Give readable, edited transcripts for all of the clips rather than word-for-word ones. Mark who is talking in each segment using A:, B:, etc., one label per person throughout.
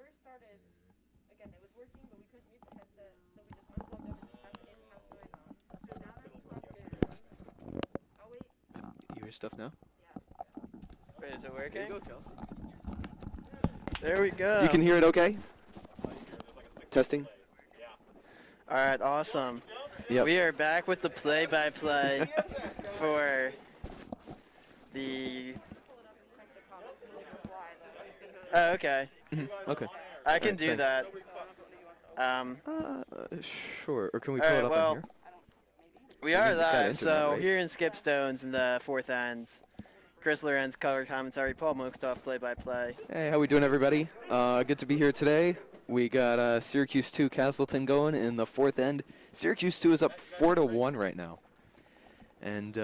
A: first started, again, it was working, but we couldn't mute the headset, so we just unplugged them and just had the in-house noise on. So now that I'm plugged in, oh wait.
B: You hear stuff now?
A: Yeah.
C: Wait, is it working?
B: There you go, Kelsey.
C: There we go.
B: You can hear it okay? Testing.
C: All right, awesome.
B: Yep.
C: We are back with the play-by-play for the... Oh, okay.
B: Okay.
C: I can
B: Alright,
C: do
B: thanks.
C: that.
B: Sure. Or can we pull it
C: Alright,
B: up
C: well,
B: on here?
C: we are
B: We've got
C: live,
B: internet,
C: so
B: right?
C: here in Skip Stones in the fourth end, Chris Lorenz, color commentary, Paul Moktoff, play-by-play.
B: Hey, how we doing, everybody? Good to be here today. We got Syracuse 2, Castleton going in the fourth end. Syracuse 2 is up 4-1 right now. And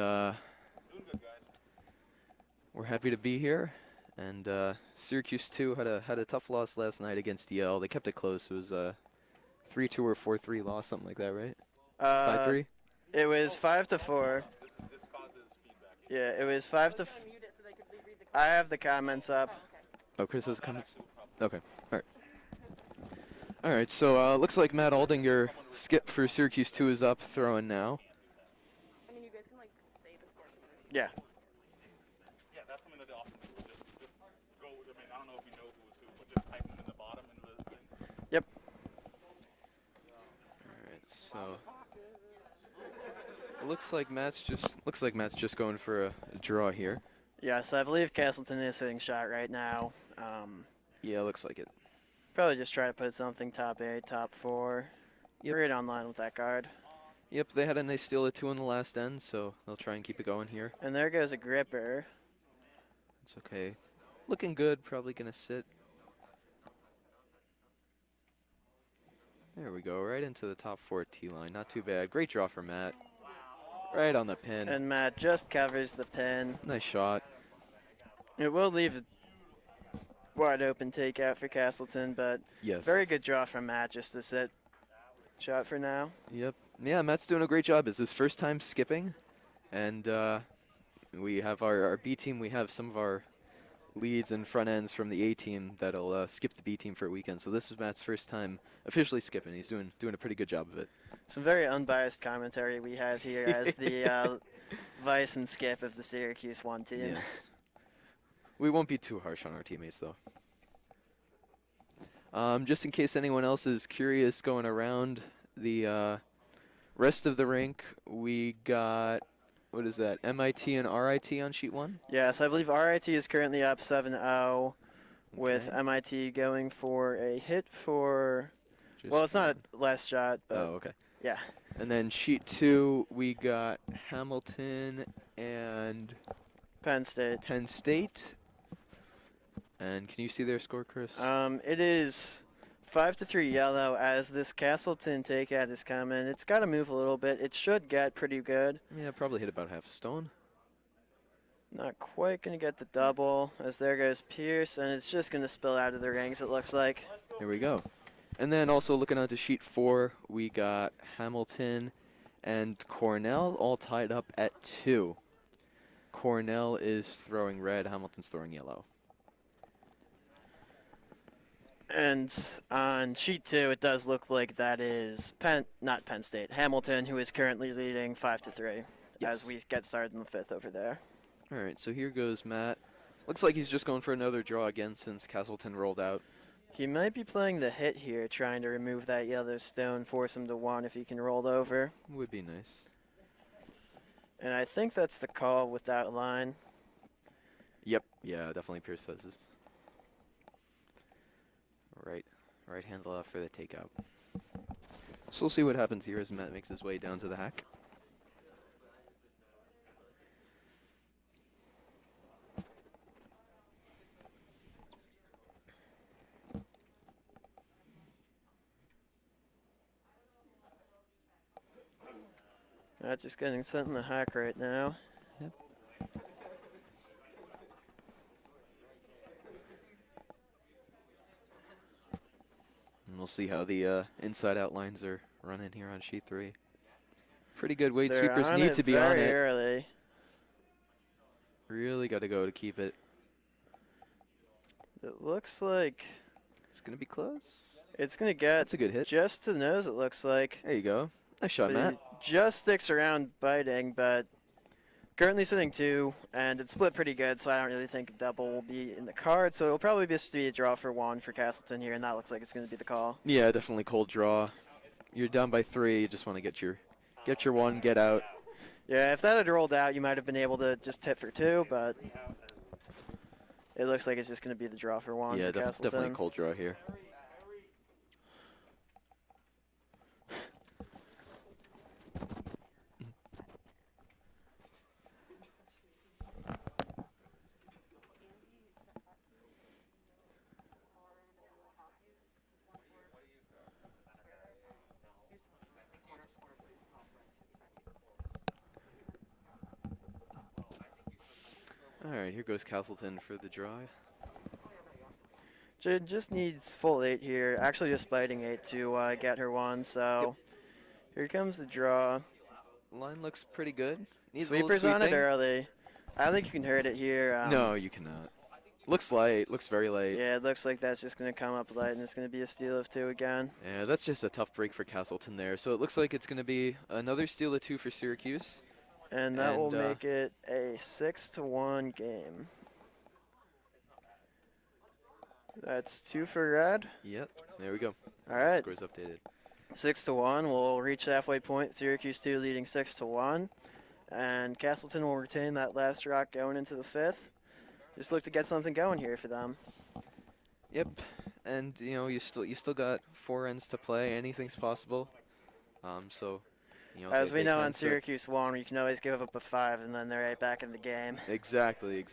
B: we're happy to be here. And Syracuse 2 had a tough loss last night against Yale. They kept it close. It was a 3-2 or 4-3 loss, something like that, right? 5-3?
C: It was 5-4. Yeah, it was 5-4. I have the comments up.
B: Oh, Chris has comments? Okay, all right. All right, so looks like Matt Alding, your skip for Syracuse 2 is up, throwing now.
A: I mean, you guys can, like, say the score.
C: Yeah.
D: Yeah, that's something that they often do. Just go with, I mean, I don't know if you know who's who, but just type them in the bottom into the thing.
C: Yep.
B: All right, so it looks like Matt's just going for a draw here.
C: Yes, I believe Castleton is hitting shot right now.
B: Yeah, looks like it.
C: Probably just try to put something top 8, top 4.
B: Yep.
C: Right on line with that guard.
B: Yep, they had a nice steal at 2 on the last end, so they'll try and keep it going here.
C: And there goes a gripper.
B: It's okay. Looking good, probably gonna sit. There we go, right into the top 4 T-line. Not too bad. Great draw for Matt. Right on the pin.
C: And Matt just covers the pin.
B: Nice shot.
C: It will leave a wide open takeout for Castleton, but
B: Yes.
C: very good draw from Matt just to sit shot for now.
B: Yep. Yeah, Matt's doing a great job. It's his first time skipping. And we have our B team. We have some of our leads and front ends from the A team that'll skip the B team for a weekend. So this is Matt's first time officially skipping. He's doing a pretty good job of it.
C: Some very unbiased commentary we have here as the vice and skip of the Syracuse 1 team.
B: Yes. We won't be too harsh on our teammates, though. Just in case anyone else is curious going around the rest of the rink, we got, what is that, MIT and RIT on sheet 1?
C: Yes, I believe RIT is currently up 7-0 with
B: Okay.
C: MIT going for a hit for,
B: Just
C: well, it's not last shot, but
B: Oh, okay.
C: yeah.
B: And then sheet 2, we got Hamilton and
C: Penn State.
B: Penn State. And can you see their score, Chris?
C: It is 5-3 yellow as this Castleton takeout is coming. It's got to move a little bit. It should get pretty good.
B: Yeah, probably hit about half a stone.
C: Not quite going to get the double as there goes Pierce, and it's just going to spill out of the rings, it looks like.
B: Here we go. And then also looking on to sheet 4, we got Hamilton and Cornell all tied up at 2. Cornell is throwing red, Hamilton's throwing yellow.
C: And on sheet 2, it does look like that is not Penn State, Hamilton, who is currently leading 5-3
B: Yes.
C: as we get started in the 5th over there.
B: All right, so here goes Matt. Looks like he's just going for another draw again since Castleton rolled out.
C: He might be playing the hit here, trying to remove that yellow stone, force him to 1 if he can roll over.
B: Would be nice.
C: And I think that's the call with that line.
B: Yep, yeah, definitely Pierce says this. Right handle off for the takeout. So we'll see what happens here as Matt makes his way down to the hack.
C: Just getting sent in the hack right now.
B: Yep. And we'll see how the inside outlines are running here on sheet 3. Pretty good weight
C: They're
B: sweepers
C: on
B: need
C: it
B: to be on
C: very
B: it.
C: early.
B: Really got to go to keep it.
C: It looks like
B: It's going to be close.
C: It's going to get
B: That's a good hit.
C: just to the nose, it looks like.
B: There you go. Nice shot,
C: But
B: Matt.
C: he just sticks around biting, but currently sitting 2, and it's split pretty good, so I don't really think a double will be in the card. So it'll probably just be a draw for 1 for Castleton here, and that looks like it's going to be the call.
B: Yeah, definitely cold draw. You're down by 3. You just want to get your 1, get out.
C: Yeah, if that had rolled out, you might have been able to just tip for 2, but it looks like it's just going to be the draw for 1
B: Yeah,
C: for Castleton.
B: definitely a cold draw here. All right, here goes Castleton for the draw.
C: Just needs full 8 here. Actually, just biting 8 to get her 1. So here comes the draw.
B: Line looks pretty good. Needs a little
C: Sweepers on it
B: sweeping.
C: early. I don't think you can hurt it here.
B: No, you cannot. Looks light. Looks very light.
C: Yeah, it looks like that's just going to come up light, and it's going to be a steal of 2 again.
B: Yeah, that's just a tough break for Castleton there. So it looks like it's going to be another steal of 2 for Syracuse.
C: And that will
B: And,
C: make it a 6-1 game. That's 2 for red.
B: Yep, there we go.
C: All right,
B: Scores updated.
C: 6-1. We'll reach halfway point. Syracuse 2 leading 6-1. And Castleton will retain that last rock going into the 5th. Just look to get something going here for them.
B: Yep, and you know you still got 4 ends to play. Anything's possible. So, you know,
C: As
B: they
C: we know
B: can
C: on Syracuse 1, you can always give up a 5 and then they're right back in the game.
B: Exactly.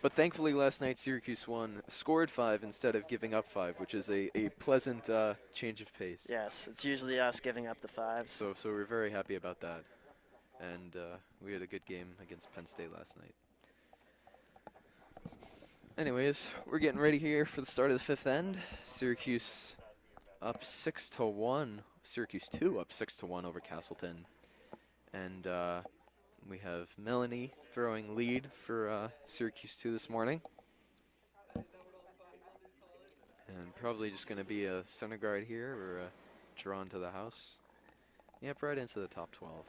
B: But thankfully last night Syracuse won, scored 5 instead of giving up 5, which is a pleasant change of pace.
C: Yes, it's usually us giving up the 5s.
B: So we're very happy about that. And we had a good game against Penn State last night. Anyways, we're getting ready here for the start of the 5th end. Syracuse up 6-1. Syracuse 2 up 6-1 over Castleton. And we have Melanie throwing lead for Syracuse 2 this morning. And probably just going to be a center guard here or a draw into the house. Yep, right into the top 12.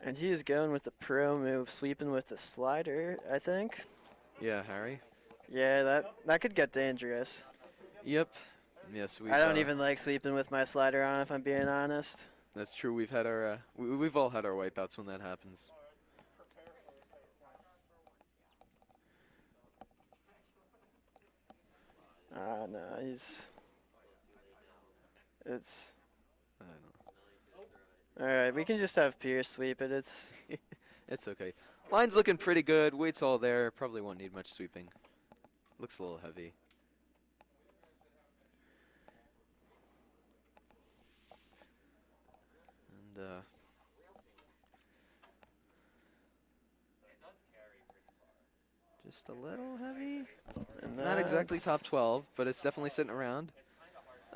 C: And he is going with the pro move, sweeping with the slider, I think.
B: Yeah, Harry.
C: Yeah, that could get dangerous.
B: Yep. Yes, we.
C: I don't even like sweeping with my slider on, if I'm being honest.
B: That's true. We've had our we've all had our wipeouts when that happens.
C: No, it's.
B: I don't know.
C: All right, we can just have Pierce sweep it. It's.
B: It's okay. Line's looking pretty good. Weight's all there. Probably won't need much sweeping. Looks a little heavy. And just a little heavy.
C: And
B: Not exactly
C: that's-
B: top 12, but it's definitely sitting around.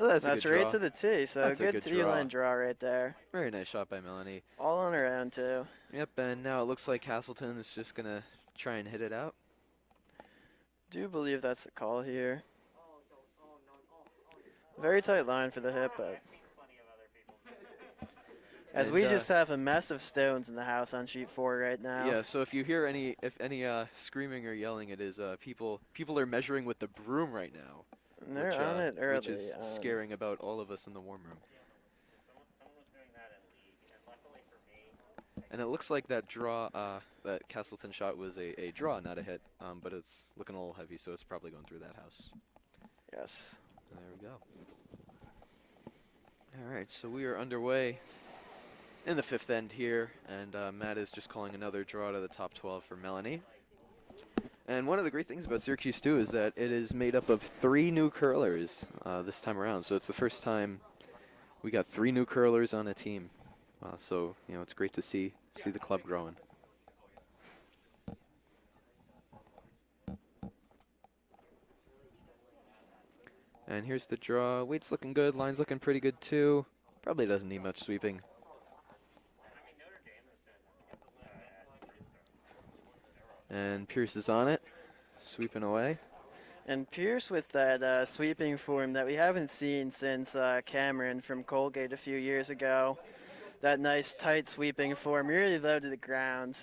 B: Oh, that's a
C: That's
B: good
C: right
B: draw.
C: to the tee, so
B: That's a
C: good
B: good
C: tee line draw right there.
B: Very nice shot by Melanie.
C: All on her own, too.
B: Yep, and now it looks like Castleton is just going to try and hit it out.
C: Do believe that's the call here. Very tight line for the hip, but. As
B: And,
C: we just have a mess of stones in the house on sheet 4 right now.
B: Yeah, so if you hear any screaming or yelling, it is people are measuring with the broom right now.
C: And they're on it early.
B: Which is scaring about all of us in the warm room.
E: Someone was doing that in league, and luckily for me.
B: And it looks like that draw, that Castleton shot was a draw, not a hit. But it's looking a little heavy, so it's probably going through that house.
C: Yes.
B: There we go. All right, so we are underway in the 5th end here, and Matt is just calling another draw to the top 12 for Melanie. And one of the great things about Syracuse, too, is that it is made up of 3 new curlers this time around. So it's the first time we got 3 new curlers on a team. So, you know, it's great to see the club growing. And here's the draw. Weight's looking good. Line's looking pretty good, too. Probably doesn't need much sweeping. And Pierce is on it. Sweeping away.
C: And Pierce with that sweeping form that we haven't seen since Cameron from Colgate a few years ago. That nice tight sweeping form, really low to the ground.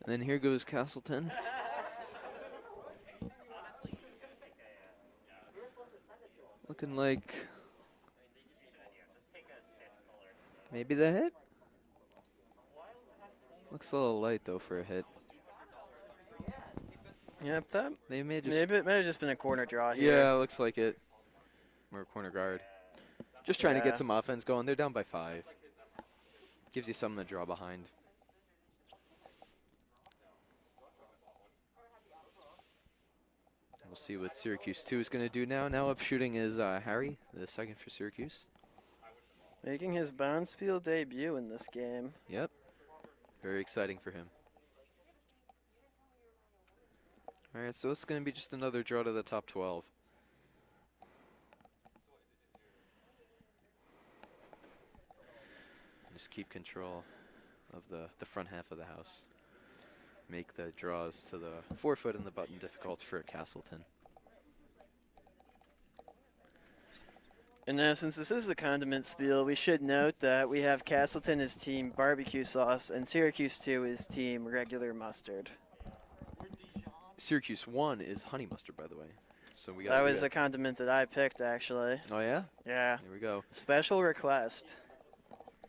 B: And then here goes Castleton. Looking like maybe the hit. Looks a little light though for a hit.
C: Yep, that
B: They may just
C: maybe it might have just been a corner draw here.
B: yeah, looks like it. Or a corner guard. Just trying to
C: Yeah.
B: get some offense going. They're down by 5. Gives you something to draw behind. We'll see what Syracuse 2 is going to do now. Now up shooting is Harry, the second for Syracuse.
C: Making his Bonspiel debut in this game.
B: Yep. Very exciting for him. All right, so it's going to be just another draw to the top 12. Just keep control of the front half of the house. Make the draws to the forefoot and the button difficult for Castleton.
C: And now, since this is the condiment spiel, we should note that we have Castleton as team barbecue sauce and Syracuse 2 is team regular mustard.
B: Syracuse 1 is honey mustard, by the way. So we got
C: That was a condiment that I picked, actually.
B: oh yeah,
C: Yeah.
B: here we go.
C: Special request.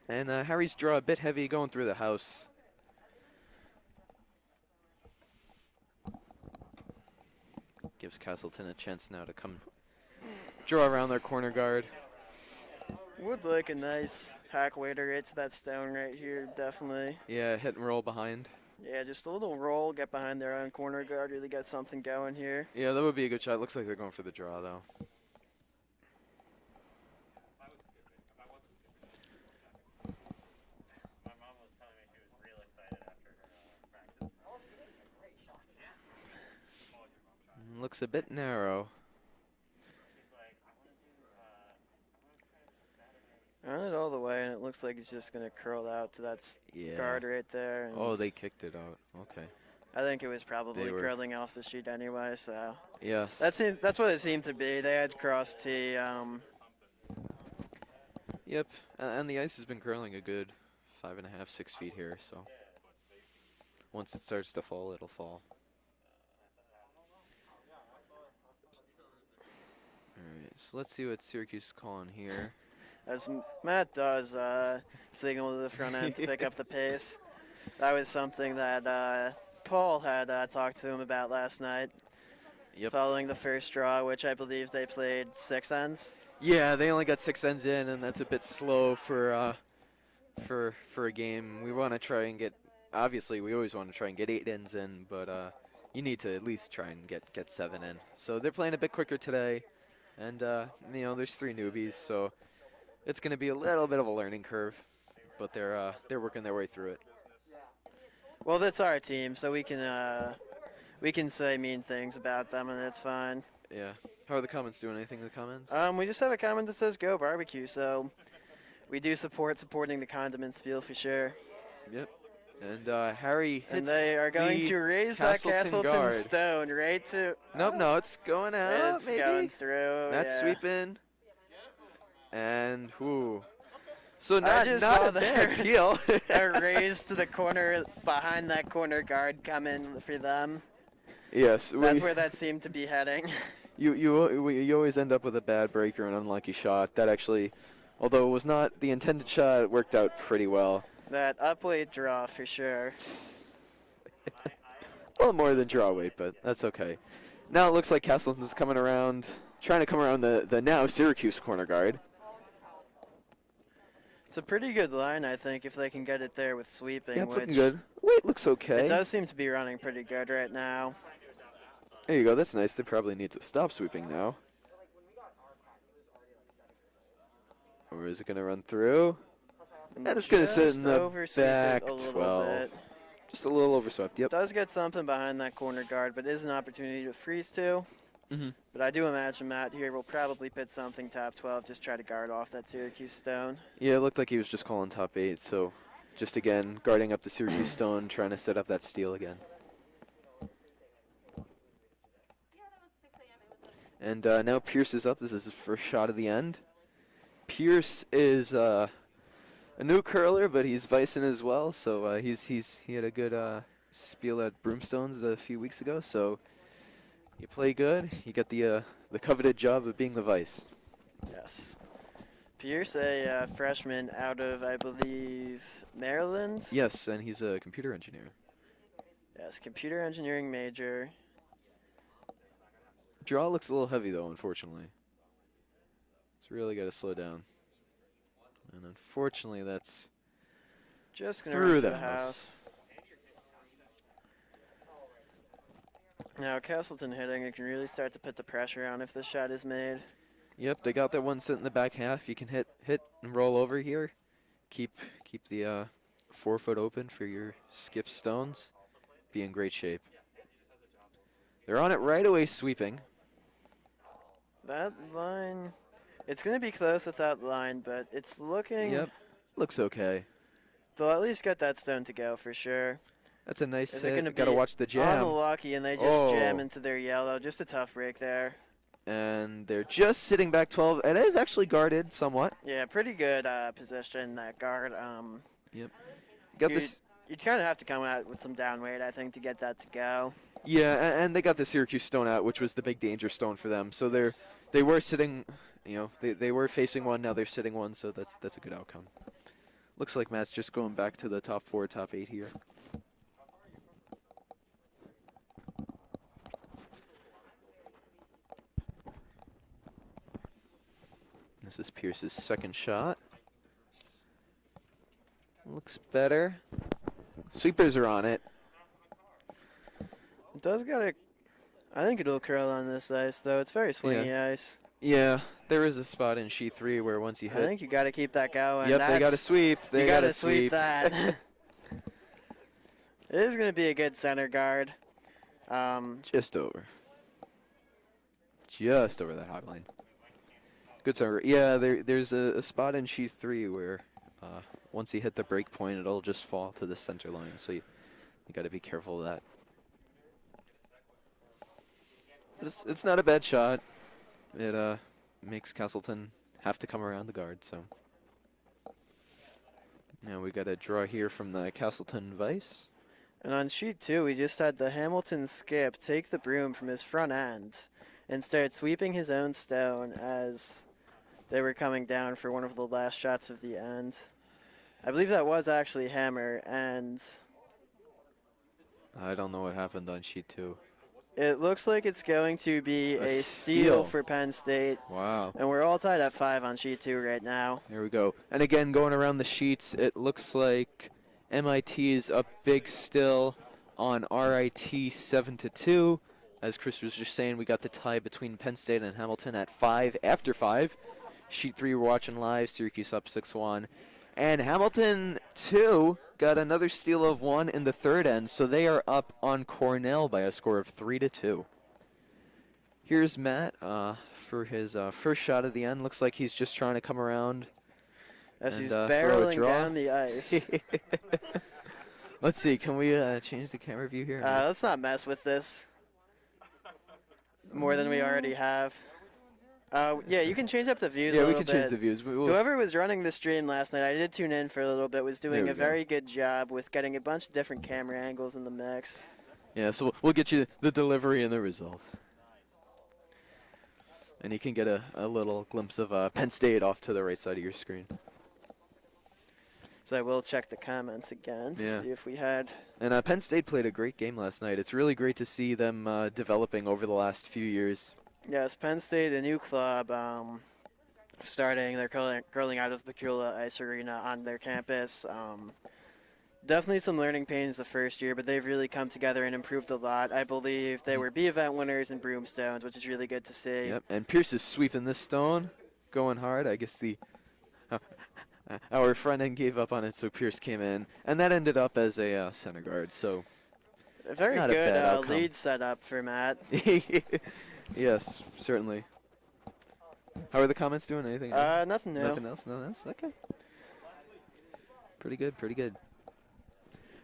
B: And Harry's draw a bit heavy going through the house. Gives Castleton a chance now to come draw around their corner guard.
C: Would like a nice hack waiter right to that stone right here, definitely.
B: Yeah, hit and roll behind.
C: Yeah, just a little roll, get behind their own corner guard, really get something going here.
B: Yeah, that would be a good shot. Looks like they're going for the draw, though.
E: My mom was telling me she was real excited after her practice.
B: Looks a bit narrow.
E: She's like, I want to try this Saturday.
C: Run it all the way, and it looks like he's just going to curl out to that
B: Yeah.
C: guard right there. And
B: Oh, they kicked it out. Okay.
C: I think it was probably
B: They were-
C: curling off the sheet anyway, so.
B: Yes.
C: That's what it seemed to be. They had cross T.
B: Yep. And the ice has been curling a good 5.5, 6 feet here, so once it starts to fall, it'll fall. Alright, so let's see what Syracuse is calling here.
C: As Matt does signal to the front end to pick up the pace. That was something that Paul had talked to him about last night.
B: Yep.
C: Following the first draw, which I believe they played 6 ends.
B: Yeah, they only got 6 ends in, and that's a bit slow for a game. We want to try and get. Obviously, we always want to try and get 8 ends in, but you need to at least try and get 7 in. So they're playing a bit quicker today, and there's 3 newbies, so it's going to be a little bit of a learning curve, but they're working their way through it.
C: Well, that's our team, so we can say mean things about them, and it's fine.
B: Yeah. How are the comments doing? Anything in the comments?
C: We just have a comment that says "Go barbecue," so we do supporting the condiment spiel for sure.
B: Yep. And Harry hits
C: And they are going
B: the
C: to raise
B: Castleton
C: that Castleton
B: guard.
C: stone right to.
B: Nope, no, it's going out.
C: It's
B: maybe.
C: going through.
B: That's
C: yeah.
B: sweeping. And whoo. So
C: I
B: not
C: just
B: not
C: saw
B: a bad
C: there.
B: peel.
C: A raise to the corner behind that corner guard coming for them.
B: Yes,
C: That's where that seemed to be heading.
B: you always end up with a bad break or an unlucky shot. That actually, although it was not the intended shot, it worked out pretty well.
C: That upweight draw for sure.
B: Well, more than draw weight, but that's okay. Now it looks like Castleton's coming around, trying to come around the now Syracuse corner guard.
C: It's a pretty good line, I think, if they can get it there with sweeping.
B: Yeah,
C: which
B: looking good. Weight looks okay.
C: It does seem to be running pretty good right now.
B: There you go. That's nice. They probably need to stop sweeping now. Or is it going to run through? And it's going to sit in the
C: Oversweep
B: back
C: it a little
B: 12.
C: bit.
B: Just a little overswept. Yep.
C: Does get something behind that corner guard, but is an opportunity to freeze to.
B: Mhm.
C: But I do imagine Matt here will probably pit something top 12, just try to guard off that Syracuse stone.
B: Yeah, it looked like he was just calling top 8, so just again guarding up the Syracuse stone, trying to set up that steal again. And now Pierce is up. This is his first shot of the end. Pierce is a new curler, but he's Vicing as well. So he had a good spiel at Broomstones a few weeks ago. So you play good, you get the coveted job of being the Vice.
C: Yes. Pierce, a freshman out of, I believe, Maryland?
B: Yes, and he's a computer engineer.
C: Yes, computer engineering major.
B: Draw looks a little heavy though, unfortunately. It's really got to slow down. And unfortunately, that's
C: Just going to
B: through
C: run for
B: the
C: the
B: house.
C: house. Now, Castleton hitting, it can really start to put the pressure on if this shot is made.
B: Yep, they got that one set in the back half. You can hit and roll over here. Keep the 4 foot open for your skip stones. Be in great shape. They're on it right away, sweeping.
C: That line, it's going to be close with that line, but it's looking.
B: Yep, looks okay.
C: They'll at least get that stone to go for sure.
B: That's a nice
C: Is it going to
B: hit. Got to
C: be
B: watch the
C: on the
B: jam.
C: lucky, and they just jam
B: Oh.
C: into their yellow. Just a tough break there.
B: And they're just sitting back 12. It is actually guarded somewhat.
C: Yeah, pretty good position, that guard.
B: Got
C: You-
B: this.
C: You'd kind of have to come out with some down weight, I think, to get that to go.
B: Yeah, and they got the Syracuse stone out, which was the big danger stone for them. So they were sitting, they were facing one. Now they're sitting one, so that's a good outcome. Looks like Matt's just going back to the top 4, top 8 here. This is Pierce's second shot. Looks better. Sweepers are on it.
C: It does got a. I think it'll curl on this ice, though. It's very swingy ice.
B: Yeah, there is a spot in sheet 3 where once you
C: I
B: hit.
C: think you got to keep that going.
B: Yep, they got to
C: That's-
B: sweep. They
C: you
B: got to
C: sweep that. It is going to be a good center guard.
B: Just over. Just over that hot line. Good server. Yeah, there's a spot in sheet 3 where once you hit the break point, it'll just fall to the center line. So you got to be careful of that. But it's not a bad shot. It makes Castleton have to come around the guard. So now we got a draw here from the Castleton Vice.
C: And on sheet 2, we just had the Hamilton skip take the broom from his front end and start sweeping his own stone as they were coming down for one of the last shots of the end. I believe that was actually Hammer, and
B: I don't know what happened on sheet 2.
C: it looks like it's going to be
B: A
C: a
B: steal.
C: steal for Penn State.
B: Wow.
C: And we're all tied at 5 on sheet 2 right now.
B: There we go. And again, going around the sheets, it looks like MIT is up big still on RIT 7-2. As Chris was just saying, we got the tie between Penn State and Hamilton at 5 after 5. Sheet 3, we're watching live. Syracuse up 6-1. And Hamilton, too, got another steal of 1 in the third end, so they are up on Cornell by a score of 3-2. Here's Matt for his first shot of the end. Looks like he's just trying to come around.
C: As
B: And,
C: he's
B: throw a
C: barreling
B: draw.
C: down the ice.
B: Let's see, can we change the camera view here?
C: Let's not mess with this more than we already have. Yeah, you can change up the views a
B: yeah, we
C: little
B: can change
C: bit.
B: the views.
C: Whoever was running the stream last night, I did tune in for a little bit, was
B: There
C: doing
B: we
C: a
B: go.
C: very good job with getting a bunch of different camera angles in the mix.
B: Yeah, so we'll get you the delivery and the result. And you can get a little glimpse of Penn State off to the right side of your screen.
C: So I will check the comments again to
B: Yeah.
C: see if we had.
B: And Penn State played a great game last night. It's really great to see them developing over the last few years.
C: Yes, Penn State, a new club, starting. They're curling out of the Pacula Ice Arena on their campus. Definitely some learning pains the first year, but they've really come together and improved a lot. I believe they were B event winners in Broomstones, which is really good to see.
B: Yep, and Pierce is sweeping this stone, going hard. I guess our front end gave up on it, so Pierce came in, and that ended up as a center guard. So
C: A very
B: Not a
C: good
B: bad outcome.
C: lead setup for Matt.
B: Yes, certainly. How are the comments doing? Anything?
C: Nothing new.
B: Nothing else? Nothing else? Okay. Pretty good, pretty good.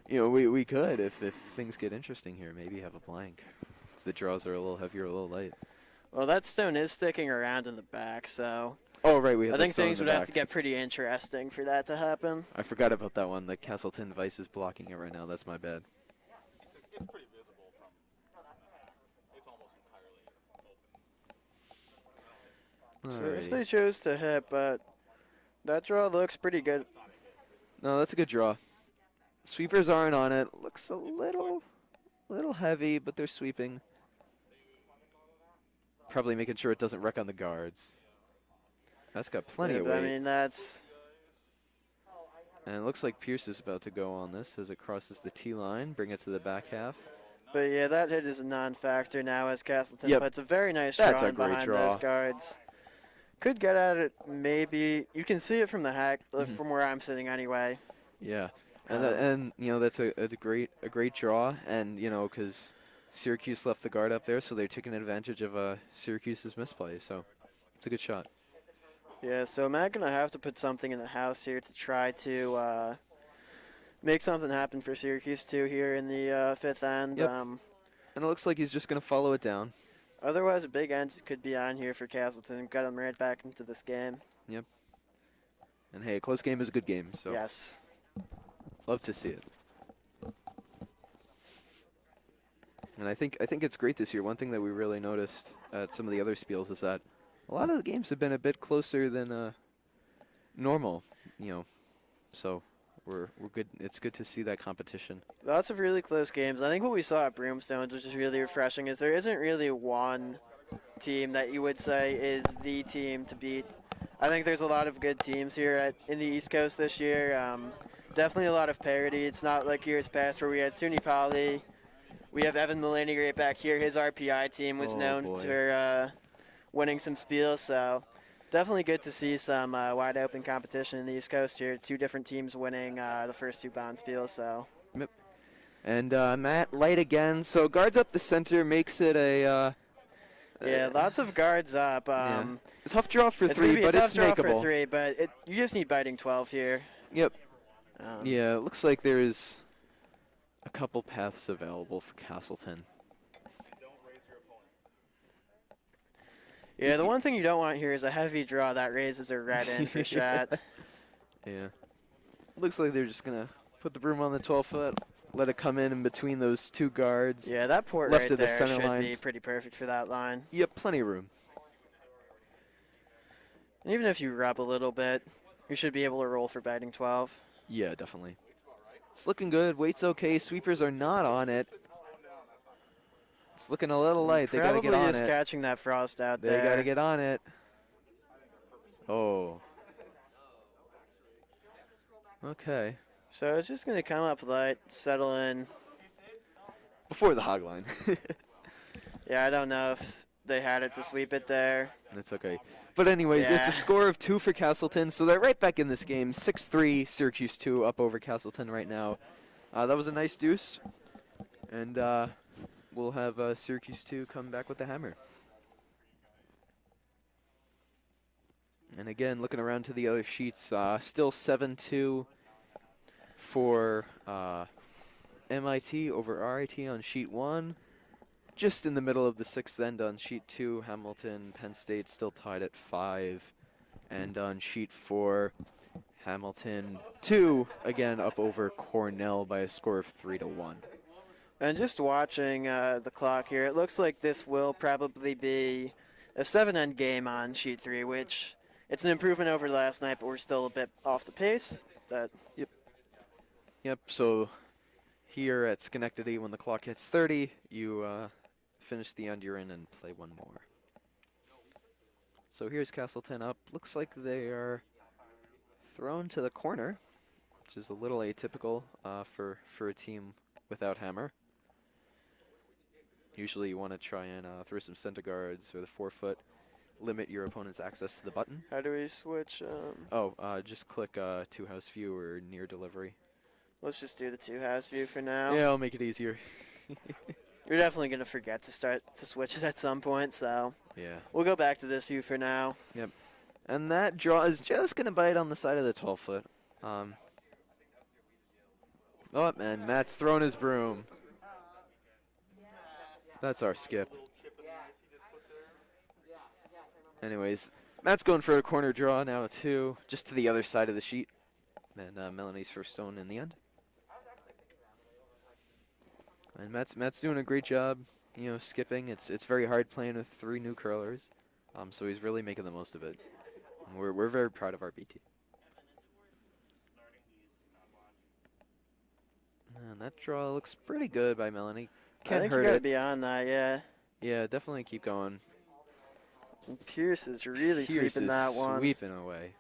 B: You know, we could, if things get interesting here, maybe have a blank. If the draws are a little heavier, a little light.
C: Well, that stone is sticking around in the back, so
B: Oh, right, we have
C: I
B: the
C: think
B: stone in
C: things
B: the
C: would have
B: back.
C: to get pretty interesting for that to happen.
B: I forgot about that one. The Castleton Vice is blocking it right now. That's my bad.
D: It's pretty visible from. It's almost entirely open.
C: So if
B: Alrighty.
C: they chose to hit, but that draw looks pretty good.
B: No, that's a good draw. Sweepers aren't on it. Looks a little heavy, but they're sweeping. Probably making sure it doesn't wreck on the guards. That's got plenty of
C: Yeah,
B: weight.
C: I mean, that's
B: And it looks like Pierce is about to go on this as it crosses the T line, bring it to the back half.
C: But yeah, that hit is a non-factor now as Castleton
B: Yep.
C: puts a very nice
B: That's
C: draw
B: a
C: in
B: great
C: behind
B: draw.
C: those guards. Could get at it, maybe. You can see it from the hack,
B: Mhm.
C: from where I'm sitting anyway.
B: Yeah, and
C: Um,
B: and you know that's a great draw, and you know because Syracuse left the guard up there, so they're taking advantage of Syracuse's misplay. So it's a good shot.
C: Yeah, so Matt gonna have to put something in the house here to try to make something happen for Syracuse too here in the fifth end.
B: Yep. And it looks like he's just gonna follow it down.
C: Otherwise, a big end could be on here for Castleton. Got him right back into this game.
B: And hey, a close game is a good game. So
C: Yes.
B: love to see it. And I think it's great this year. One thing that we really noticed at some of the other spiels is that a lot of the games have been a bit closer than normal. You know, so we're good. It's good to see that competition.
C: Lots of really close games. I think what we saw at Broomstones, which is really refreshing, is there isn't really one team that you would say is the team to beat. I think there's a lot of good teams here in the East Coast this year. Definitely a lot of parity. It's not like years past where we had SUNY Poly. We have Evan Mulaney right back here. His RPI team was
B: Oh,
C: known
B: boy.
C: for winning some spiels, so definitely good to see some wide open competition in the East Coast here. Two different teams winning the first two Bonspiels, so.
B: And Matt light again. So guards up the center makes it a
C: Yeah, lots of guards up.
B: yeah. Tough draw for
C: It's gonna
B: three,
C: be a
B: but
C: tough
B: it's
C: draw
B: makeable.
C: for three, but you just need biting 12 here.
B: Yep.
C: Um,
B: Yeah, it looks like there's a couple paths available for Castleton.
C: Yeah, the one thing you don't want here is a heavy draw that raises a red in for shot.
B: Yeah. Looks like they're just gonna put the broom on the 12-foot, let it come in between those two guards.
C: Yeah, that port
B: Left
C: right
B: of the
C: there
B: center
C: should
B: line.
C: be pretty perfect for that line.
B: Yep, plenty of room.
C: And even if you rub a little bit, you should be able to roll for biting 12.
B: Yeah, definitely. It's looking good. Weight's okay. Sweepers are not on it. It's looking a little light. They gotta
C: Probably
B: get on
C: is
B: it.
C: catching that frost out
B: They
C: there.
B: gotta get on it. Oh. Okay.
C: So it's just going to come up light, settle in.
B: Before the hog line.
C: Yeah, I don't know if they had it to sweep it there.
B: That's okay. But anyways, it's
C: Yeah.
B: a score of 2 for Castleton, so they're right back in this game. 6-3, Syracuse 2 up over Castleton right now. That was a nice deuce. And we'll have Syracuse 2 come back with the hammer. And again, looking around to the other sheets, still 7-2 for MIT over RIT on sheet 1. Just in the middle of the 6th end on sheet 2, Hamilton, Penn State still tied at 5. And on sheet 4, Hamilton 2, again up over Cornell by a score of 3-1.
C: And just watching the clock here, it looks like this will probably be a 7-end game on sheet 3, which it's an improvement over last night, but we're still a bit off the pace. But
B: Yep, so here at Schenectady, when the clock hits 30, you finish the end you're in and play one more. So here's Castleton up. Looks like they are thrown to the corner, which is a little atypical for a team without hammer. Usually you want to try and throw some center guards or the 4-foot, limit your opponent's access to the button.
C: how do we switch?
B: Just click to house view or near delivery.
C: Let's just do the 2-house view for now.
B: Yeah, I'll make it easier.
C: You're definitely going to forget to start to switch it at some point, so
B: Yeah.
C: we'll go back to this view for now.
B: And that draw is just going to bite on the side of the 12-foot. Oh, and Matt's thrown his broom. That's our skip. Anyways, Matt's going for a corner draw now, too, just to the other side of the sheet. And Melanie's first stone in the end. And Matt's doing a great job, you know, skipping. It's very hard playing with 3 new curlers, so he's really making the most of it. And we're very proud of our BT. And that draw looks pretty good by Melanie.
C: I
B: Can't
C: think
B: hurt
C: you got to
B: it.
C: be on that, yeah.
B: Yeah, definitely keep going.
C: And Pierce is really
B: Pierce
C: sweeping
B: is
C: that one.
B: sweeping away.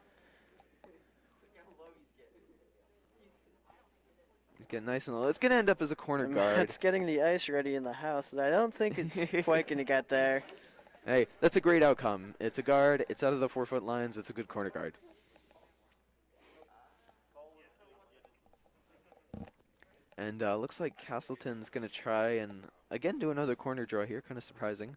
B: He's getting nice and low. It's gonna end up as a corner guard.
C: Matt's getting the ice ready in the house, and I don't think it's quite going to get there.
B: Hey, that's a great outcome. It's a guard. It's out of the 4-foot lines. It's a good corner guard. And looks like Castleton's going to try and, again, do another corner draw here. Kind of surprising.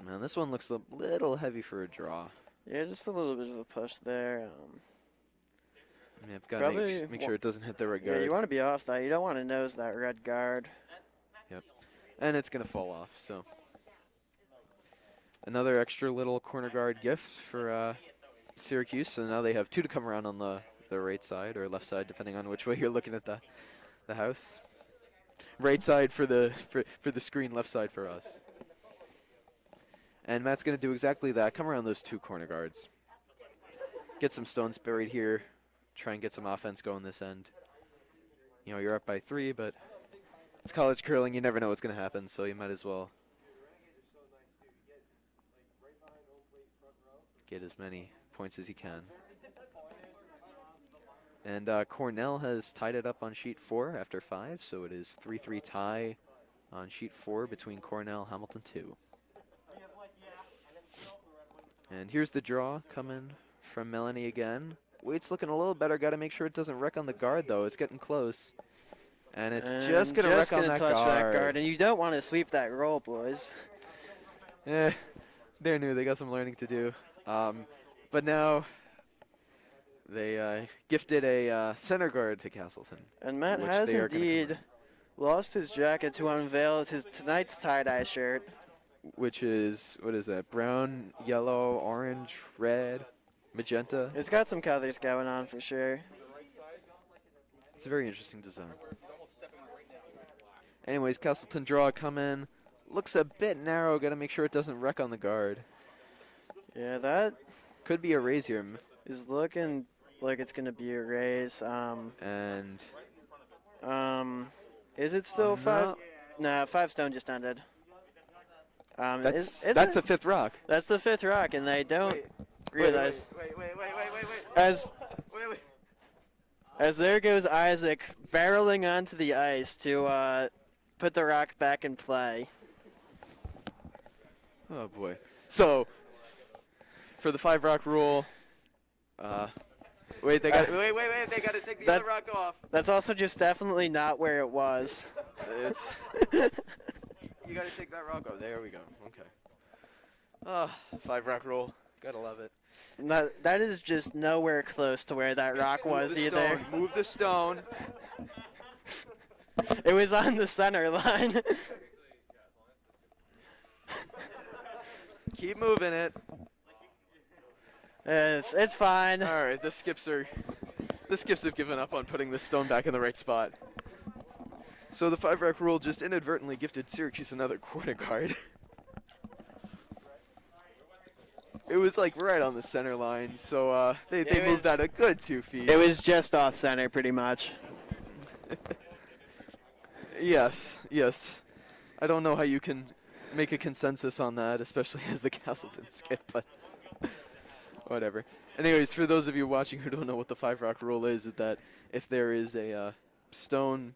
B: Man, this one looks a little heavy for a draw.
C: Yeah, just a little bit of a push there.
B: Yep, got to make sure it doesn't hit the red guard.
C: Yeah, you want to be off that. You don't want to nose that red guard.
B: Yep. And it's going to fall off, so. Another extra little corner guard gift for Syracuse. So now they have 2 to come around on the right side or left side, depending on which way you're looking at the house. Right side for the screen, left side for us. And Matt's going to do exactly that. Come around those 2 corner guards. Get some stones buried here. Try and get some offense going this end. You know, you're up by 3, but it's college curling. You never know what's going to happen, so you might as well get as many points as you can. And Cornell has tied it up on sheet 4 after 5, so it is 3-3 tie on sheet 4 between Cornell, Hamilton 2. And here's the draw coming from Melanie again. Weight's looking a little better. Got to make sure it doesn't wreck on the guard, though. It's getting close. And it's just going to wreck on that
C: touch
B: guard.
C: that guard. And you don't want to sweep that roll, boys.
B: They're new. They got some learning to do. But now they gifted a center guard to Castleton.
C: And Matt
B: which
C: has
B: they are gonna
C: indeed lost his jacket to unveil his tonight's tie-dye shirt.
B: Which is, what is that? Brown, yellow, orange, red, magenta.
C: It's got some colors going on for sure.
B: It's a very interesting design. Anyways, Castleton draw come in. Looks a bit narrow. Got to make sure it doesn't wreck on the guard.
C: Yeah, that
B: Could be a raise here.
C: is looking like it's going to be a raise.
B: And
C: Is it still 5?
B: no.
C: Nah, 5 stone just ended.
B: That's
C: is
B: that's
C: it?
B: the 5th rock.
C: That's the 5th rock, and they don't realize.
D: Wait.
C: As there goes Isaac barreling onto the ice to put the rock back in play.
B: Oh boy. So for the 5 rock rule, wait, they got wait, they got to take the other rock off.
C: That's also just definitely not where it was.
B: It's you got to take that rock off. There we go. Okay. 5 rock rule. Gotta love it.
C: That is just nowhere close to where that rock was either.
B: Move the stone.
C: It was on the center line.
B: Keep moving it.
C: It's fine.
B: All right, the skips have given up on putting the stone back in the right spot. So the 5 rack rule just inadvertently gifted Syracuse another corner guard. It was like right on the center line, so they moved that a good 2 feet.
C: It was just off center, pretty much.
B: Yes. I don't know how you can make a consensus on that, especially as the Castleton skip, but whatever. Anyways, for those of you watching who don't know what the 5 rock rule is that if there is a stone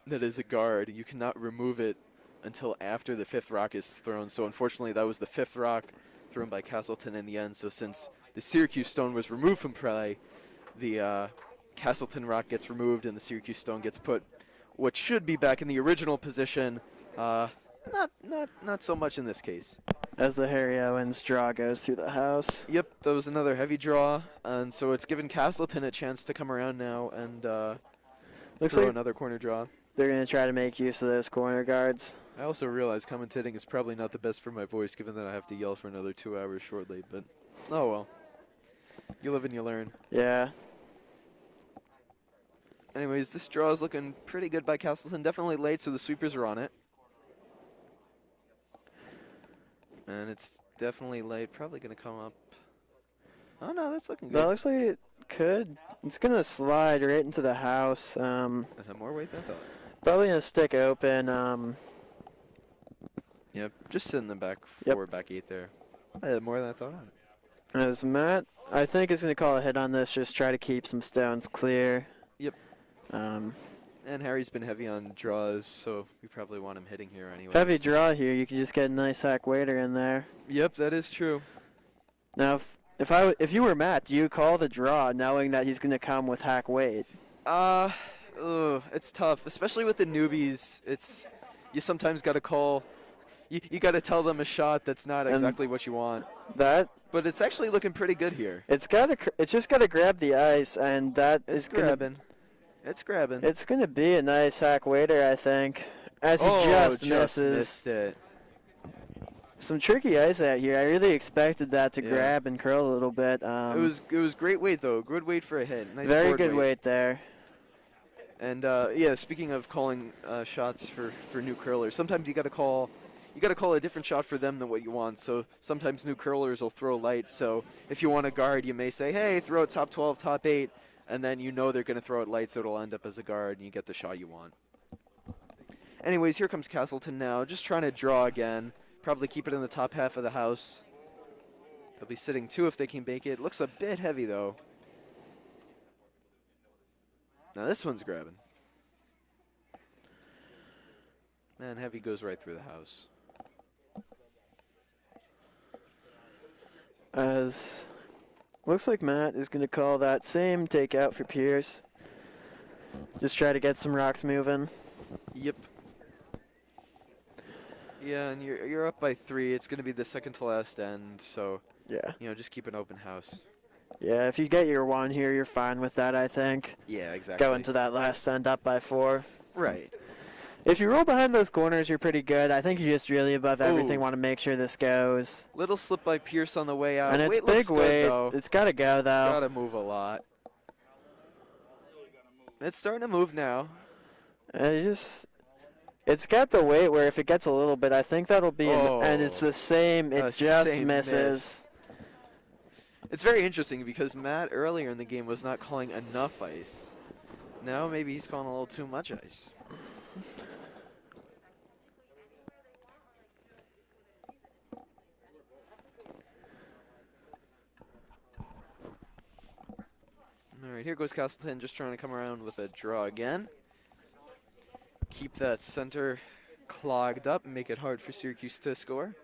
B: that is a guard, you cannot remove it until after the 5th rock is thrown. So unfortunately, that was the 5th rock thrown by Castleton in the end. So since the Syracuse stone was removed from play, the Castleton rock gets removed and the Syracuse stone gets put, what should be back in the original position. Not so much in this case.
C: As the Harry Owens draw goes through the house.
B: Yep, that was another heavy draw, and so it's given Castleton a chance to come around now and
C: Looks
B: throw
C: like
B: another corner draw.
C: they're going to try to make use of those corner guards.
B: I also realize commentating is probably not the best for my voice, given that I have to yell for another 2 hours shortly, but oh well. You live and you learn.
C: Yeah.
B: Anyways, this draw is looking pretty good by Castleton. Definitely late, so the sweepers are on it. And it's definitely late. Probably going to come up. Oh, no, that's looking good.
C: That looks like it could. It's going to slide right into the house.
B: It had more weight than I thought.
C: Probably going to stick open.
B: Yep, just sitting them back
C: Yep.
B: 4, back 8 there. I had more than I thought on it.
C: As Matt, I think, is going to call a hit on this, just try to keep some stones clear.
B: Yep. And Harry's been heavy on draws, so we probably want him hitting here anyway.
C: Heavy draw here. You can just get a nice hack waiter in there.
B: Yep, that is true.
C: Now, if you were Matt, do you call the draw knowing that he's going to come with hack weight?
B: It's tough, especially with the newbies. You sometimes got to call. You got to tell them a shot that's not exactly what you want. But it's actually looking pretty good here.
C: It's just got to grab the ice, and that is
B: grabbing. It's grabbing.
C: It's going to be a nice hack waiter, I think, as he just misses.
B: Missed it.
C: Some tricky ice out here. I really expected that to grab and curl a little bit.
B: It was great weight though. Good weight for a hit. Nice
C: very
B: board
C: good weight there.
B: And yeah, speaking of calling shots for new curlers, sometimes you got to call a different shot for them than what you want. So sometimes new curlers will throw light. So if you want a guard, you may say, hey, throw it top 12, top 8. And then you know they're going to throw it light, so it'll end up as a guard, and you get the shot you want. Anyways, here comes Castleton now, just trying to draw again. Probably keep it in the top half of the house. They'll be sitting 2 if they can make it. Looks a bit heavy, though. Now this one's grabbing. Man, heavy goes right through the house.
C: As looks like Matt is going to call that same takeout for Pierce. Just try to get some rocks moving.
B: Yep. Yeah, and you're up by 3. It's going to be the second to last end, so
C: Yeah.
B: just keep an open house.
C: Yeah, if you get your 1 here, you're fine with that, I think.
B: Yeah, exactly.
C: Going to that last end up by 4.
B: Right.
C: If you roll behind those corners, you're pretty good. I think you just really above everything want to make sure this goes.
B: Little slip by Pierce on the way out.
C: And it's
B: weight looks
C: big weight.
B: good, though.
C: It's got to go, though.
B: Got to move a lot. It's starting to move now.
C: It's got the weight where if it gets a little bit, I think that'll be, and it's the same. It just
B: same
C: misses.
B: miss. It's very interesting because Matt earlier in the game was not calling enough ice. Now maybe he's calling a little too much ice. All right, here goes Castleton just trying to come around with a draw again. Keep that center clogged up and make it hard for Syracuse to score.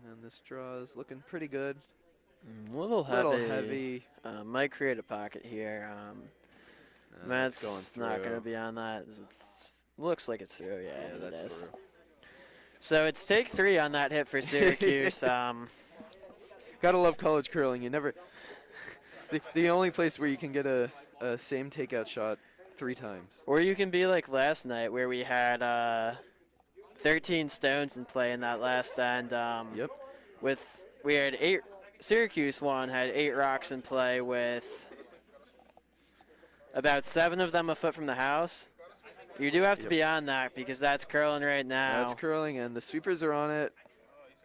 B: And this draw is looking pretty good.
C: A little
B: heavy.
C: Might create a pocket here. Matt's not going to be on that. Looks like it's through. Yeah,
B: that's through.
C: So it's take 3 on that hit for Syracuse.
B: Gotta love college curling. You never. The only place where you can get a same takeout shot 3 times.
C: Or you can be like last night where we had 13 stones in play in that last end.
B: Yep.
C: We had 8. Syracuse had 8 rocks in play with about 7 of them a foot from the house. You do have to be on that because that's curling right now.
B: That's curling, and the sweepers are on it.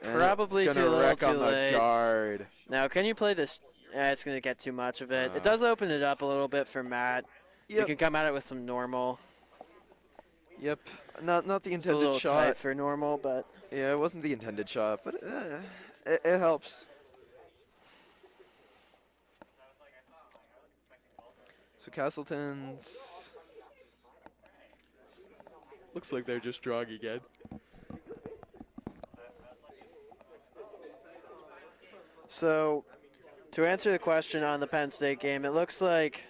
C: Probably
B: it's
C: too
B: gonna
C: little,
B: wreck
C: too
B: on
C: late.
B: the guard.
C: Now, can you play this? It's going to get too much of it. It does open it up a little bit for Matt.
B: Yep.
C: You can come at it with some normal.
B: Yep. Not the
C: It's a
B: intended
C: little
B: shot.
C: tight for normal, but
B: Yeah, it wasn't the intended shot, but it helps. So Castleton's looks like they're just drawing again.
C: so to answer the question on the Penn State game, it looks like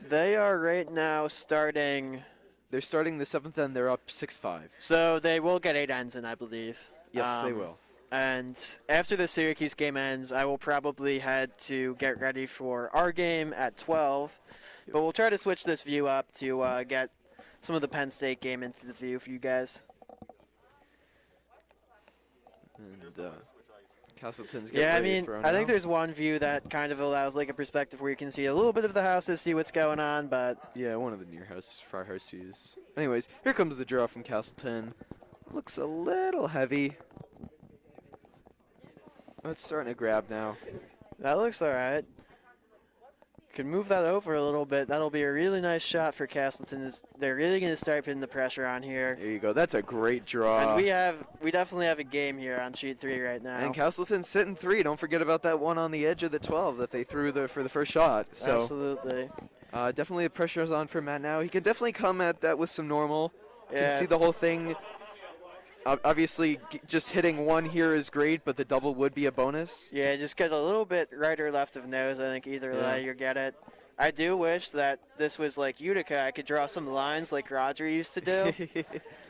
C: they are right now starting.
B: They're starting the 7th end. They're up 6-5.
C: So they will get 8 ends in, I believe.
B: Yes, they will.
C: And after the Syracuse game ends, I will probably head to get ready for our game at 12. But we'll try to switch this view up to get some of the Penn State game into the view for you guys.
B: And Castleton's getting
C: Yeah, I
B: ready
C: mean,
B: for
C: I think
B: now.
C: there's one view that kind of allows like a perspective where you can see a little bit of the houses, see what's going on, but
B: Yeah, one of the near house far house views. Anyways, here comes the draw from Castleton. Looks a little heavy. Oh, it's starting to grab now.
C: that looks all right. Could move that over a little bit. That'll be a really nice shot for Castleton. They're really going to start putting the pressure on here.
B: There you go. That's a great draw.
C: And we definitely have a game here on sheet 3 right now.
B: And Castleton's sitting 3. Don't forget about that one on the edge of the 12 that they threw for the first shot. So
C: Absolutely.
B: definitely the pressure is on for Matt now. He can definitely come at that with some normal. You
C: Yeah.
B: can see the whole thing. Obviously, just hitting one here is great, but the double would be a bonus.
C: Yeah, just get a little bit right or left of nose. I think either
B: Yeah.
C: way you get it. I do wish that this was like Utica. I could draw some lines like Roger used to do.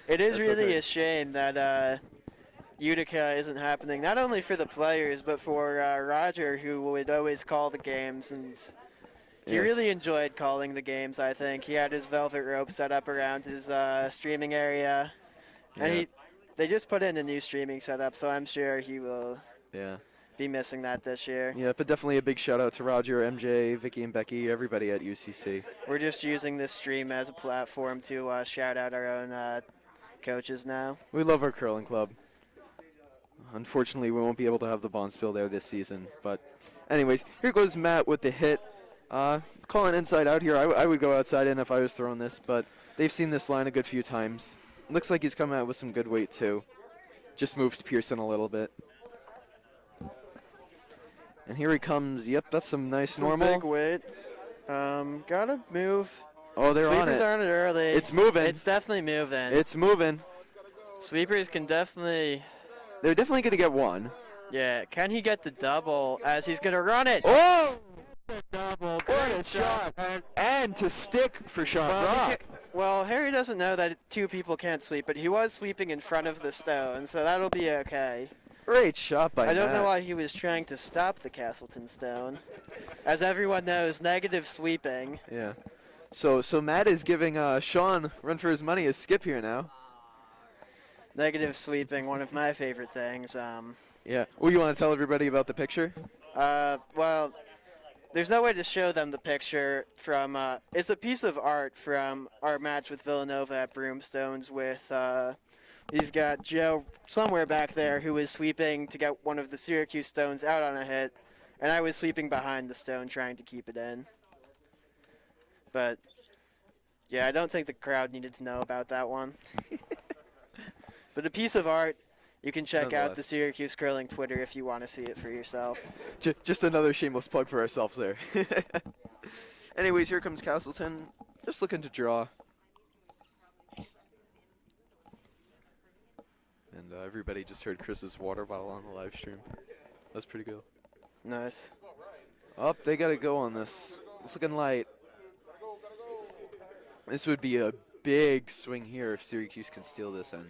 C: It is
B: That's
C: really
B: okay.
C: a shame that Utica isn't happening, not only for the players, but for Roger, who would always call the games. And he
B: Yes.
C: really enjoyed calling the games, I think. He had his velvet rope set up around his streaming area. And
B: Yeah.
C: they just put in a new streaming setup, so I'm sure he will
B: Yeah.
C: be missing that this year.
B: Yeah, but definitely a big shout out to Roger, MJ, Vicky, and Becky, everybody at UCC.
C: We're just using this stream as a platform to shout out our own coaches now.
B: We love our curling club. Unfortunately, we won't be able to have the Bonspiel there this season. But anyways, here goes Matt with the hit. Calling inside out here. I would go outside in if I was throwing this, but they've seen this line a good few times. Looks like he's coming out with some good weight, too. Just moved Pearson a little bit. And here he comes. Yep, that's some nice
C: Some
B: normal.
C: big weight. Gotta move.
B: Oh, they're on
C: Sweepers
B: it.
C: are on it early.
B: It's moving.
C: It's definitely moving.
B: It's moving.
C: Sweepers can definitely.
B: They're definitely going to get one.
C: Yeah, can he get the double as he's gonna run it?
B: Oh!
C: Double.
B: What a shot. And to stick for Sean Rock.
C: Well, Harry doesn't know that 2 people can't sweep, but he was sweeping in front of the stone, so that'll be okay.
B: Great shot by
C: I don't know
B: Matt.
C: why he was trying to stop the Castleton stone. As everyone knows, negative sweeping.
B: Yeah. So Matt is giving Sean run for his money as skip here now.
C: Negative sweeping, one of my favorite things.
B: Yeah. Oh, you want to tell everybody about the picture?
C: Well, there's no way to show them the picture from. It's a piece of art from our match with Villanova at Broomstones with. We've got Joe somewhere back there who was sweeping to get one of the Syracuse stones out on a hit, and I was sweeping behind the stone trying to keep it in. But, yeah, I don't think the crowd needed to know about that one. But a piece of art, you can check out the
B: Nonetheless.
C: Syracuse Curling Twitter if you want to see it for yourself.
B: Just another shameless plug for ourselves there. Anyways, here comes Castleton. Just looking to draw. And everybody just heard Chris's water bottle on the live stream. That's pretty good.
C: Nice.
B: Oh, they got to go on this. It's looking light. This would be a big swing here if Syracuse can steal this end.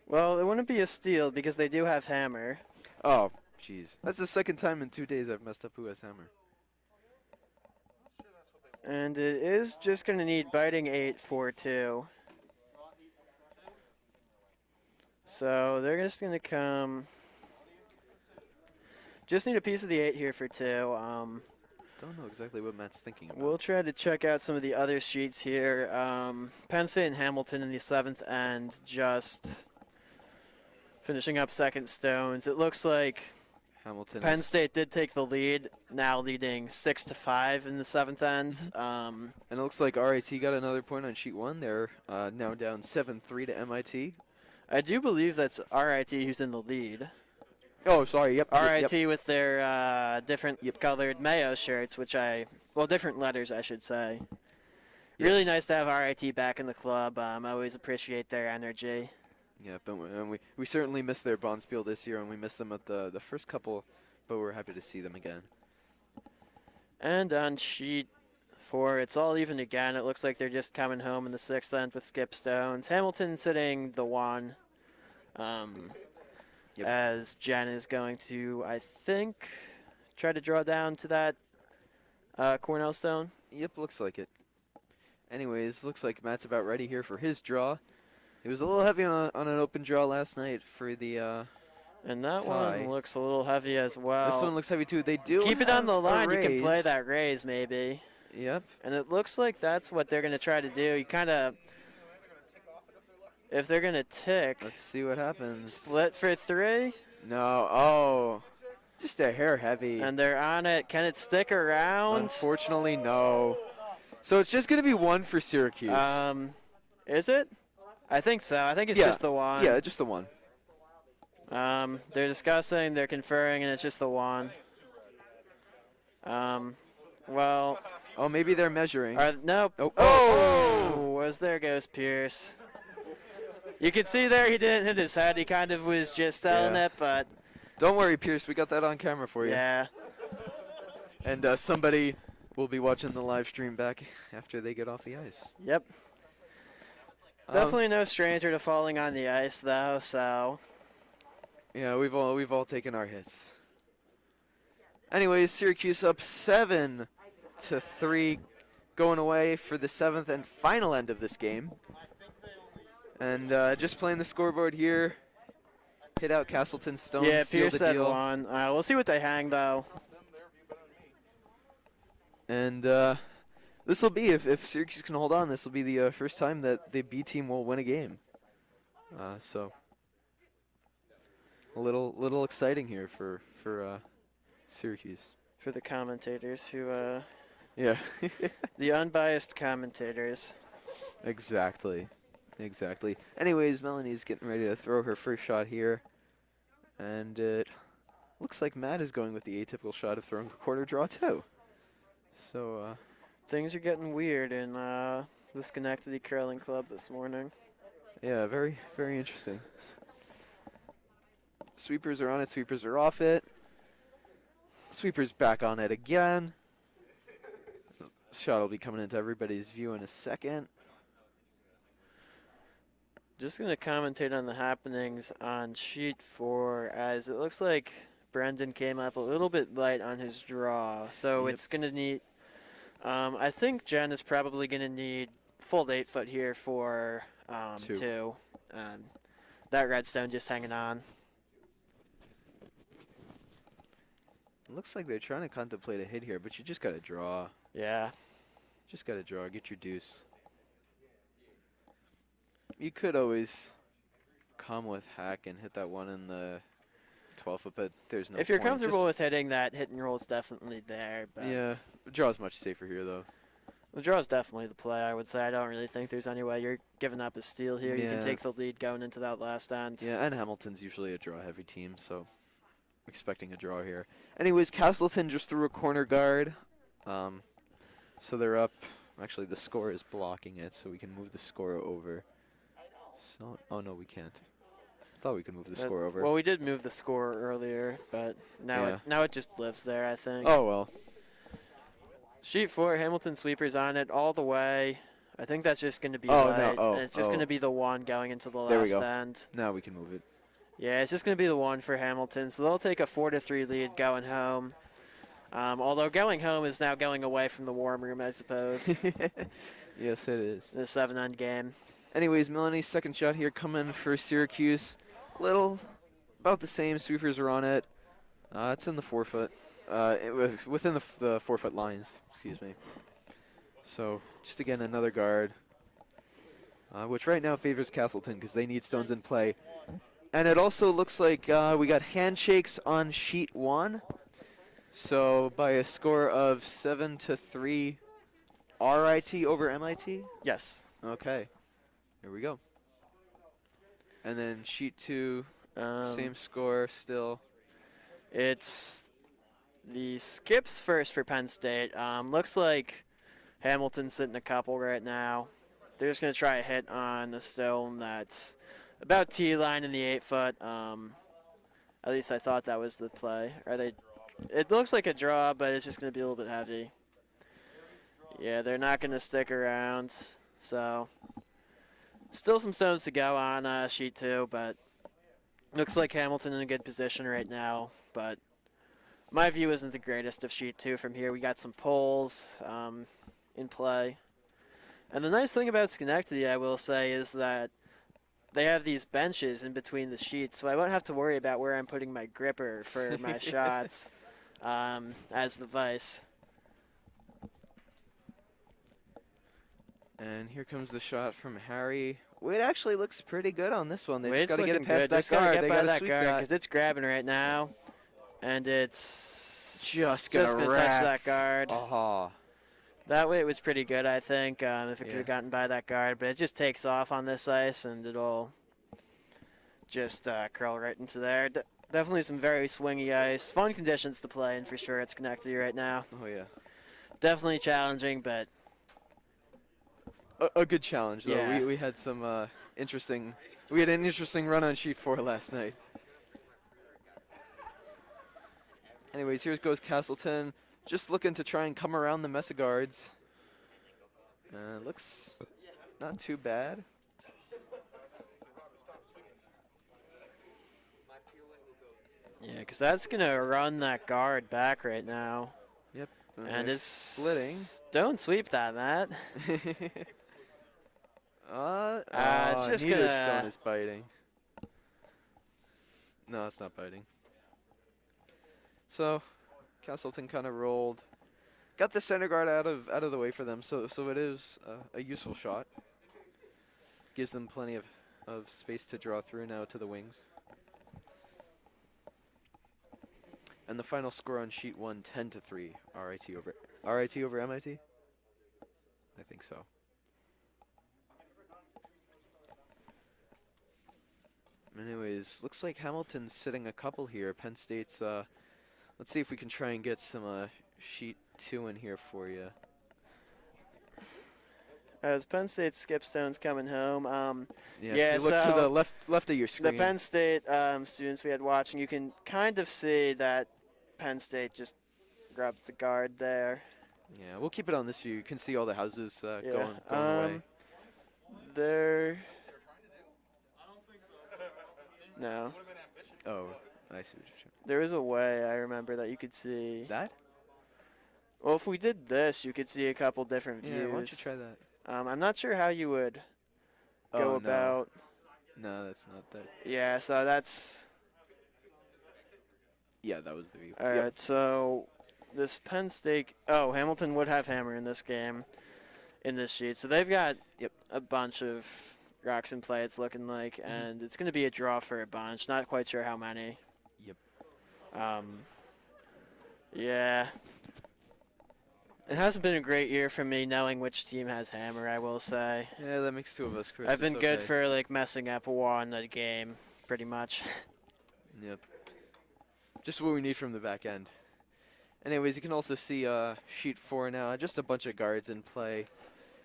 C: Well, it wouldn't be a steal because they do have hammer.
B: Oh, jeez. That's the second time in 2 days I've messed up who has hammer.
C: And it is just going to need biting 8 for 2. So they're just going to come. Just need a piece of the 8 here for 2.
B: Don't know exactly what Matt's thinking about.
C: We'll try to check out some of the other sheets here. Penn State and Hamilton in the 7th end just finishing up second stones. It looks like
B: Hamilton.
C: Penn State did take the lead, now leading 6-5 in the 7th end.
B: And it looks like RIT got another point on sheet 1. They're now down 7-3 to MIT.
C: I do believe that's RIT who's in the lead.
B: Oh, sorry. Yep.
C: RIT with their different colored Mayo shirts, different letters, I should say. Really
B: Yes.
C: nice to have RIT back in the club. I always appreciate their energy.
B: Yeah, but we certainly missed their Bonspiel this year, and we missed them at the first couple but we're happy to see them again.
C: And on sheet 4, it's all even again. It looks like they're just coming home in the 6th end with skip stones. Hamilton sitting the 1.
B: Yep.
C: As Jen is going to, I think, try to draw down to that Cornell stone.
B: Yep, looks like it. Anyways, looks like Matt's about ready here for his draw. He was a little heavy on an open draw last night for the
C: And that
B: tie.
C: one looks a little heavy as well.
B: This one looks heavy too. They do
C: Keep it on the
B: have a
C: line. You can play
B: raise.
C: that raise maybe.
B: Yep.
C: And it looks like that's what they're going to try to do. You kind of, if they're going to tick,
B: Let's see what happens.
C: split for 3,
B: No. Oh. Just a hair heavy.
C: and they're on it. Can it stick around?
B: Unfortunately, no. So it's just going to be 1 for Syracuse.
C: Is it? I think so. I think it's
B: Yeah.
C: just the 1.
B: Yeah, just the 1.
C: They're discussing, they're conferring, and it's just the 1. Well,
B: Oh, maybe they're measuring.
C: nope.
B: Oh.
C: Oh, there goes Pierce. You can see there he didn't hit his head. He kind of was just selling
B: Yeah.
C: it, but
B: Don't worry, Pierce. We got that on camera for you.
C: yeah.
B: And somebody will be watching the live stream back after they get off the ice.
C: Yep. Definitely no stranger to falling on the ice, though, so.
B: Yeah, we've all taken our hits. Anyways, Syracuse up 7-3, going away for the 7th and final end of this game. And just playing the scoreboard here. Hit out Castleton Stone.
C: Yeah,
B: seal
C: Pierce
B: the
C: said
B: deal.
C: 1. We'll see what they hang, though.
B: And this will be, if Syracuse can hold on, this will be the first time that the B team will win a game. So a little exciting here for Syracuse.
C: For the commentators who,
B: Yeah.
C: the unbiased commentators.
B: Exactly. Anyways, Melanie's getting ready to throw her first shot here. And it looks like Matt is going with the atypical shot of throwing a quarter draw too. So,
C: Things are getting weird in the Schenectady Curling Club this morning.
B: yeah, very, very interesting. Sweepers are on it, sweepers are off it. Sweepers back on it again. Shot will be coming into everybody's view in a second.
C: Just going to commentate on the happenings on sheet 4, as it looks like Brendan came up a little bit light on his draw. So
B: Yep.
C: it's going to need, I think Jen is probably going to need full 8-foot here for 2. That redstone just hanging on.
B: It looks like they're trying to contemplate a hit here, but you just got to draw.
C: Yeah.
B: Just got to draw, get your deuce. You could always come with hack and hit that one in the 12-foot, but there's no
C: If you're
B: point.
C: comfortable
B: Just-
C: with hitting that, hit and roll is definitely there. But
B: Yeah, draw is much safer here, though.
C: the draw is definitely the play, I would say. I don't really think there's any way you're giving up a steal here. You
B: Yeah.
C: can take the lead going into that last end.
B: Yeah, and Hamilton's usually a draw-heavy team, so expecting a draw here. Anyways, Castleton just threw a corner guard. So they're up. Actually, the score is blocking it, so we can move the score over. So, oh, no, we can't. Thought we could move the score over.
C: Well, we did move the score earlier, but now
B: Yeah.
C: now it just lives there, I think.
B: Oh, well.
C: Sheet 4, Hamilton sweepers on it all the way. I think that's just going to be
B: Oh, no,
C: light,
B: oh,
C: and it's just
B: oh.
C: going to be the 1 going into the
B: There we
C: last
B: go.
C: end.
B: Now we can move it.
C: Yeah, it's just going to be the 1 for Hamilton, so they'll take a 4-3 lead going home. Although going home is now going away from the warm room, I suppose.
B: Yes, it is.
C: The 7-end game.
B: Anyways, Melanie's second shot here coming for Syracuse. Little, about the same. Sweepers are on it. It's in the 4-foot. Within the 4-foot lines, excuse me. So, just again, another guard. Which right now favors Castleton because they need stones in play. And it also looks like we got handshakes on sheet 1. So, by a score of 7-3, RIT over MIT?
C: Yes.
B: Okay. Here we go. And then sheet 2, same score still.
C: It's the skips first for Penn State. Looks like Hamilton's sitting a couple right now. They're just going to try a hit on a stone that's about T-line in the 8-foot. At least I thought that was the play. Are they It looks like a draw, but it's just going to be a little bit heavy. Yeah, they're not going to stick around. So, still some stones to go on sheet 2, but looks like Hamilton in a good position right now. But my view isn't the greatest of sheet 2 from here. We got some poles in play. And the nice thing about Schenectady, I will say, is that they have these benches in between the sheets, so I won't have to worry about where I'm putting my gripper for my shots as the vice.
B: And here comes the shot from Harry. Wade actually looks pretty good on this one. They
C: Wade's
B: just got to get it
C: looking
B: past
C: good.
B: that
C: Just gotta
B: guard.
C: get
B: They
C: by
B: got to
C: that
B: sweep
C: guard
B: that.
C: because it's grabbing right now, and it's
B: Just
C: gonna
B: gonna
C: touch
B: rack.
C: that guard.
B: Aha.
C: That way it was pretty good, I think, if it could
B: Yeah.
C: have gotten by that guard. But it just takes off on this ice, and it'll just curl right into there. Definitely some very swingy ice. Fun conditions to play in for sure at Schenectady right now.
B: Oh, yeah.
C: Definitely challenging, but
B: A good challenge, though.
C: Yeah.
B: We had some interesting... We had an interesting run on sheet 4 last night. Anyways, here goes Castleton. Just looking to try and come around the mess of guards. Looks not too bad.
C: yeah, because that's going to run that guard back right now.
B: Yep.
C: And
B: they're
C: it's
B: splitting.
C: Don't sweep that, Matt. It's just
B: neither
C: gonna-
B: stone is biting. No, it's not biting. So, Castleton kind of rolled. Got the center guard out of the way for them, so it is a useful shot. Gives them plenty of space to draw through now to the wings. And the final score on sheet 1, 10-3, RIT over MIT? I think so. Anyways, looks like Hamilton's sitting a couple here. Penn State's, let's see if we can try and get some sheet 2 in here for you.
C: As Penn State skipstone's coming home.
B: Yeah,
C: Yeah,
B: if you look to
C: so
B: the left of your screen.
C: The Penn State students we had watching, you can kind of see that Penn State just grabs the guard there.
B: Yeah, we'll keep it on this view. You can see all the houses
C: Yeah.
B: going away.
C: There. No.
B: Oh, I see what you're saying.
C: There was a way I remember that you could see.
B: That?
C: Well, if we did this, you could see a couple different views.
B: Yeah, why don't you try that?
C: I'm not sure how you would go
B: Oh,
C: about.
B: No, that's not that.
C: Yeah, so that's.
B: Yeah, that was the view.
C: All right, so this Penn State. Oh, Hamilton would have hammer in this game, in this sheet. So they've got a bunch of rocks in play, it's looking like, and it's going to be a draw for a bunch. Not quite sure how many.
B: Yep.
C: Yeah. It hasn't been a great year for me knowing which team has hammer, I will say.
B: Yeah, that makes 2 of us, Chris.
C: I've been
B: It's
C: good
B: okay.
C: for like messing up one a game, pretty much.
B: Yep. Just what we need from the back end. Anyways, you can also see sheet 4 now. Just a bunch of guards in play.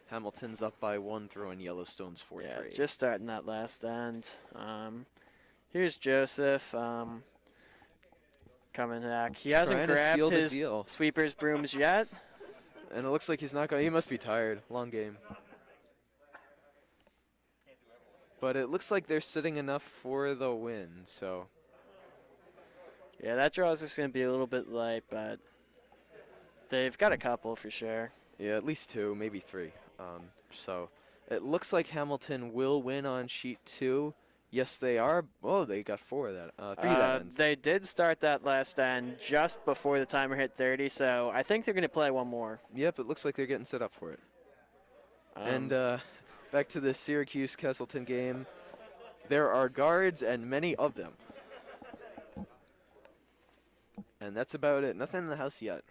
B: Hamilton's up by 1, throwing Yellowstone's 4-3.
C: Yeah, just starting that last end. Here's Joseph coming back. He hasn't
B: Trying to seal
C: grabbed
B: the
C: his
B: deal.
C: sweeper's brooms yet.
B: And it looks like he's not going. He must be tired. Long game. But it looks like they're sitting enough for the win. So
C: Yeah, that draw is just going to be a little bit light, but they've got a couple for sure.
B: yeah, at least 2, maybe 3. So it looks like Hamilton will win on sheet 2. Yes, they are. Oh, they got 4 of that. 3 of that ends.
C: They did start that last end just before the timer hit 30, so I think they're going to play one more.
B: Yep, it looks like they're getting set up for it. And back to the Syracuse Castleton game. There are guards and many of them. And that's about it. Nothing in the house yet.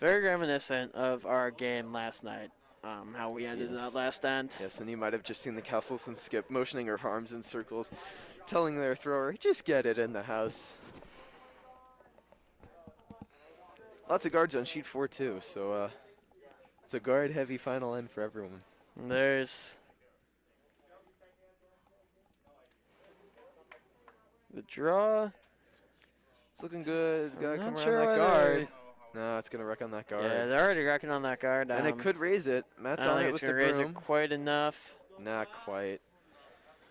C: Very reminiscent of our game last night, how we ended that last end.
B: Yes, and you might have just seen the Castleton skip motioning her arms in circles, telling their thrower, just get it in the house. Lots of guards on sheet 4 too, so it's a guard-heavy final end for everyone.
C: And there's the draw.
B: It's looking good. Gotta
C: I'm
B: come
C: not
B: around
C: sure
B: that
C: whether-
B: guard. No, it's gonna wreck on that guard.
C: Yeah, they're already wrecking on that guard.
B: And it could raise it.
C: I
B: Matt's
C: don't
B: on
C: think
B: it
C: it's
B: with the
C: gonna raise
B: broom.
C: it quite enough.
B: Not quite.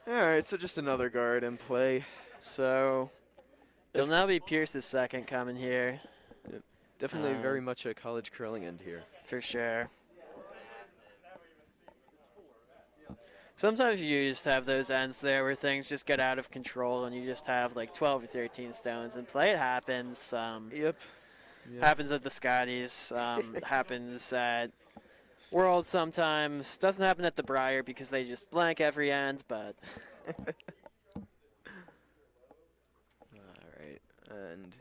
B: All right, so just another guard in play.
C: So it'll now be Pierce's second coming here
B: Definitely very much a college curling end here.
C: for sure. Sometimes you just have those ends there where things just get out of control and you just have like 12 or 13 stones in play. It happens.
B: Yep.
C: Happens at the Scotties. Happens at World sometimes. Doesn't happen at the Briar because they just blank every end, but
B: All right, and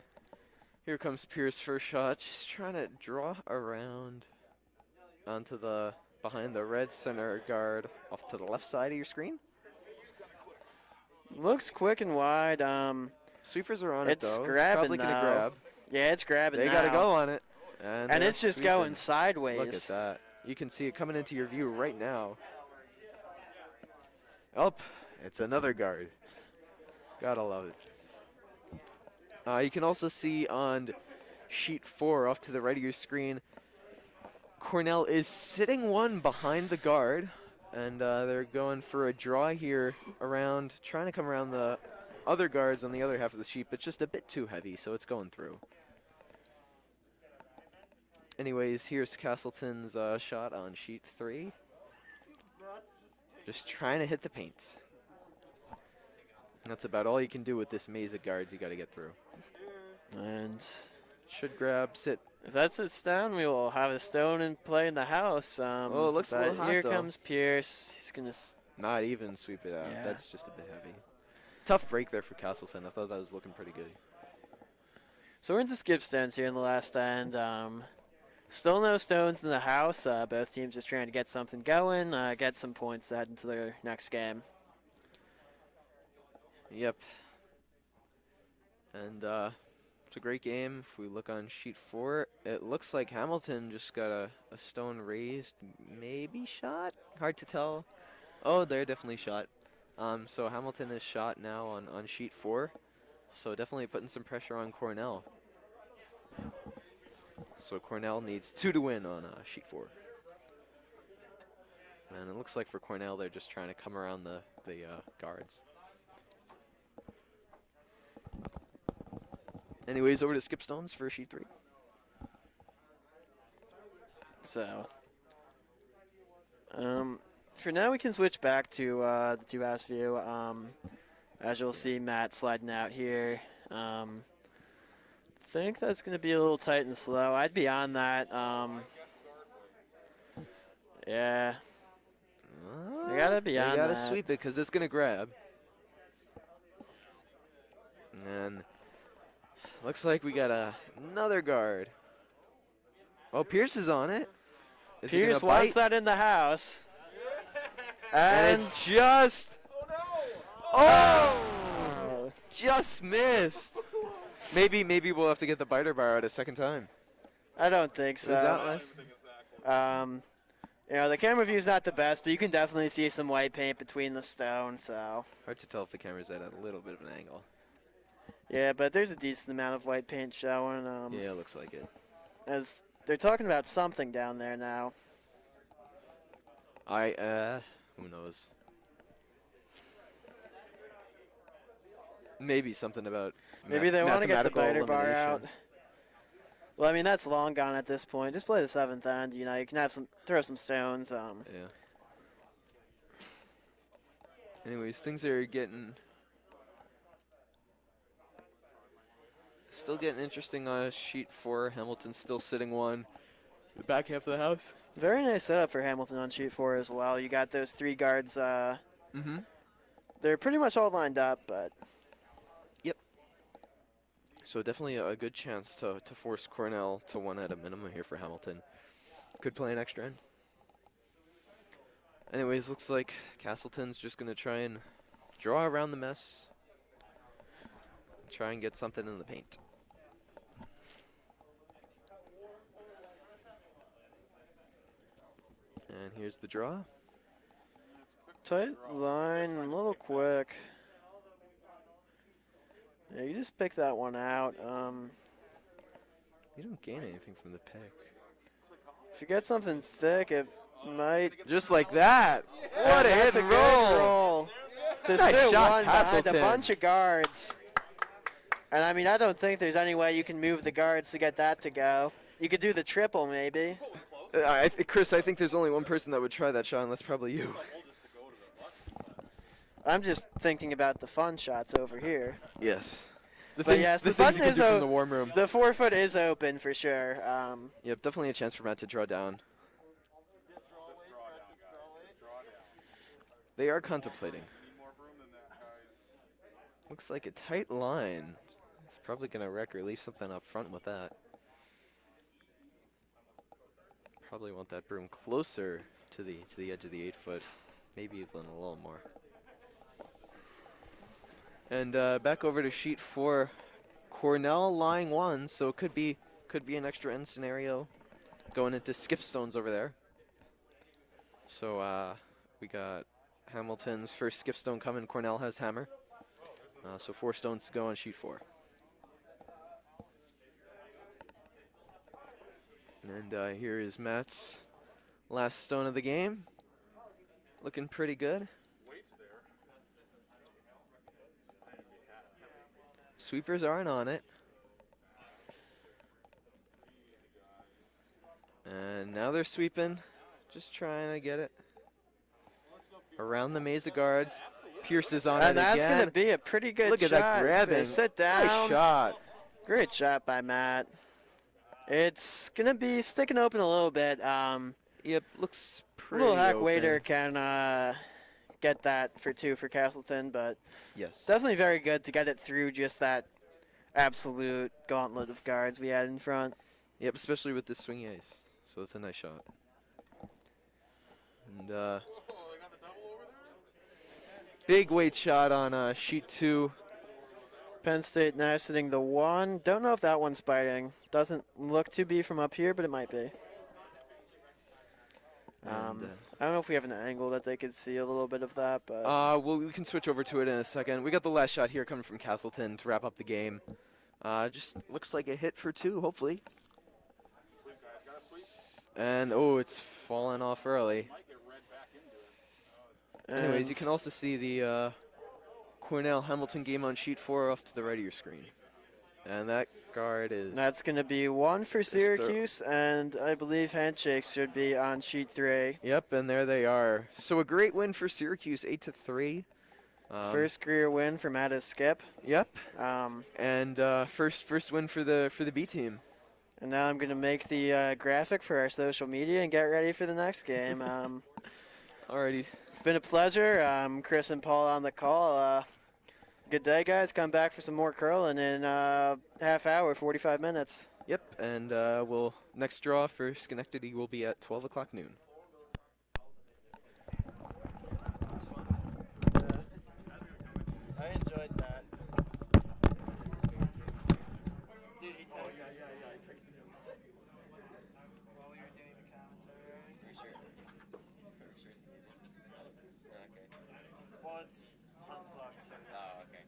B: here comes Pierce first shot. Just trying to draw around onto the behind the red center guard off to the left side of your screen.
C: looks quick and wide.
B: Sweepers are on it
C: It's
B: though.
C: grabbing
B: Probably gonna
C: now.
B: grab.
C: Yeah, it's grabbing
B: They
C: now.
B: gotta go on it. And
C: And
B: they're
C: it's just
B: sweeping.
C: going sideways.
B: Look at that. You can see it coming into your view right now. Oh, it's another guard. Gotta love it. You can also see on sheet 4 off to the right of your screen, Cornell is sitting one behind the guard, and they're going for a draw here around, trying to come around the other guards on the other half of the sheet, but just a bit too heavy, so it's going through. Anyways, here's Castleton's shot on sheet 3. Just trying to hit the paint. That's about all you can do with this maze of guards you got to get through.
C: And
B: Should grab, sit.
C: if that sits down, we will have a stone in play in the house.
B: Oh, it looks a little
C: but
B: hot,
C: here
B: though.
C: comes Pierce. He's gonna.
B: Not even sweep it out.
C: Yeah.
B: That's just a bit heavy. Tough break there for Castleton. I thought that was looking pretty good.
C: So we're into skip stones here in the last end. Still no stones in the house. Both teams just trying to get something going, get some points to head into their next game.
B: Yep. And it's a great game. If we look on sheet 4, it looks like Hamilton just got a stone raised, maybe shot? Hard to tell. Oh, they're definitely shot. So Hamilton is shot now on sheet 4. So definitely putting some pressure on Cornell. So Cornell needs 2 to win on sheet 4. And it looks like for Cornell, they're just trying to come around the guards. Anyways, over to skip stones for sheet 3.
C: So, for now we can switch back to the 2-house view. As you'll see, Matt sliding out here. Think that's going to be a little tight and slow. I'd be on that. Yeah. They gotta be on
B: They gotta
C: that.
B: sweep it because it's gonna grab. And looks like we got another guard. Oh, Pierce is on it. Is he gonna
C: Pierce wants
B: bite?
C: that in the house.
B: And it's just. Oh! Just missed. Maybe we'll have to get the biter bar out a second time.
C: I don't think so.
B: Was that less?
C: You know, the camera view is not the best, but you can definitely see some white paint between the stone, so.
B: Hard to tell if the camera's at a little bit of an angle.
C: Yeah, but there's a decent amount of white paint showing.
B: Yeah, it looks like it.
C: As they're talking about something down there now.
B: Who knows? Maybe something about
C: Maybe they want to get the
B: mathematical
C: biter bar out.
B: elimination.
C: Well, I mean, that's long gone at this point. Just play the 7th end. You know, you can have throw some stones.
B: Yeah. Anyways, things are still getting interesting on sheet 4. Hamilton's still sitting one. The back half of the house.
C: Very nice setup for Hamilton on sheet 4 as well. You got those 3 guards. They're pretty much all lined up, but.
B: So definitely a good chance to force Cornell to 1 at a minimum here for Hamilton. Could play an extra end. Anyways, looks like Castleton's just going to try and draw around the mess. Try and get something in the paint. And here's the draw.
C: Tight line, a little quick. Yeah, you just pick that one out.
B: You don't gain anything from the pick.
C: If you get something thick, it might.
B: Just like that. What a
C: That's
B: hit and
C: good
B: roll.
C: To
B: Nice
C: sit
B: shot,
C: one behind a
B: Castleton.
C: bunch of guards. And I mean, I don't think there's any way you can move the guards to get that to go. You could do the triple, maybe.
B: Chris, I think there's only one person that would try that shot, and that's probably you.
C: I'm just thinking about the fun shots over here.
B: Yes. The
C: But
B: things,
C: yes,
B: the
C: the
B: things you
C: button
B: can
C: is
B: do from the warm room.
C: The 4-foot is open for sure.
B: Yep, definitely a chance for Matt to draw down. They are contemplating. Looks like a tight line. He's probably going to wreck or leave something up front with that. Probably want that broom closer to the edge of the 8-foot, maybe even a little more. And back over to sheet 4. Cornell lying 1, so it could be an extra end scenario going into skip stones over there. So we got Hamilton's first skip stone coming. Cornell has hammer. So 4 stones to go on sheet 4. And here is Matt's last stone of the game. Looking pretty good. Sweepers aren't on it. And now they're sweeping. Just trying to get it around the maze of guards. Pierce is on it
C: and that's
B: again.
C: going to be a pretty good
B: Look
C: shot.
B: at that grabbing.
C: Sit down.
B: Nice shot.
C: Great shot by Matt. It's going to be sticking open a little bit.
B: Yep, looks pretty
C: Little hack
B: open.
C: waiter can get that for 2 for Castleton, but
B: Yes.
C: definitely very good to get it through just that absolute gauntlet of guards we had in front.
B: Yep, especially with this swing ace. So it's a nice shot. And big weight shot on sheet 2.
C: Penn State now sitting the 1. Don't know if that one's biting. Doesn't look to be from up here, but it might be.
B: And,
C: I don't know if we have an angle that they could see a little bit of that, but
B: well, we can switch over to it in a second. We got the last shot here coming from Castleton to wrap up the game. Just looks like a hit for 2, hopefully. And, oh, it's fallen off early. Anyways, you can also see the Cornell-Hamilton game on sheet 4 off to the right of your screen. And that guard is...
C: that's going to be 1 for Syracuse, and I believe handshakes should be on sheet 3.
B: Yep, and there they are. So a great win for Syracuse, 8-3.
C: First career win for Mattis Skip.
B: Yep.
C: Um,
B: And first win for the B team.
C: and now I'm going to make the graphic for our social media and get ready for the next game.
B: Alrighty.
C: It's been a pleasure. Chris and Paul on the call. Good day, guys. Come back for some more curling in half hour, 45 minutes.
B: Yep, and we'll next draw for Schenectady will be at 12 o'clock noon.
C: I enjoyed that. Dude, he told me. I texted him. While we were doing the commentary. Well, it's unplugged, so.
E: Oh, okay.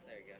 E: There you go.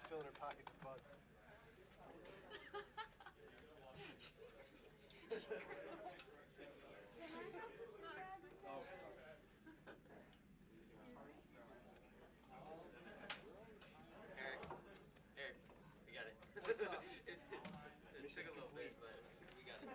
F: filling her pockets with buds.
G: Eric, we got it. It took a little bit, but we got it.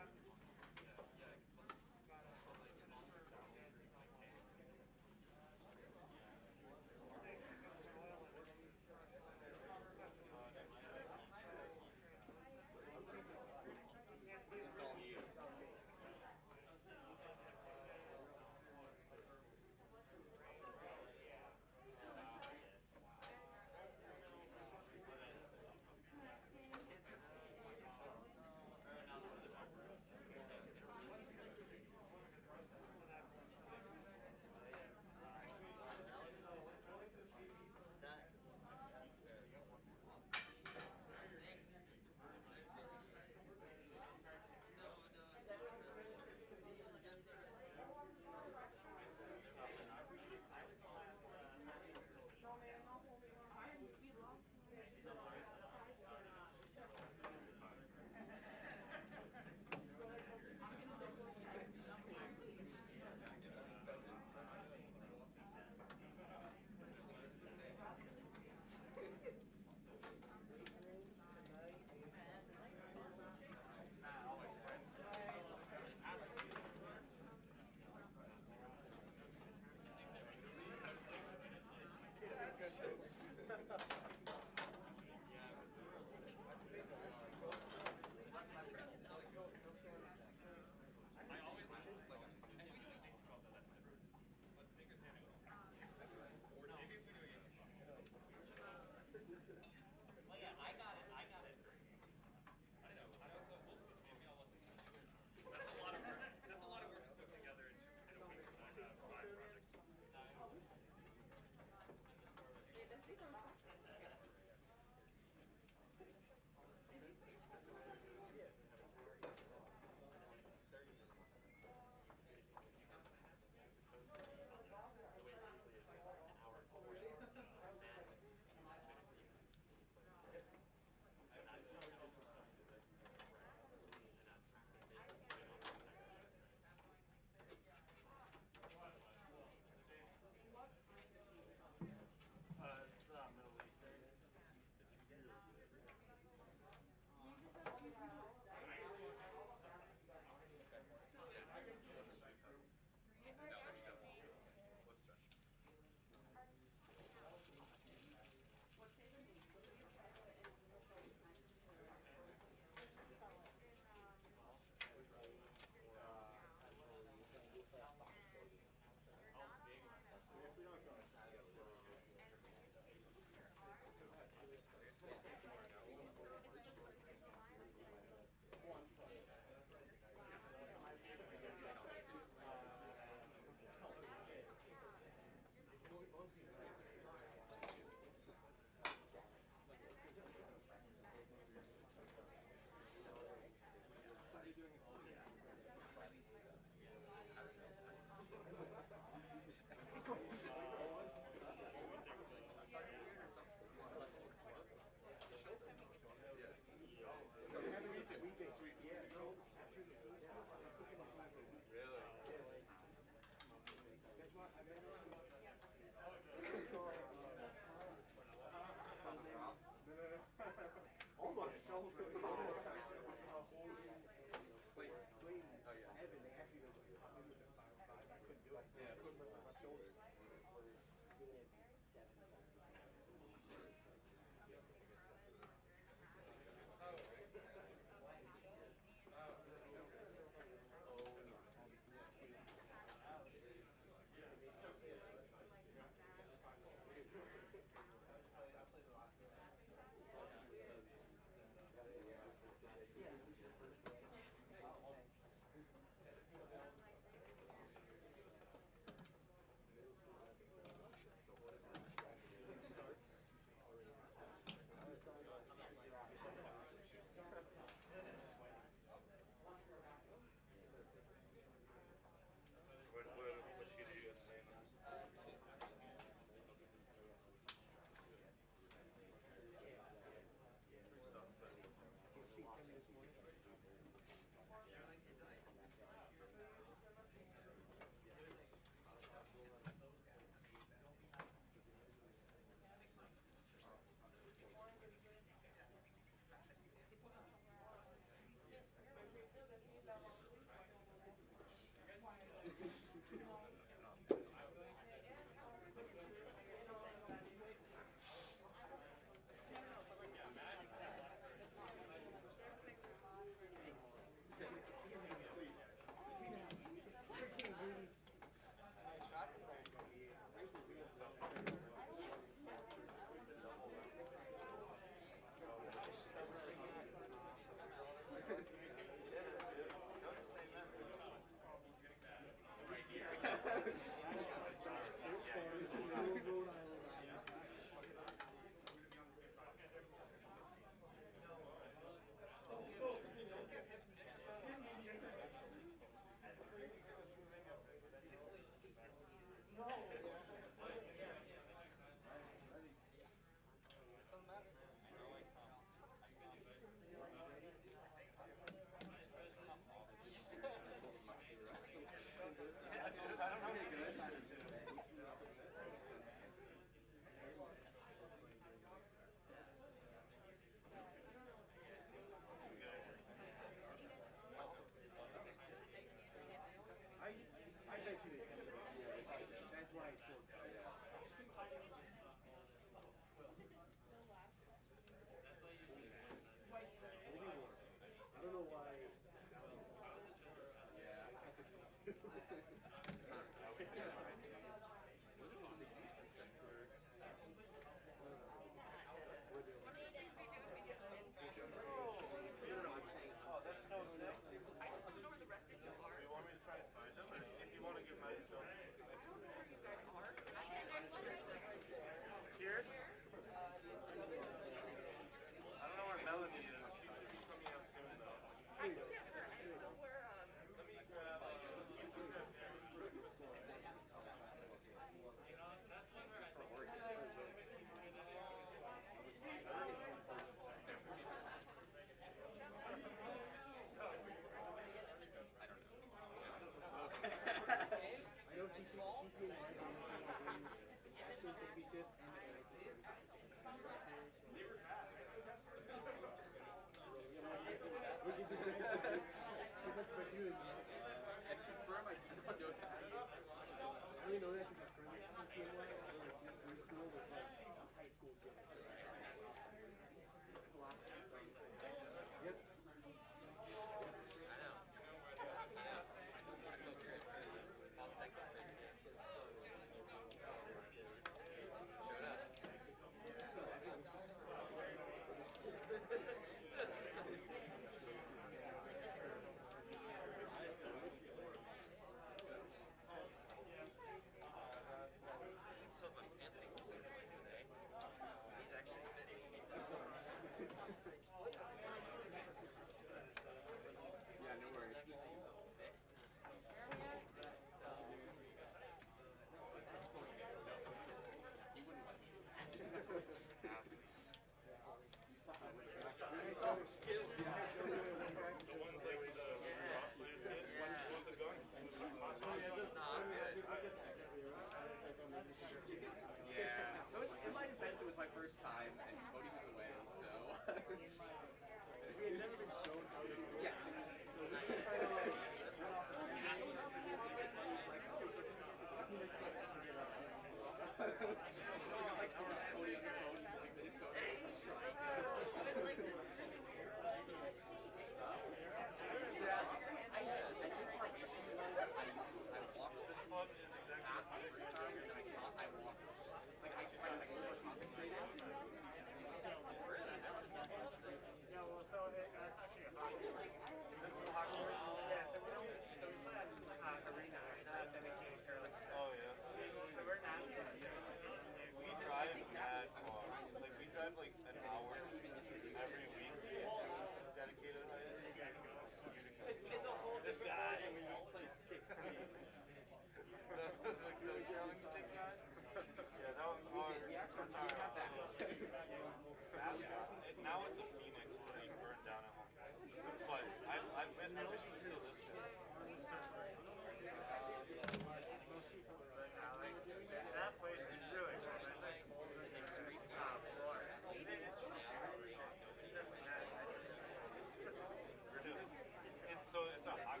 D: So it's a hot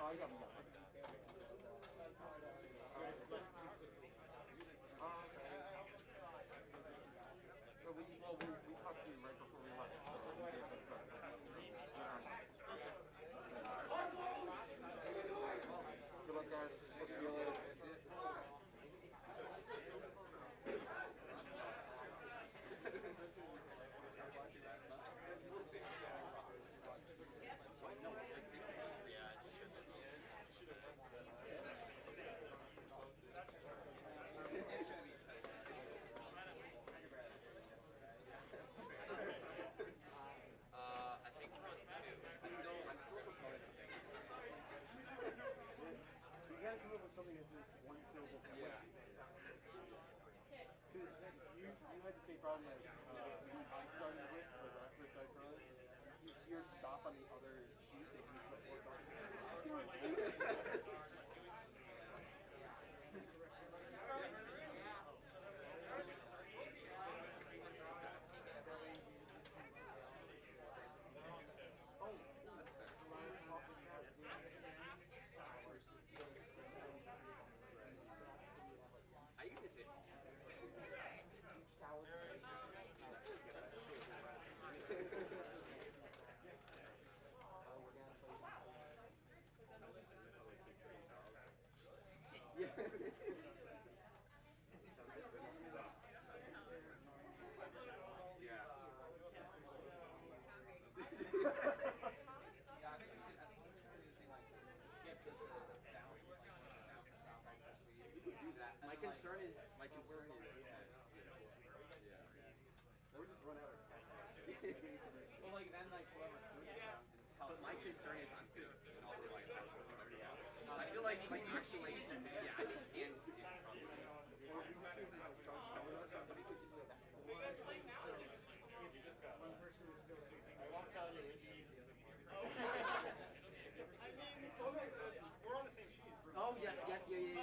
G: I think front two. I'm still proposing.
F: You gotta come up with something that's just one syllable. Yeah. You had the same problem as I started with, like when I first started throwing. You hear stop on the other sheet and you put work on it.
G: I usually say my concern is
F: Or just run out of time.
G: well, like then like whoever but my concern is I'm gonna like I feel like actually yeah and
D: We're on the same sheet.
G: oh yes yeah.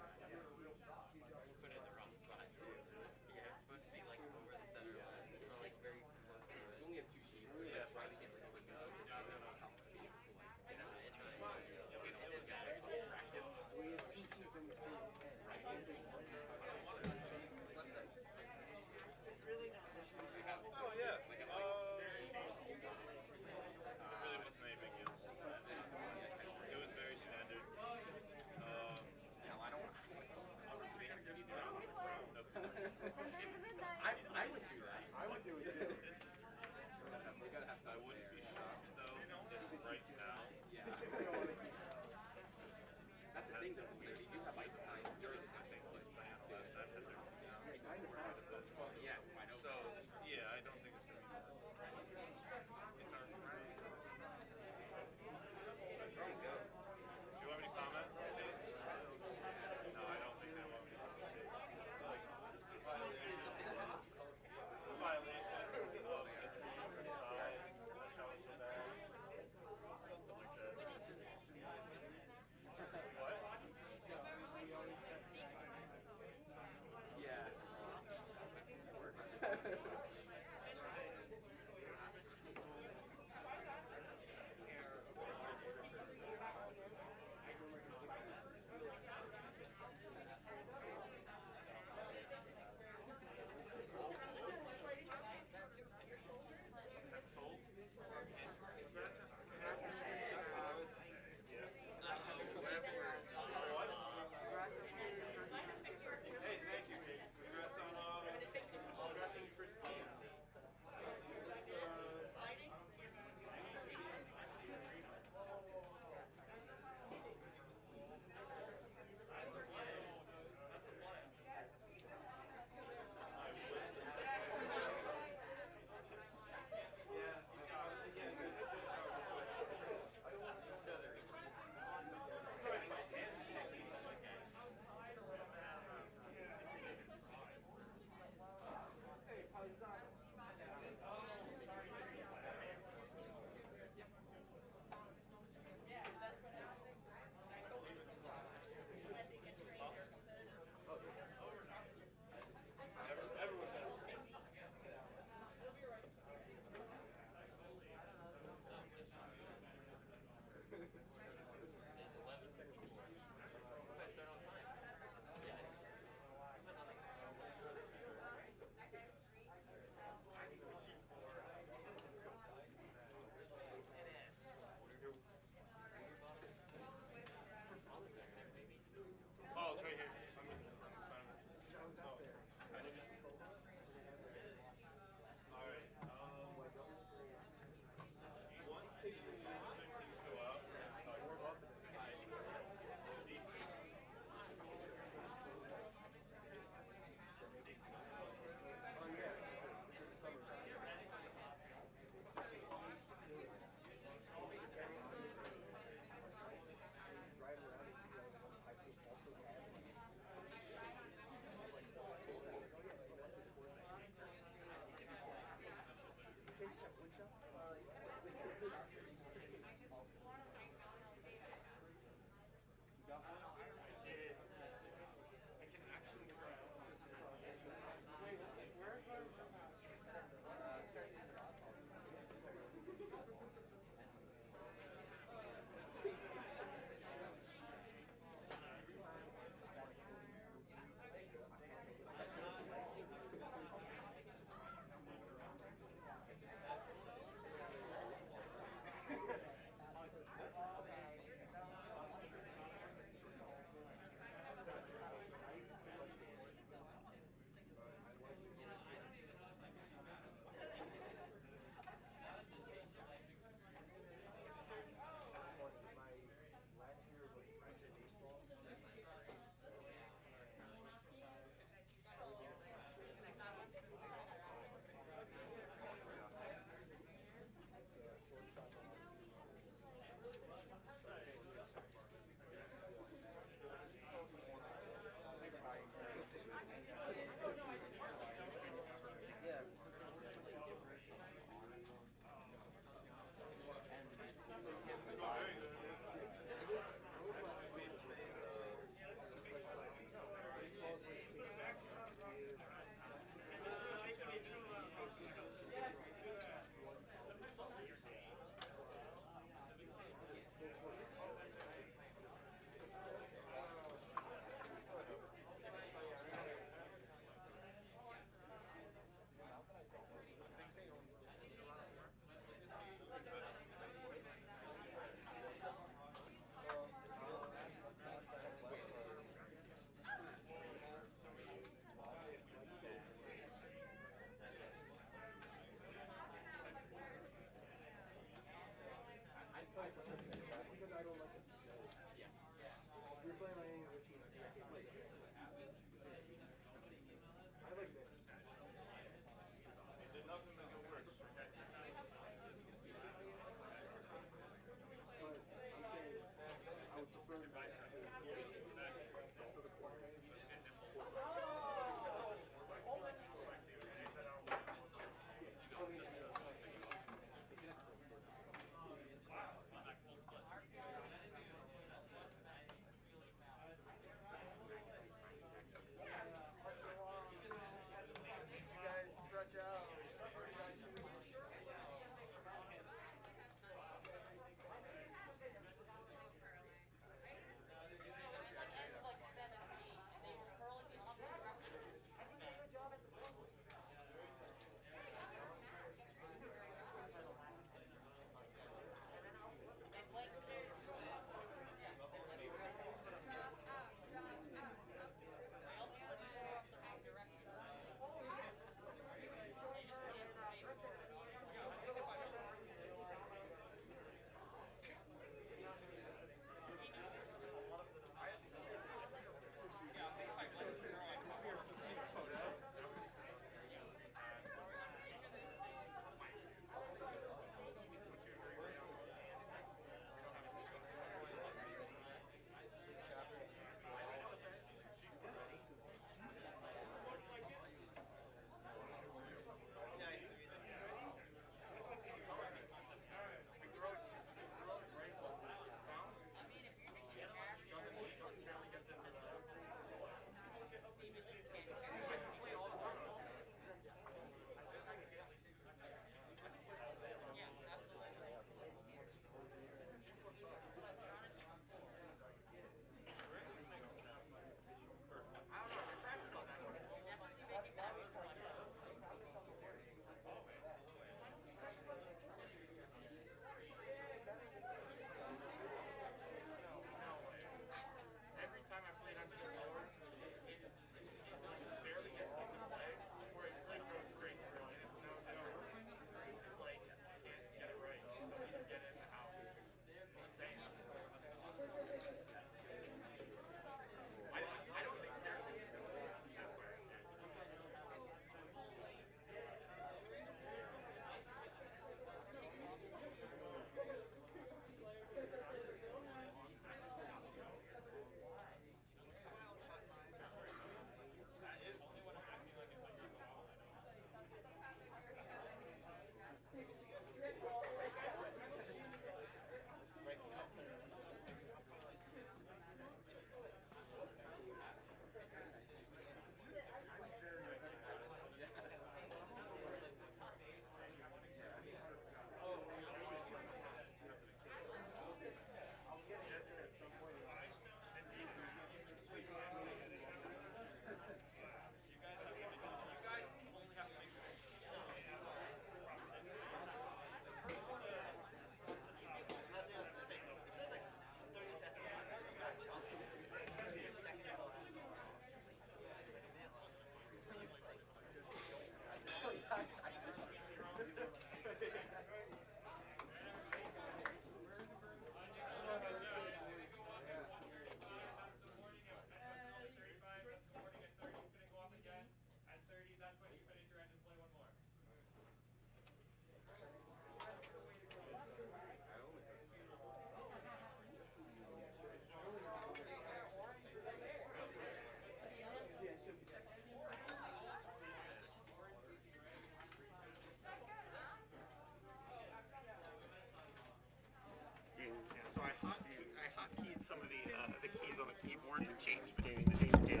E: not change between the two.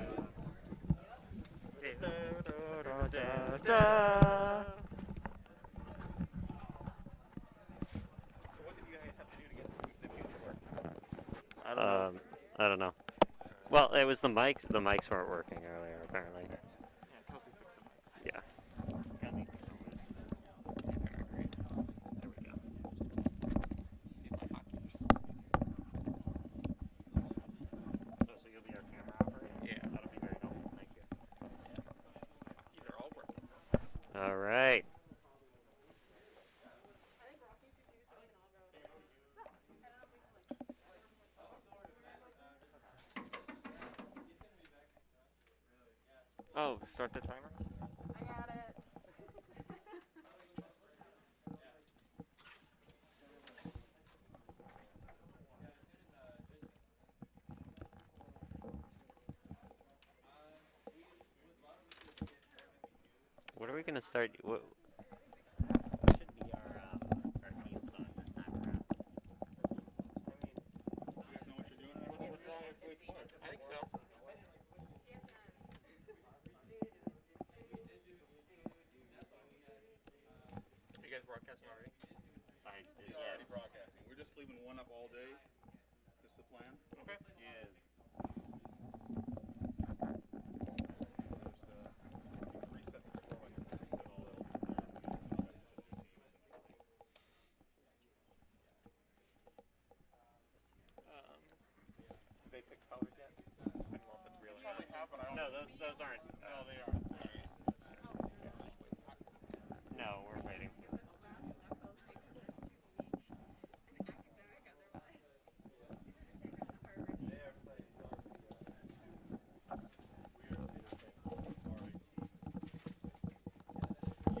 D: So what did you guys have to do to get the music to work?
E: I don't know. Well, it was the mics. The mics weren't working earlier, apparently.
D: Yeah, Kelsey fixed the mics.
E: Yeah. Yeah, these things are loose. There we go.
D: See if my hotkeys are still
E: So you'll be our camera operator?
D: Yeah.
E: That'll be very helpful. Thank you.
D: Hotkeys are all working.
E: All right.
H: Oh, start the timer?
A: I got it.
E: What are we gonna start? What should be our theme song this time around?
D: You guys know what you're doing? I think so. You guys broadcasting already?
E: I did.
D: We're already broadcasting. We're just leaving one up all day. That's the plan. Okay.
E: Yeah.
D: Reset the score like reset all else. Did they pick colors yet? I don't know if it's real. Probably have, but I don't.
E: No, those aren't.
D: No, they aren't.
E: No, we're waiting.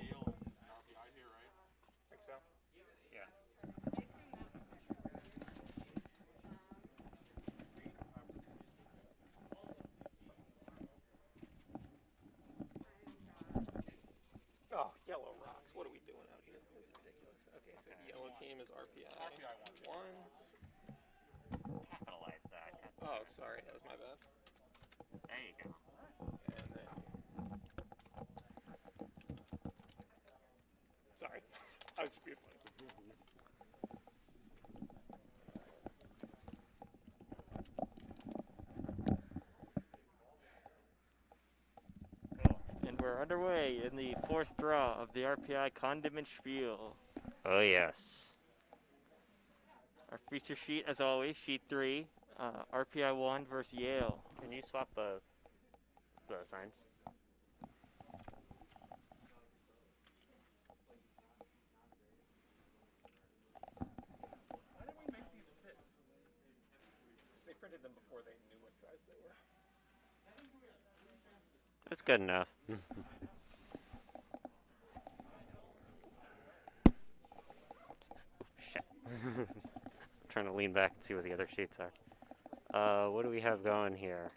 D: Yale and RPI here, right? Think so.
E: Yeah.
F: Oh, yellow rocks. What are we doing out here? This is ridiculous. Okay, so yellow team is RPI.
D: RPI won.
F: 1.
E: Capitalize that.
F: Oh, sorry. That was my bad.
E: There you go.
F: And then. Sorry. I was just being funny.
H: And we're underway in the fourth draw of the RPI Condiment Spiel.
E: Oh yes.
H: Our feature sheet, as always, sheet 3, RPI 1 versus Yale.
E: Can you swap the signs?
F: Why did we make these fit? They printed them before they knew what size they were.
E: That's good enough. Shit. Trying to lean back and see what the other sheets are. What do we have going here?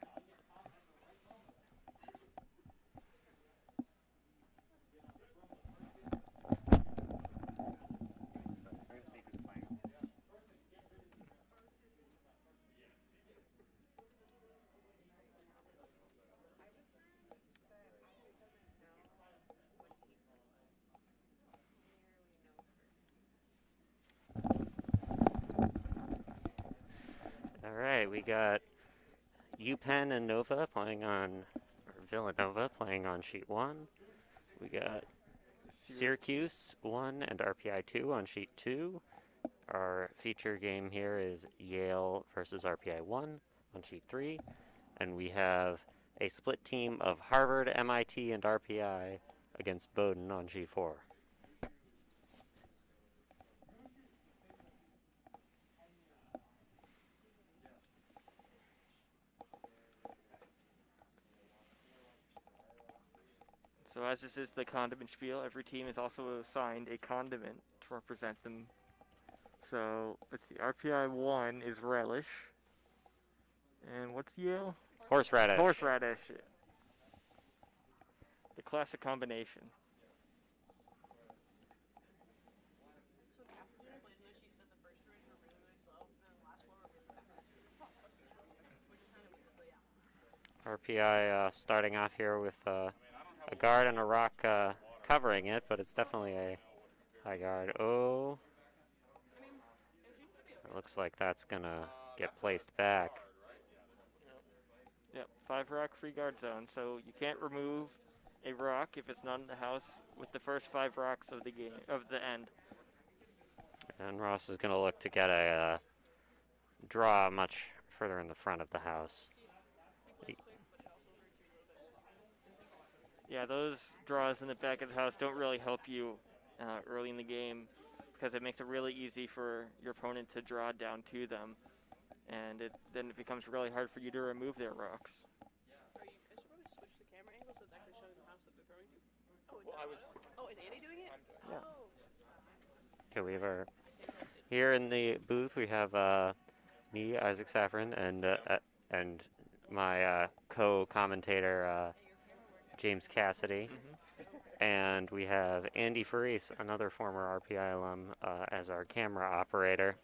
E: Alright, we got UPenn and Nova playing on, or Villanova playing on sheet 1. We got Syracuse 1 and RPI 2 on sheet 2. Our feature game here is Yale versus RPI 1 on sheet 3. And we have a split team of Harvard, MIT, and RPI against Bowdoin on sheet 4.
H: So as this is the condiment spiel, every team is also assigned a condiment to represent them. So let's see, RPI 1 is relish. And what's Yale?
E: Horseradish.
H: Horseradish. The classic combination.
A: So Castleton played in the sheet said the first rounds were really, really slow, and then the last one were really fast. Which is kind of weird, but yeah.
E: RPI starting off here with a guard and a rock covering it, but it's definitely a high guard. Oh, it looks like that's gonna get placed back.
H: Yep, 5 rock free guard zone. So you can't remove a rock if it's not in the house with the first 5 rocks of the game of the end.
E: And Ross is gonna look to get a draw much further in the front of the house.
H: Yeah, those draws in the back of the house don't really help you early in the game because it makes it really easy for your opponent to draw down to them, and then it becomes really hard for you to remove their rocks.
A: I should probably switch the camera angle so it's actually showing the house that they're throwing to. Oh, is Andy doing it?
C: Yeah.
E: Okay, we have our here in the booth. We have me, Isaac Safran, and my co-commentator James Cassidy, and we have Andy Faris, another former RPI alum, as our camera operator.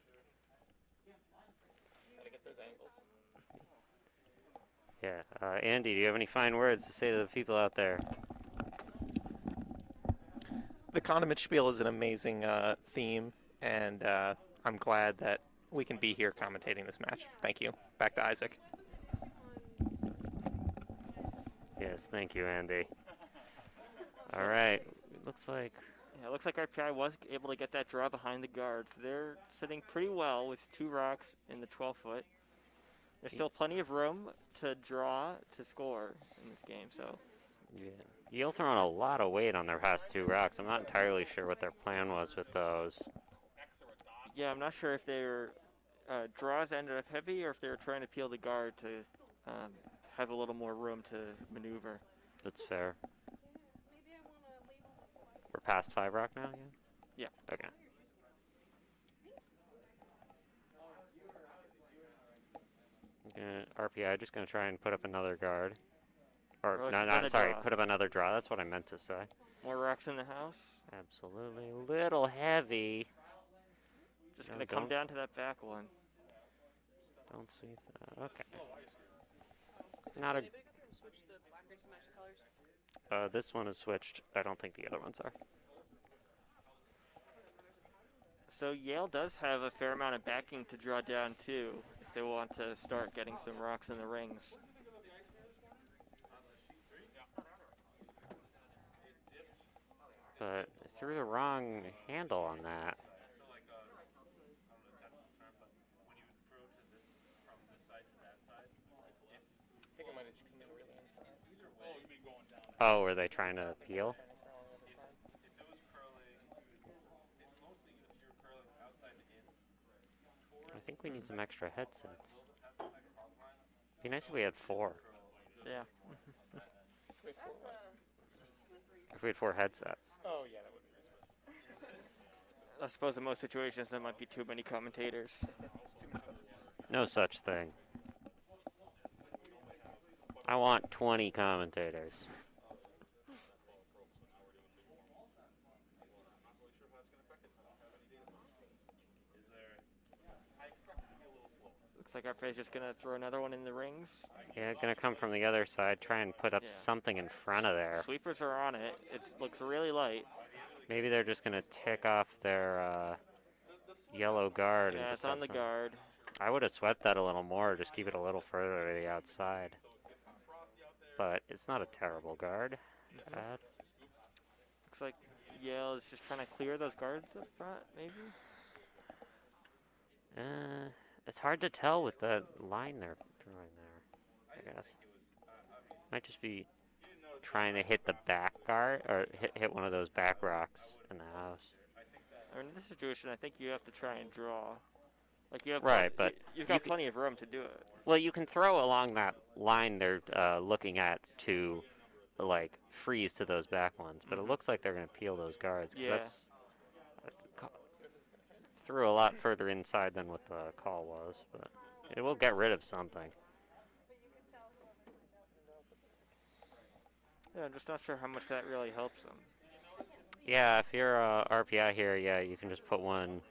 G: Gotta get those angles.
E: Yeah, Andy, do you have any fine words to say to the people out there?
I: The condiment spiel is an amazing theme, and I'm glad that we can be here commentating this match. Thank you. Back to Isaac.
E: Yes, thank you, Andy. All right, looks like
H: Yeah, it looks like RPI was able to get that draw behind the guards. They're sitting pretty well with 2 rocks in the 12-foot. There's still plenty of room to draw to score in this game, so.
E: yeah. Yale throwing a lot of weight on their past 2 rocks. I'm not entirely sure what their plan was with those.
H: Yeah, I'm not sure if their draws ended up heavy or if they were trying to peel the guard to have a little more room to maneuver.
E: That's fair. We're past 5 rock now, yeah?
H: Yeah.
E: Okay. RPI just gonna try and put up another guard. Or,
H: Or
E: no,
H: another
E: sorry,
H: draw.
E: put up another draw. That's what I meant to say.
H: More rocks in the house.
E: Absolutely. Little heavy.
H: Just
E: No,
H: gonna come
E: don't.
H: down to that back one.
E: Don't see that. Okay. Not a.
A: Anybody go through and switch the placards to match the colors?
E: This one is switched. I don't think the other ones are.
H: So Yale does have a fair amount of backing to draw down too, if they want to start getting some rocks in the rings.
E: But threw the wrong handle on that.
G: I think it might have just come in really inside.
E: Oh, were they trying to peel? I think we need some extra headsets. Be nice if we had 4.
H: Yeah.
G: Wait for what?
E: If we had 4 headsets.
G: Oh, yeah, that would be nice.
H: I suppose in most situations there might be too many commentators.
E: No such thing. I want 20 commentators.
H: Looks like RPI is just gonna throw another one in the rings.
E: Yeah, gonna come from the other side, try and put up
H: Yeah.
E: something in front of there.
H: Sweepers are on it. It looks really light.
E: Maybe they're just gonna tick off their yellow guard. and
H: Yeah,
E: just
H: it's on
E: have
H: the
E: some-
H: guard.
E: I would have swept that a little more, just keep it a little further to the outside. But it's not a terrible guard. Bad.
H: Looks like Yale is just trying to clear those guards up front, maybe?
E: It's hard to tell with the line they're throwing there, I guess. Might just be trying to hit the back guard, or hit one of those back rocks in the house.
H: I mean, in this situation, I think you have to try and draw. Like you have
E: Right, but
H: you've got
E: you c-
H: plenty of room to do it.
E: Well, you can throw along that line they're looking at to, like, freeze to those back ones, but it looks like they're going to peel those guards. 'Cause
H: Yeah.
E: that's threw a lot further inside than what the call was, but it will get rid of something.
H: Yeah, I'm just not sure how much that really helps them.
E: Yeah, if you're RPI here, yeah, you can just put one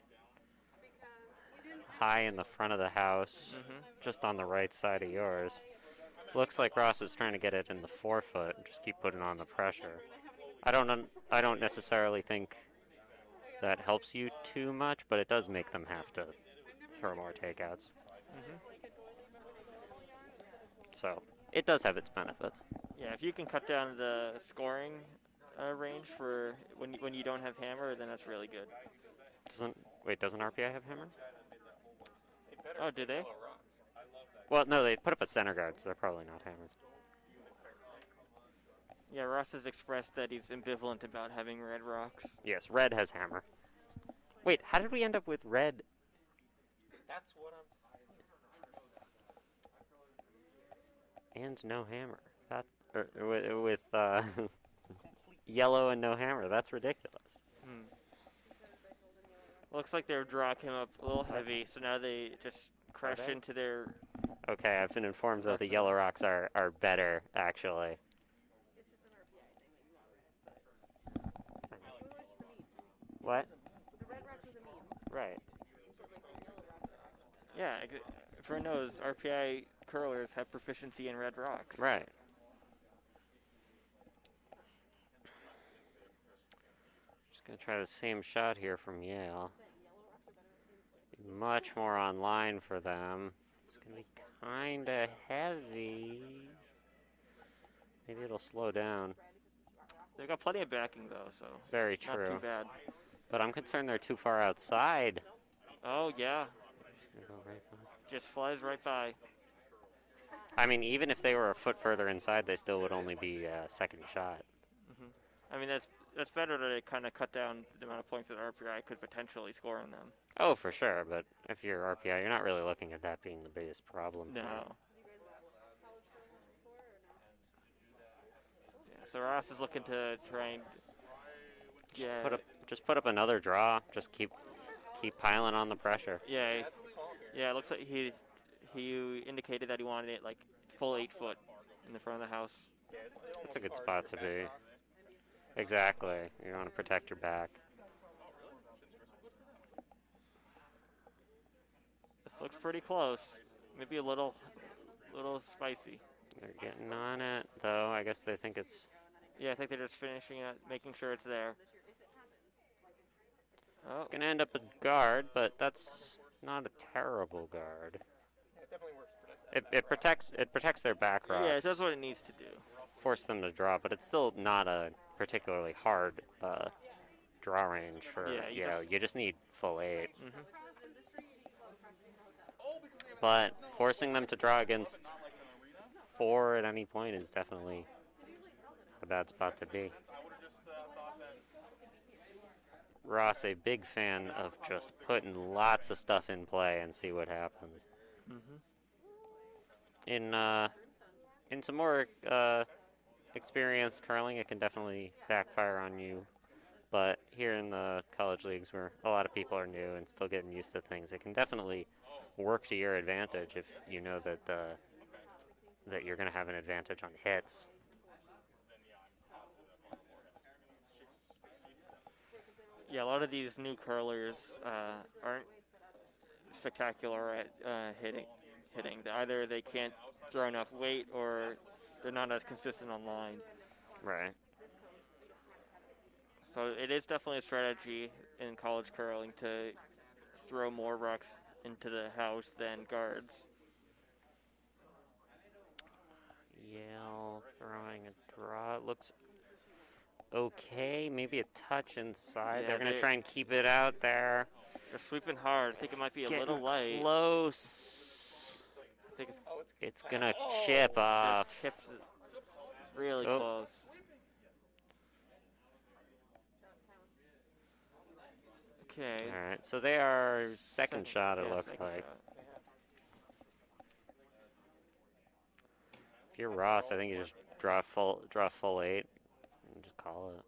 E: high in the front of the house, just on the right side of yours. Looks like Ross is trying to get it in the forefoot and just keep putting on the pressure. I don't necessarily think that helps you too much, but it does make them have to throw more takeouts. So it does have its benefits.
H: Yeah, if you can cut down the scoring range for when you don't have hammer, then that's really good.
E: Doesn't RPI have hammer?
H: Oh, do they?
E: Well, no, they put up a center guard, so they're probably not hammered.
H: Yeah, Ross has expressed that he's ambivalent about having red rocks.
E: Yes, red has hammer. Wait, how did we end up with red?
I: That's what I'm
E: And no hammer. That with yellow and no hammer. That's ridiculous.
H: Looks like their draw came up a little heavy, so now they just crash into their...
E: Okay, I've been informed that the yellow rocks are better, actually. What?
A: The red rock was a meme.
E: Right.
H: Yeah, everyone knows RPI curlers have proficiency in red rocks.
E: Right. Just gonna try the same shot here from Yale. Much more online for them. It's gonna be kinda heavy. Maybe it'll slow down.
H: They've got plenty of backing though, so
E: Very
H: it's not
E: true.
H: too bad.
E: But I'm concerned they're too far outside.
H: Oh yeah,
E: Just gonna go right by.
H: just flies right by.
E: I mean, even if they were a foot further inside, they still would only be a second shot.
H: I mean, that's better to kind of cut down the amount of points that RPI could potentially score on them.
E: Oh, for sure, but if you're RPI, you're not really looking at that being the biggest problem.
H: No. Yeah, so Ross is looking to try and get...
E: Just put up another draw. Just keep piling on the pressure.
H: Yeah, yeah. It looks like he indicated that he wanted it like full 8 foot in the front of the house.
E: That's a good spot to be. Exactly. You want to protect your back.
H: This looks pretty close. Maybe a little spicy.
E: They're getting on it, though. I guess they think it's...
H: Yeah, I think they're just finishing it, making sure it's there. Oh,
E: It's going to end up a guard, but that's not a terrible guard.
F: It definitely works.
E: It protects their back rocks.
H: yeah, it does what it needs to do.
E: Force them to draw, but it's still not a particularly hard draw range for
H: Yeah,
E: you just need full 8.
H: Mhm.
E: But forcing them to draw against 4 at any point is definitely a bad spot to be. Ross, a big fan of just putting lots of stuff in play and see what happens. In some more experienced curling, it can definitely backfire on you. But here in the college leagues, where a lot of people are new and still getting used to things, it can definitely work to your advantage if you know that that you're going to have an advantage on hits.
H: Yeah, a lot of these new curlers aren't spectacular at hitting. Either they can't throw enough weight or they're not as consistent on line.
E: Right.
H: So it is definitely a strategy in college curling to throw more rucks into the house than guards.
E: Yale throwing a draw. It looks okay. Maybe a touch inside.
H: Yeah,
E: They're going to
H: they-
E: try and keep it out there.
H: They're sweeping hard. I think it might be a little
E: Getting
H: light.
E: close.
H: I think
E: It's going to chip off.
H: just chips it really
E: Oh.
H: close. Okay.
E: All right, so they are second shot, it
H: yeah,
E: looks
H: second
E: like.
H: shot.
E: If you're Ross, I think you just draw full 8 and just call it.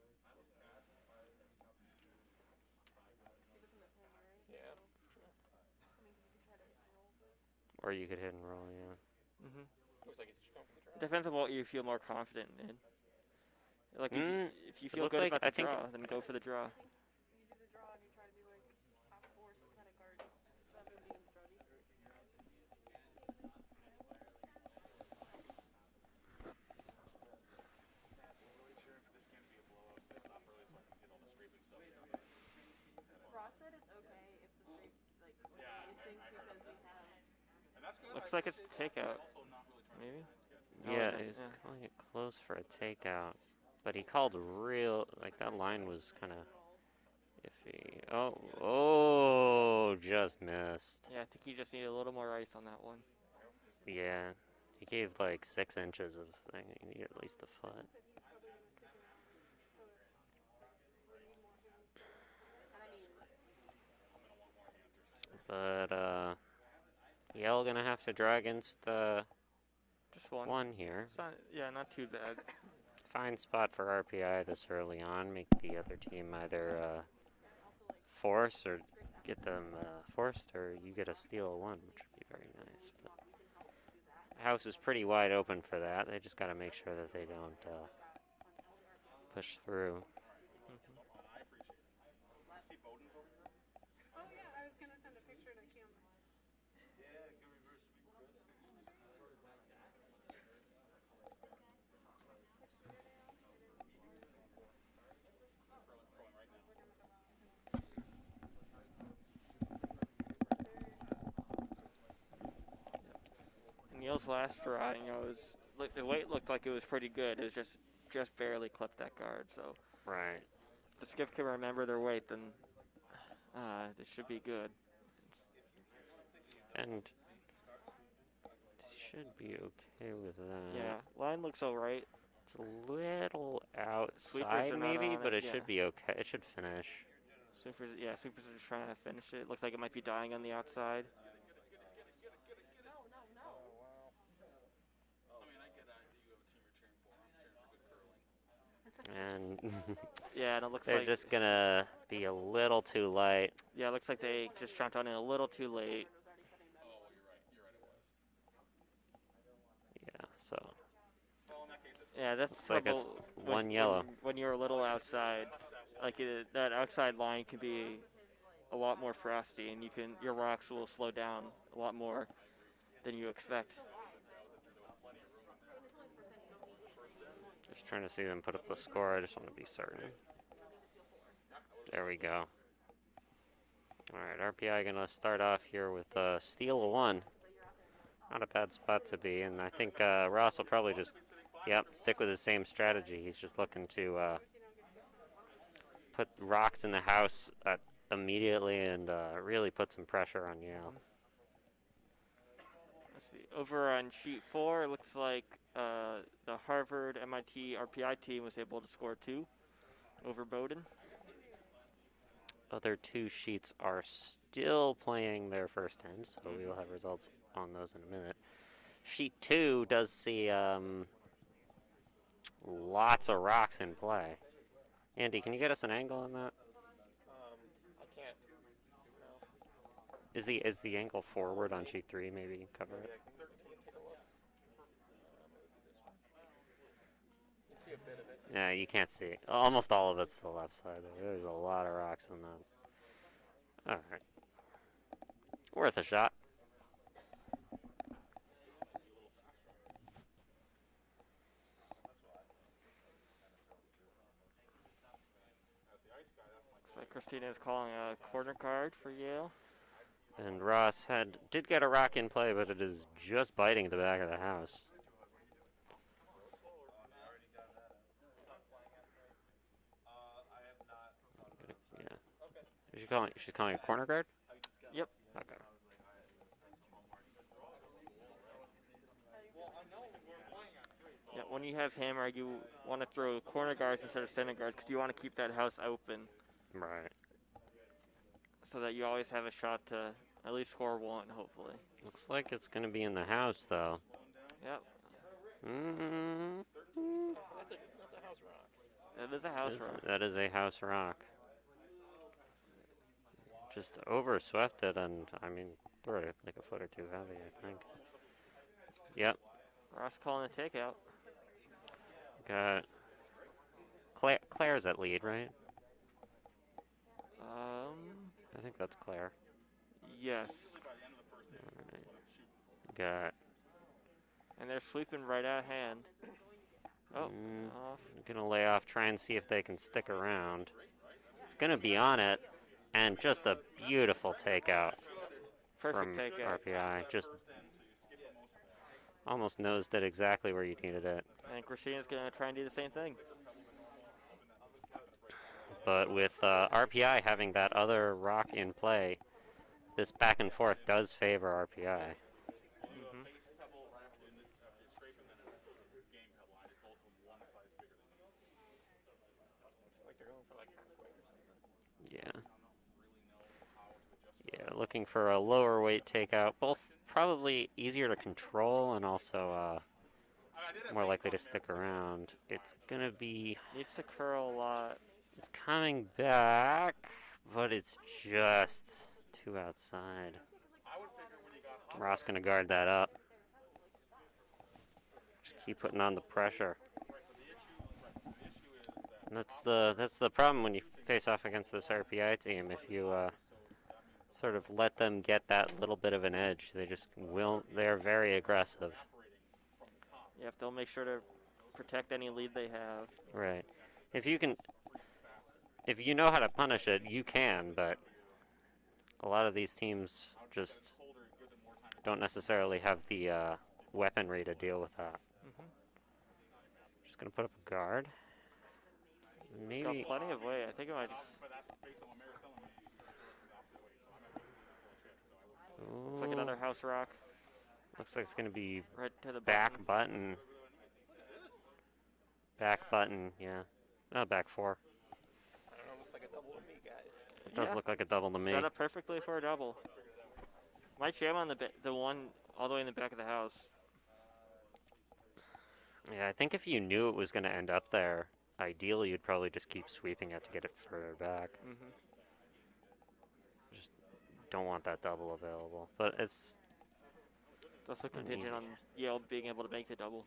E: Or you could hit and roll, yeah.
H: Depends on what you feel more confident in. Like if you
E: it
H: feel
E: looks
H: good
E: like-
H: about
E: I
H: the
E: think-
H: draw, then go for the draw.
A: You do the draw and you try to be like half force and kind of guard that movie in the draw deep.
H: Looks like it's a takeout. Maybe? Oh,
E: Yeah,
H: no,
E: he was calling it close for a takeout. But he called real, like that line was kind of iffy. Oh, just missed.
H: Yeah, I think he just needed a little more ice on that one.
E: Yeah, he gave like 6 inches of thing. He needed at least a foot. But, Yale gonna have to draw against,
H: Just one.
E: one here.
H: It's not, yeah, not too bad.
E: Fine spot for RPI this early on. Make the other team either, force or get them, forced, or you get a steal of one, which would be very nice. But house is pretty wide open for that. They just gotta make sure that they don't, push through.
A: Oh yeah, I was gonna send a picture to Kim.
H: Neil's last draw, the weight looked like it was pretty good. It was just barely clipped that guard. So
E: Right.
H: if the skiff can remember their weight, then this should be good.
E: And should be okay with that.
H: Yeah, line looks all right.
E: It's a little
H: Sweepers
E: outside
H: are not
E: maybe,
H: on
E: but
H: it,
E: it should be okay. It should finish.
H: Sweepers are just trying to finish it. Looks like it might be dying on the outside.
E: And
H: Yeah, and it looks
E: they're
H: like
E: just gonna be a little too light.
H: yeah, it looks like they just jumped on it a little too late.
E: Yeah, so
H: Yeah, that's
E: looks
H: the
E: like
H: trouble
E: it's
H: with
E: one yellow.
H: when you're a little outside. Like that outside line can be a lot more frosty, and your rocks will slow down a lot more than you expect.
E: Just trying to see them put up a score. I just want to be certain. There we go. All right, RPI gonna start off here with steal of 1. Not a bad spot to be, and I think Ross will probably just, stick with his same strategy. He's just looking to put rocks in the house immediately and really put some pressure on Yale.
H: Let's see. Over on sheet 4, it looks like the Harvard MIT RPI team was able to score 2 over Bowdoin.
E: Other 2 sheets are still playing their first end, so we will have results on those in a minute. Sheet 2 does see lots of rocks in play. Andy, can you get us an angle on that?
I: I can't. No.
E: Is the angle forward on sheet 3? Maybe cover it. Yeah, you can't see it. Almost all of it's the left side. There's a lot of rocks in that. All right. Worth a shot.
H: Looks like Christina is calling a corner guard for Yale.
E: And Ross did get a rock in play, but it is just biting the back of the house. Yeah. She's calling a corner guard?
H: Yep.
E: Okay.
H: Yeah, when you have hammer, you want to throw corner guards instead of center guards because you want to keep that house open.
E: Right.
H: So that you always have a shot to at least score 1, hopefully.
E: Looks like it's going to be in the house, though.
H: Yep.
E: Mm-hmm.
I: That's a house rock.
H: That is a house rock.
E: That is a house rock. Just overswept it, and I mean, threw it like a foot or 2 heavy, I think. Yep.
H: Ross calling a takeout.
E: Got Claire's at lead, right? I think that's Claire.
H: Yes.
E: Alright. Got.
H: And they're sweeping right out of hand. Oh, off.
E: Gonna lay off, try and see if they can stick around. It's gonna be on it, and just a beautiful takeout
H: Perfect
E: from
H: takeout.
E: RPI. Just almost nosed it exactly where you needed it.
H: And Christina's going to try and do the same thing.
E: But with RPI having that other rock in play, this back and forth does favor RPI.
H: Mm-hmm.
E: Yeah. Yeah, looking for a lower weight takeout. Both probably easier to control and also more likely to stick around. It's going to be...
H: Needs to curl a lot.
E: It's coming back, but it's just too outside. Ross going to guard that up. Just keep putting on the pressure. And that's the problem when you face off against this RPI team. If you sort of let them get that little bit of an edge, they're very aggressive.
H: Yep, they'll make sure to protect any lead they have.
E: Right. If you know how to punish it, you can, but a lot of these teams just don't necessarily have the weaponry to deal with that.
H: Mm-hmm.
E: Just gonna put up a guard.
H: It's got plenty of weight. I think it might. It's like another house rock.
E: Looks like it's gonna be
H: right to the
E: back button. Back button, yeah. No, back 4.
I: I don't know, looks like a double to me, guys.
E: It does look like a double to me.
H: Set up perfectly for a double. Might jam on the one all the way in the back of the house.
E: Yeah, I think if you knew it was going to end up there, ideally you'd probably just keep sweeping it to get it further back.
H: Mm-hmm.
E: Just don't want that double available. But it's...
H: Also contingent on Yale being able to make the double.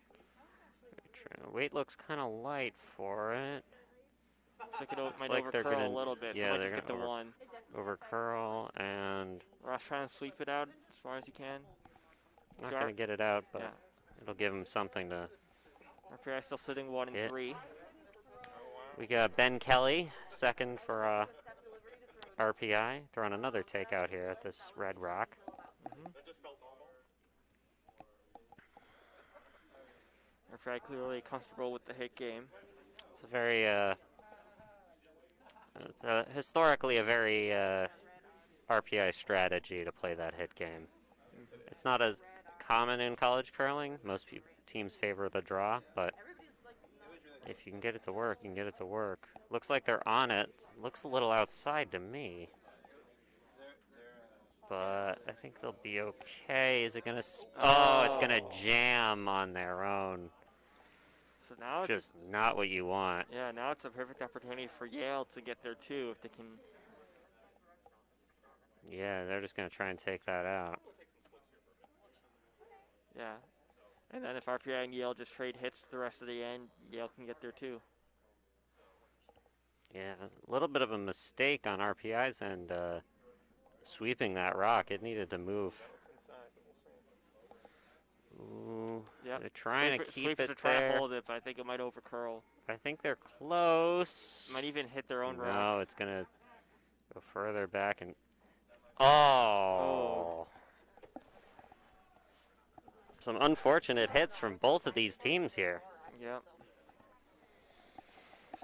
E: Very true. Weight looks kind of light for it.
H: Looks like it might
E: like they're
H: overcurl
E: gonna,
H: a little bit,
E: yeah,
H: so might
E: they're
H: just
E: gonna
H: get the one.
E: Over curl and...
H: Ross trying to sweep it out as far as he can.
E: Not going to get it out, but
H: yeah.
E: It'll give him something to...
H: RPI still sitting 1 and 3.
E: We got Ben Kelly, second for RPI, throwing another takeout here at this red rock.
H: Mm-hmm. RPI clearly comfortable with the hit game.
E: It's a very, historically a very RPI strategy to play that hit game.
H: Mm-hmm.
E: It's not as common in college curling. Most teams favor the draw, but if you can get it to work, you can get it to work. Looks like they're on it. Looks a little outside to me. But I think they'll be okay. Is it going to... Oh, it's going to jam on their own.
H: So now it's...
E: Just not what you want.
H: Yeah, now it's a perfect opportunity for Yale to get there too, if they can...
E: Yeah, they're just going to try and take that out.
H: Yeah. And then if RPI and Yale just trade hits the rest of the end, Yale can get there too.
E: Yeah, a little bit of a mistake on RPI's end, sweeping that rock. It needed to move. Ooh,
H: yep.
E: They're trying to keep it
H: trying
E: there.
H: To hold it, but I think it might overcurl.
E: I think they're close.
H: Might even hit their own rock.
E: No, it's going to go further back and... Oh! Some unfortunate hits from both of these teams here.
H: Yep.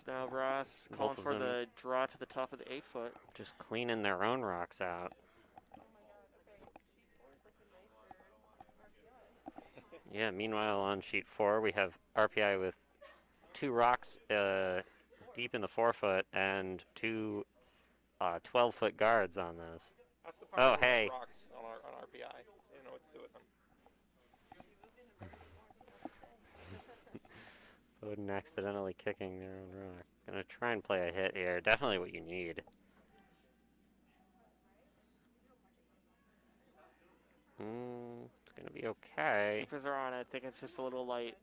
H: So now Ross calling for the draw to the top of the 8-foot.
E: Just cleaning their own rocks out. Yeah, meanwhile on sheet 4 we have RPI with 2 rocks deep in the 4-foot and 2 12-foot guards on those.
I: That's the problem with
E: hey.
I: rocks on RPI. They don't know what to do with them.
E: Bowden accidentally kicking their own rock. Gonna try and play a hit here. Definitely what you need. It's gonna be okay.
H: Sweepers are on it. I think it's just a little light.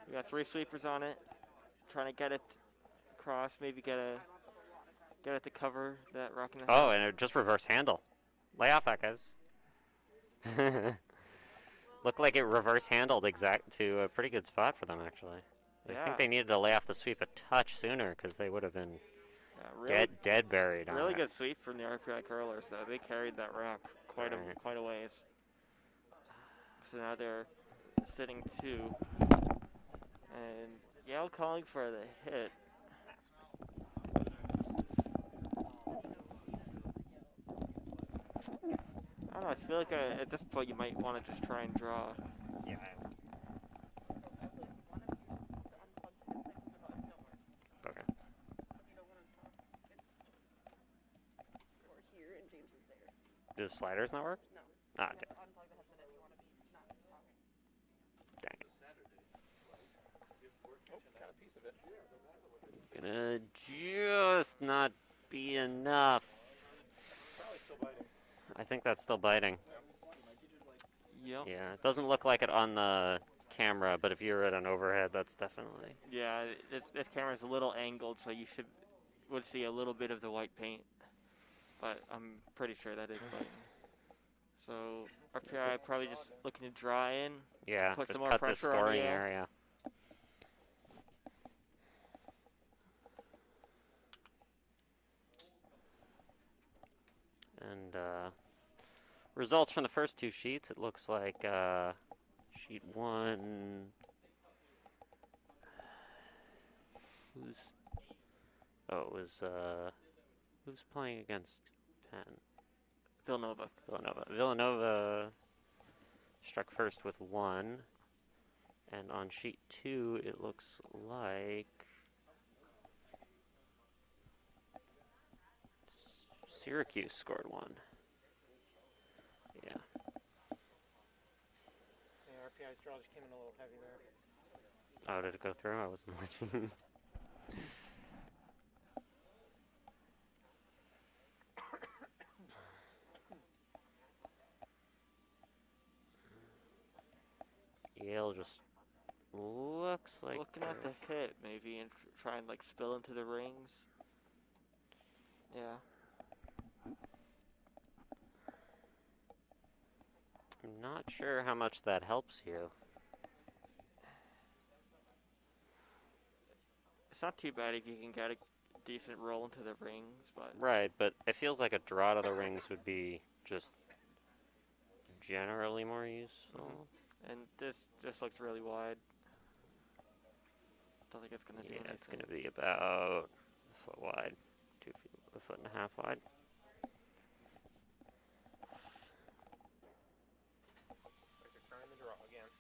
H: We got 3 sweepers on it. Trying to get it across. Maybe get it to cover that rock in the house.
E: And it just reverse handle. Lay off that, guys. Looked like it reverse handled to a pretty good spot for them, actually. I think they needed to lay off the sweep a touch sooner because they would have been dead buried on it.
H: Really good sweep from the RPI curlers, though. They carried that rock quite a ways. so now they're sitting 2. And Yale calling for the hit. I don't know, I feel like at this point you might want to just try and draw.
E: Yeah. Okay.
A: Or here, and James is there.
E: Do the sliders not work?
A: No.
E: Ah,
A: You have to unplug the headset if you want to be not talking.
E: dang it.
I: Oh, got a piece of it.
E: It's gonna just not be enough.
I: Probably still biting.
E: I think that's still biting.
H: Yep.
E: Yeah, it doesn't look like it on the camera, but if you're at an overhead, that's definitely.
H: Yeah, this camera's a little angled, so you would see a little bit of the white paint. But I'm pretty sure that is biting. So RPI probably just looking to draw in.
E: Yeah,
H: Put
E: just
H: some more
E: cut the
H: pressure on
E: scoring
H: Yale.
E: area. And results from the first 2 sheets, it looks like sheet 1. It was who's playing against Penn?
H: Villanova.
E: Villanova struck first with 1, and on sheet 2 it looks like Syracuse scored 1. Yeah.
I: Yeah, RPI's draw just came in a little heavy there.
E: Oh, did it go through? I wasn't watching. Yale just looks like
H: Looking at the hit, maybe, and try and like spill into the rings. Yeah.
E: I'm not sure how much that helps you.
H: It's not too bad if you can get a decent roll into the rings, but
E: Right, but it feels like a draw to the rings would be just generally more useful.
H: and this just looks really wide. Don't think it's gonna do
E: Yeah,
H: anything.
E: it's going to be about a foot wide, 2 feet, a foot and a half wide.
I: Like they're trying to draw again.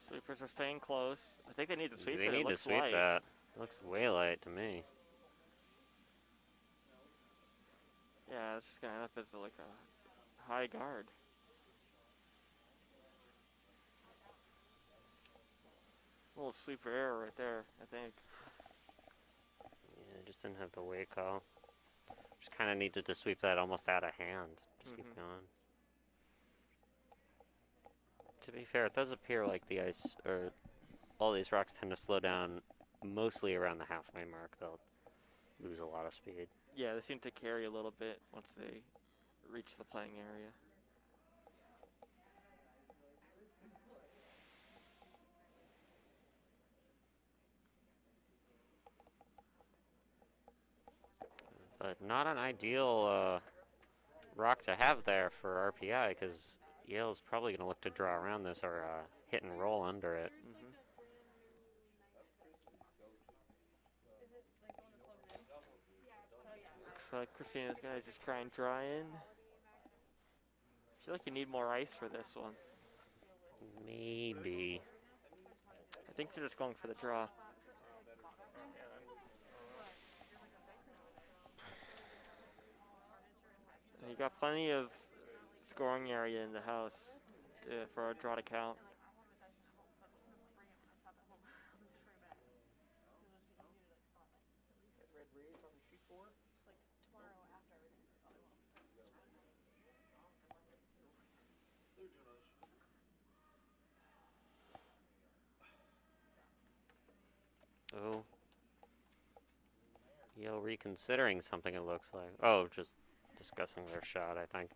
H: Sweepers are staying close. I think they need to sweep
E: They
H: it.
E: need
H: It
E: to
H: looks
E: sweep
H: light.
E: that. It looks way light to me.
H: Yeah, it's just gonna end up as like a high guard. A little sweeper error right there, I think.
E: Yeah, just didn't have the weight call. Just kind of needed to sweep that almost out of hand. Just keep going. To be fair, it does appear like the ice, or all these rocks tend to slow down mostly around the halfway mark. They'll lose a lot of speed.
H: Yeah, they seem to carry a little bit once they reach the playing area.
E: But not an ideal rock to have there for RPI, because Yale's probably going to look to draw around this or hit and roll under it.
H: Looks like Christina's gonna just try and draw in. I feel like you need more ice for this one.
E: Maybe.
H: I think they're just going for the draw. And you got plenty of scoring area in the house for a draw to count.
F: Red rays on sheet 4.
E: Oh. Yo, reconsidering something, it looks like. Oh, just discussing their shot, I think.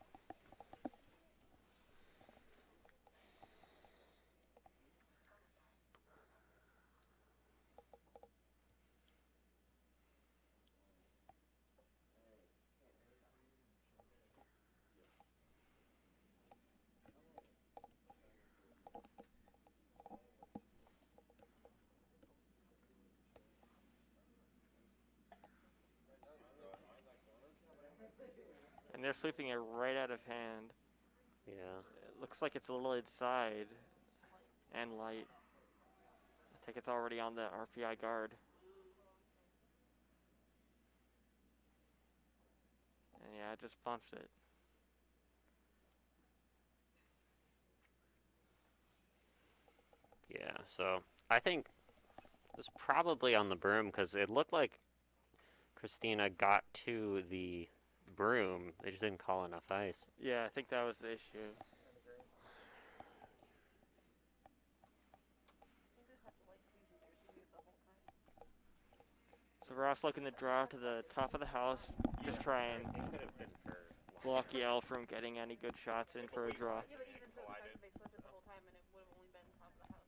H: And they're sweeping it right out of hand.
E: Yeah.
H: It looks like it's a little inside and light. I think it's already on the RPI guard. And yeah, it just bumps it.
E: Yeah, so I think it's probably on the broom because it looked like Christina got to the broom. They just didn't call enough ice.
H: Yeah, I think that was the issue. So Ross looking to draw to the top of the house, just try and block Yale from getting any good shots in for a draw.
A: Yeah, but even so, the fact that they swept it the whole time and it would have only been top of the house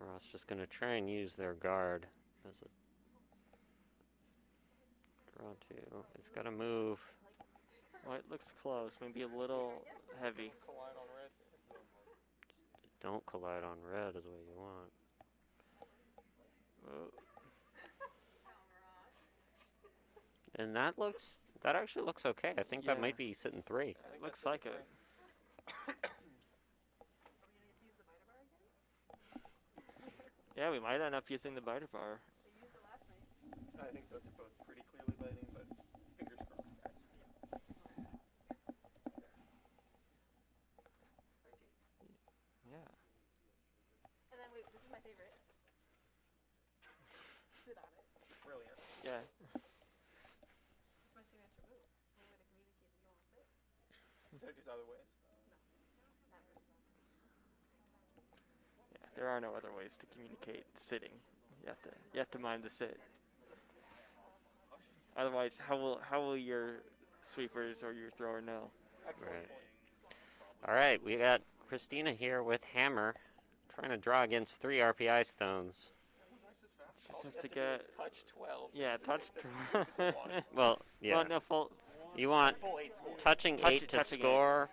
E: Ross just gonna try and use their guard as a draw two. It's gotta move.
H: Well, it looks close, maybe a little heavy.
E: Don't collide on red is what you want.
H: Oh.
E: And that actually looks okay. I think that
H: Yeah.
E: might be sitting 3.
H: It looks like it. Yeah, we might end up using the biter bar.
F: I think those are both pretty clearly biting, but fingers crossed, guys.
H: Yeah.
A: And then, wait, this is my favorite. Sit on it.
F: Brilliant.
H: Yeah.
A: It's my signature move. It's one way to communicate that you want to sit.
F: There's other ways.
H: Yeah, there are no other ways to communicate sitting. You have to mind the sit. Otherwise, how will your sweepers or your thrower know?
F: Excellent
E: Right.
F: point.
E: All right, we got Christina here with hammer, trying to draw against 3 RPI stones.
H: Just has to get
F: touch 12.
H: yeah touch.
E: Well, yeah.
H: Well, no full.
E: You want
F: Full 8 scores.
E: touching 8 to
H: touching eight.
E: score,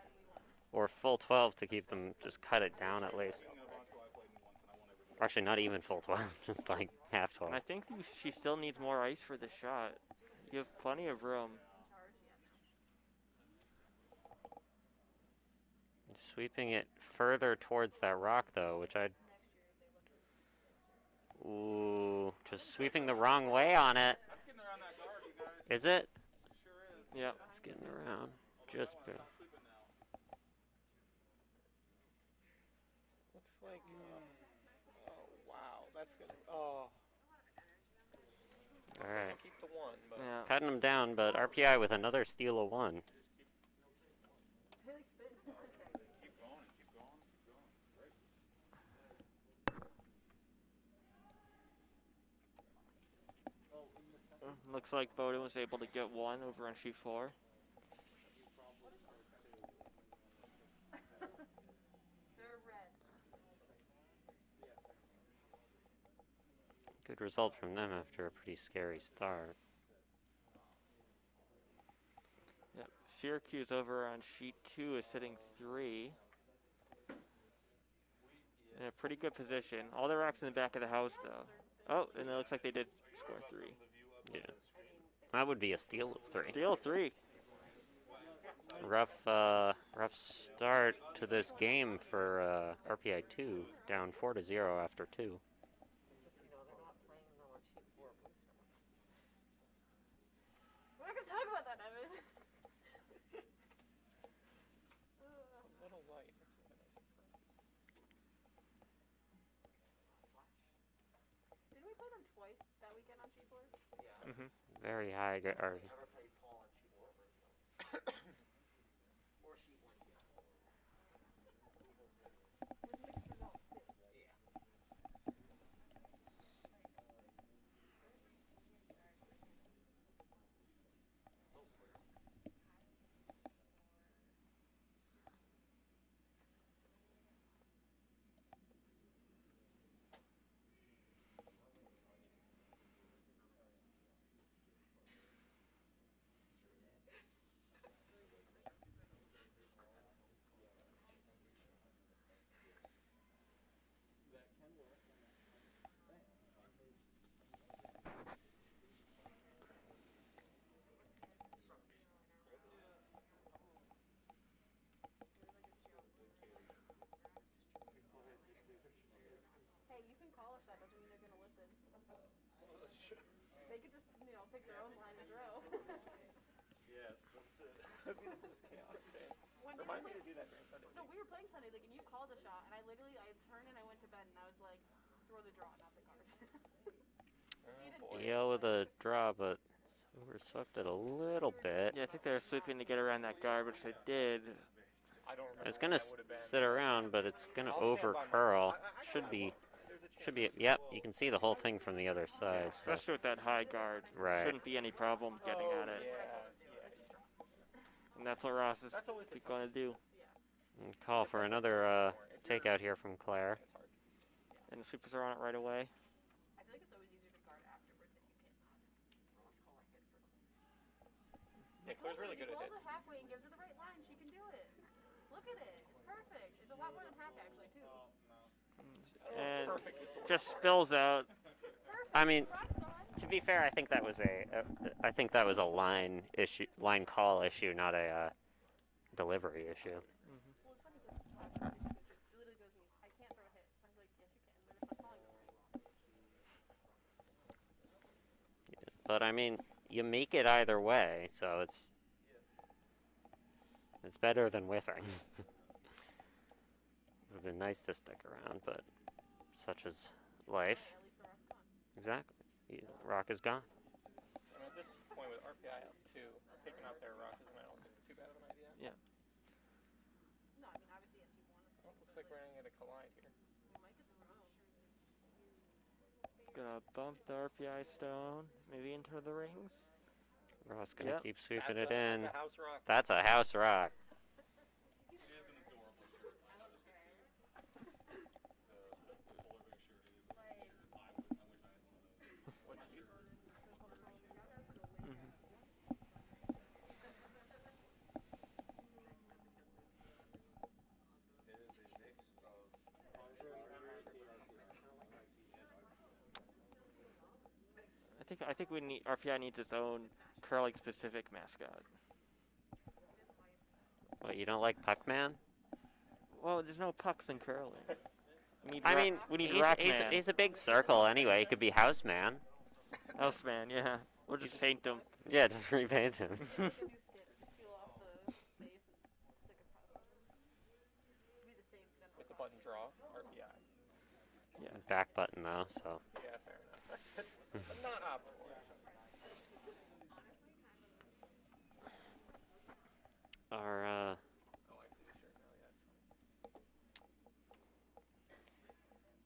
E: or full 12 to keep them, just cut it down at least. Actually, not even full 12, just like half 12.
H: And I think she still needs more ice for the shot. You have plenty of room.
E: Sweeping it further towards that rock, though, which I'd... Ooh, just sweeping the wrong way on it.
D: That's getting around that guard, you guys.
E: Is it?
D: Sure is.
H: Yep.
E: It's getting around. Just barely.
D: Stop sleeping now.
F: Looks like. Oh wow, that's gonna. Oh.
E: All right.
F: Keep the 1, but.
H: Yeah.
E: Cutting them down, but RPI with another steal of 1.
A: They like spin.
D: Keep going, keep going, keep going. Great.
H: Looks like Bowden was able to get 1 over on sheet 4.
A: They're red.
E: Good result from them after a pretty scary start.
H: Yep. Syracuse over on sheet 2 is sitting 3. In a pretty good position. All the rocks in the back of the house, though. Oh, and it looks like they did score 3.
E: Yeah. That would be a steal of 3.
H: Steal 3.
E: Rough start to this game for RPI 2, down 4-0 after 2.
A: We're not gonna talk
H: Mhm.
E: Very high. Or
G: Never played Paul on sheet 4 or sheet 1.
A: With mixed results too.
G: Yeah.
A: Hey, you can call a shot, doesn't mean they're gonna listen.
D: Oh, that's true.
A: They could just, pick their own line and throw.
D: Yeah, that's it.
F: I mean, it was chaotic day.
A: When we were
F: Remind me to
A: playing-
F: do that during Sunday.
A: No, we were playing Sunday League and you called a shot, and I turned and I went to bed and I was like, throw the draw, not the card.
F: Oh, boy.
E: Yell with a draw, but we swept it a little bit.
H: Yeah, I think they were sweeping to get around that guard, which they did.
F: I don't remember.
E: It's gonna
F: what that would've been.
E: sit around, but it's gonna
F: I'll stand
E: over
F: by my-
E: curl.
F: I know
E: Should
F: I
E: be,
F: will. There's a chance
E: should be.
F: it
E: Yep,
F: will.
E: you can see the whole thing from the other side. So.
H: Especially with that high guard.
E: Right.
H: Shouldn't be any problem getting
F: Oh,
H: at it.
F: yeah.
H: And that's what Ross is
F: That's always the
H: going to do.
E: And call for another takeout here from Claire.
F: It's hard.
H: And the sweepers are on it right away.
A: I feel like it's always easier to guard afterwards if you can.
F: Yeah, Claire's really good
A: If
F: at
A: he
F: it.
A: calls it halfway and gives her the right line, she can do it. Look at it. It's perfect. It's a lot more than half actually too.
H: And
F: Perfect is the word.
H: just spills out.
E: I mean,
A: Rock's on.
E: to be fair, I think that was a line issue, line call issue, not a delivery issue.
A: Well, it's funny because last Sunday he literally goes, I can't throw a hit. I was like, yes you can, but if I'm calling it right.
E: But I mean, you make it either way, so it's better than whiffing. It would have been nice to stick around, but such is life.
A: At least the rock's gone.
E: Exactly. Rock is gone.
F: And at this point with RPI out 2, taking out their rock isn't, I don't think, too bad of an idea.
H: Yeah.
A: No, I mean obviously yes you want to
F: Oh, looks like we're going to get a collide here.
A: we might get the row.
H: Gonna bump the RPI stone, maybe into the rings.
E: Ross gonna
H: Yep.
E: keep sweeping
F: That's
E: it in.
F: That's a house rock.
E: That's a house rock.
D: It is an adorable shirt. I noticed it too. The polar bear shirt is a shirt. I wish I had one of those.
F: What'd you get?
H: I think we need RPI needs its own curling specific mascot.
E: What, you don't like Puckman?
H: Well, there's no pucks in curling. We need
E: I mean,
H: we need
E: he's
H: Rockman.
E: a big circle anyway. He could be Houseman.
H: Houseman, yeah. We'll just paint him.
E: Yeah, just repaint him.
A: You can do peel off the face and stick a puck on it. Be the same stem.
F: With the button draw, RPI.
E: Back button though, so.
F: Yeah, fair enough. That's not optimal.
E: Our
F: Oh, I see the shirt now. Yeah, that's funny.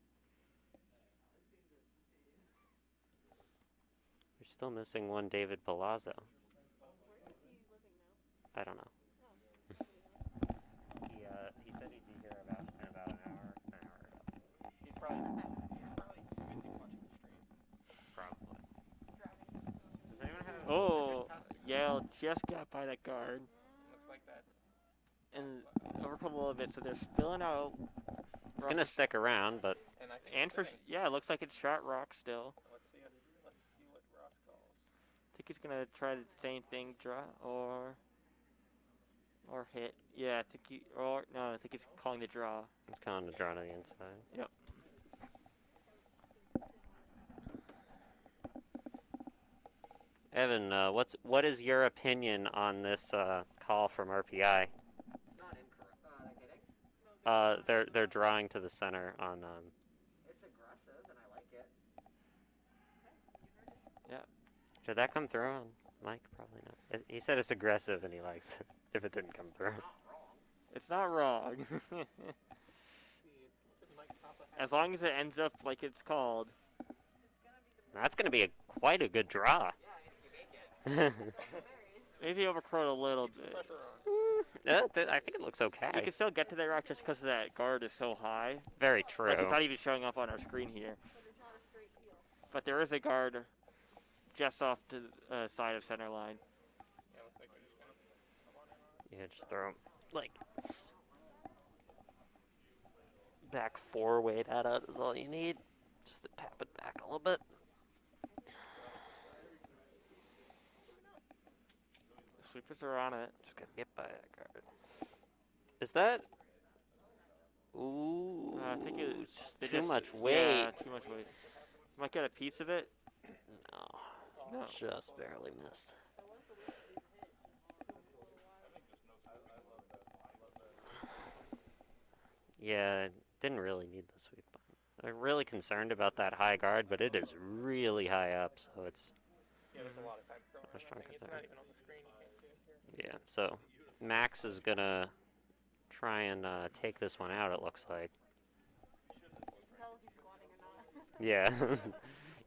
E: we're still missing one David Palazzo.
A: Where is he living now?
E: I don't know.
A: Oh.
E: He said he'd be here in about an hour.
F: He's probably too busy watching the stream.
E: Probably.
A: Driving.
E: Does anyone have?
H: Oh, Yale just got by that guard
F: Looks like that.
H: and overcome a little bit, so they're spilling out.
E: It's gonna stick around, but
F: And I think
H: And
F: it's
H: for
F: sitting.
H: yeah, it looks like it's shot rock still.
F: Let's see what Ross calls.
H: I think he's gonna try the same thing, draw or hit. Yeah, I think I think he's calling the draw.
E: it's kind of drawn to the inside.
H: Yep.
E: Evan, what is your opinion on this call from RPI?
G: Not incorrect. They're kidding.
E: They're drawing to the center on.
G: It's aggressive, and I like it.
E: Did that come through on Mike? Probably not. He said it's aggressive and he likes it if it didn't come through.
H: It's not wrong. As long as it ends up like it's called.
E: That's going to be quite a good draw.
H: Maybe overcrowed a little bit.
E: I think it looks okay.
H: You can still get to that rock just because that guard is so high.
E: Very true.
H: Like, it's not even showing up on our screen here. But there is a guard just off to the side of center line.
E: Yeah, just throw him like back 4 weight at it is all you need. Just to tap it back a little bit.
H: Sweepers are on it.
E: Just gotta get by that guard. Is that? Ooh,
H: I think it's
E: too much weight.
H: Yeah, too much weight. Might get a piece of it.
E: No,
H: No.
E: just barely missed. Yeah, didn't really need the sweep button. I'm really concerned about that high guard, but it is really high up, so it's.
I: Yeah, there's a lot of time going on.
E: A strong
I: It's
E: concern.
I: not even on the screen. You can't see it here.
E: Yeah, so Max is gonna try and take this one out, it looks like.
A: Tell if he's squatting or not.
E: Yeah.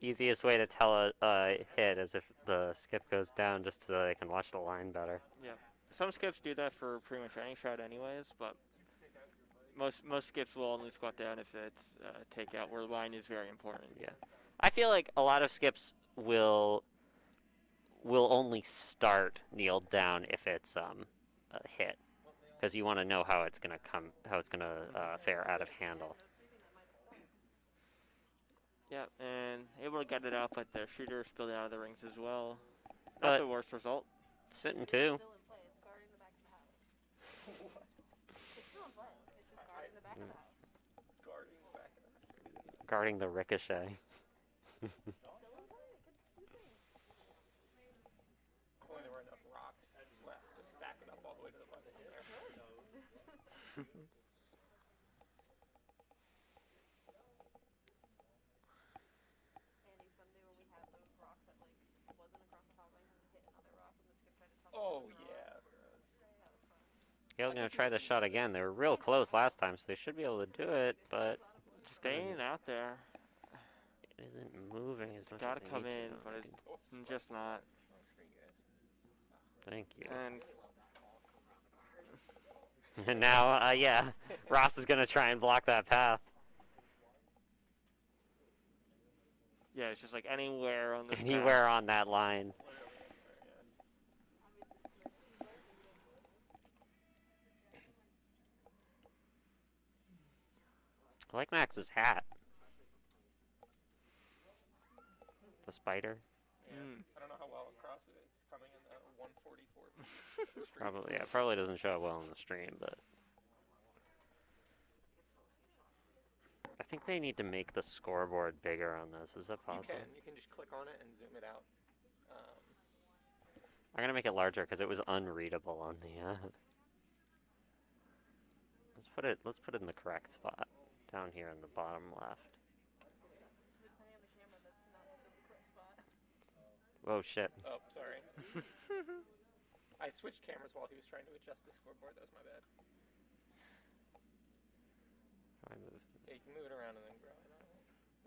E: Easiest way to tell a hit is if the skip goes down, just so they can watch the line better.
H: Yeah. Some skips do that for pretty much any shot anyways, but most skips will only squat down if it's takeout, where line is very important.
E: Yeah. I feel like a lot of skips will only start kneeled down if it's a hit, because you want to know how it's gonna fare out of handle.
H: Yeah, and able to get it out, but the shooter spilled out of the rings as well.
E: But-
H: Not the worst result.
E: Sitting two.
A: Still in play. It's guarding the back of the house. It's still in play. It's just guarding the back of the house.
F: Guarding the back of the house.
E: Guarding the ricochet.
F: If only there were enough rocks left to stack it up all the way to the button there.
A: Andy, someday when we had those rocks that like wasn't across the top lane and hit another rock and the skip tried to top
F: Oh,
A: it, it was
F: yeah.
A: That was fun.
E: Yale's gonna try the shot again. They were real close last time, so they should be able to do it, but
H: Staying out there.
E: it isn't moving as much
H: Gotta
E: as they
H: come
E: need
H: in,
E: to.
H: but it's just not.
F: On screen, guys.
E: Thank you.
H: And
E: And now, yeah, Ross is gonna try and block that path.
H: yeah, it's just like anywhere on the
E: Anywhere on that line. I like Max's hat. The spider.
F: I don't know how well across it is. Coming in at 144.
E: Probably, yeah, probably doesn't show up well on the stream, but I think they need to make the scoreboard bigger on this. Is that possible?
I: You can just click on it and zoom it out.
E: I'm gonna make it larger because it was unreadable on the. Let's put it in the correct spot, down here in the bottom left.
A: Depending on the camera, that's not also the correct spot.
E: Whoa, shit.
F: Oh, sorry. I switched cameras while he was trying to adjust the scoreboard. That was my bad.
E: How do I move
F: Yeah, you can move it around and then grow it out.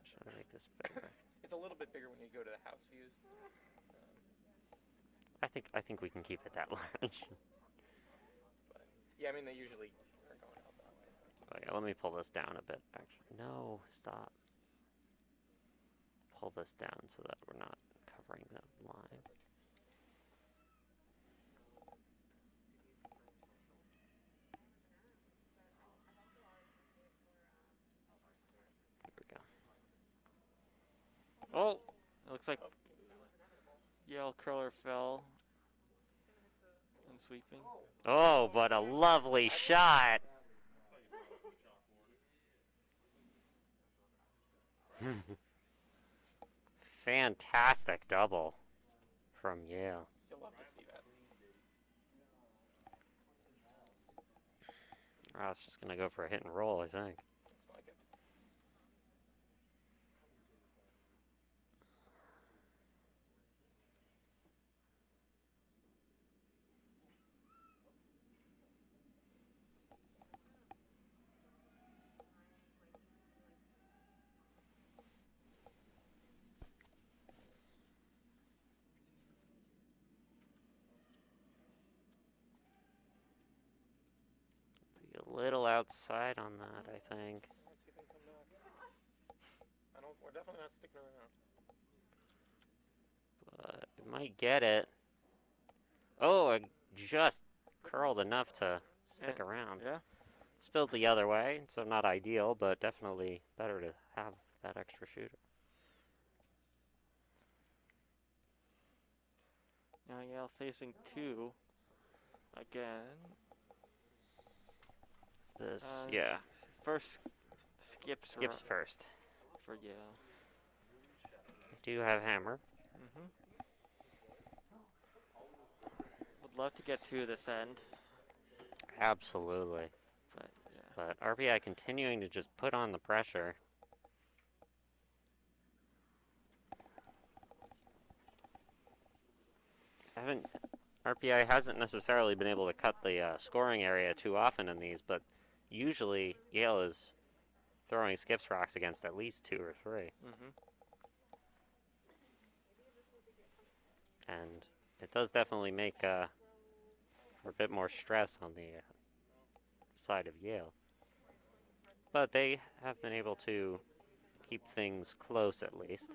E: Trying to make this bigger.
F: It's a little bit bigger when you go to the house views.
E: I think we can keep it that large.
F: But yeah, I mean they usually are going out that way. So.
E: Oh yeah, let me pull this down a bit. Actually, no, stop. Pull this down so that we're not covering the line. There we go.
H: Oh, it looks like Yale curler fell and sweeping.
E: Oh, but a lovely shot. Fantastic double from Yale.
F: You'll love to see that.
E: I was just gonna go for a hit and roll, I think.
F: Looks like it.
E: outside on that, I think.
I: Let's see if they come back. We're definitely not sticking around.
E: But it might get it. Oh, it just curled enough to stick
H: Yeah.
E: around.
H: Yeah.
E: Spilled the other way, so not ideal, but definitely better to have that extra shooter.
H: Now Yale facing 2 again.
E: Is this? Yeah.
H: First skips
E: First.
H: for Yale.
E: Do have hammer.
H: Would love to get 2 this end,
E: Absolutely.
H: but yeah.
E: But RPI continuing to just put on the pressure. RPI hasn't necessarily been able to cut the scoring area too often in these, but usually Yale is throwing skips rocks against at least 2 or 3. And it does definitely make a bit more stress on the side of Yale. But they have been able to keep things close at least.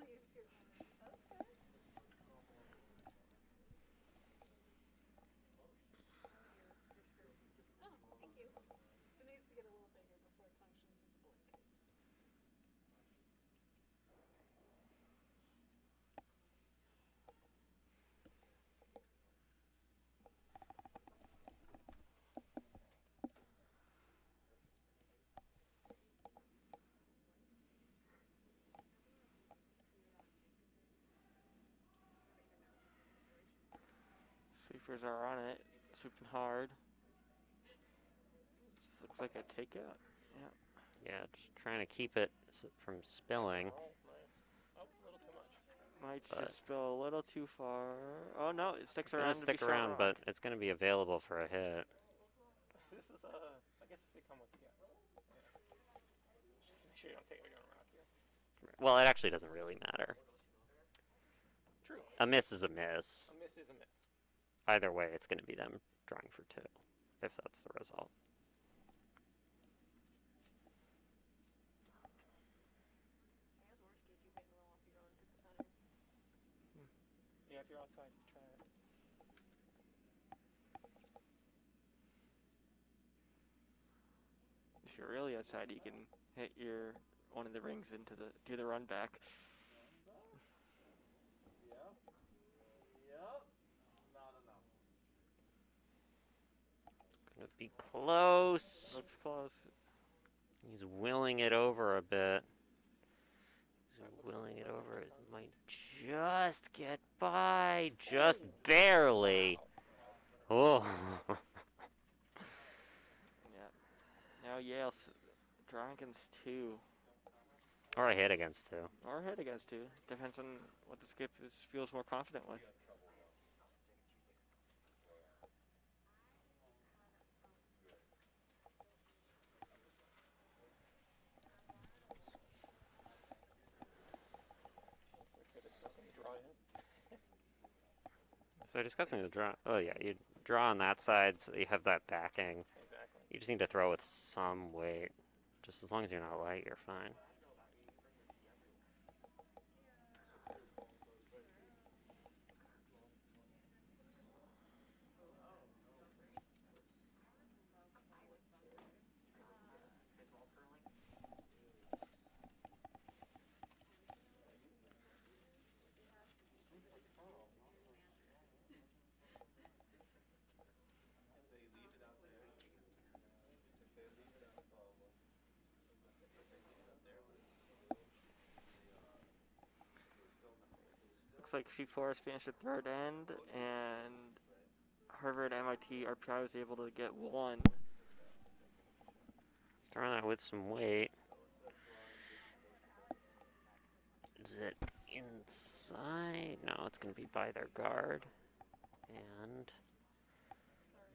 H: Sweepers are on it, swooping hard. This looks like a takeout.
E: Yeah, just trying to keep it from spilling.
I: Oh, nice. Oh, a little too much.
H: Might
E: But-
H: just spill a little too far. Oh no, it sticks
E: It's gonna
H: around to be
E: stick
H: shot
E: around,
H: rock.
E: but it's gonna be available for a hit.
I: This is, I guess if they come with the make sure you don't take it on rock here.
E: Well, it actually doesn't really matter.
I: True.
E: A miss is a miss.
I: A miss is a miss.
E: Either way, it's going to be them drawing for 2, if that's the result.
I: Yeah, if you're outside, you try it.
H: If you're really outside, you can hit one of the rings do the run back.
E: Gonna be close.
H: Looks close.
E: He's willing it over a bit. He's willing it over. It might just get by. Just barely. Oh.
H: Yeah. Now Yale's drawing against 2.
E: Or a hit against 2.
H: Or hit against 2. Depends on what the skip feels more confident with.
E: So discussing the draw. Oh yeah, you draw on that side so that you have that backing.
I: Exactly.
E: You just need to throw with some weight. Just as long as you're not light, you're fine.
H: Looks like Sheep Forest finished at third end, and Harvard MIT RPI was able to get 1.
E: Throwing that with some weight. Is it inside? No, it's going to be by their guard. And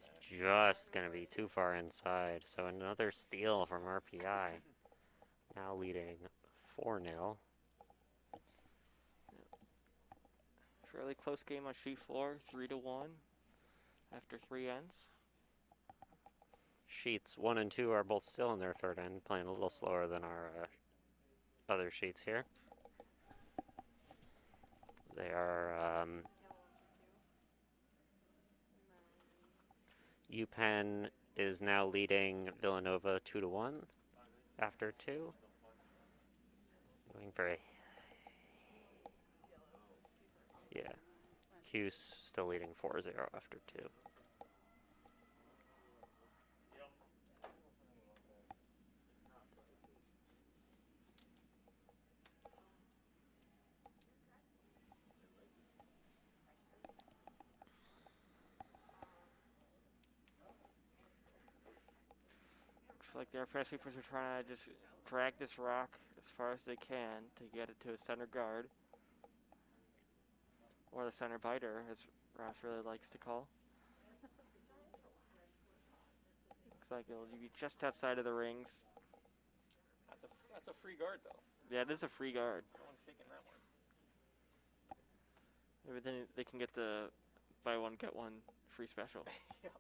E: it's just going to be too far inside. So another steal from RPI. Now leading 4-0.
H: Fairly close game on sheet 4, 3-1 after 3 ends.
E: Sheets 1 and 2 are both still in their third end, playing a little slower than our other sheets here. They are UPenn is now leading Villanova 2-1 after 2. Going very, yeah. Cuse still leading 4-0 after 2.
H: Looks like the RPI sweepers are trying to just drag this rock as far as they can to get it to a center guard. Or the center biter, as Ross really likes to call. Looks like it'll be just outside of the rings.
I: That's a free guard though.
H: Yeah, it is a free guard.
I: No one's taking that one.
H: Maybe then they can get the buy one get one free special.
I: Yeah.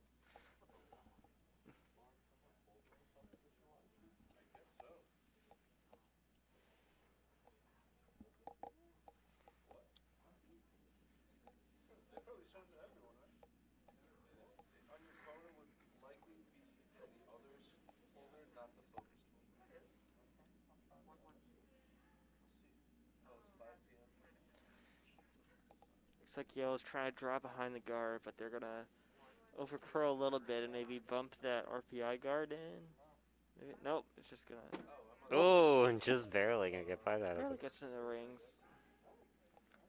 H: Looks like Yale's trying to draw behind the guard, but they're gonna overcurl a little bit and maybe bump that RPI guard in. Maybe, nope, it's just gonna.
E: Oh, and just barely gonna get by that.
H: Barely gets in the rings.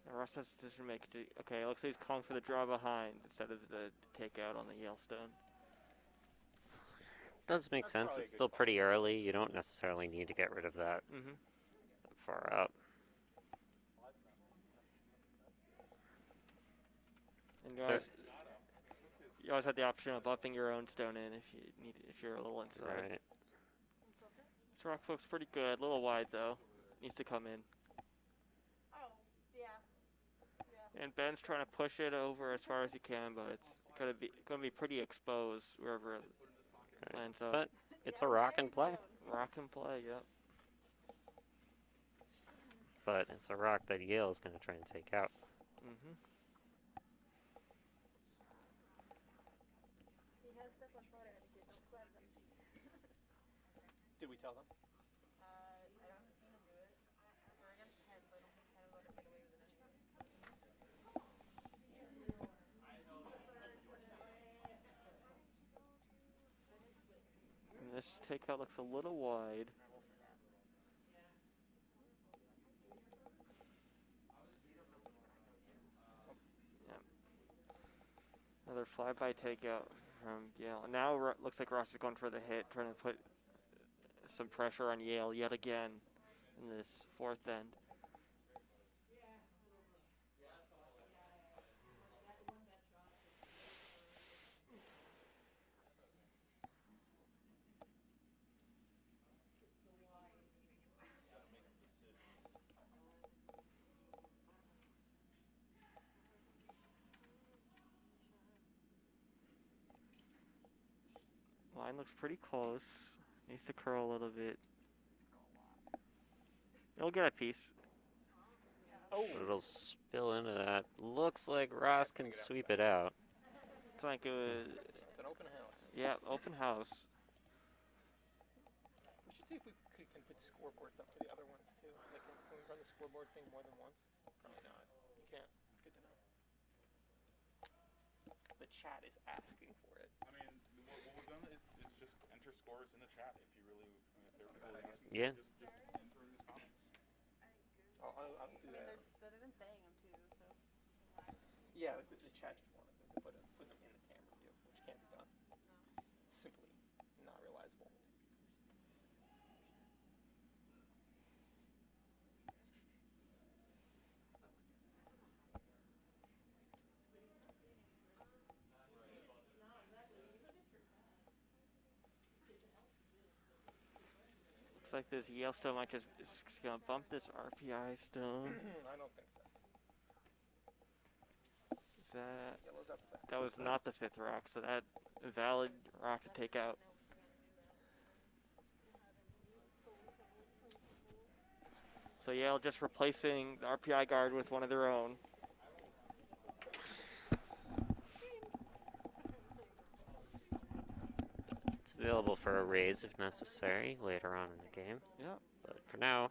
H: Now Ross has a decision to make. Okay, it looks like he's calling for the draw behind instead of the takeout on the Yale stone.
E: Does make sense. It's still pretty early. You don't necessarily need to get rid of that far up.
H: And you always have the option of bumping your own stone in if you're a little inside.
E: Right.
H: This rock looks pretty good. A little wide though. Needs to come in.
A: Oh, yeah.
H: And Ben's trying to push it over as far as he can, but it's gonna be pretty exposed wherever it lands up.
E: But it's a rock and play.
H: Rock and play, yep.
E: But it's a rock that Yale's gonna try and take out.
I: Did we tell them?
A: I haven't seen him do it. We're against Penn, so I don't think Penn would let him get away with it anyway.
H: And this takeout looks a little wide. Yeah. Another flyby takeout from Yale. Now looks like Ross is going for the hit, trying to put some pressure on Yale yet again in this fourth end. Line looks pretty close. Needs to curl a little bit. It'll get a piece.
E: Oh. It'll spill into that. Looks like Ross can sweep it out.
H: It's like it was.
I: It's an open house.
H: Yeah, open house.
I: We should see if we can put scoreboards up for the other ones too. Like, can we run the scoreboard thing more than once? Probably not. You can't. Good to know. The chat is asking for it.
D: I mean, what we've done is just enter scores in the chat if you really, if they're really asking.
E: Yeah.
D: Just enter in the comments.
I: I'll do that.
A: They've been saying them too, so.
I: Yeah, but the chat just wanted them to put them in the camera view, which can't be done. It's simply not realizable.
H: Looks like this Yale stone might just is gonna bump this RPI stone.
I: I don't think so.
H: Is that?
I: Yellow's up there.
H: That was not the fifth rock, so that a valid rock to take out. So Yale just replacing the RPI guard with one of their own.
E: It's available for a raise if necessary later on in the game.
H: Yep.
E: But for now,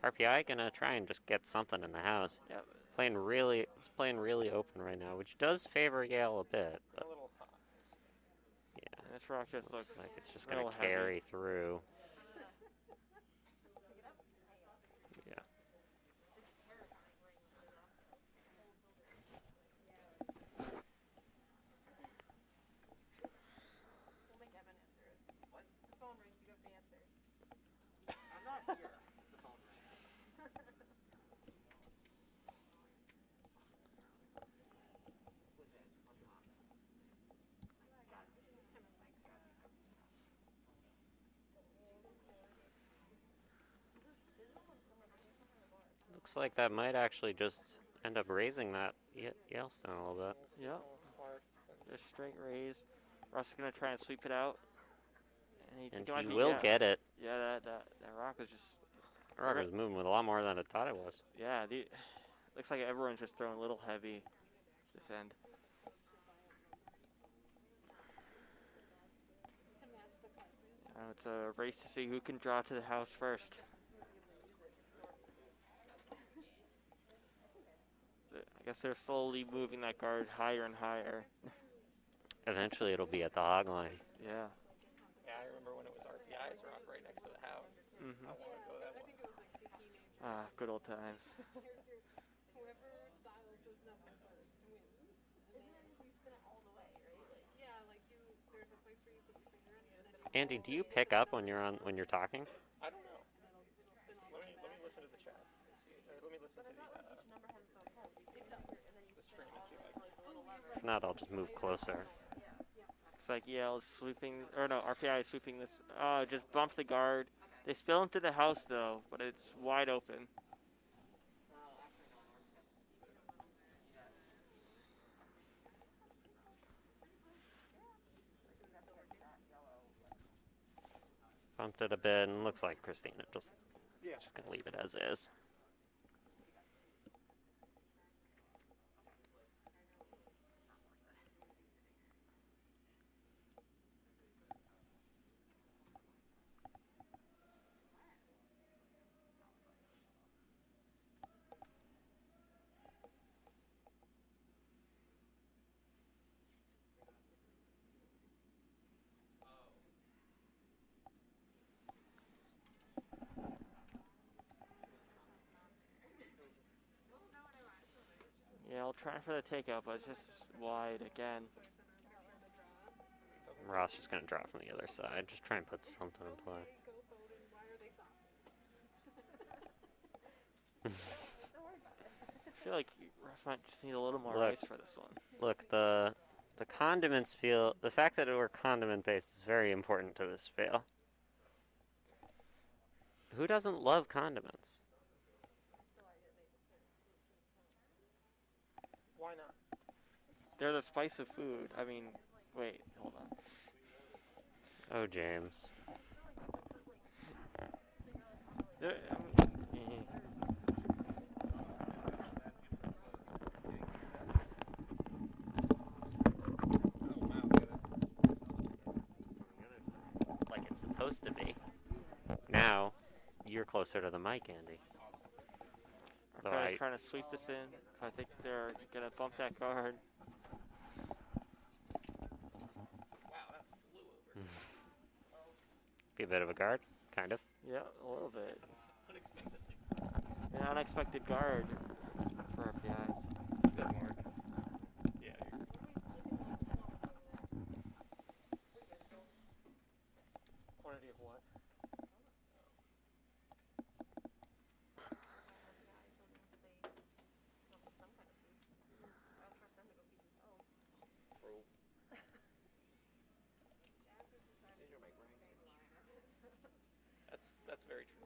E: RPI gonna try and just get something in the house.
H: Yep.
E: It's playing really open right now, which does favor Yale a bit. But
H: A little hot.
E: yeah,
H: And this rock just
E: looks
H: looks
E: like it's just
H: real
E: gonna
H: heavy.
E: carry through. Yeah.
A: We'll make Evan answer it. What? The phone rings, you have to answer.
G: I'm not here. The phone rings.
E: Looks like that might actually just end up raising that Yellowstone a little bit.
H: Yep. Just straight raise. Russ is gonna try and sweep it out.
E: And
H: might
E: he
H: be-
E: will
H: yeah.
E: get it.
H: Yeah, that rock is just.
E: Rock was moving with a lot more than I thought it was.
H: Yeah, looks like everyone's just throwing a little heavy this end. Now it's a race to see who can draw to the house first. I guess they're slowly moving that guard higher and higher.
E: Eventually it'll be at the hog line.
H: Yeah.
I: Yeah, I remember when it was RPI's rock right next to the house.
H: Mm-hmm.
I: I wanted to go that one.
H: Ah, good old times.
A: Whoever dials his number first wins. Isn't it just you spin it all the way, right? Like, yeah, like there's a place where you put your finger in and then
E: Andy, do you pick up when you're talking?
I: I don't know. Let me listen to the chat and see. Or let me listen to
A: each number has its own hole. You pick up and then you
I: the
A: spin
I: stream
A: it
I: and
A: all
I: see
A: the
I: if
A: way
I: I
A: to like the little lever.
E: If not, I'll just move closer.
H: Looks like Yale is sweeping, or no, RPI is sweeping this. Just bumps the guard. They spill into the house though, but it's wide open.
E: Bumped it a bit, and looks like Christina just
F: Yeah.
E: gonna leave it as is.
H: Yale trying for the takeout, but it's just wide again.
E: Ross just gonna draw from the other side. Just try and put something in play.
H: I feel like ref might just need a little more
E: Look.
H: ice for this one.
E: Look, the condiments feel. The fact that we're condiment based is very important to this spell. Who doesn't love condiments?
I: Why not?
H: They're the spice of food. I mean, wait, hold on.
E: Oh, James. Like it's supposed to be. Now, you're closer to the mic, Andy. Though
H: RPI trying to sweep this in. I think they're gonna bump that guard.
E: Be a bit of a guard, kind of.
H: Yeah, a little bit.
I: Unexpectedly.
H: An unexpected guard for RPI.
I: Doesn't work. Yeah, you're quantity of what? True. That's very true.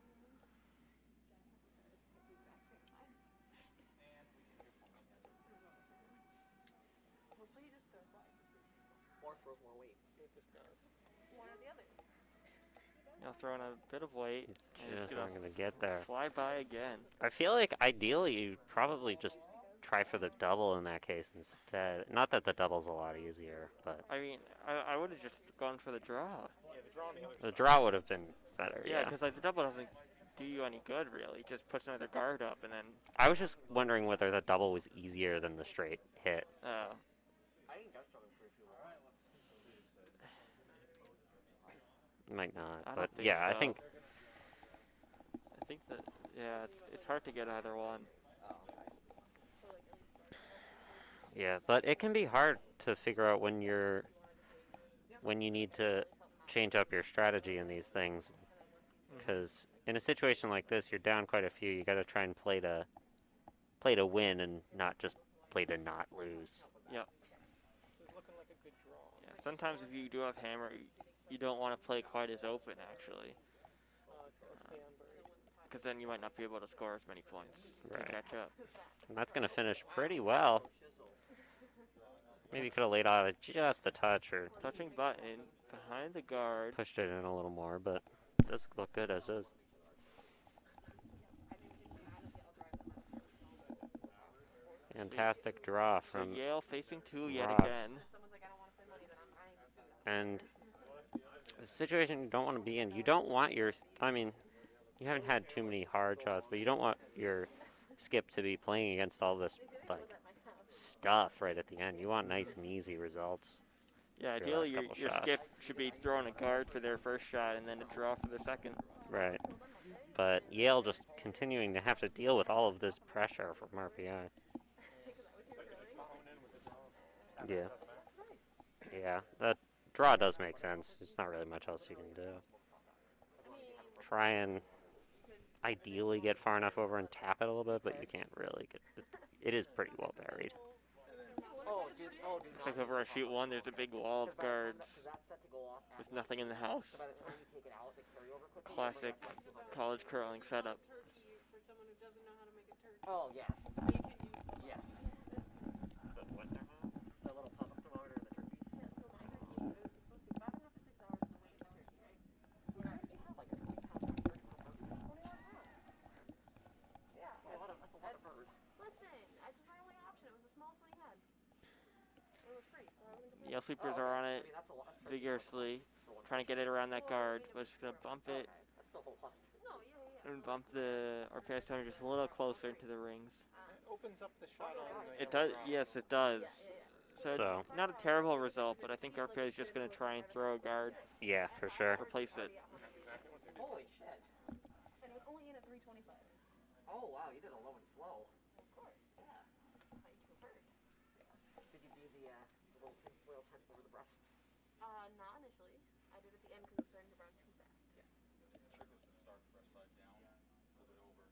G: Or throws more weight.
I: See what this does.
A: One or the other.
H: Now throwing a bit of weight. And
E: Just
H: gonna
E: not gonna get there.
H: fly by again.
E: I feel like ideally you'd probably just try for the double in that case instead. Not that the double's a lot easier, but
H: I mean, I would have just gone for the draw.
F: Yeah, the draw on the other
E: the draw would have been better.
H: Yeah, because like the double doesn't do you any good really. It just puts another guard up and then.
E: I was just wondering whether the double was easier than the straight hit.
H: Oh.
G: I think that's probably pretty cool.
E: Might not,
H: I
E: but
H: don't think
E: yeah, I
H: so.
E: think
H: I think that it's hard to get either one.
E: yeah, but it can be hard to figure out when you need to change up your strategy in these things, because in a situation like this, you're down quite a few. You got to try and play to win and not just play to not lose.
H: Yep.
F: This is looking like a good draw.
H: Yeah. Sometimes if you do have hammer, you don't want to play quite as open actually,
F: It's gonna stay on bird.
H: because then you might not be able to score as many points
E: Right.
H: to catch up.
E: And that's going to finish pretty well. Maybe could have laid out just a touch or
H: Touching button behind the guard.
E: pushed it in a little more, but it does look good as is. Fantastic draw
H: So
E: from
H: Yale facing two yet
E: Ross.
H: again.
E: And the situation you don't want to be in. You don't want your, I mean, you haven't had too many hard shots, but you don't want your skip to be playing against all this like stuff right at the end. You want nice and easy results.
H: Yeah,
E: Your
H: ideally
E: last couple
H: your
E: shots.
H: skip should be throwing a guard for their first shot and then a draw for their second.
E: Right. But Yale just continuing to have to deal with all of this pressure from RPI. Yeah. Yeah, that draw does make sense. There's not really much else you can do. Try and ideally get far enough over and tap it a little bit, but you can't really get it. It is pretty well buried.
G: Oh, dude.
H: Looks like over on shoot one, there's a big wall of guards with nothing in the house.
G: By the time you take it out, the carryover quickly.
H: Classic college curling setup.
A: For someone who doesn't know how to make a turkey.
G: Oh, yes.
A: You can use
G: Yes.
E: But what thermometer?
G: The little pop-up thermometer in the turkeys.
A: Yeah, so my turkey, it was supposed to be 5.5 to 6 hours in the weight of the turkey, right?
G: So we already have like a 20-pound, 30-pound turkey.
A: 21 pounds. Yeah.
G: That's a lot of bird.
A: Listen, that's my only option. It was the smallest one he had. It was free, so I wasn't gonna
H: Yale sweepers are on it
G: I mean, that's a lot. That's
H: vigorously, trying to get it around that guard, but just gonna bump it
G: That's still a whole lot.
A: No, yeah.
H: and bump the RPI stone just a little closer into the rings.
F: It opens up the shot on the
H: It does,
F: draw.
H: yes, it does. So,
E: So-
H: not a terrible result, but I think RPI is just gonna try and throw a guard,
E: Yeah, for sure.
H: replace it.
G: Holy shit.
A: And it was only in at 325.
G: Oh, wow. You did a low and slow.
A: Of course, yeah. I preferred.
G: Did you do the little tinfoil tent over the breast?
A: Not initially. I did at the end because it was starting to brown too fast.
D: Trick is to start breast side down, flip it over.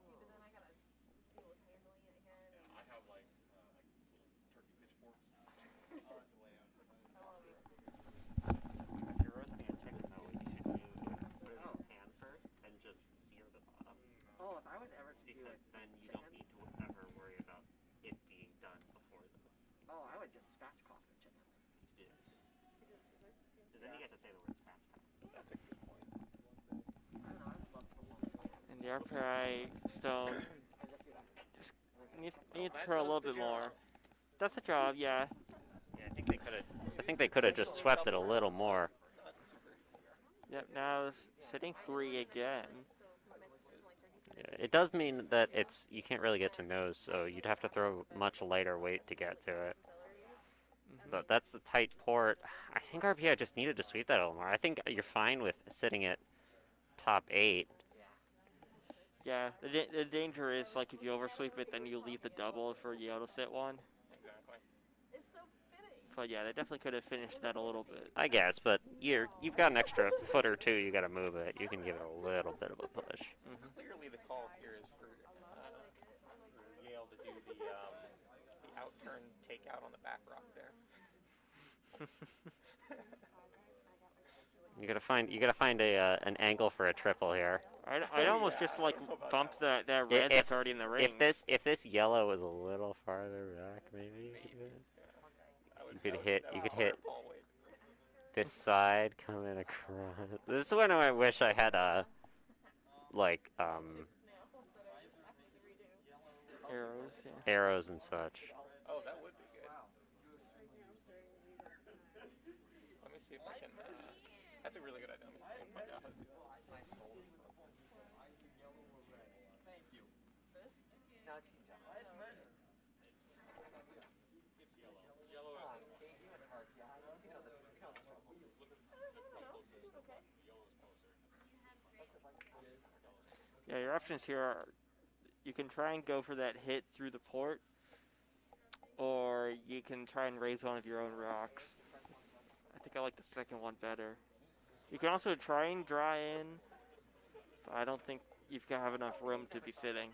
A: See, but then I gotta deal with handling it again.
D: Yeah, I have like little turkey pitchforks. The way
A: I love it.
E: If you're roasting a chicken, though, what you should do is put it in the pan first and just sear the bottom.
G: Oh, if I was ever to do
E: Because
G: it,
E: then you don't need to ever worry about it being done before the.
G: oh, I would just spatchcock the chicken.
E: Because then you get to say the word spatchcock.
F: That's a good point.
G: I don't know. I would love the long span.
H: And the RPI stone
G: And just do that.
H: needs to throw a little bit more. Does the job, yeah.
E: Yeah, I think they could have. I think they could have just swept it a little more.
H: Yep, now sitting free again.
E: Yeah, it does mean that you can't really get to nose, so you'd have to throw much lighter weight to get to it. But that's the tight port. I think RPI just needed to sweep that a little more. I think you're fine with sitting at top 8.
H: Yeah, the danger is like if you oversweep it, then you leave the double for Yale to sit one.
F: Exactly.
A: It's so fitting.
H: But yeah, they definitely could have finished that a little bit.
E: I guess, but you've got an extra foot or two. You got to move it. You can give it a little bit of a push.
I: Clearly, the call here is for Yale to do the out-turn takeout on the back rock there.
E: You gotta find an angle for a triple here.
H: I'd almost just like bump that red that's already in the ring.
E: If this yellow was a little farther back, maybe you could hit this side coming across. This is when I wish I had a, like,
H: Arrows, yeah.
E: arrows and such.
I: Oh, that would be good. Let me see if I can. That's a really good idea. Let me see if I can find out how to do that.
H: Yeah, your options here are you can try and go for that hit through the port, or you can try and raise one of your own rocks. I think I like the second one better. You can also try and draw in, but I don't think you've got have enough room to be sitting.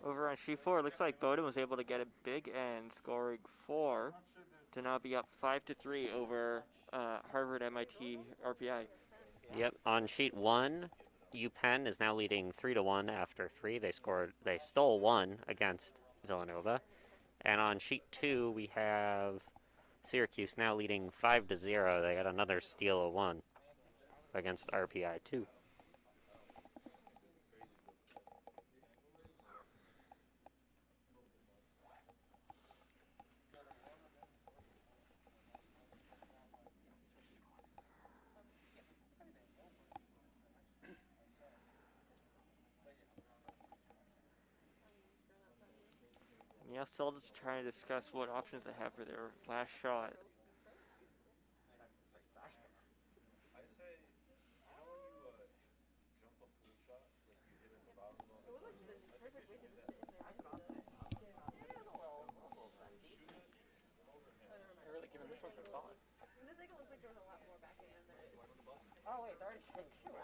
H: Over on sheet 4, it looks like Bowden was able to get a big end, scoring 4 to now be up 5-3 over Harvard, MIT, RPI.
E: Yep, on sheet 1, UPenn is now leading 3-1 after 3. They stole 1 against Villanova. And on sheet 2, we have Syracuse now leading 5-0. They got another steal of 1 against RPI 2.
H: Yeah, still just trying to discuss what options they have for their last shot.
I: You're really giving this one some thought.
A: This angle looks like there was a lot more back in than it just.
G: Oh wait, they're already saying two.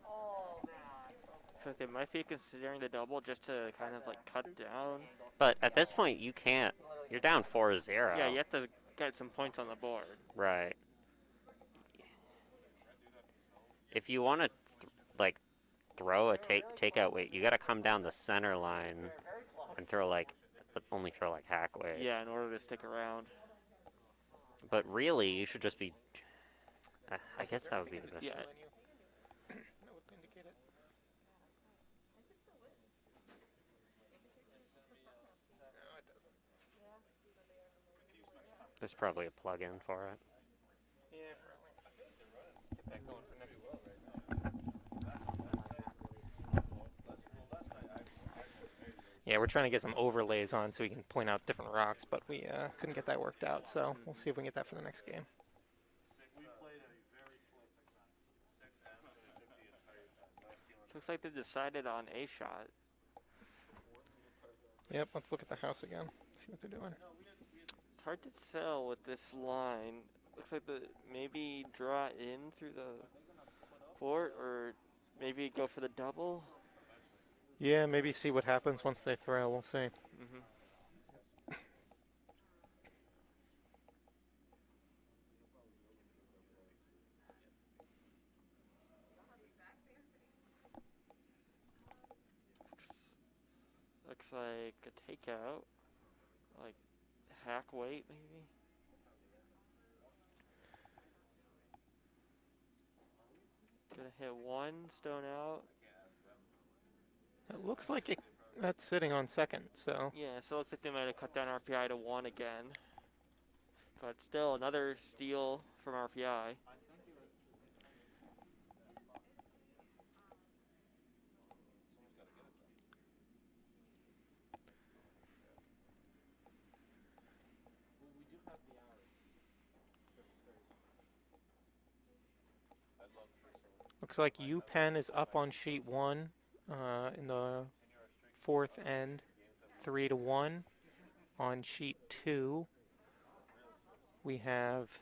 G: Oh man.
H: So they might be considering the double just to kind of like cut down.
E: But at this point, you can't. You're down 4-0.
H: Yeah, you have to get some points on the board.
E: Right. If you want to, throw a takeout weight, you got to come down the center line and throw but only throw hack weight.
H: Yeah, in order to stick around.
E: But really, you should just be. I guess that would be the best.
H: Yeah.
I: That would indicate it. No, it doesn't.
E: There's probably a plug-in for it.
I: Yeah, probably. Get that going for next week. Yeah, we're trying to get some overlays on so we can point out different rocks, but we couldn't get that worked out, so we'll see if we can get that for the next game.
H: Looks like they decided on a shot.
I: Yep, let's look at the house again, see what they're doing.
H: It's hard to tell with this line. Looks like maybe draw in through the port, or maybe go for the double.
I: Yeah, maybe see what happens once they throw, we'll see.
H: Mm-hmm. Looks like a takeout, like hack weight maybe. Gonna hit 1 stone out.
I: It looks like that's sitting on second, so.
H: Yeah, so it looks like they might have cut down RPI to 1 again. But still, another steal from RPI.
I: Looks like UPenn is up on sheet 1 in the 4th end, 3-1. On sheet 2, we have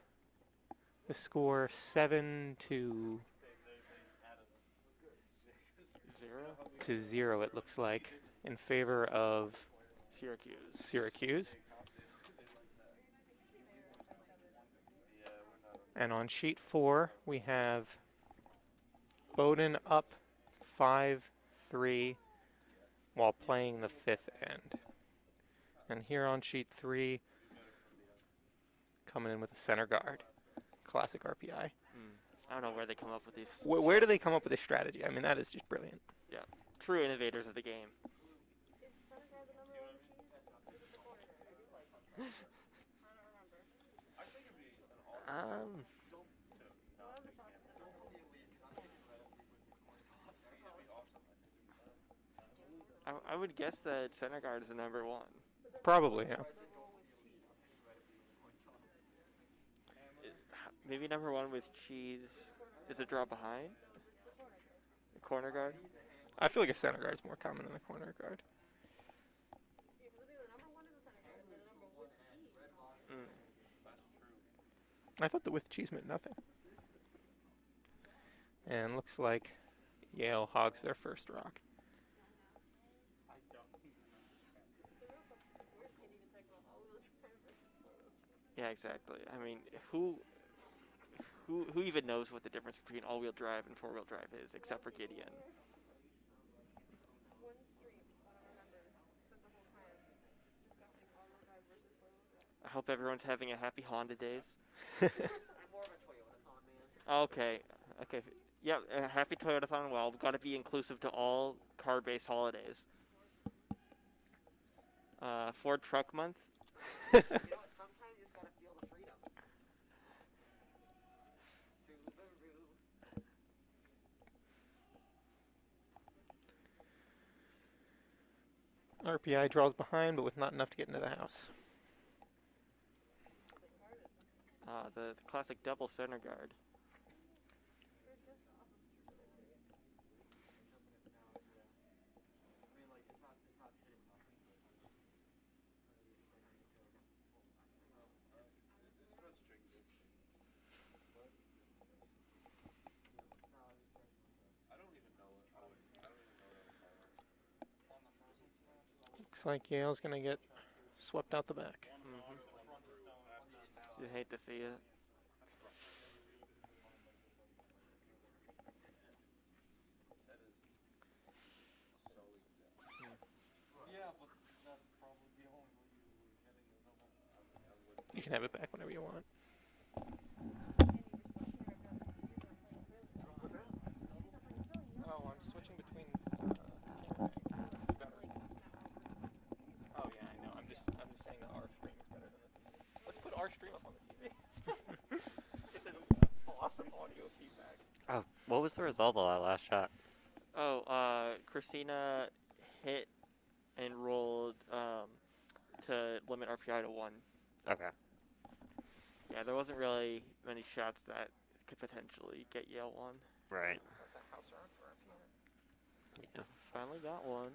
I: the score 7-0. It looks like, in favor of
H: Syracuse.
I: Syracuse. And on sheet 4, we have Bowdoin up 5-3 while playing the 5th end. And here on sheet 3, coming in with a center guard. Classic RPI.
H: I don't know where they come up with these.
I: Where do they come up with this strategy? I mean, that is just brilliant.
H: Yeah, true innovators of the game. I would guess that center guard is the number 1.
I: Probably, yeah.
H: Maybe number 1 with Cheese is a draw behind. The corner guard.
I: I feel like a center guard is more common than a corner guard. I thought the with cheese meant nothing. And looks like Yale hogs their first rock.
H: Yeah, exactly. I mean, who even knows what the difference between all-wheel drive and four-wheel drive is, except for Gideon? I hope everyone's having a happy Honda days.
G: I'm more of a Toyota fan, man.
H: Okay. Yeah, happy Toyota-thon. Well, we've got to be inclusive to all car-based holidays. Ford Truck Month.
G: You know what? Sometimes you just gotta feel the freedom. Subaru.
I: RPI draws behind, but with not enough to get into the house.
H: The classic double center guard.
I: Looks like Yale's going to get swept out the back.
H: You hate to see it.
I: You can have it back whenever you want. Oh, I'm switching between camera angles. This is better. Oh yeah, I know. I'm just saying that our stream is better than the TV. Let's put our stream up on the TV. Get this awesome audio feedback.
E: Oh, what was the result of that last shot?
H: Oh, Christina hit and rolled to limit RPI to 1.
E: Okay.
H: Yeah, there wasn't really many shots that could potentially get Yale 1.
E: Right.
I: That's a house round for RPI.
E: Yeah.
H: Finally got one.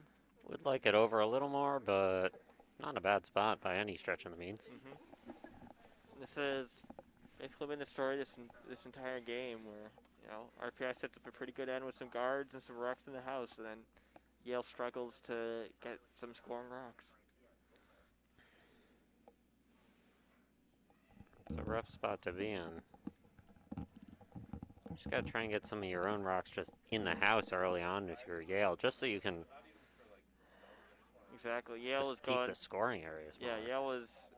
E: Would like it over a little more, but not a bad spot by any stretch of the means.
H: This has basically been the story this entire game, where RPI sets up a pretty good end with some guards and some rocks in the house, and then Yale struggles to get some scoring rocks.
E: It's a rough spot to be in. You just gotta try and get some of your own rocks just in the house early on if you're Yale, just so you can
H: Exactly. Yale
E: just
H: was
E: keep
H: going.
E: the scoring areas.
H: Yeah,
E: more.
H: Yale was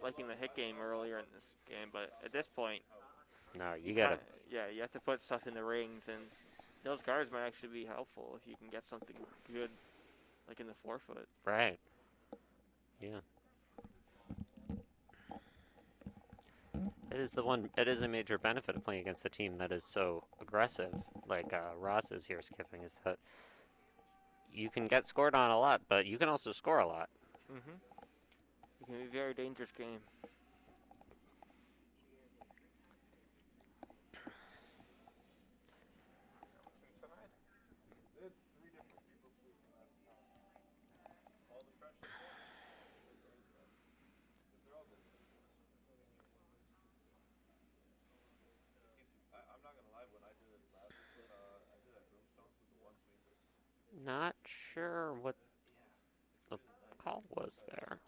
H: liking the hit game earlier in this game, but at this point,
E: No, you gotta.
H: you have to put stuff in the rings, and those guards might actually be helpful if you can get something good, like in the forefoot.
E: Right. Yeah. It is a major benefit of playing against a team that is so aggressive, like Ross is here skipping, is that you can get scored on a lot, but you can also score a lot.
H: It can be a very dangerous game.
E: Not sure what the call was there?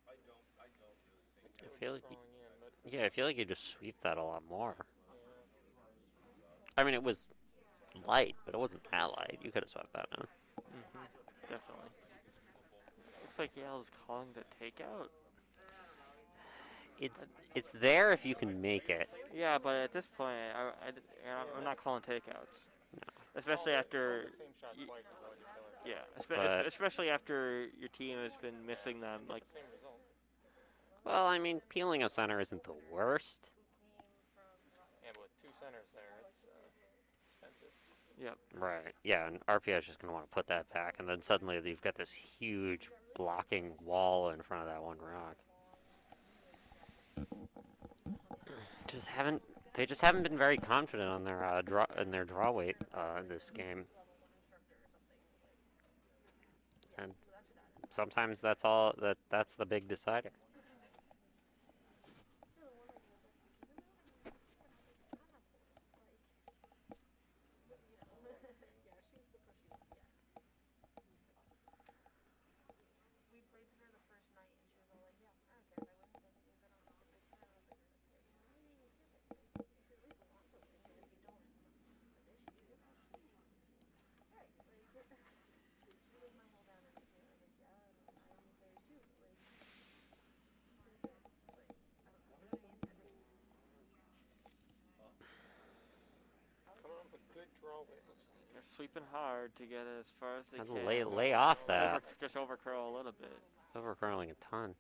E: I feel like
H: Crawling in, but
E: yeah, I feel like you just sweep that a lot more. I mean, it was light, but it wasn't that light. You could have swept that in.
H: definitely. Looks like Yale's calling the takeout.
E: It's there if you can make it.
H: Yeah, but at this point, I'm not calling takeouts. Especially after,
I: The same shot twice is already killer.
H: yeah,
E: But-
H: especially after your team has been missing them. Like,
I: Same result.
E: Well, I mean, peeling a center isn't the worst.
I: Yeah, but with two centers there, it's expensive.
H: yep.
E: Right. Yeah, and RPI is just going to want to put that back, and then suddenly you've got this huge blocking wall in front of that one rock. They just haven't been very confident on their draw weight in this game. And sometimes that's the big decider.
I: Coming up with good draw weight, looks like.
H: They're sweeping hard to get as far as they
E: And
H: can.
E: lay off that.
H: Just overcurl a little bit.
E: It's overcurling a ton.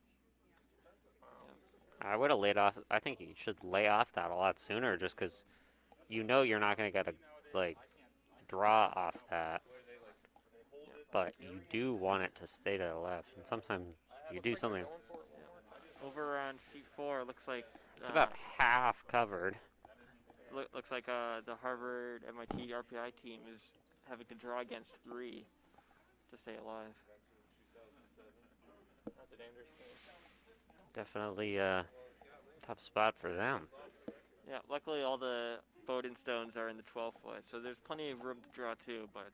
E: I would have laid off. I think you should lay off that a lot sooner, just because you know you're not going to get a draw off that. But you do want it to stay to the left, and sometimes you do something.
H: Over on sheet 4, looks like
E: It's about half covered.
H: looks like the Harvard MIT RPI team is having to draw against 3 to stay alive.
I: That's a dangerous game.
E: Definitely a tough spot for them.
H: Yeah, luckily all the Bowden stones are in the 12 foot, so there's plenty of room to draw too, but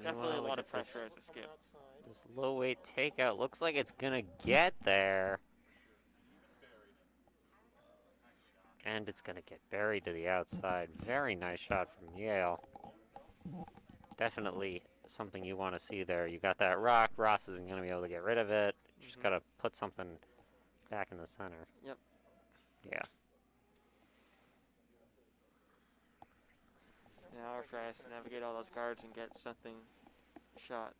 H: definitely a
E: Well,
H: lot
E: look
H: of
E: at this.
H: pressure as a skip.
I: Outside.
E: This low weight takeout looks like it's gonna get there. And it's gonna get buried to the outside. Very nice shot from Yale. Definitely something you want to see there. You got that rock. Ross isn't gonna be able to get rid of it. You just gotta put something back in the center.
H: Yep.
E: Yeah.
H: Now our try is to navigate all those guards and get something shot.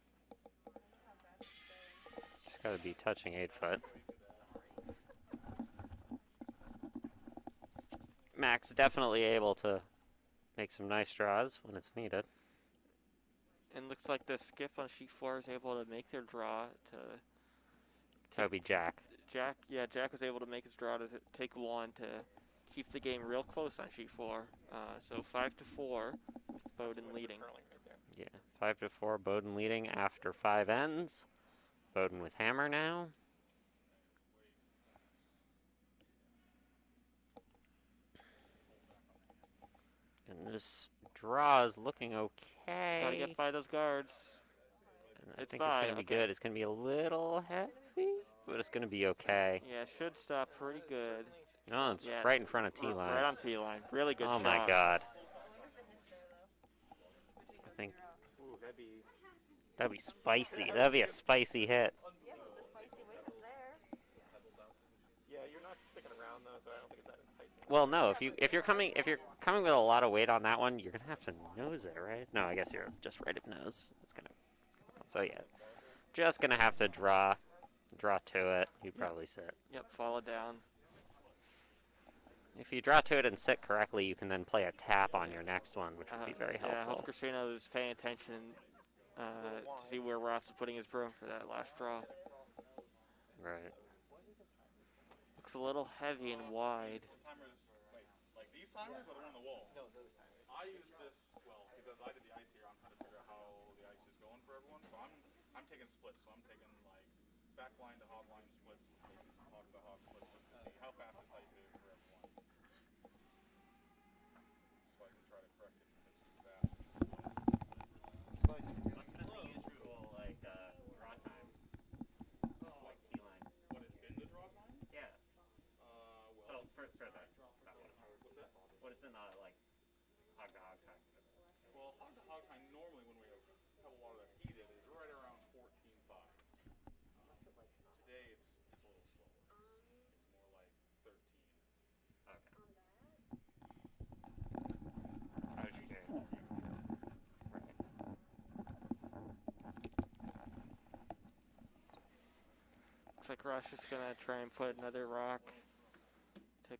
E: Just gotta be touching 8 foot. Max definitely able to make some nice draws when it's needed.
H: And looks like the skip on sheet 4 is able to make their draw to
E: That would be Jack.
H: Jack. Yeah, Jack was able to make his draw to take 1 to keep the game real close on sheet 4. So 5-4 with Bowden leading.
I: Curling right there.
E: Yeah, 5-4. Bowden leading after 5 ends. Bowden with hammer now. And this draw is looking okay.
H: Gotta get by those guards.
E: And I
H: It's
E: think it's
H: by,
E: gonna be
H: okay.
E: good. It's gonna be a little heavy, but it's gonna be okay.
H: Yeah, should stop pretty good.
E: No, it's
H: Yeah.
E: right in front of T line.
H: Right on T line. Really good
E: Oh
H: shot.
E: my God. I think
I: Ooh,
E: that'd be spicy. That'd be a spicy hit.
I: yeah, you're not sticking around though, so I don't think it's that enticing.
E: Well, no. If you're coming with a lot of weight on that one, you're gonna have to nose it, right? No, I guess you're just right of nose. It's gonna. So yeah, just gonna have to draw to it. You probably sit.
H: Yep, follow down.
E: If you draw to it and sit correctly, you can then play a tap on your next one, which would be very
H: Yeah, I
E: helpful.
H: hope Cristiano is paying attention to see where Ross is putting his broom for that last draw.
E: Right.
H: Looks a little heavy and wide.
D: Timers, like these timers or the one on the wall? No, those timers. I use this, well, because I did the ice here, I'm trying to figure out how the ice is going for everyone. So I'm taking splits, so I'm taking like back line to hog line splits, maybe some hog to hog splits, just to see how fast this ice is for everyone. So I can try to correct it if it's too fast.
E: What's been the usual draw time?
H: Looks like Rush is gonna try and put another rock to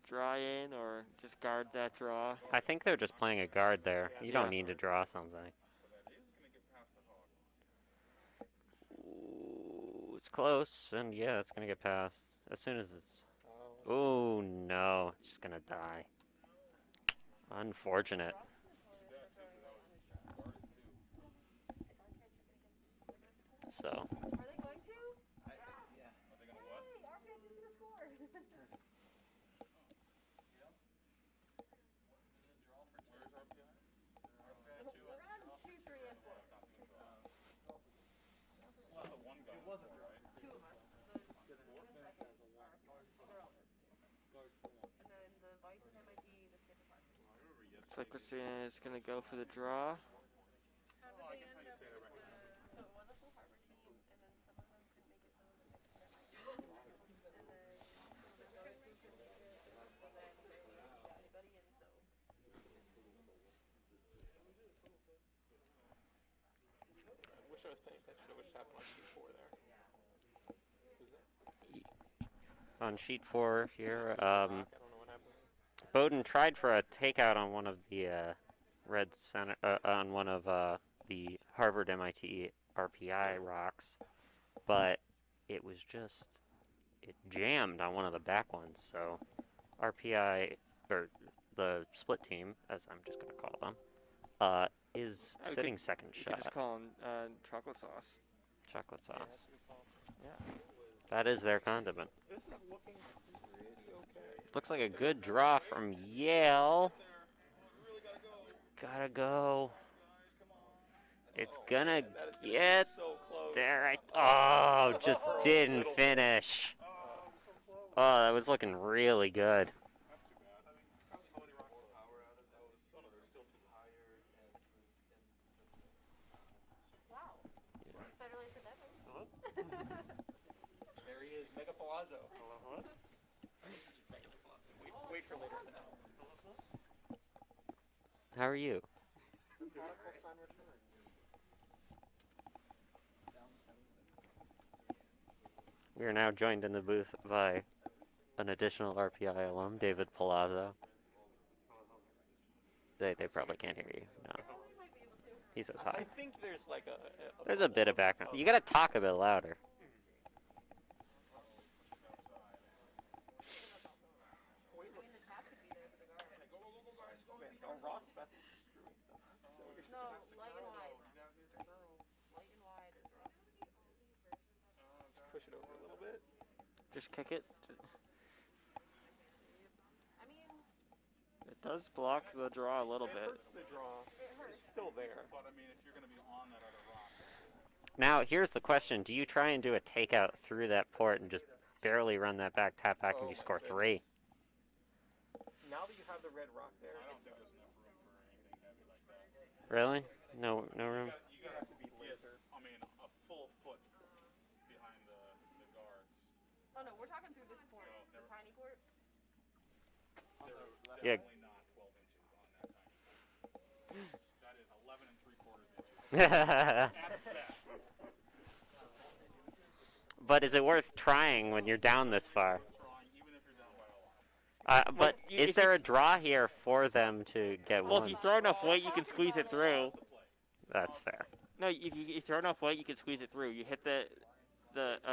H: draw in, or just guard that draw.
E: I think they're just playing a guard there. You don't need to draw something. Ooh, it's close, and yeah, it's gonna get past as soon as it's. Oh no, it's just gonna die. Unfortunate. So.
A: Are they going to?
F: Yeah.
D: Are they gonna what?
A: Hey, RPI 2's gonna score.
D: Where's RPI?
A: We're on 2, 3, and 4.
D: It's not the one guy. It wasn't right.
A: 2 of us. The two and second are RPI. They're all first. And then the vice is MIT, the skip is RPI.
H: Looks like Christina is gonna go for the draw.
A: How did they end up with so it was a full harbor team, and then some of them could make it, some of them mixed their MIT. And then some of the other two could make it, so then they were not anybody, and so.
I: I wish I was paying attention to what happened on sheet 4 there.
E: On sheet 4 here,
I: I don't know what happened.
E: Bowden tried for a takeout on one of the red center on one of the Harvard MIT RPI rocks, but it was just it jammed on one of the back ones. So RPI or the split team, as I'm just gonna call them, is
H: Oh,
E: sitting second
H: You could
E: shot.
H: just call him chocolate sauce.
E: Chocolate sauce.
H: Yeah.
E: That is their condiment.
I: This is looking pretty okay.
E: Looks like a good draw from Yale. It's gotta go. It's gonna
I: That is
E: get
I: so close.
E: there. Oh, just didn't
I: Little bit.
E: finish. Oh, that was looking really good.
D: That's too bad. I mean, how many rocks of power out of that was? Oh no, they're still too high.
A: Wow. Better late than never.
I: There he is, Mega Palazzo. Wait for later in the night.
E: How are you? We are now joined in the booth by an additional RPI alum, David Palazzo. They probably can't hear you. No. He says
I: I
E: hi.
I: think there's like
E: There's a bit of background. You gotta talk a bit louder.
I: Ross Bessie screwing stuff. Is that what you're
A: No,
I: saying?
A: light and wide. Light and wide is rough.
I: Push it over a little bit.
H: Just kick it.
A: I mean,
H: It does block the draw a little
I: It
H: bit.
I: hurts the draw. It's still there.
D: But I mean, if you're gonna be on that other rock.
E: Now, here's the question. Do you try and do a takeout through that port and just barely run that back, tap back, and
I: Oh
E: you
I: my
E: score
I: goodness.
E: 3?
I: Now that you have the red rock there,
D: I don't
I: it's
D: think there's enough room for anything heavy like that.
E: Really? No room?
D: You gotta have to be laser. I mean, a full foot behind the guards.
A: oh no, we're talking through this port, the tiny port.
E: Yeah.
D: Definitely not 12 inches on that tiny. That is 11 3/4 inches at best.
E: But is it worth trying when you're down this far?
D: Drawing, even if you're down by a lot.
E: But
H: you-
E: is
H: if
E: there a draw here for them to get
H: Well,
E: one?
H: if you throw enough weight, you can squeeze it through.
E: That's fair.
H: No, if you throw enough weight, you can squeeze it through. You hit the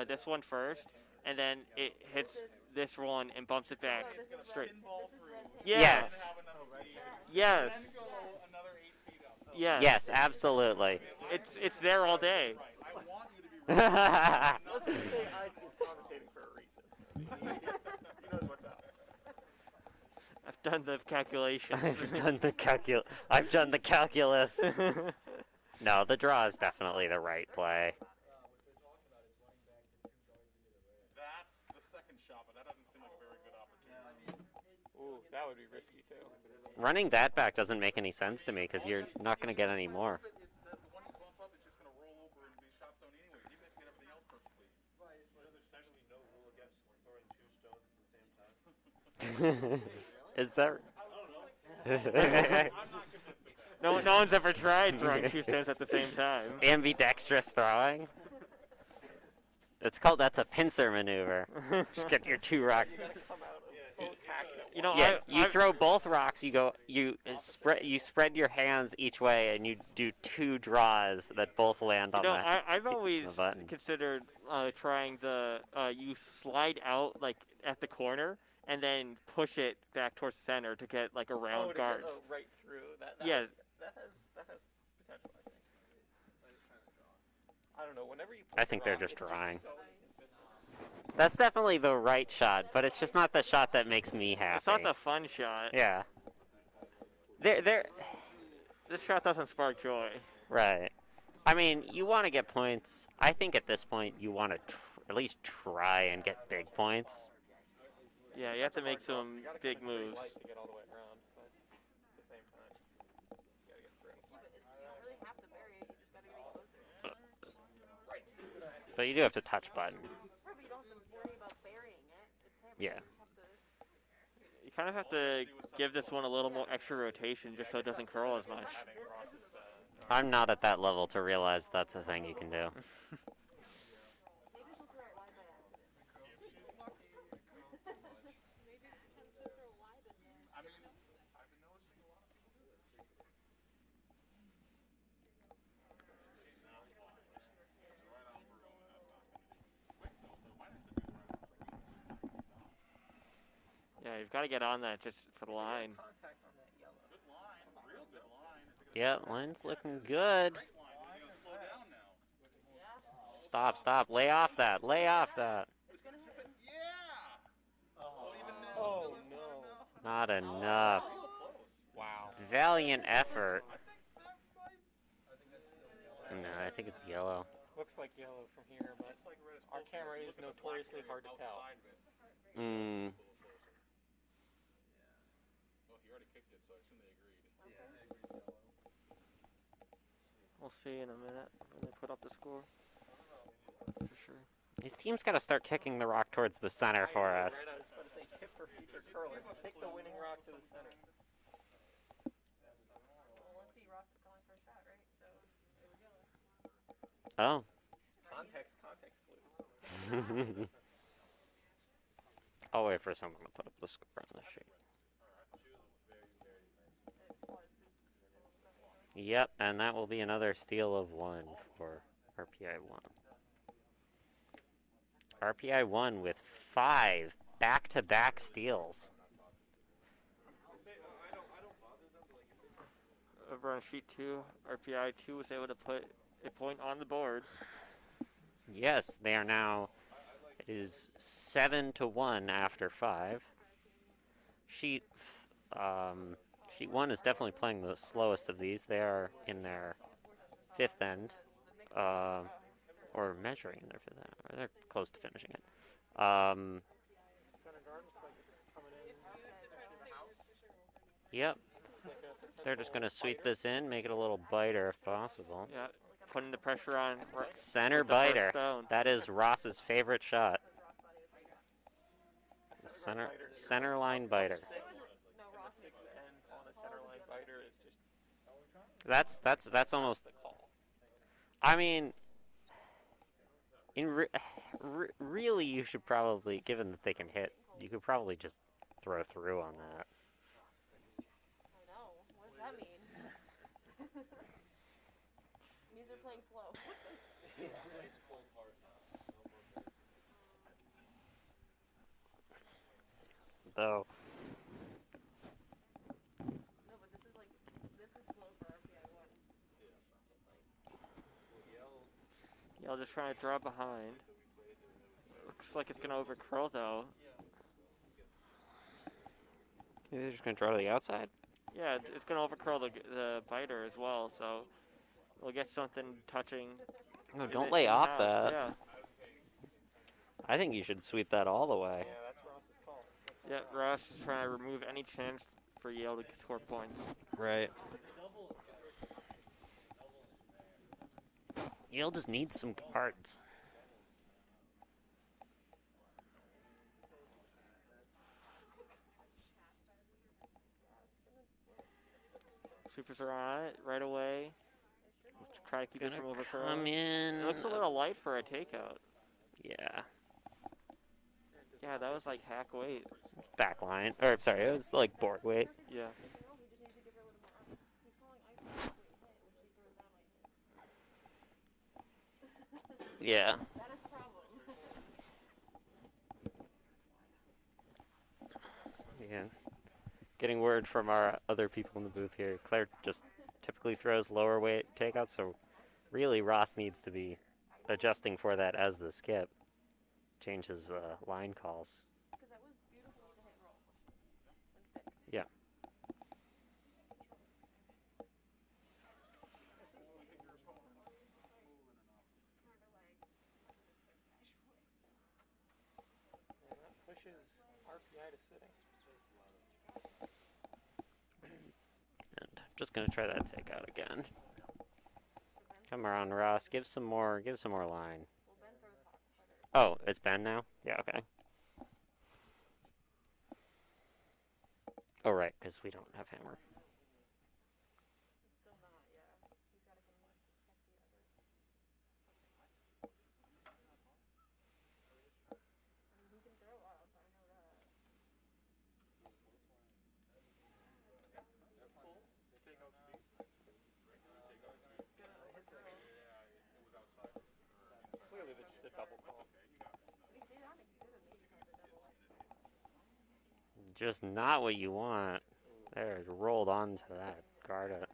H: this one first, and then it hits this one and bumps it back straight.
D: Pinball through.
H: Yeah.
E: Yes.
D: Have enough speed.
H: Yes.
D: Then go another 8 feet up.
H: Yes.
E: Yes, absolutely.
H: It's there all day.
D: Right. I want you to be right.
I: Let's just say Isaac is commentating for a reason. He knows what's up.
H: I've done the calculations.
E: I've done the calculus. No, the draw is definitely the right play.
D: That's the second shot, but that doesn't seem like a very good opportunity.
I: Ooh, that would be risky too.
E: Running that back doesn't make any sense to me because you're not going to get any more.
D: The one you bounce up is just going to roll over and be shot zone anyway, even if you get everything else perfectly.
J: There's technically no rule against throwing 2 stones at the same time.
E: Is that?
D: I'm not convinced of that.
H: No one's ever tried throwing 2 stones at the same time.
E: Ambidextrous throwing? That's a pincer maneuver. Just get your 2 rocks.
H: You know,
E: Yeah, you throw both rocks. You spread your hands each way, and you do 2 draws that both land on
H: I've
E: the
H: always
E: button.
H: considered trying you slide out like at the corner and then push it back towards the center to get like around guards.
I: Right through that.
H: Yeah.
I: That has potential. I think. I don't know. Whenever you.
E: I think they're just drawing. That's definitely the right shot, but it's just not the shot that makes me happy.
H: It's not the fun shot.
E: Yeah.
H: This shot doesn't spark joy.
E: Right. I mean, you want to get points. I think at this point you want to at least try and get big points.
H: Yeah, you have to make some big moves.
I: To get all the way around, but at the same time, you gotta get through.
A: You don't really have to bury it. You just gotta get closer.
E: But you do have to touch button.
A: But you don't have to worry about burying it. It's hammered.
E: Yeah.
A: You just have to.
H: You kind of have to give this one a little more extra rotation just so it doesn't curl as much.
E: I'm not at that level to realize that's a thing you can do.
A: Maybe she'll throw it wide by accident. Maybe she tends to throw wide in there.
D: I mean, I've been noticing a lot of people do this.
H: Yeah, you've got to get on that just for the line.
I: Contact on that yellow.
D: Good line, real good line.
E: Yeah, line's looking good.
D: Great line. You're gonna slow down now.
E: Stop. Lay off that.
D: It's gonna tip it. Yeah. Oh, even now.
I: Oh,
D: Still it's
I: no.
E: Not enough.
D: real close.
I: Wow.
E: Valiant effort.
D: I think that might.
E: No, I think it's yellow.
I: Looks like yellow from here, but
D: It's like red. It's
I: our
D: close.
I: camera
D: Look
I: is
D: at the black
I: notoriously
D: area
I: hard to tell.
D: outside of it.
E: Mm.
D: Well, he already kicked it, so I assume they agreed.
H: We'll see in a minute when they put up the score. For sure.
E: These teams got to start kicking the rock towards the center for us.
I: Right, I was about to say tip for future curlers. Take the winning rock to the center.
A: Well, let's see. Ross is calling for a shot, right? So there we go.
E: Oh.
I: Context clues.
E: I'll wait for someone to put up the score on the sheet. Yep, and that will be another steal of 1 for RPI 1. RPI 1 with 5 back-to-back steals.
H: Over on sheet 2, RPI 2 was able to put a point on the board.
E: Yes, they are now. It is 7-1 after 5. Sheet 1 is definitely playing the slowest of these. They are in their 5th end, or measuring in their 5th end. Or they're close to finishing it.
I: Center guard looks like it's coming in to the house.
E: Yep. They're just going to sweep this in, make it a little biter if possible.
H: Yeah, putting the pressure on.
E: Center
H: with the first
E: biter.
H: stone.
E: That is Ross's favorite shot. Center line biter.
A: No, Ross.
I: 6 and on a center line biter is just
E: That's almost.
I: the call.
E: I mean, really, you should probably, given that they can hit, you could probably just throw through on that.
A: I know. What does that mean? Means they're playing slow.
E: Though.
A: No, but this is slow for RPI 1.
H: Yell just trying to draw behind. Looks like it's going to over-curl, though.
E: Maybe they're just going to draw to the outside?
H: Yeah, it's going to over-curl the biter as well, so we'll get something touching.
E: No, don't lay off
H: in-house,
E: that.
H: Yeah.
E: I think you should sweep that all the way.
I: Yeah, that's Ross's call.
H: Yeah, Ross is trying to remove any chance for Yale to score points.
E: Right. Yale just needs some guards.
H: Sweepers are on it right away. Let's try to keep it from overcurling.
E: Come in.
H: It looks a little light for a takeout.
E: Yeah.
H: Yeah, that was like hack weight.
E: Back line. Or, sorry, it was like board weight.
H: Yeah.
E: Yeah.
A: That is the problem.
E: Yeah. Getting word from our other people in the booth here. Claire just typically throws lower weight takeouts, so really Ross needs to be adjusting for that as the skip. Change his line calls.
A: Because that was beautiful to hit roll. When sticks.
E: Yeah.
I: And that pushes RPI to sitting.
E: And just gonna try that takeout again. Come around, Ross. Give some more line. Oh, it's Ben now? Yeah, okay. Oh, right, because we don't have hammer.
A: It's still not, yeah. He's got to come back the others. I mean, he can throw up, I know that.
I: Clearly, the double call.
A: But he stayed on it, he could have maybe called the double.
E: Just not what you want. There, it rolled onto that. Guard it.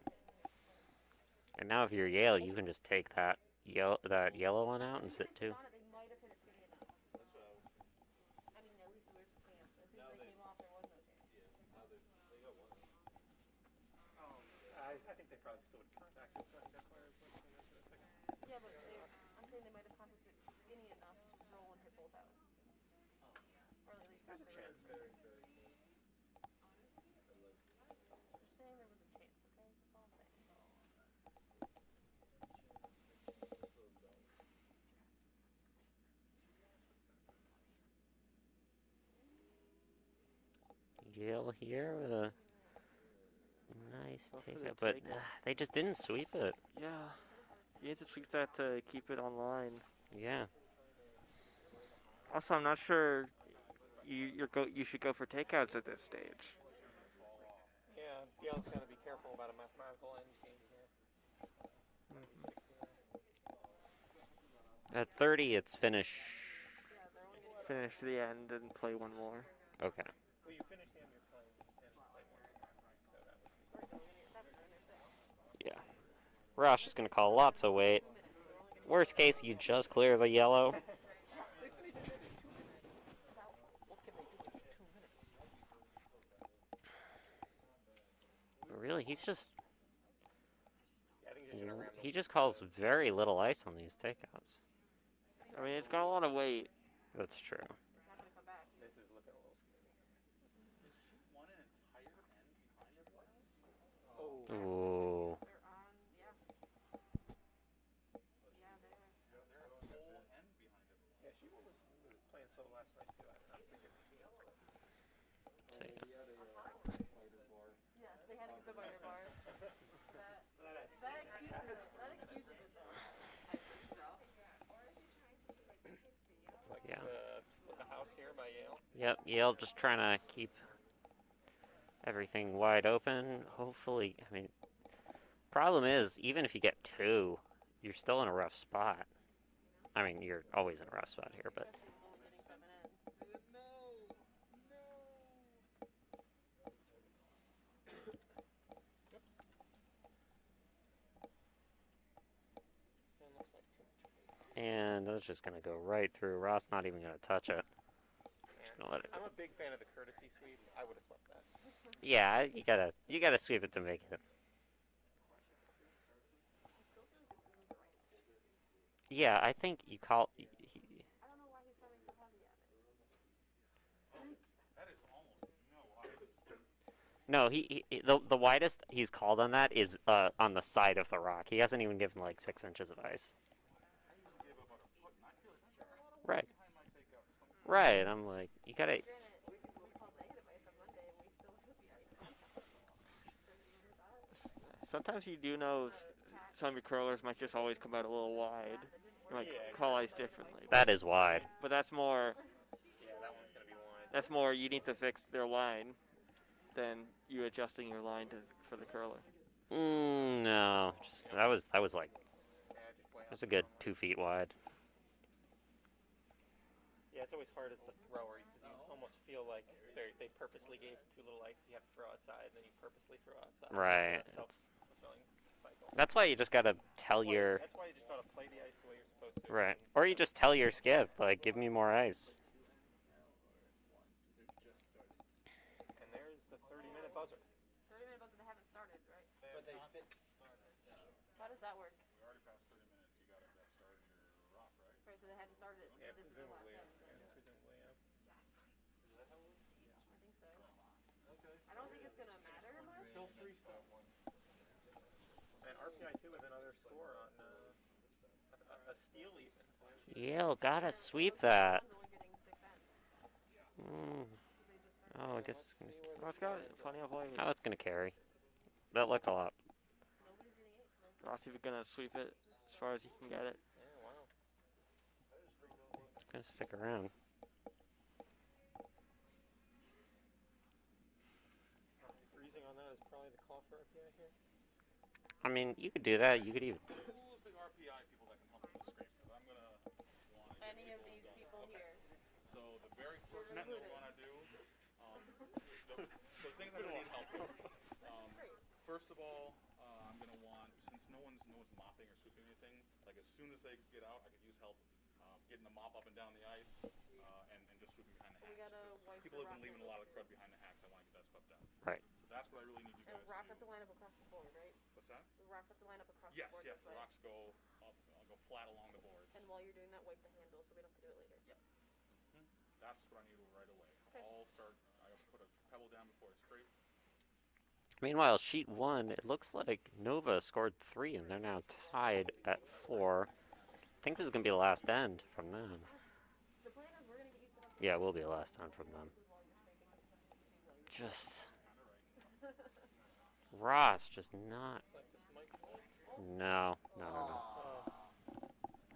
E: And now if you're Yale, you can just take that yellow one out and sit too.
A: They might have hit it skinny enough. I mean, at least there's a chance. As soon as they came off, there was no chance.
I: I think they probably still would contact it, so I think that's why I was looking at it for a second.
A: Yeah, but I'm saying they might have contacted it skinny enough to roll and hit both out. Or at least
I: There's a chance.
A: Just saying there was a chance, okay? That's all I'm saying.
E: Yale here with a nice
H: Go for the
E: takeout, but
H: takeout.
E: they just didn't sweep it.
H: Yeah. You need to sweep that to keep it online.
E: Yeah.
H: Also, I'm not sure you should go for takeouts at this stage.
I: Yeah, Yale's got to be careful about a mathematical end game here.
E: At 30, it's finish.
H: Finish the end and play one more.
E: Okay.
I: Well, you finish the end you're playing and play one. So that would be.
E: Yeah. Rosh is going to call lots of weight. Worst case, you just clear the yellow. But really, he's just...
I: Yeah, I think you should have ran
E: He just calls very little ice on these takeouts.
H: I mean, it's got a lot of weight.
E: That's true.
A: It's not going to come back.
I: This is looking a little scary.
D: Won an entire end behind her players?
I: Oh.
E: Ooh.
A: They're on, yeah. Yeah, they're...
D: They're a whole end behind everyone.
I: Yeah, she was playing so last night too. I'm not thinking anything else.
E: So, yeah.
A: Yes, they had to get the biter bar. That excuses it. That excuses it, though. I think so.
I: Looks like
E: Yeah.
I: split the house here by Yale.
E: Yep, Yale just trying to keep everything wide open. Hopefully, I mean, problem is, even if you get two, you're still in a rough spot. I mean, you're always in a rough spot here, but
A: Getting 7 ends.
I: And looks like too much weight.
E: and that's just gonna go right through. Ross not even gonna touch it.
I: Yeah.
E: Gonna let it.
I: I'm a big fan of the courtesy sweep. I would have swept that.
E: Yeah, you gotta sweep it to make it. Yeah, I think you call.
A: I don't know why he's coming so heavy at it.
D: That is almost no ice.
E: No, the widest he's called on that is on the side of the rock. He hasn't even given like 6 inches of ice.
D: I used to give about a foot, and I feel like there's a lot of
E: Right.
D: behind my takeout.
E: Right. I'm like, you gotta.
A: Granted, we called negative ice on Monday, and we still hit the ice.
H: Sometimes you do know some of your curlers might just always come out a little wide. You might
I: Yeah,
H: call ice differently.
E: That is wide.
H: But that's more
I: Yeah, that one's gonna
H: That's more you need to fix their line than you adjusting your line for the curler.
E: No, that was like that's a good 2 feet wide.
I: Yeah, it's always hard as the thrower because you almost feel like they purposely gave too little ice. You have to throw outside, and then you purposely throw outside.
E: Right.
I: It's a self-fulfilling cycle.
E: That's why you just gotta tell your
I: That's why you just gotta play the ice the way you're supposed to.
E: right, or you just tell your skip like, give me more ice.
I: And there's the 30-minute buzzer.
A: 30-minute buzzer, they haven't started, right?
F: But they fit.
A: How does that work?
D: We already passed 30 minutes. You got to have started your rock, right?
A: Right, so they hadn't started it, so this is the last
I: Presumably,
A: end.
I: presumably, yeah.
A: I think so. I don't think it's gonna matter much.
I: Still 3 stuff. And RPI 2 with another score on a steal even.
E: Yale gotta sweep that.
A: One's only getting 6 ends.
E: Oh, I guess it's gonna,
H: Well, it's got plenty of light.
E: oh, it's gonna carry. That looked a lot.
A: Nobody's getting 8.
H: Rossi gonna sweep it as far as he can get it.
I: Yeah, wow.
E: Gonna stick around.
I: Freezing on that is probably the call for RPI here.
E: I mean, you could do that. You could even.
D: Who is the RPI people that can help me with scrape? Because I'm going to want to.
A: Any of these people here.
D: So the very first thing
A: included.
D: we want to do, the things I'm going to need help with. First of all, I'm going to want, since no one's mopping or sweeping anything, like as soon as they get out, I could use help getting the mop up and down the ice and just sweeping behind the
A: We
D: hacks.
A: gotta wipe
D: People
A: the
D: have been
A: rock
D: leaving a
A: with
D: lot of
A: this
D: crud behind the hacks. I want to get that swept out.
E: Right.
D: So that's what I really need you guys
A: And rock
D: to
A: have
D: do.
A: to line up across the board, right?
D: What's that?
A: The rocks have to line up across
D: Yes,
A: the board.
D: yes,
A: this
D: the
A: way.
D: rocks go up, go flat along the boards.
A: And while you're doing that, wipe the handle so we don't have to do it later. Yep.
D: That's what I need right away.
A: Okay.
D: I'll start, I put a pebble down before I scrape.
E: Meanwhile, sheet 1, it looks like Nova scored 3, and they're now tied at 4. I think this is gonna be the last end from them.
A: The plan is we're gonna get you set up.
E: Yeah, it will be the last end from them. Just Ross, just not. No.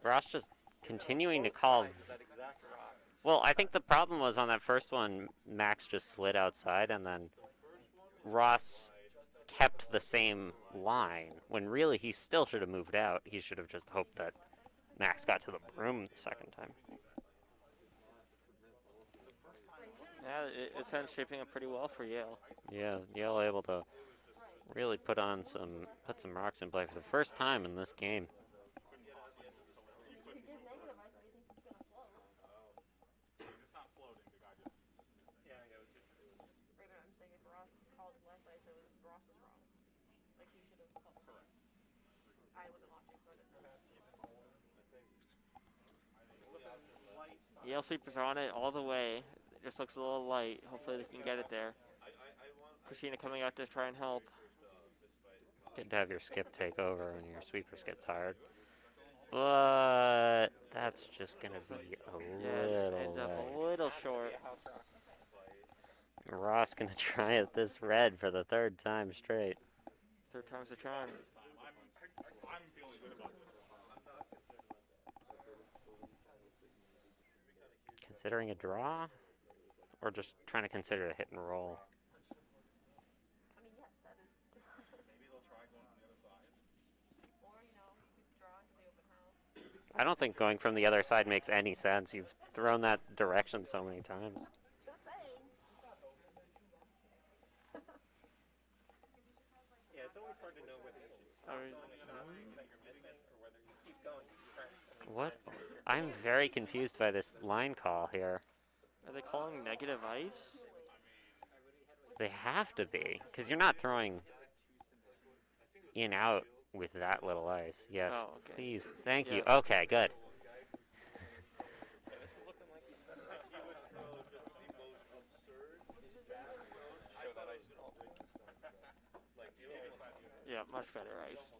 E: Ross just continuing to call.
I: That exact rock.
E: Well, I think the problem was on that first one, Max just slid outside, and then Ross kept the same line, when really he still should have moved out. He should have just hoped that Max got to the broom the second time.
H: Yeah, it's been shaping up pretty well for Yale.
E: Yeah, Yale able to really put some rocks in play for the first time in this game.
A: You could give negative ice if he thinks it's gonna flow.
D: It's not floating, the guy just
I: Yeah, it was just.
A: Right, but I'm saying if Ross called less ice, it was Ross was wrong. Like he should have called the same. I wasn't watching, so I didn't know.
H: Yale Sleepers are on it all the way. It just looks a little light. Hopefully they can get it there. Christina coming out to try and help.
E: It's good to have your skip take over when your sweepers get tired. But that's just going to be a
H: Yeah, it just ends
E: little
H: up
E: late.
H: a little short.
E: Ross going to try at this red for the 3rd time straight.
H: 3rd time's the charm.
D: I'm feeling good about this one.
E: Considering a draw? Or just trying to consider a hit and roll?
A: I mean, yes, that is.
D: Maybe they'll try going on the other side.
A: Or, you know, you could draw into the open house.
E: I don't think going from the other side makes any sense. You've thrown that direction so many times.
A: Just saying.
I: Yeah, it's always hard to know whether you should stop throwing a shot that you're missing or whether you keep going.
E: What? I'm very confused by this line call here.
H: Are they calling negative ice?
E: They have to be, because you're not throwing in out with that little ice. Yes,
H: Oh, okay.
E: please. Thank you.
H: Yes.
E: Okay, good.
I: Yeah, this is looking like some better ice. Show that ice call.
H: Yeah, much better ice.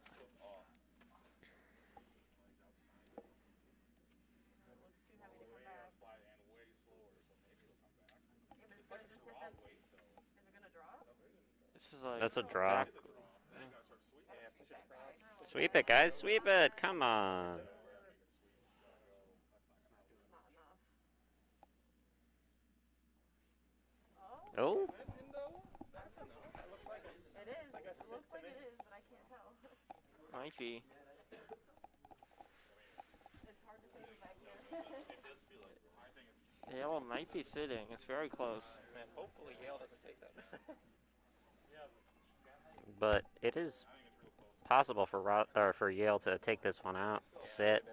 A: It's too heavy to come back.
D: Slide and way slower, so maybe it'll come back.
A: Yeah, but it's gonna just hit them. Is it gonna draw?
H: This is like.
E: That's a draw.
I: Yeah, push it across.
E: Sweep it, guys. Sweep it. Come on.
A: It's not enough.
E: Oh,
A: It is. It looks like it is, but I can't tell.
H: Might be.
A: It's hard to say from back here.
H: Yale might be sitting. It's very close.
I: Man, hopefully Yale doesn't take that.
E: but it is possible for Yale to take this one out, sit,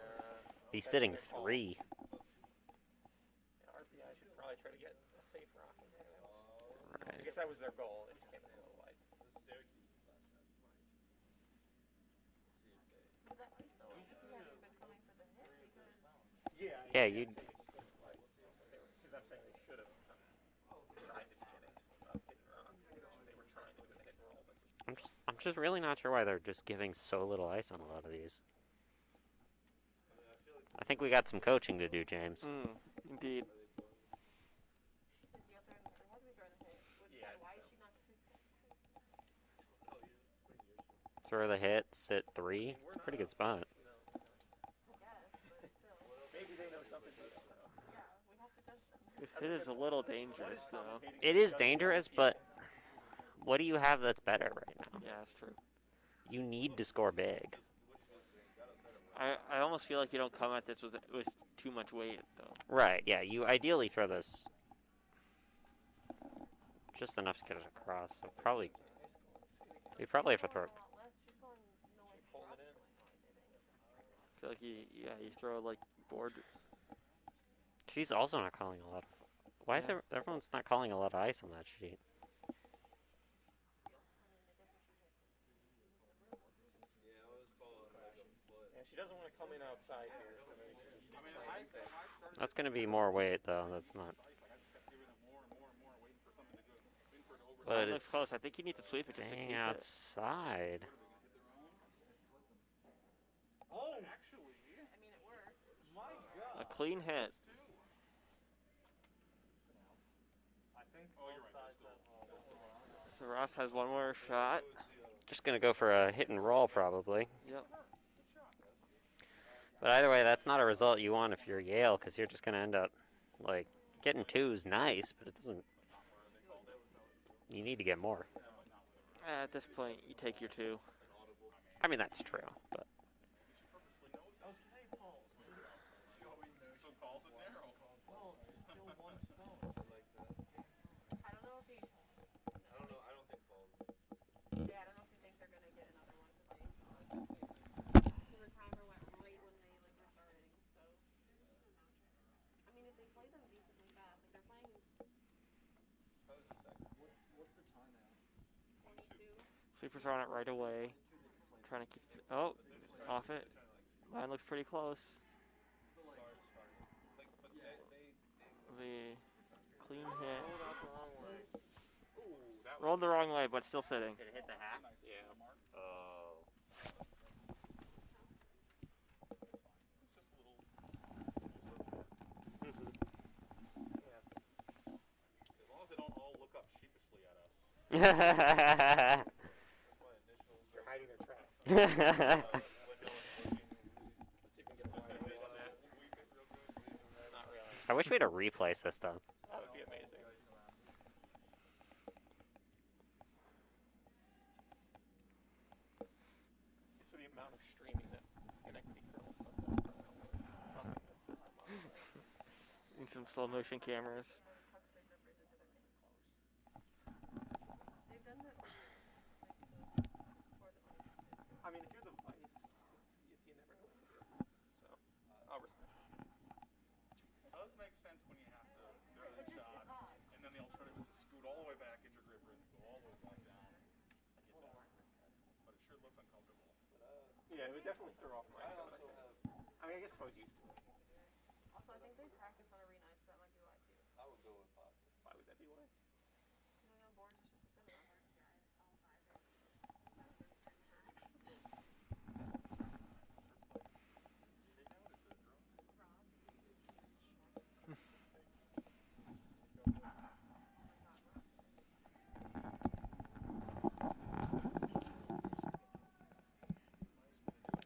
E: be sitting 3.
I: RPI should probably try to get a safe rock in there. I
E: Right.
I: guess that was their goal. They just came in a little wide.
A: With that piece though, he hasn't been coming for the hit because
E: Yeah, you.
I: Because I'm saying they should have tried to get it getting wrong. They were trying to do a hit and roll, but
E: I'm just really not sure why they're just giving so little ice on a lot of these. I think we got some coaching to do, James.
H: Indeed.
A: is he up there? They had to be throwing the hit. Which why is she not?
E: Throw the hit, sit 3. Pretty good spot.
A: I guess, but still.
I: maybe they know something we don't know.
A: Yeah, we have to test them.
H: This hit is a little dangerous, though.
E: It is dangerous, but what do you have that's better right now?
H: Yeah, that's true.
E: You need to score big.
H: I almost feel like you don't come at this with too much weight, though.
E: Right, yeah, you ideally throw this just enough to get it across. So probably, you probably have to throw it.
A: She's calling noise.
I: Holding it.
H: I feel like you throw like board.
E: She's also not calling a lot of. Why is everyone's not calling a lot of ice on that sheet?
I: Yeah, she doesn't want to come in outside here, so maybe she should play it safe.
E: That's gonna be more weight though. That's not. But
H: That looks
E: it's
H: close. I think you need to sweep it just to
E: staying
H: keep it.
E: outside.
J: Oh,
A: I mean, it worked.
J: my God.
H: A clean hit.
J: I think both sides have
H: So Ross has one more shot.
E: Just gonna go for a hit and roll probably.
H: Yep.
E: But either way, that's not a result you want if you're Yale, because you're just gonna end up like getting 2's nice, but it doesn't. You need to get more.
H: At this point, you take your 2.
E: I mean that's true, but
A: I don't know if he.
F: I don't know. I don't think Paul.
A: Yeah, I don't know if you think they're gonna get another one because the timer went right when they were starting. So, I mean, if they play them decently fast, like they're playing
F: What's the timeout?
A: 22.
H: Sweeper's on it right away. Trying to keep it. Oh, off it. Line looks pretty close. The clean hit. Rolled the wrong way, but still sitting.
E: did it hit the hat? Yeah. Oh.
D: As long as they don't all look up sheepishly at us.
I: They're hiding their tracks.
J: when no one's looking.
I: Let's see if we can get a wide angle on that. Not really.
E: I wish we had a replay system.
I: That would be amazing. Just for the amount of streaming that Schenectady girls put pumping this system up.
H: And some slow motion cameras.
A: They've done that for years.
I: I mean, if you're the vice, you never know what to do. So, I'll respect it.
D: It does make sense when you have to do
A: It's
D: the
A: just,
D: shot,
A: it's odd.
D: and then the alternative is to scoot all the way back, get your gripper, and go all the way back down. I get that. But it sure looks uncomfortable.
I: Yeah, it would definitely throw off my shot. I mean, I guess if I was used to it.
A: Also, I think they practice on arena, so that might be why too.
F: I would go with Pop.
I: Why would that be why?
A: Going on boards is just a sit on.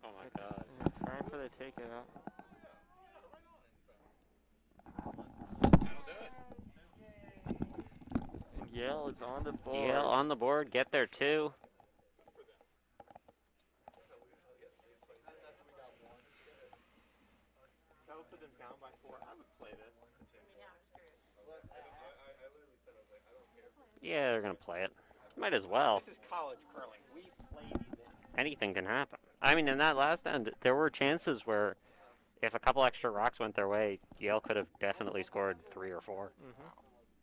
E: Oh my god.
H: Trying for the takeout.
I: That'll do it.
H: And Yale is on the board.
E: Yale on the board. Get there too.
I: If I would put them down by 4, I would play this.
E: Yeah, they're gonna play it. Might as well.
I: This is college curling. We play these in.
E: Anything can happen. I mean, in that last end, there were chances where if a couple extra rocks went their way, Yale could have definitely scored 3 or 4.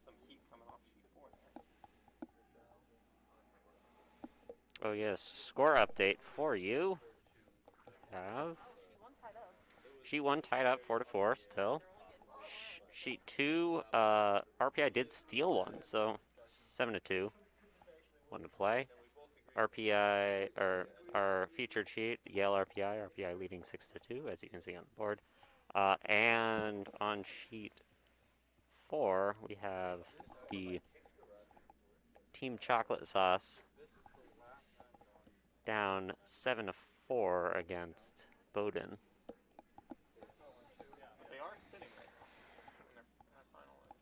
I: Some heat coming off sheet 4 there.
E: Oh yes, score update for you. Have sheet 1 tied up 4-4 still. Sheet 2, RPI did steal one, so 7-2. 1 to play. RPI, or our featured sheet, Yale RPI leading 6-2, as you can see on the board. And on sheet 4, we have the Team Chocolate Sauce down 7-4 against Bowdoin.
I: They are sitting right now in their final end.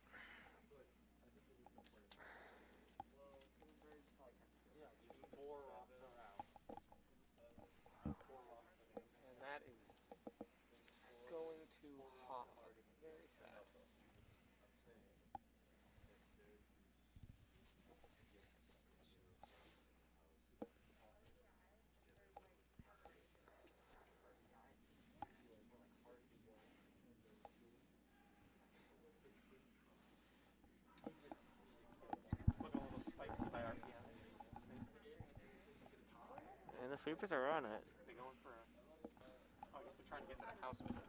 I: And that is going to hot. Very sad. It's looking a little spicy by RPI.
H: And the sweepers are on it.
I: They're going for I guess they're trying to get to the house with it.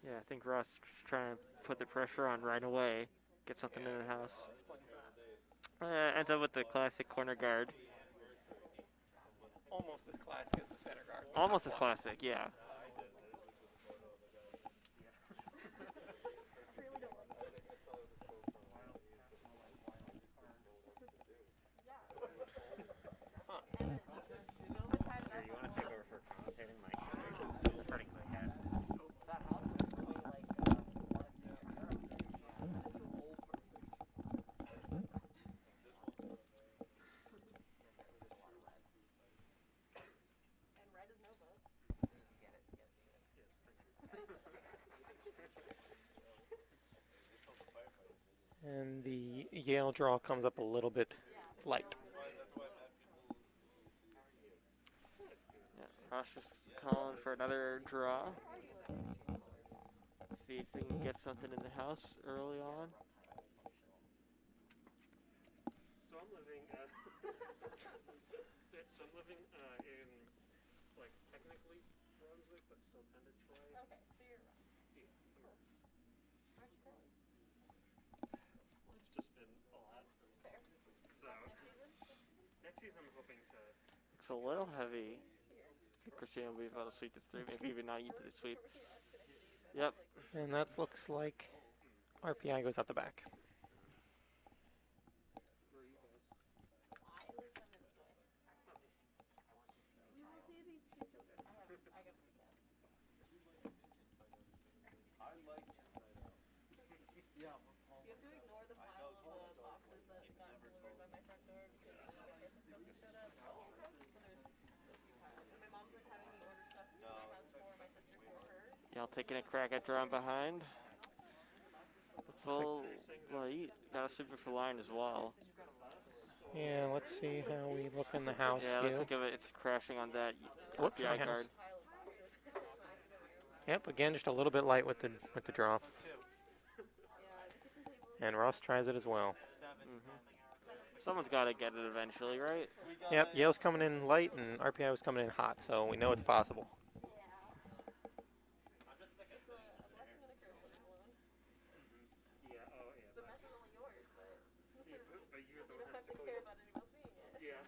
H: Yeah, I think Ross is trying to put the pressure on right away. Get something in the house. Ends up with the classic corner guard.
I: Almost as classic as the center guard.
H: Almost as classic, yeah.
E: Here, you want to take over for commentating, Mike? It's hurting my head.
I: And the Yale draw comes up a little bit light.
H: Yeah, Ross just calling for another draw. See if we can get something in the house early on.
J: So I'm living in, like, technically Brunswick, but still tend to try.
A: Okay, so you're right.
J: Yeah, I'm Ross.
A: Why'd you tell me?
J: It's just been a lot.
A: Fair.
J: So, next season I'm hoping to.
H: It's a little heavy. I think Christina will be able to sweep this through. Maybe even not you to the sweep. Yep.
I: And that looks like RPI goes out the back.
J: Where are you guys?
A: You have to ignore the pile of boxes that got delivered by my front door because all the Christmas presents showed up. So there's a few piles. And my mom's like having me order stuff for my house for my sister for her.
H: Y'all taking a crack at drawing behind. It's a little light. Got a sweeper for line as well.
I: Yeah, let's see how we look in the house
H: Yeah,
I: view.
H: let's think of it. It's crashing on that
I: Whoops,
H: RPI
I: my house.
H: guard.
I: Yep, again just a little bit light with the draw. And Ross tries it as well.
H: Someone's got to get it eventually, right?
I: Yep, Yale's coming in light and RPI was coming in hot, so we know it's possible.
J: Yeah, oh yeah.
A: The mess is only yours, but
J: Yeah, but you're the
A: you
J: one
A: don't have
J: that's
A: to care about anyone seeing it.
J: Yeah.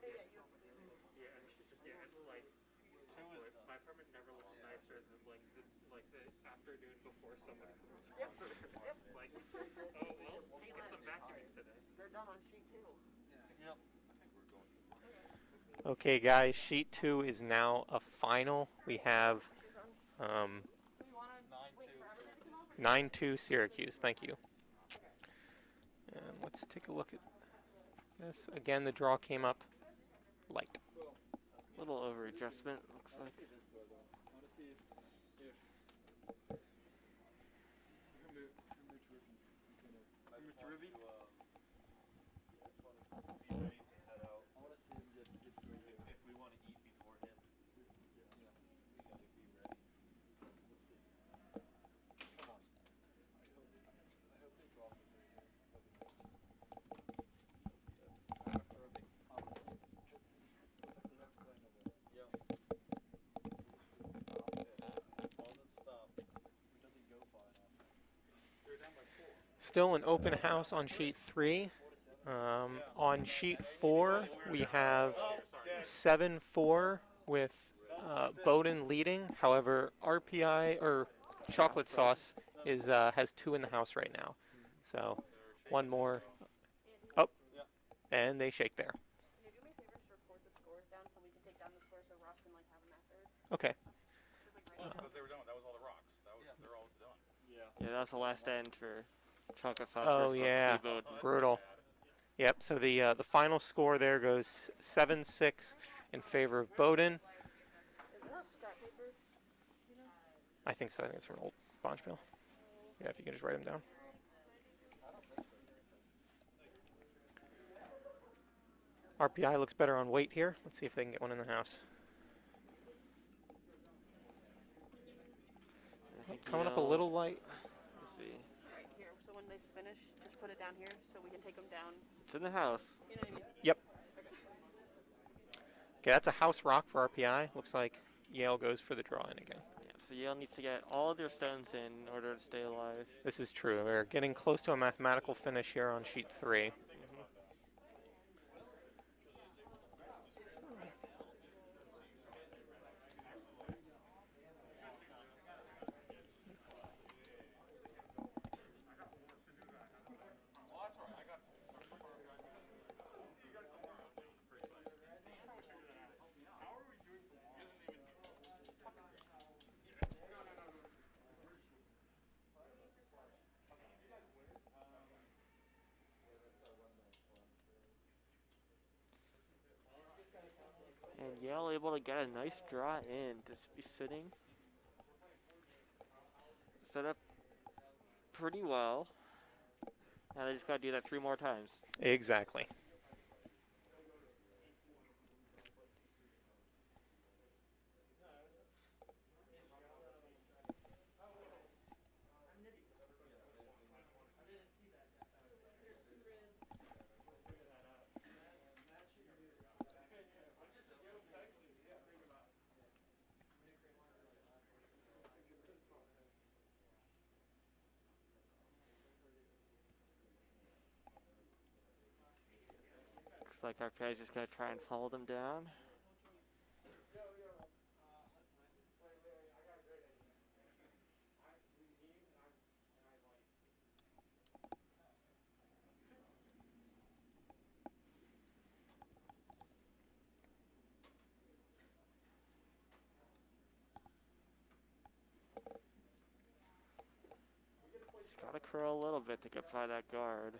A: Yeah, you have to do it.
J: Yeah, and it's just like my apartment never looks nicer than like the afternoon before somebody comes over. It's just like, oh well, get some vacuuming today.
A: They're done on sheet 2.
I: Okay, guys, sheet 2 is now a final. We have
A: We want to wait
I: 9-2 Syracuse. Thank you. And let's take a look at this. Again, the draw came up light.
H: Little over adjustment, looks like.
I: Still an open house on sheet 3. On sheet 4, we have 7-4 with Bowdoin leading. However, RPI or Chocolate Sauce is has 2 in the house right now. So one more. Oh, and they shake there.
A: Can you do me a favor, just report the scores down so we can take down the scores so Ross can like have them afterwards?
I: Okay.
D: Because they were done. That was all the rocks. They're all done.
H: Yeah, that was the last end for Chocolate Sauce.
I: Oh
H: versus
I: yeah,
H: Bowdoin.
I: brutal. Yep. So the final score there goes 7-6 in favor of Bowdoin.
A: Is this scrap paper? You know?
I: I think so. I think it's from old Bonspiel. Yeah, if you can just write them down. RPI looks better on weight here. Let's see if they can get one in the house.
H: I think
I: Coming up a
H: Yale-
I: little light.
H: Let's see.
A: Right here. So when they finish, just put it down here so we can take them down.
H: It's in the house.
A: You know what I mean?
I: Yep. Okay, that's a house rock for RPI. Looks like Yale goes for the draw in again.
H: Yeah, so Yale needs to get all of their stones in order to stay alive.
I: This is true. We're getting close to a mathematical finish here on sheet 3.
H: And Yale able to get a nice draw in to be sitting. Set up pretty well. Now they just got to do that 3 more times.
I: Exactly.
H: Looks like RPI is just going to try and follow them down. Just got to curl a little bit to get by that guard.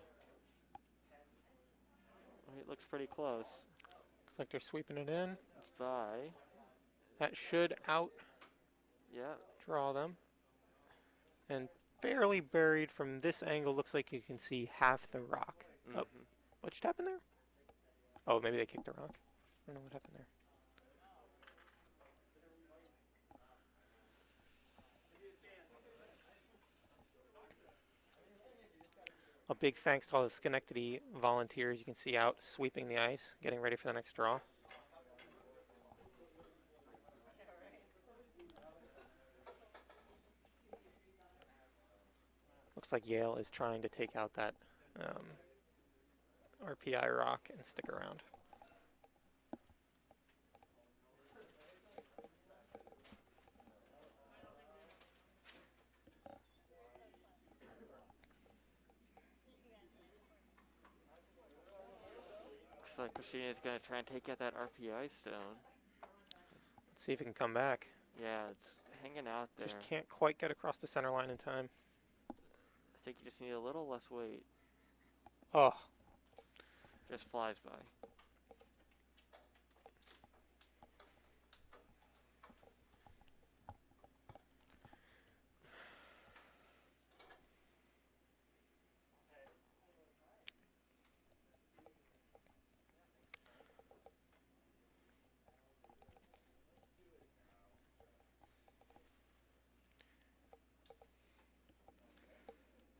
H: It looks pretty close.
I: Looks like they're sweeping it in.
H: It's by.
I: That should out
H: Yeah.
I: draw them. And fairly buried from this angle, looks like you can see half the rock. Oh,
H: Mhm.
I: what just happened there? Oh, maybe they kicked the rock. I don't know what happened there. A big thanks to all the Schenectady volunteers you can see out sweeping the ice, getting ready for the next draw. Looks like Yale is trying to take out that RPI rock and stick around.
H: Looks like Christina is going to try and take out that RPI stone.
I: Let's see if it can come back.
H: Yeah, it's hanging out there.
I: Just can't quite get across the center line in time.
H: think you just need a little less weight.
K: Oh,
H: Just flies by.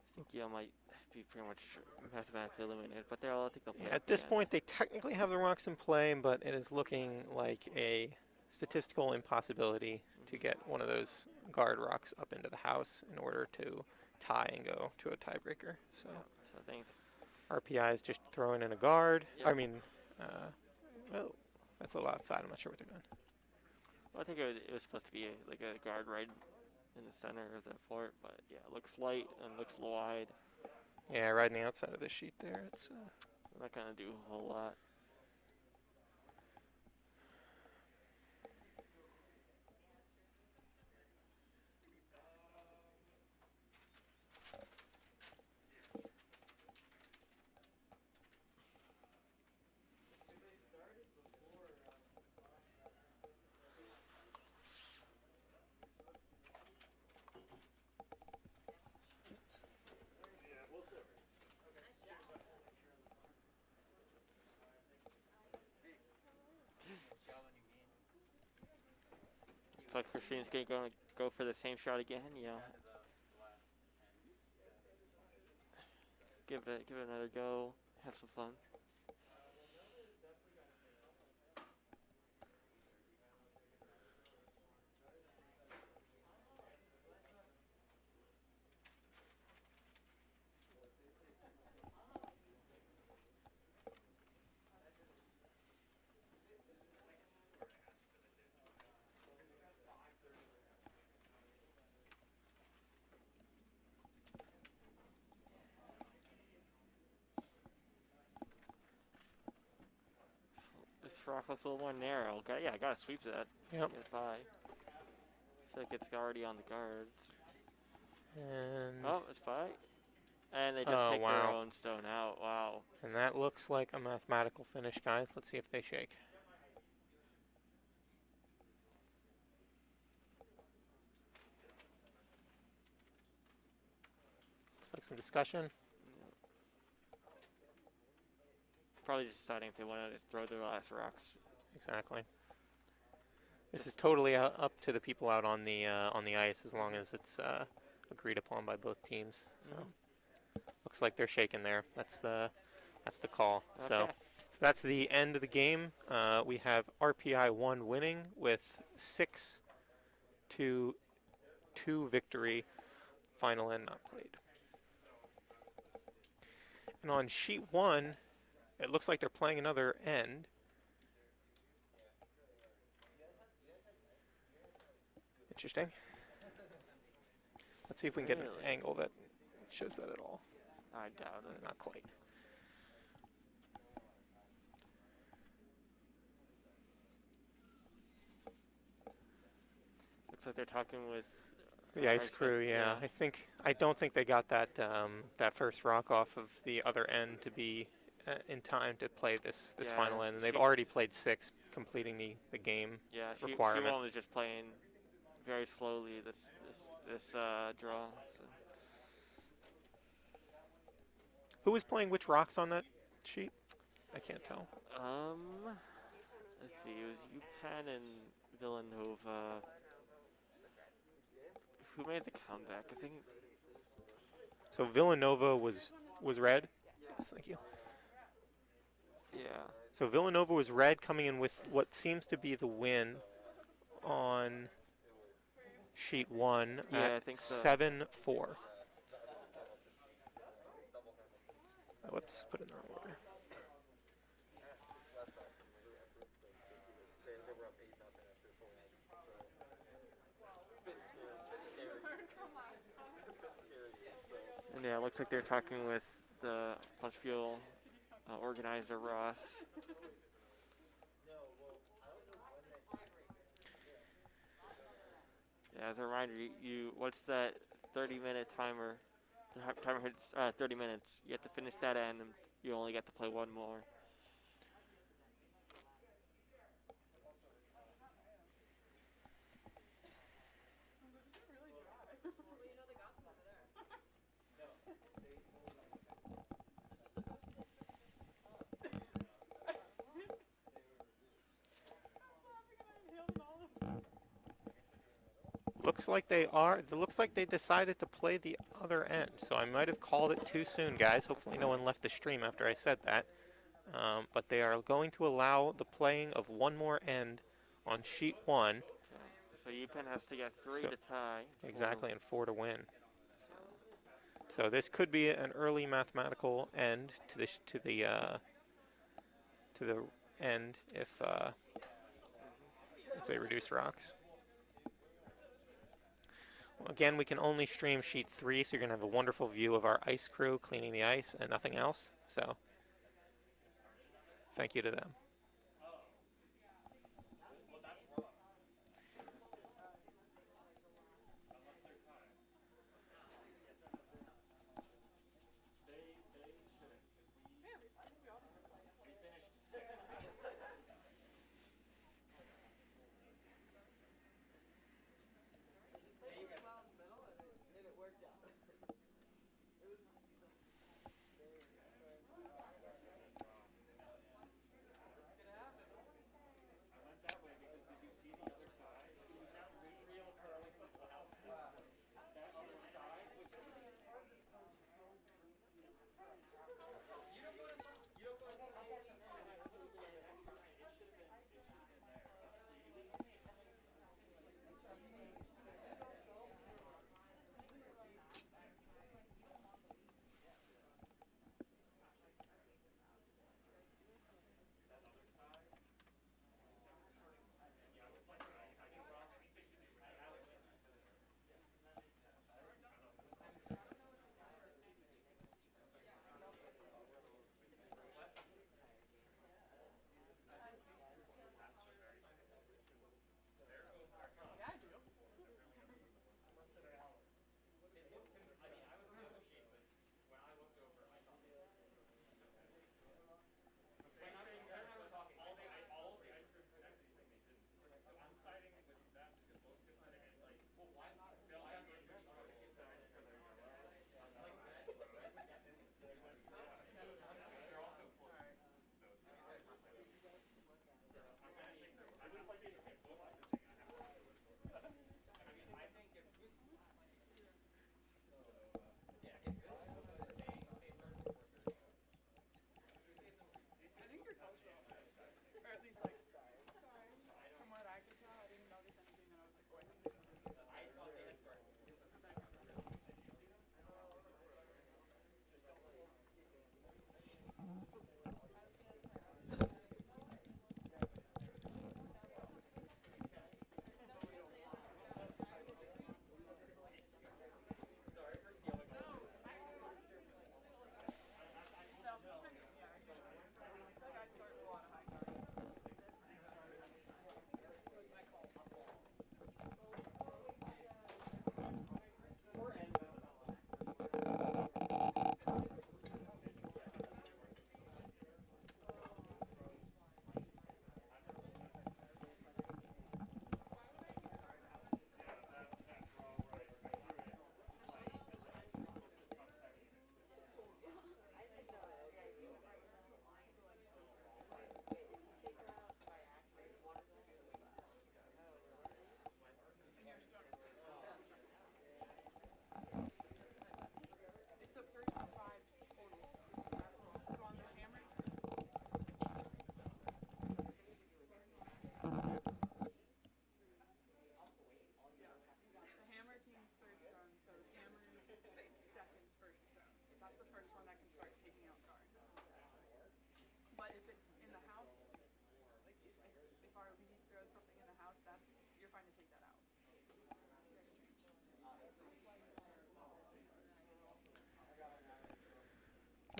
H: I think Yale might be pretty much mathematically eliminated, but I think they'll play
K: yeah,
H: it
K: at
H: the
K: this
H: end.
K: point, they technically have the rocks in play, but it is looking like a statistical impossibility to get one of those guard rocks up into the house in order to tie and go to a tiebreaker. So
H: So I think
K: RPI is just throwing in a guard.
H: Yep.
K: I mean, oh, that's a little outside. I'm not sure what they're doing.
H: well, I think it was supposed to be like a guard right in the center of the fort, but yeah, it looks light and looks wide.
K: Yeah, right on the outside of the sheet there. It's
H: They're not gonna do a whole lot. Looks like Christine's gonna go for the same shot again. Yeah. Give it another go. Have some fun. This rock looks a little more narrow. Yeah, I gotta sweep that.
K: Yep.
H: Get by. I feel like it's already on the guards.
K: and
H: Oh, it's by. And they just
K: Oh,
H: take their
K: wow.
H: own stone out. Wow.
K: and that looks like a mathematical finish, guys. Let's see if they shake. Looks like some discussion.
H: Probably just deciding if they wanted to throw their last rocks.
K: Exactly. This is totally up to the people out on the ice, as long as it's agreed upon by both teams. So looks like they're shaking there. That's the call. So
H: Okay.
K: that's the end of the game. We have RPI 1 winning with 6-2 victory. Final end not played. And on sheet 1, it looks like they're playing another end. Interesting. Let's see if we can get an
H: Really?
K: angle that shows that at all.
H: I doubt it.
K: Not quite.
H: Looks like they're talking with
K: The ice crew, yeah. I don't think they got that that first rock off of the other end to be in time to play this
H: Yeah,
K: final end, and they've
H: she-
K: already played 6, completing the game
H: Yeah,
K: requirement.
H: Shimon was just playing very slowly this draw. So.
K: Who was playing which rocks on that sheet? I can't tell.
H: Let's see. It was UPenn and Villanova. Who made the comeback? I think.
K: So Villanova was red. Yes, thank you.
H: Yeah.
K: So Villanova was red, coming in with what seems to be the win on sheet 1
H: Yeah,
K: at
H: I think so.
K: 7-4. Whoops, put it in the wrong order.
H: And yeah, it looks like they're talking with the Bonspiel organizer Ross. Yeah, as a reminder, you what's that 30-minute timer the timer hits 30 minutes. You have to finish that end, and you only get to play one more.
K: Looks like they are. It looks like they decided to play the other end. So I might have called it too soon, guys. Hopefully no one left the stream after I said that. But they are going to allow the playing of one more end on sheet 1.
H: So UPenn has to get 3
K: So-
H: to tie.
K: Exactly, and 4 to win. So this could be an early mathematical end to the end if they reduce rocks. Well, again, we can only stream sheet 3, so you're gonna have a wonderful view of our ice crew cleaning the ice and nothing else. So thank you to them.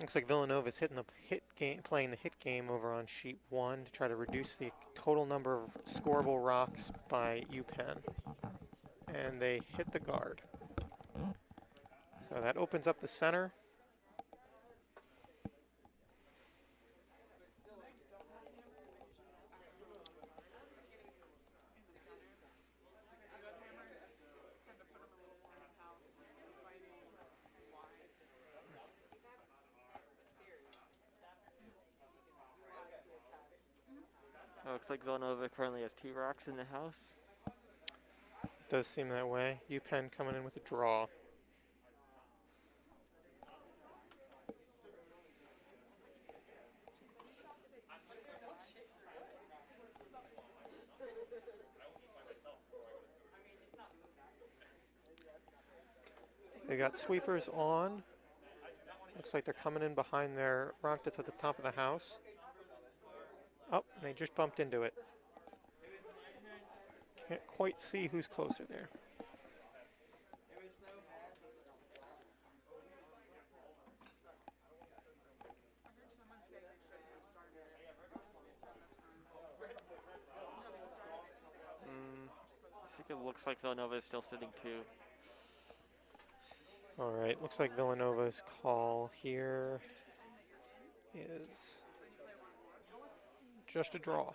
K: Looks like Villanova's hitting the hit game, playing the hit game over on sheet 1 to try to reduce the total number of scoreable rocks by UPenn. And they hit the guard. So that opens up the center.
H: Looks like Villanova currently has 2 rocks in the house.
K: Does seem that way. UPenn coming in with a draw. They got sweepers on. Looks like they're coming in behind their rock that's at the top of the house. Oh, and they just bumped into it. Can't quite see who's closer there.
H: I think it looks like Villanova is still sitting 2.
K: All right, looks like Villanova's call here is just a draw.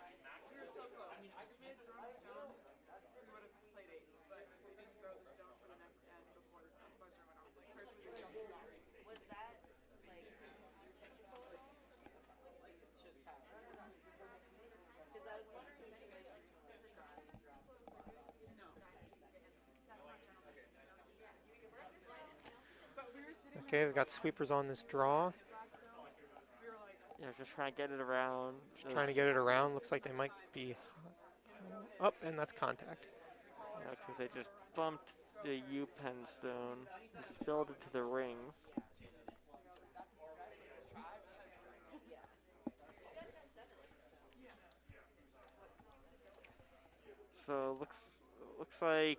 K: Okay, we've got sweepers on this draw.
H: Yeah, just trying to get it around.
K: Just trying to get it around. Looks like they might be up, and that's contact.
H: Yeah, because they just bumped the UPenn stone and spilled into the rings. So looks like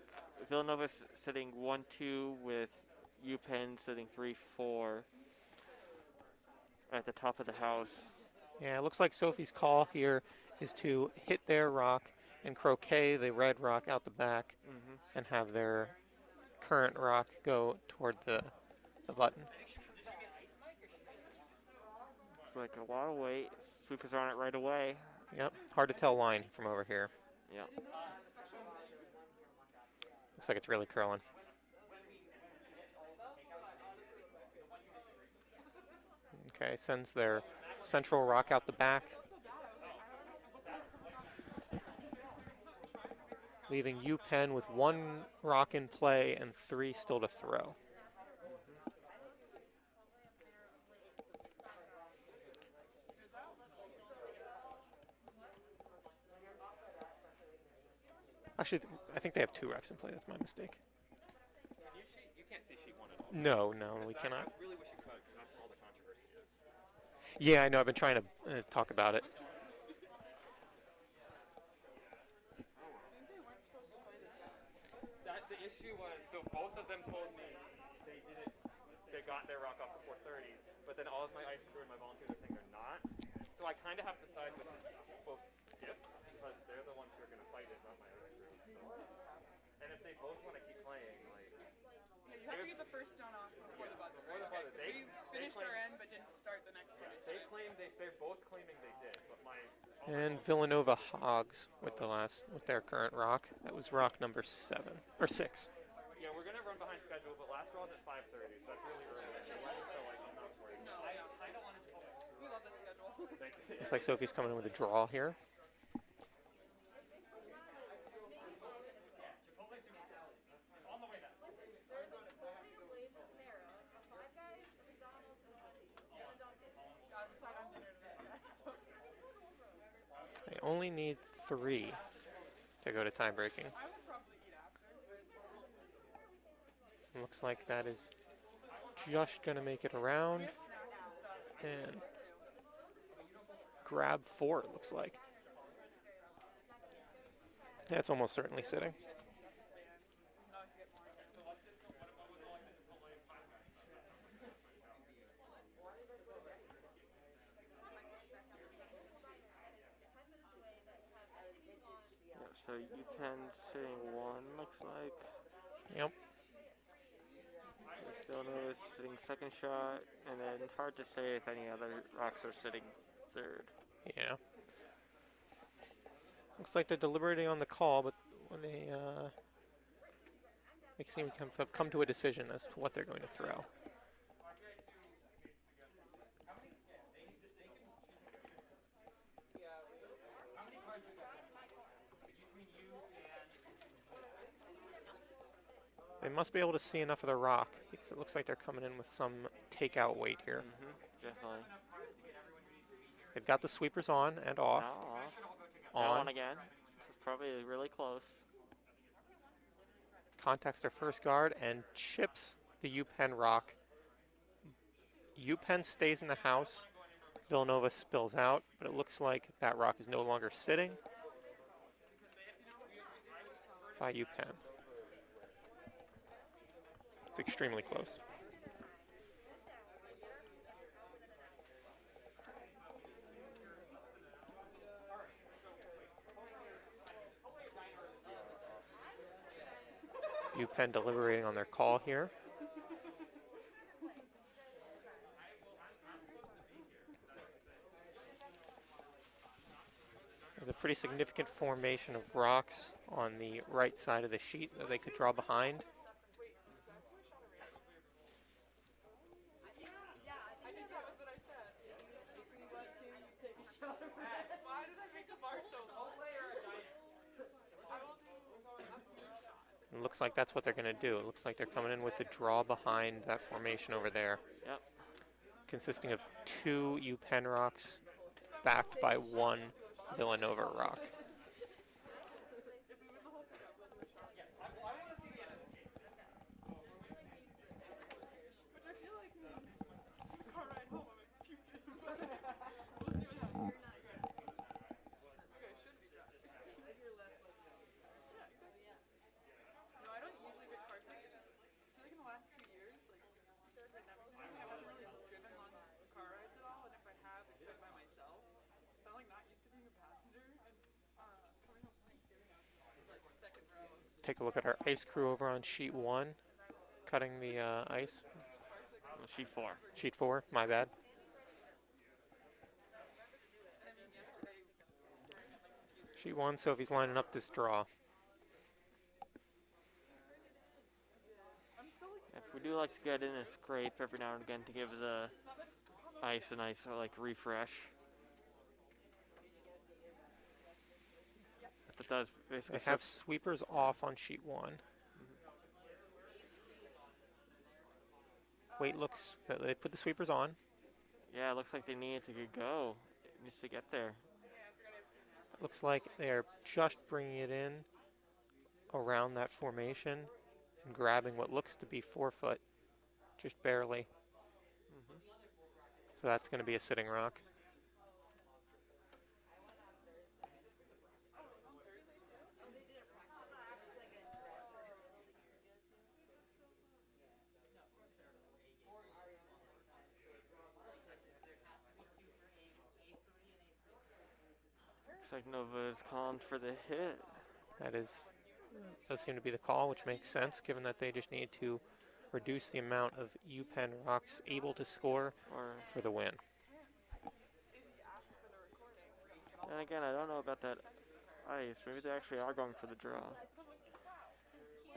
H: Villanova's sitting 1-2 with UPenn sitting 3-4 at the top of the house.
K: Yeah, it looks like Sophie's call here is to hit their rock and croquet the red rock out the back and have their current rock go toward the button.
H: It's like a lot of weight. Sweepers are on it right away.
K: Yep, hard to tell line from over here.
H: Yep.
K: Looks like it's really curling. Okay, sends their central rock out the back, leaving UPenn with 1 rock in play and 3 still to throw. Actually, I think they have 2 rocks in play. That's my mistake.
I: You can't see sheet 1 at all.
K: No, we cannot.
I: I really wish you could, because that's where all the controversy is.
K: Yeah, I know. I've been trying to talk about it.
I: The issue was, so both of them told me they got their rock off before 30, but then all of my ice crew and my volunteers are saying they're not. So I kind of have to side with both skip, because they're the ones who are going to fight it, not my ice crew. So. And if they both want to keep playing, like...
A: Yeah, you have to get the first stone off before the buzzer.
I: Before the buzzer.
A: We finished our end, but didn't start the next one.
I: They're both claiming they did, but my...
K: And Villanova hogs with their current rock. That was rock number 7 or 6.
I: Yeah, we're gonna run behind schedule, but last draw's at 5:30, so that's really early. So like, I'm not worried.
A: No, I don't want to. We love this schedule.
I: Thank you.
K: Looks like Sophie's coming in with a draw here. They only need 3 to go to tie breaking. Looks like that is just going to make it around. And grab 4, it looks like. That's almost certainly sitting.
H: So UPenn sitting 1, looks like.
K: Yep.
H: Villanova's sitting second shot, and then hard to say if any other rocks are sitting third.
K: Yeah. Looks like they're deliberating on the call, but when they seem to have come to a decision as to what they're going to throw. They must be able to see enough of the rock because it looks like they're coming in with some takeout weight here.
H: Definitely.
K: They've got the sweepers on and off.
H: Now on again. It's probably really close.
K: Contacts their first guard and chips the U-Penn rock. U-Penn stays in the house. Villanova spills out, but it looks like that rock is no longer sitting by U-Penn. It's extremely close. U-Penn deliberating on their call here. There's a pretty significant formation of rocks on the right side of the sheet that they could draw behind. It looks like that's what they're going to do. It looks like they're coming in with the draw behind that formation over there.
H: Yep.
K: Consisting of 2 U-Penn rocks backed by 1 Villanova rock. Take a look at our ice crew over on sheet 1, cutting the ice.
H: Sheet 4.
K: Sheet 4, my bad. Sheet 1, Sophie's lining up this draw.
H: If we do like to get in a scrape every now and again to give the ice a nice refresh. It does basically.
K: They have sweepers off on sheet 1. Wait, looks that they put the sweepers on.
H: Yeah, it looks like they need to go. It needs to get there.
K: Looks like they're just bringing it in around that formation and grabbing what looks to be 4 foot, just barely. So that's going to be a sitting rock.
H: Looks like Nova is calling for the hit.
K: That does seem to be the call, which makes sense given that they just need to reduce the amount of U-Penn rocks able to score for the win.
H: And again, I don't know about that ice. Maybe they actually are going for the draw.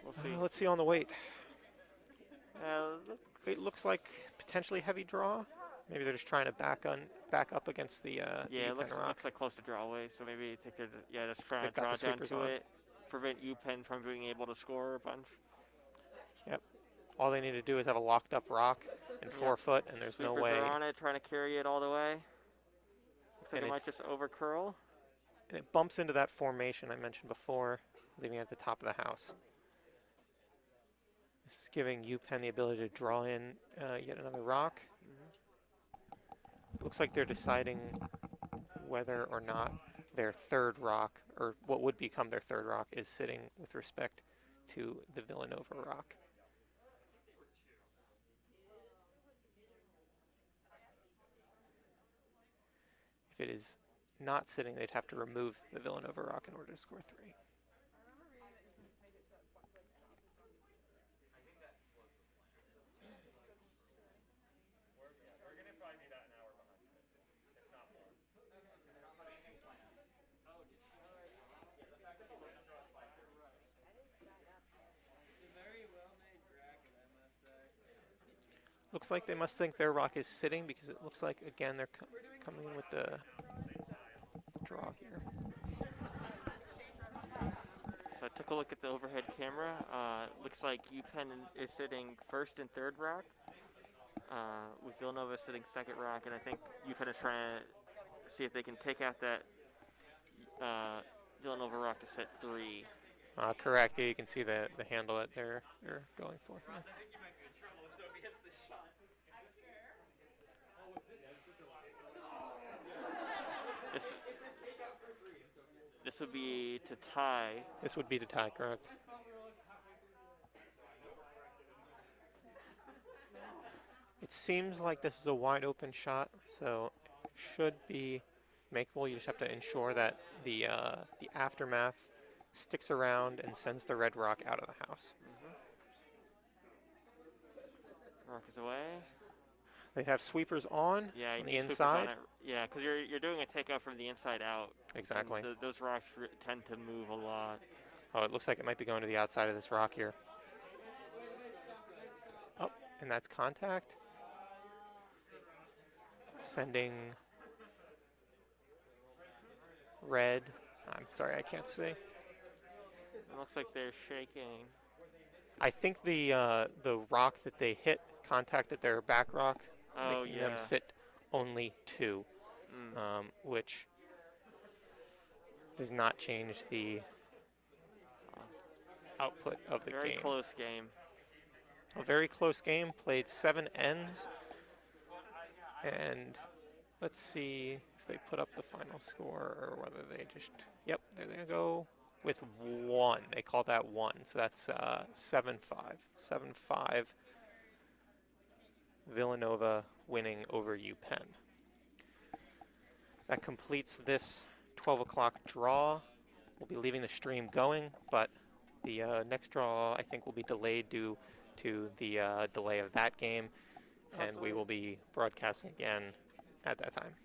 H: We'll see.
K: Let's see on the weight.
H: It
K: looks like potentially heavy draw. Maybe they're just trying to back up against the
H: yeah, it
K: U-Penn rock.
H: looks like close to draw away. So maybe I think they're just trying
K: They've
H: to draw
K: got the
H: down
K: sweepers
H: to
K: on.
H: it, prevent U-Penn from being able to score a bunch.
K: Yep. All they need to do is have a locked up rock and 4 foot, and there's no way.
H: Sweepers are on it, trying to carry it all the way. Looks like it might just over curl.
K: And it bumps into that formation I mentioned before, leaving it at the top of the house. This is giving U-Penn the ability to draw in yet another rock. Looks like they're deciding whether or not their third rock, or what would become their third rock, is sitting with respect to the Villanova rock. If it is not sitting, they'd have to remove the Villanova rock in order to score 3. Looks like they must think their rock is sitting because it looks like, again, they're coming in with the draw here.
H: So I took a look at the overhead camera. Looks like UPenn is sitting first and third rock, with Villanova sitting second rock, and I think UPenn is trying to see if they can take out that Villanova rock to set 3.
K: Correct. Yeah, you can see the handle that they're going for.
I: I think you might be in trouble so if he hits the shot.
H: This would be to tie.
K: This would be to tie, correct? It seems like this is a wide open shot, so it should be makeable. You just have to ensure that the aftermath sticks around and sends the red rock out of the house.
H: Rock is away.
K: They have sweepers on
H: Yeah, you
K: the
H: need sweepers
K: inside.
H: on it. Yeah, because you're doing a takeout from the inside out.
K: Exactly.
H: And those rocks tend to move a lot.
K: Oh, it looks like it might be going to the outside of this rock here. Oh, and that's contact. Sending red. I'm sorry, I can't see.
H: It looks like they're shaking.
K: I think the rock that they hit contacted their back rock,
H: Oh,
K: making
H: yeah.
K: them sit only 2, which does not change the output of the
H: Very
K: game.
H: close game.
K: A very close game, played 7 ends, and let's see if they put up the final score or whether they just, yep, there they go with 1. They call that 1, so that's 7-5. 7-5, Villanova winning over UPenn. That completes this 12 o'clock draw. We'll be leaving the stream going, but the next draw I think will be delayed due to the delay of that game, and we will be broadcasting again at that time.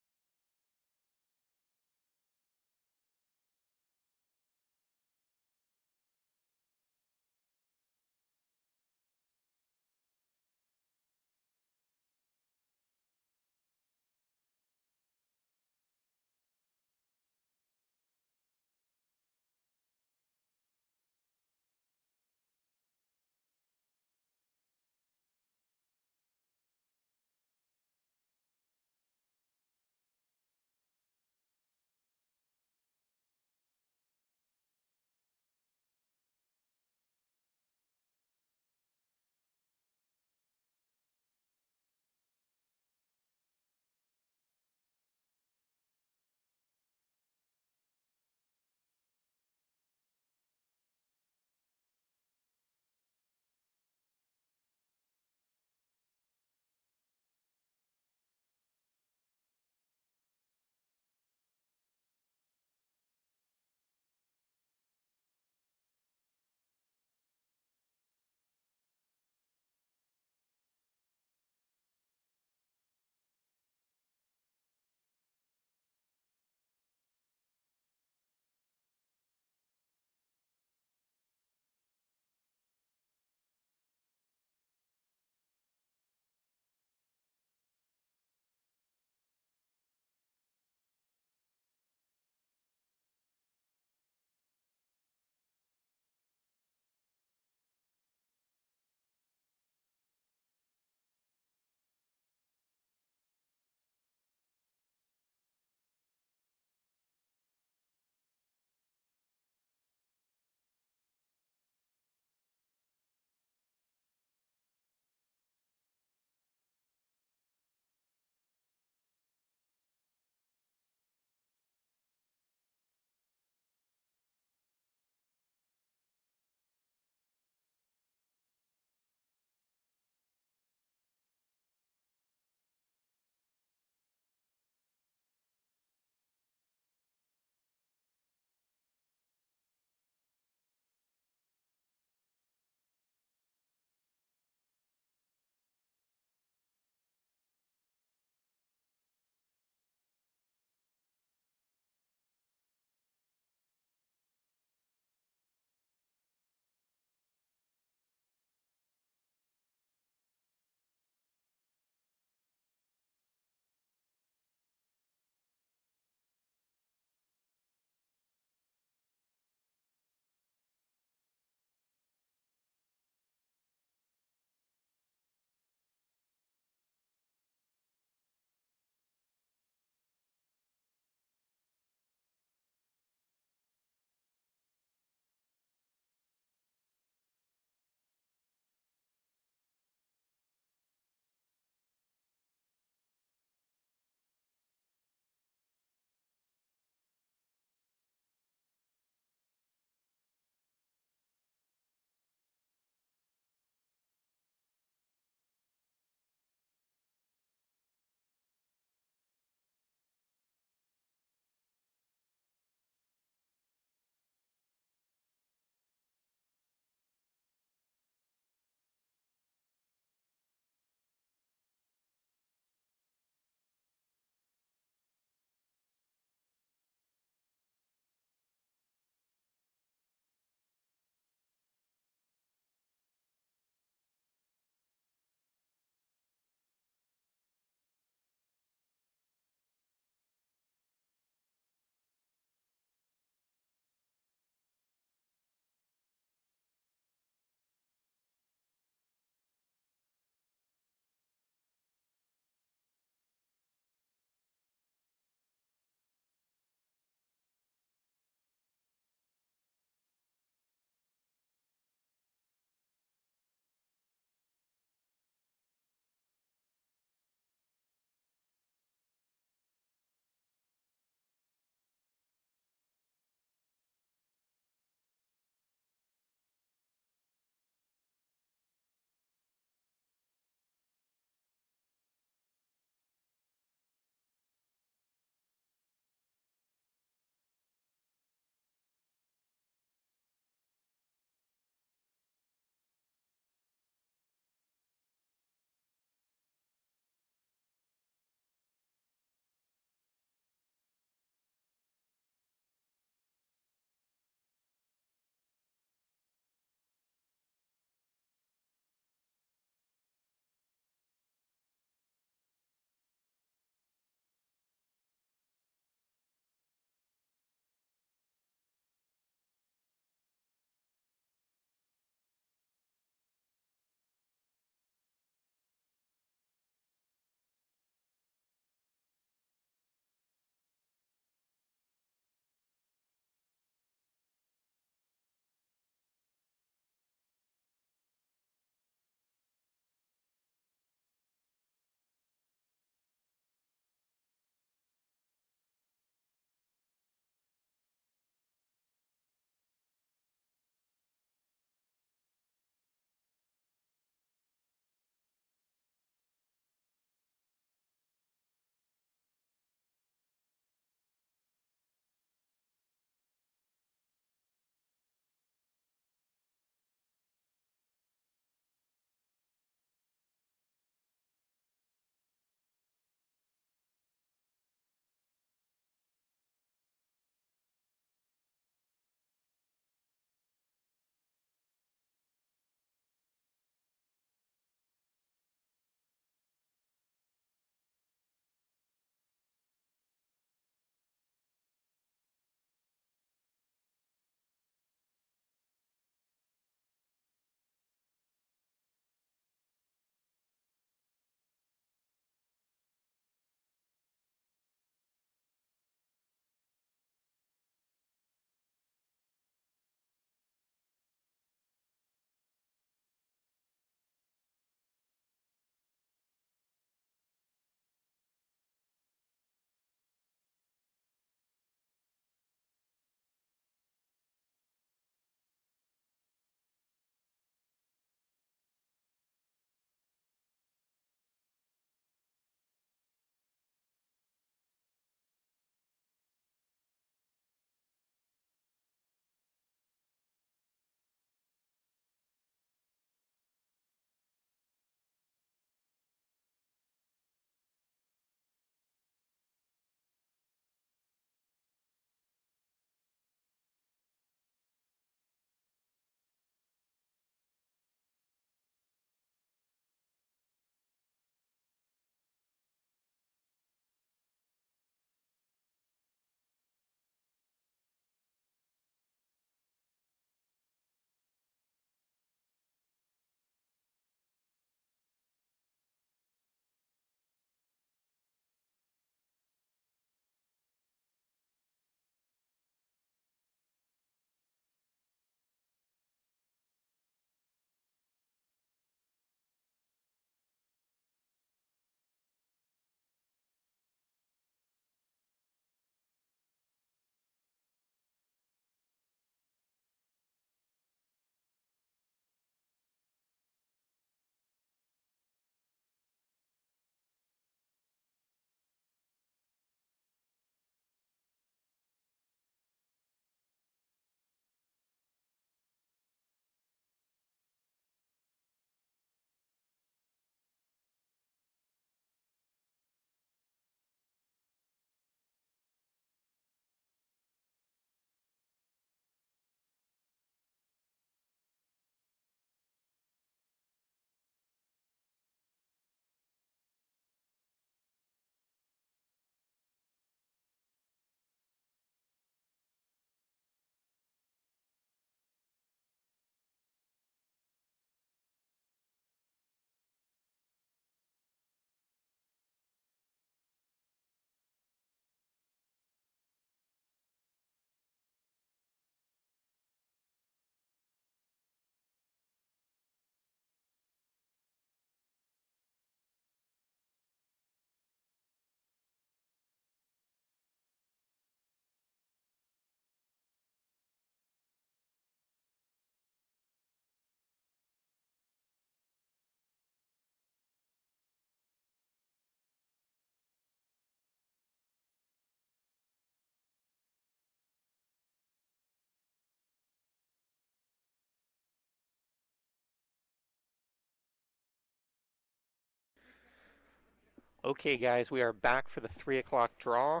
K: Okay, guys, we are back for the 3 o'clock draw,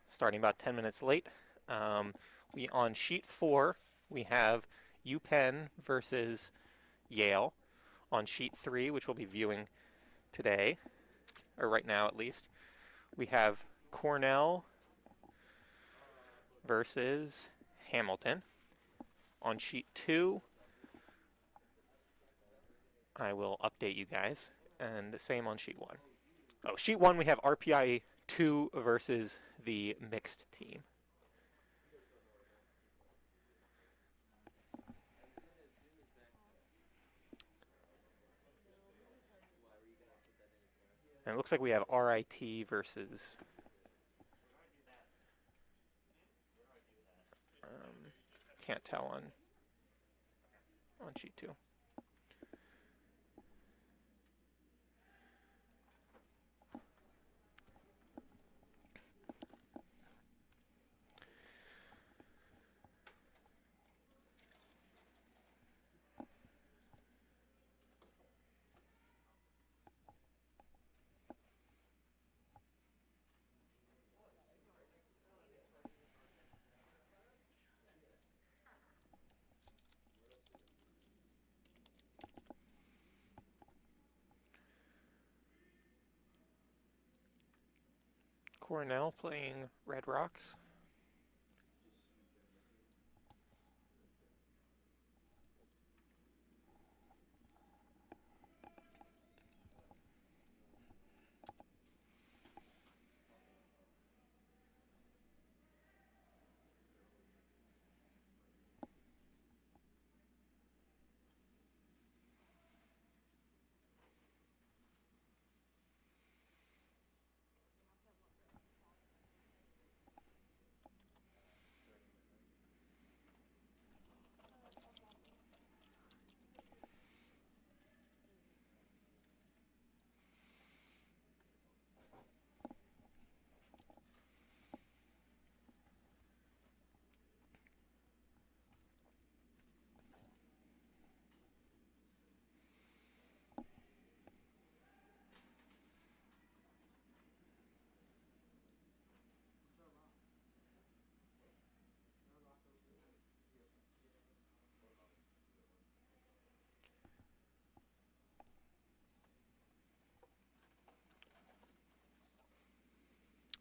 K: starting about 10 minutes late. We on sheet 4, we have UPenn versus Yale. On sheet 3, which we'll be viewing today, or right now at least, we have Cornell versus Hamilton. On sheet 2, I will update you guys, and the same on sheet 1. Oh, sheet 1 we have RPI 2 versus the mixed team. And it looks like we have RIT versus can't tell on sheet 2. Cornell playing Red Rocks.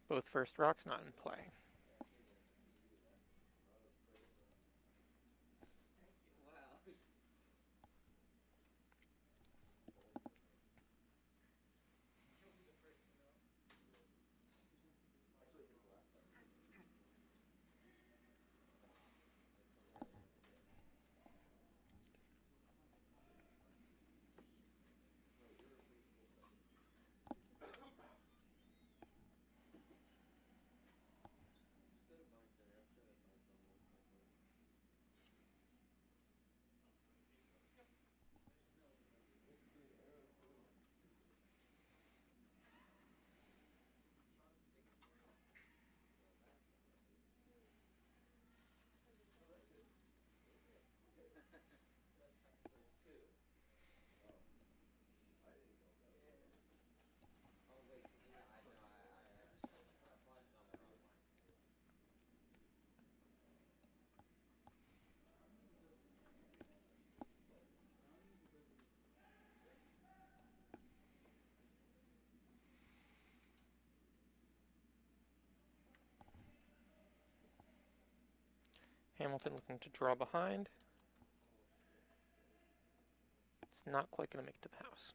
K: Both first rocks not in play. Hamilton looking to draw behind. It's not quite going to make it to the house.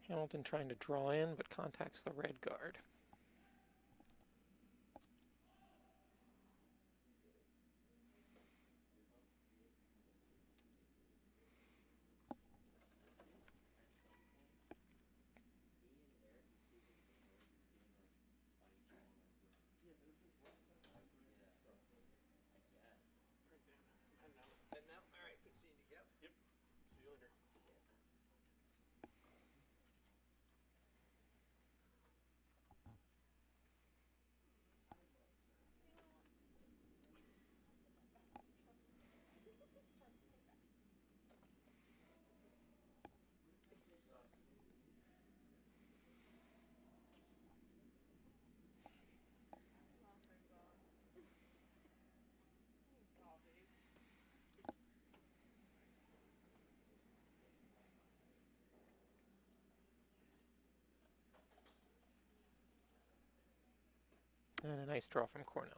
K: Hamilton trying to draw in, but contacts the red guard.
I: And now, all right, good seeing you, Kev.
D: Yep. See you later.
K: And a nice draw from Cornell.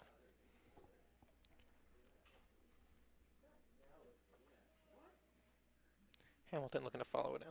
K: Hamilton looking to follow it in.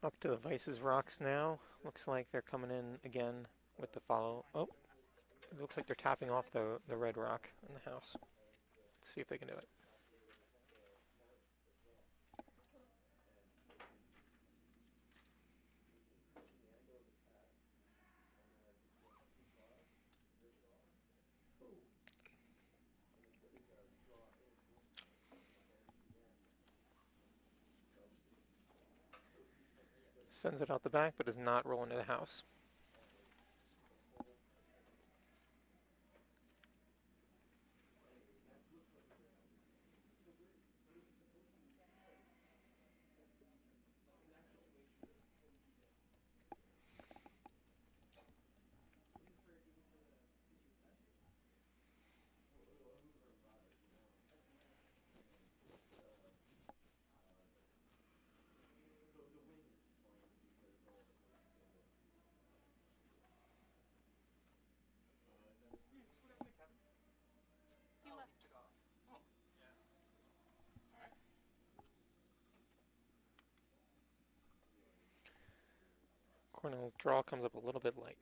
K: Up to the Vice's rocks now. Looks like they're coming in again with the follow. Oh, it looks like they're tapping off the red rock in the house. Let's see if they can do it. Sends it out the back, but does not roll into the house. Cornell's draw comes up a little bit light.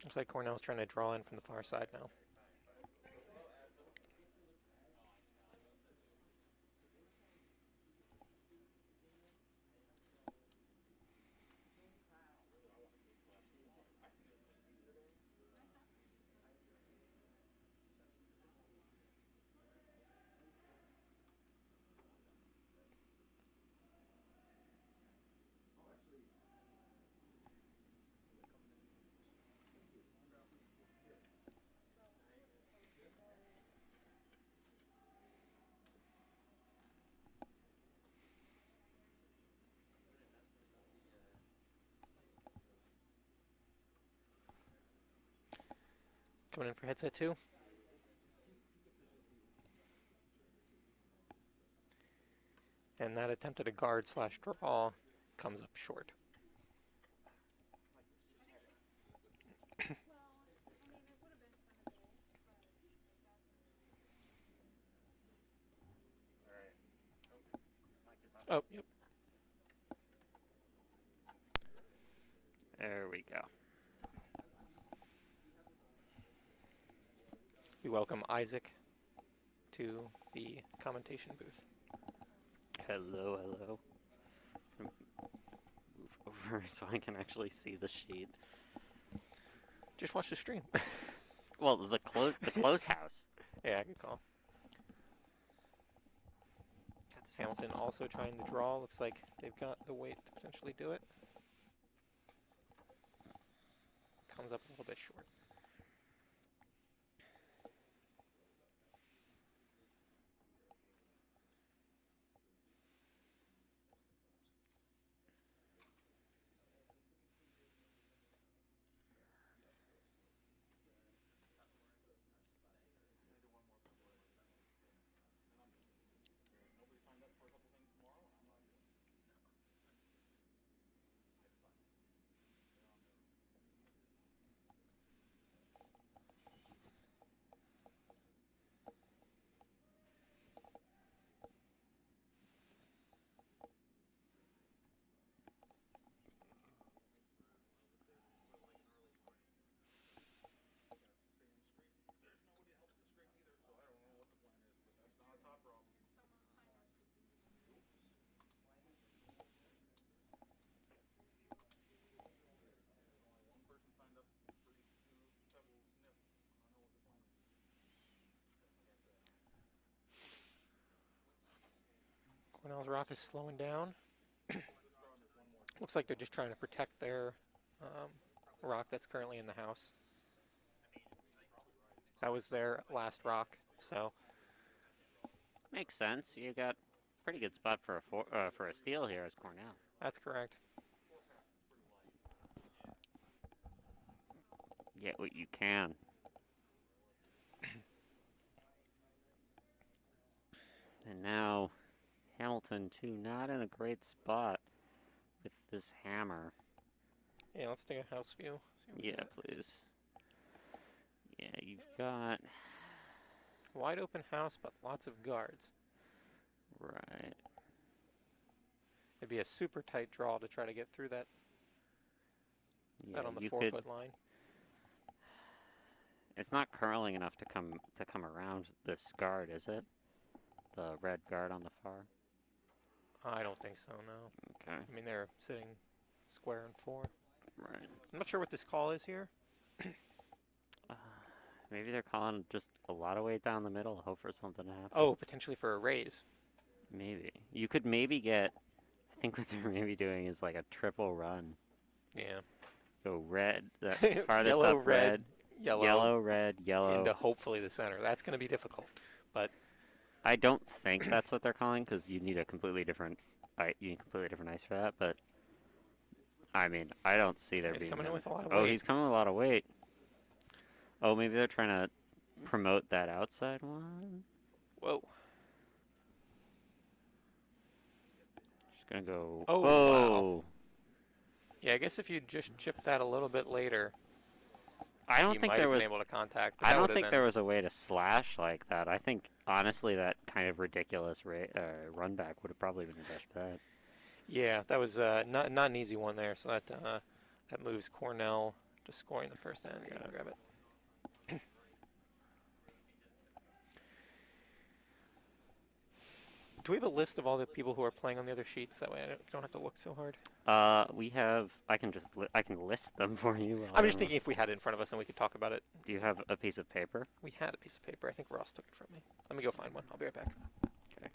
K: Looks like Cornell's trying to draw in from the far side now. Coming in for headset 2. And that attempt at a guard / draw comes up short. Oh, yep.
E: There we go.
K: We welcome Isaac to the commentation booth.
E: Hello, hello. Move over so I can actually see the sheet.
K: Just watch the stream.
E: Well, the close house.
K: Yeah, good call. Hamilton also trying to draw. Looks like they've got the weight to potentially do it. Comes up a little bit short. Cornell's rock is slowing down. Looks like they're just trying to protect their rock that's currently in the house. That was their last rock, so
E: Makes sense. You got pretty good spot for a steal here as Cornell.
K: that's correct.
E: Get what you can. And now Hamilton too, not in a great spot with this hammer.
K: Yeah, let's take a house view. See what we
E: Yeah,
K: got.
E: please. Yeah, you've got
K: Wide open house, but lots of guards.
E: right.
K: It'd be a super tight draw to try to get through that.
E: Yeah,
K: That on the
E: you
K: 4
E: could.
K: foot line.
E: It's not curling enough to come around this guard, is it? The red guard on the far.
K: I don't think so, no.
E: Okay.
K: I mean, they're sitting square and 4.
E: Right.
K: I'm not sure what this call is here.
E: Maybe they're calling just a lot of weight down the middle, hope for something to happen.
K: Oh, potentially for a raise.
E: Maybe. You could maybe get, I think what they're maybe doing is like a triple run.
K: Yeah.
E: Go red, the farthest
K: Yellow,
E: up
K: red,
E: yellow, red, yellow.
K: into hopefully the center. That's going to be difficult. But
E: I don't think that's what they're calling because you need a completely different, ice for that. But I mean, I don't see there
K: he's
E: being.
K: coming in with a lot of
E: Oh,
K: weight.
E: he's coming with a lot of weight. Oh, maybe they're trying to promote that outside one.
K: Whoa.
E: Just gonna go.
K: Oh,
E: Whoa.
K: wow. Yeah, I guess if you just chipped that a little bit later,
E: I don't
K: you
E: think
K: might
E: there
K: have
E: was.
K: been able to contact. but
E: I
K: that
E: don't
K: would've
E: think
K: been-
E: there was a way to slash like that. I think honestly that kind of ridiculous run back would have probably been your best bet.
K: Yeah, that was not an easy one there. So that moves Cornell Just scoring the first end. Yeah, grab it. Do we have a list of all the people who are playing on the other sheets? That way I don't have to look so hard.
E: We have. I can just. I can list them for you.
K: I'm just thinking if we had it in front of us and we could talk about it.
E: Do you have a piece of paper?
K: We had a piece of paper. I think Ross took it from me. Let me go find one. I'll be right back.
E: Okay.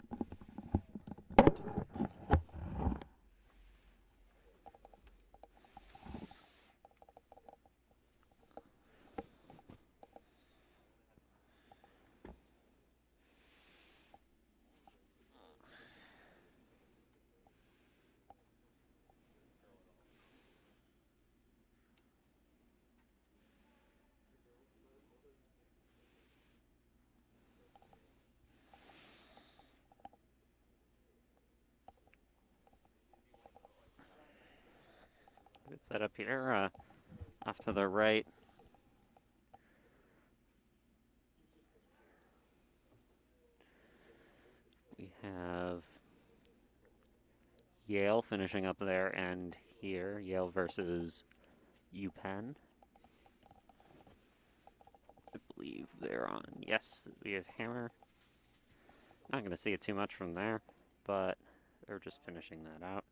E: Good setup here. Off to the right. We have Yale finishing up there and here. Yale versus UPenn. I believe they're on. Yes, we have Hammer. Not going to see it too much from there, but they're just finishing that out.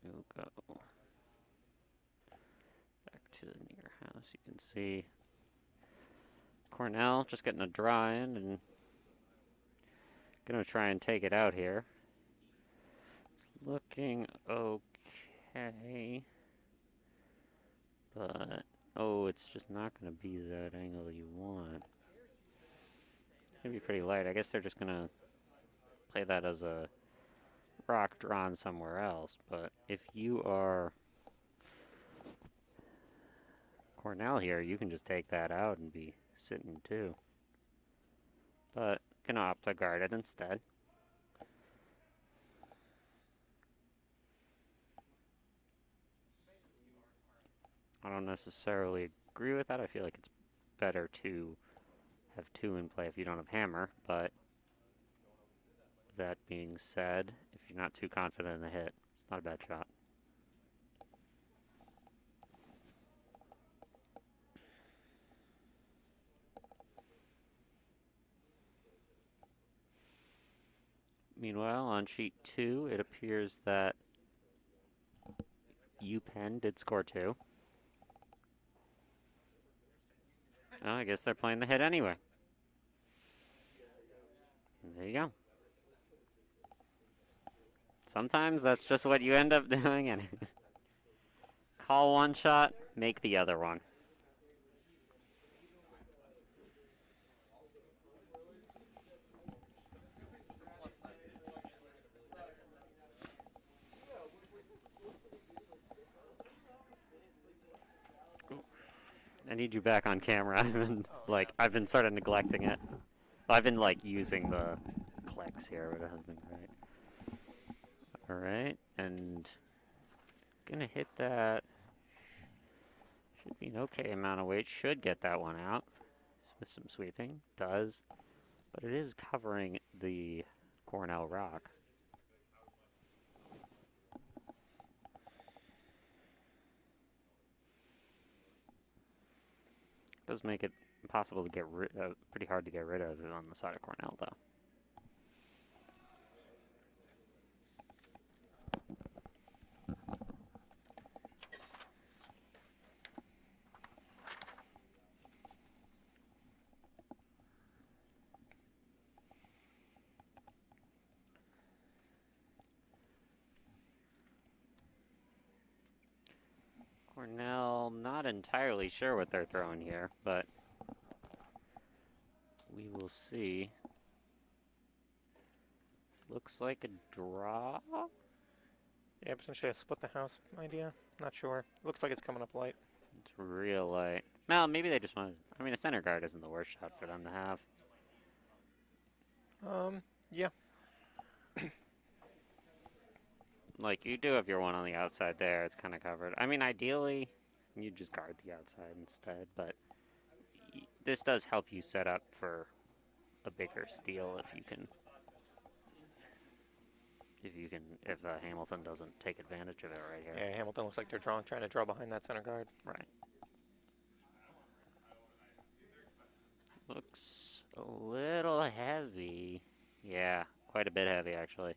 E: We'll go back to the near house. You can see Cornell just getting a draw in and gonna try and take it out here. It's looking okay, but oh, it's just not gonna be that angle you want. It's gonna be pretty light. I guess they're just gonna play that as a rock drawn somewhere else, but if you are Cornell here, you can just take that out and be sitting too. But gonna opt to guard it instead. I don't necessarily agree with that. I feel like it's better to have two in play if you don't have hammer, but that being said, if you're not too confident in the hit, it's not a bad shot. Meanwhile, on sheet 2, it appears that UPenn did score 2. Oh, I guess they're playing the hit anyway. There you go. Sometimes that's just what you end up doing. And call one shot, make the other one. I need you back on camera. I've been sort of neglecting it. I've been using the clicks here, but it hasn't been great. Alright, and gonna hit that. Should be an okay amount of weight. Should get that one out with some sweeping. Does. But it is covering the Cornell rock. Does make it impossible to get rid of, pretty hard to get rid of it on the side of Cornell, though. Cornell, not entirely sure what they're throwing here, but we will see. Looks like a draw.
K: Yeah, potentially a split the house idea. Not sure. Looks like it's coming up light.
E: It's real light. Well, maybe they just want. I mean, a center guard isn't the worst shot for them to have.
K: Yeah.
E: You do have your one on the outside there. It's kind of covered. I mean, ideally, you just guard the outside instead, but this does help you set up for a bigger steal if you can. If Hamilton doesn't take advantage of it right here.
K: Yeah, Hamilton looks like they're trying to draw behind that center guard.
E: Right. Looks a little heavy. Yeah, quite a bit heavy actually.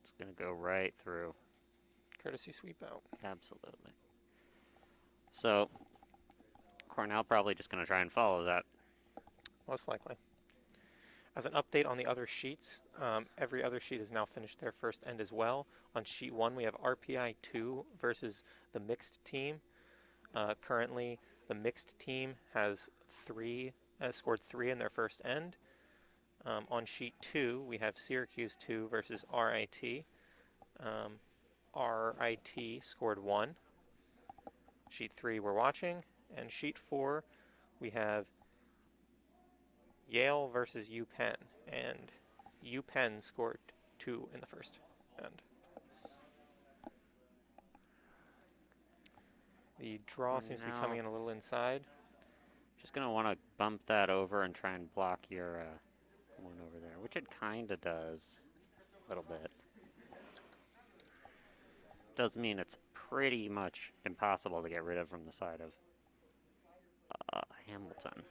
E: It's gonna go right through.
K: Courtesy sweep out.
E: Absolutely. So Cornell probably just gonna try and follow that.
K: Most likely. As an update on the other sheets, every other sheet has now finished their first end as well. On sheet 1, we have RPI 2 versus the mixed team. Currently, the mixed team has scored 3 in their first end. On sheet 2, we have Syracuse 2 versus RIT. RIT scored 1. Sheet 3 we're watching. And sheet 4, we have Yale versus UPenn. And UPenn scored 2 in the first end. The draw seems to be coming in a little inside.
E: Just gonna want to bump that over and try and block your one over there, which it kind of does a little bit. Does mean it's pretty much impossible to get rid of from the side of Hamilton.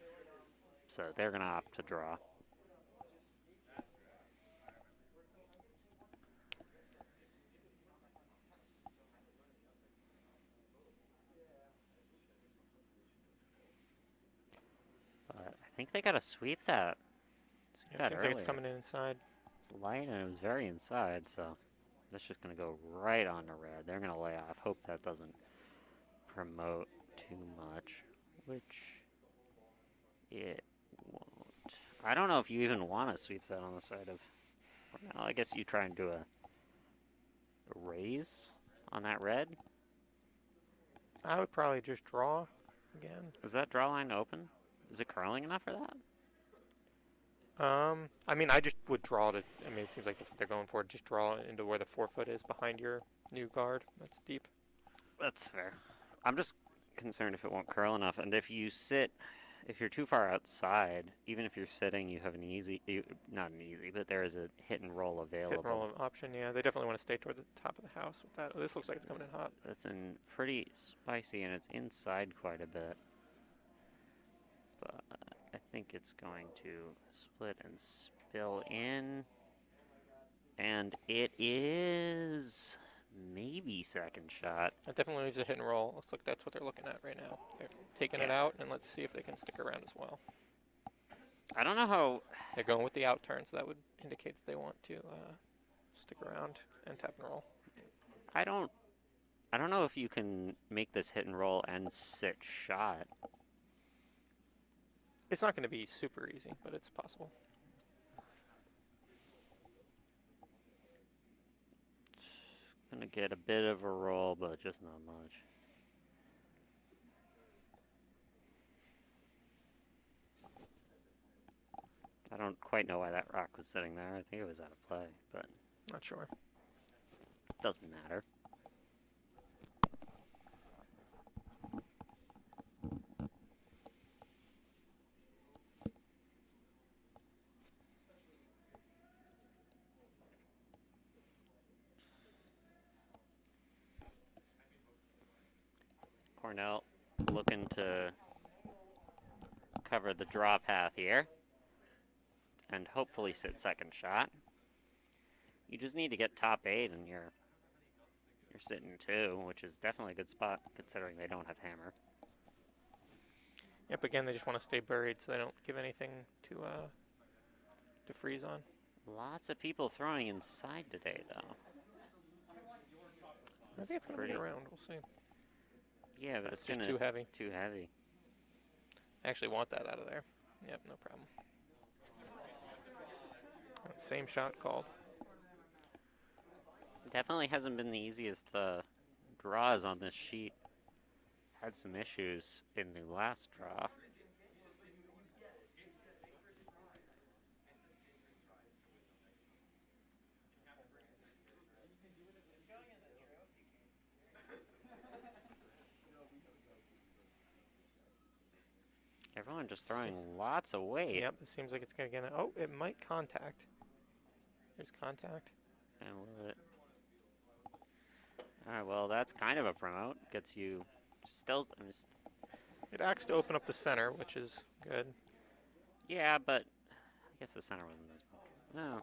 E: So they're gonna opt to draw. But I think they gotta sweep that.
K: Yeah, it seems like it's coming in inside.
E: It's light and it was very inside, so that's just going to go right onto red. They're going to lay off. Hope that doesn't promote too much, which it won't. I don't know if you even want to sweep that on the side of... Well, I guess you try and do a raise on that red.
K: I would probably just draw again.
E: Is that draw line open? Is it curling enough for that?
K: I mean, I just would draw to, I mean, it seems like that's what they're going for. Just draw into where the 4-foot is behind your new guard. That's deep.
E: That's fair. I'm just concerned if it won't curl enough. And if you sit, if you're too far outside, even if you're sitting, you have an easy, not an easy, but there is a hit and roll available.
K: Hit and roll option, yeah. They definitely want to stay toward the top of the house with that. Oh, this looks like it's coming in hot.
E: It's in pretty spicy, and it's inside quite a bit. But I think it's going to split and spill in. And it is maybe second shot.
K: That definitely leaves a hit and roll. Looks like that's what they're looking at right now. They're taking it out, and let's see if they can stick around as well.
E: I don't know how...
K: They're going with the out turn, so that would indicate that they want to stick around and tap and roll.
E: I don't know if you can make this hit and roll and sit shot.
K: It's not going to be super easy, but it's possible.
E: Gonna get a bit of a roll, but just not much. I don't quite know why that rock was sitting there. I think it was out of play, but...
K: Not sure.
E: Doesn't matter. Cornell looking to cover the draw path here and hopefully sit second shot. You just need to get top 8 and you're sitting 2, which is definitely a good spot considering they don't have hammer.
K: Yep, again, they just want to stay buried so they don't give anything to freeze on.
E: Lots of people throwing inside today, though.
K: I think it's going to be around. We'll see.
E: Yeah, but
K: it's
E: just
K: too heavy.
E: Too heavy.
K: I actually want that out of there. Yep, no problem. Same shot called.
E: Definitely hasn't been the easiest draws on this sheet. Had some issues in the last draw. Everyone just throwing lots of weight.
K: Yep, it seems like it's going to get a... Oh, it might contact. There's contact.
E: And will it? Alright, well, that's kind of a promote. Gets you still... I mean,
K: It acts to open up the center, which is good.
E: yeah, but I guess the center wasn't as much. No.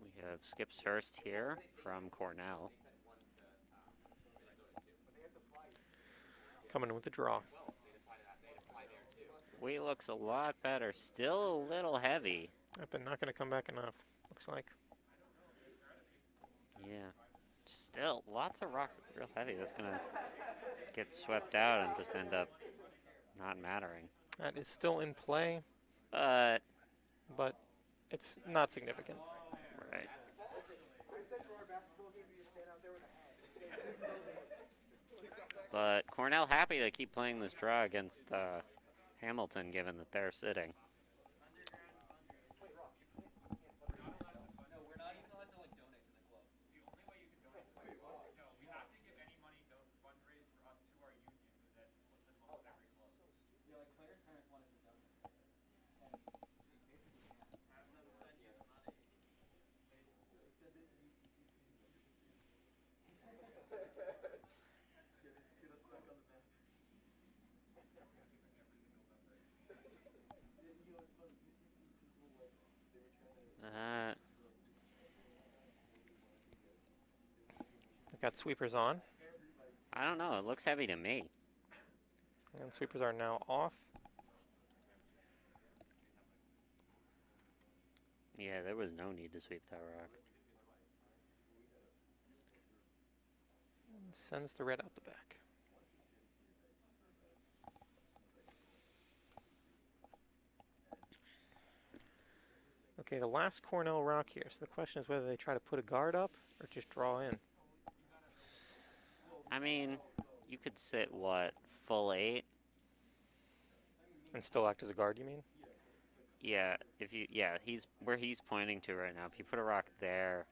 E: We have skips first here from Cornell.
K: Coming in with a draw.
E: Weight looks a lot better. Still a little heavy.
K: Yep, but not going to come back enough, looks like.
E: Yeah. Still, lots of rocks real heavy. That's going to get swept out and just end up not mattering.
K: That is still in play,
E: But
K: it's not significant.
E: right. But Cornell happy to keep playing this draw against Hamilton, given that they're sitting.
K: Got sweepers on,
E: I don't know. It looks heavy to me.
K: and sweepers are now off.
E: Yeah, there was no need to sweep that rock.
K: And sends the red out the back. Okay, the last Cornell rock here. So the question is whether they try to put a guard up or just draw in.
E: I mean, you could sit, what, full 8?
K: And still act as a guard, you mean?
E: Yeah, if you, yeah, he's where he's pointing to right now. If you put a rock there,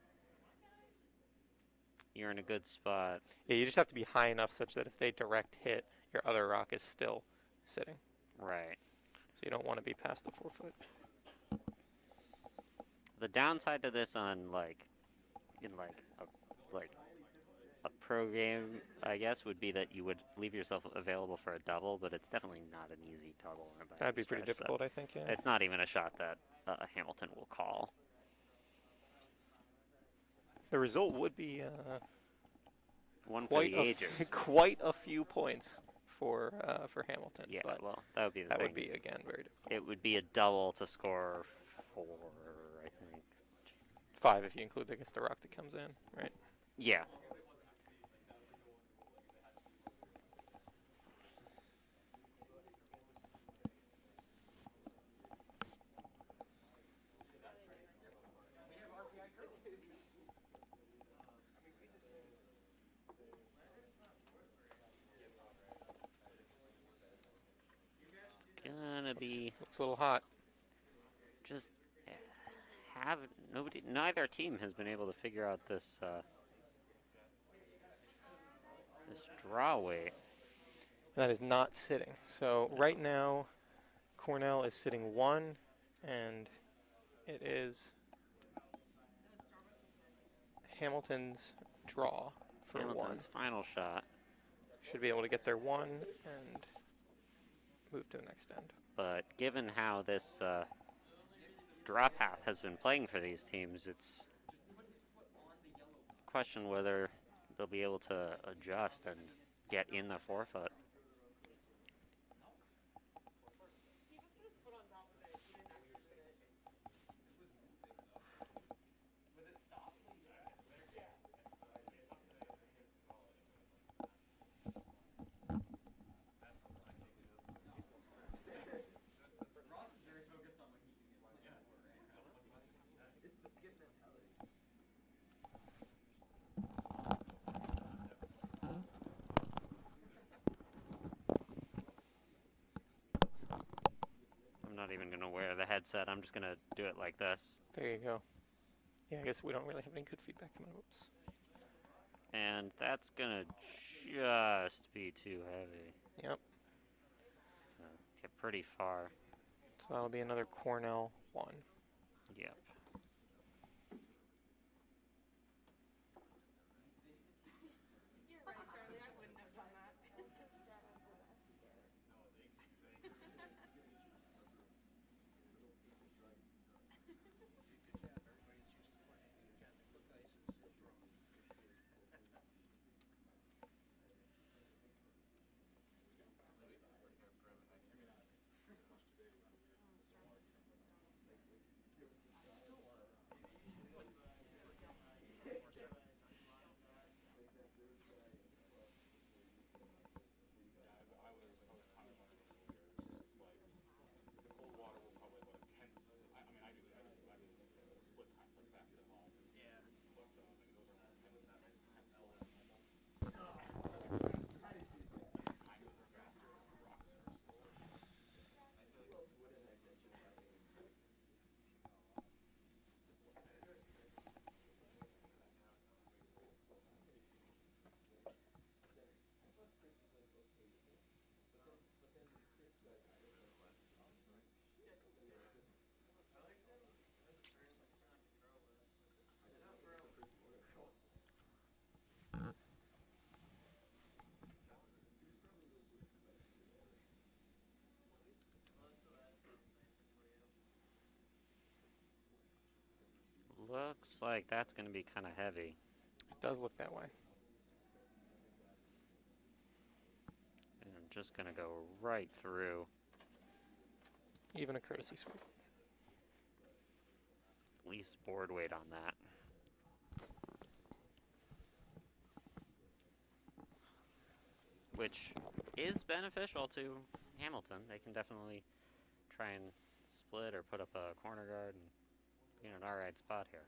E: you're in a good spot.
K: Yeah, you just have to be high enough such that if they direct hit, your other rock is still sitting.
E: Right.
K: So you don't want to be past the 4 foot.
E: The downside to this on in a pro game, I guess, would be that you would leave yourself available for a double, but it's definitely not an easy double.
K: That'd be pretty difficult, I think, yeah.
E: It's not even a shot that Hamilton will call.
K: The result would be
E: One for the ages.
K: quite a few points for Hamilton.
E: Yeah,
K: but
E: well, that would be the
K: that
E: thing.
K: would be, again, very difficult.
E: It would be a double to score 4, I think.
K: 5 if you include, I guess, the rock that comes in, right?
E: Yeah. Gonna be
K: Looks a little hot.
E: just neither team has been able to figure out this this draw weight.
K: That is not sitting. So right now, Cornell is sitting 1, and it is Hamilton's draw for 1.
E: Hamilton's final shot.
K: should be able to get their one and move to the next end.
E: But given how this draw path has been playing for these teams, it's a question whether they'll be able to adjust and get in the forefoot. I'm not even going to wear the headset. I'm just going to do it like this.
K: There you go. Yeah, I guess we don't really have any good feedback coming. Oops.
E: And that's going to just be too heavy.
K: Yep.
E: Get pretty far.
K: So that'll be another Cornell 1.
E: Yep. Looks like that's going to be kind of heavy.
K: It does look that way.
E: And I'm just going to go right through.
K: Even a courtesy sweep.
E: At least board weight on that. Which is beneficial to Hamilton. They can definitely try and split or put up a corner guard and be in an alright spot here.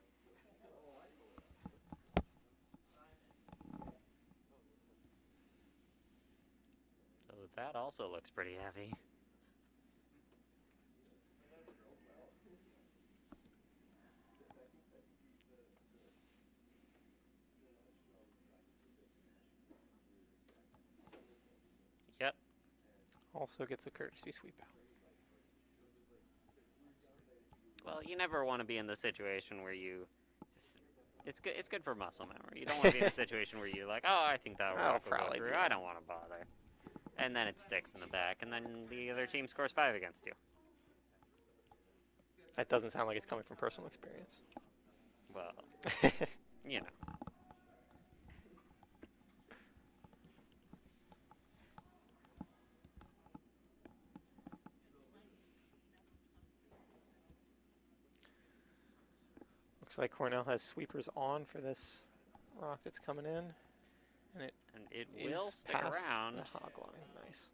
E: So that also looks pretty heavy. Yep.
K: Also gets a courtesy sweep out.
E: Well, you never want to be in the situation where you... It's good for muscle memory. You don't want to be in a situation where you're like, oh, I think that rock will go through. I don't want to bother. And then it sticks in the back, and then the other team scores 5 against you.
K: That doesn't sound like it's coming from personal experience.
E: Well, you know.
K: Looks like Cornell has sweepers on for this rock that's coming in. And
E: it will stick around.
K: The hog line. Nice.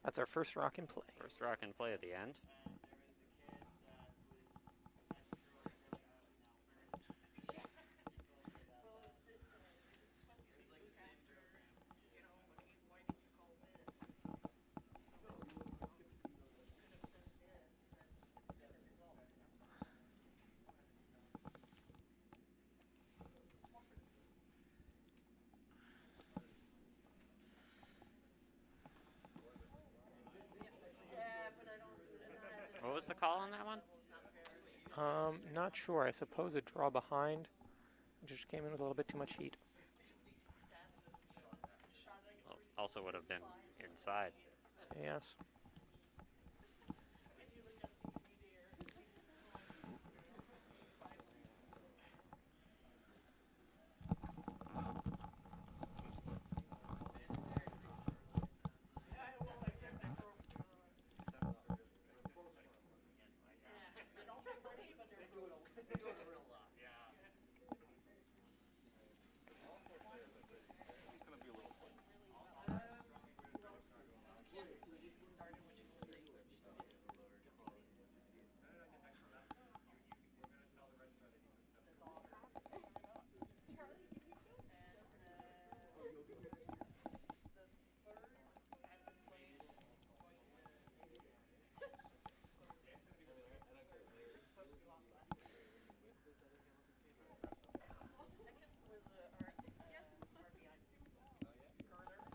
K: That's our first rock in play.
E: First rock in play at the end. What was the call on that one?
K: Not sure. I suppose a draw behind. Just came in with a little bit too much heat.
E: also would have been inside.
K: Yes.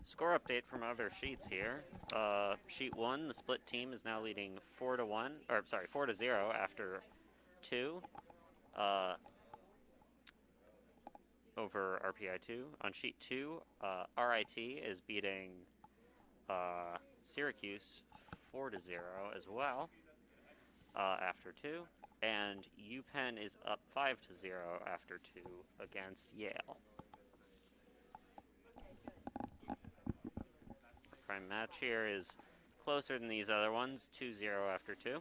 E: Score update from other sheets here. Sheet 1, the split team is now leading 4-1, or sorry, 4-0 after 2 over RPI 2. On sheet 2, RIT is beating Syracuse 4-0 as well after 2, and UPenn is up 5-0 after 2 against Yale. Prime match here is closer than these other ones, 2-0 after 2.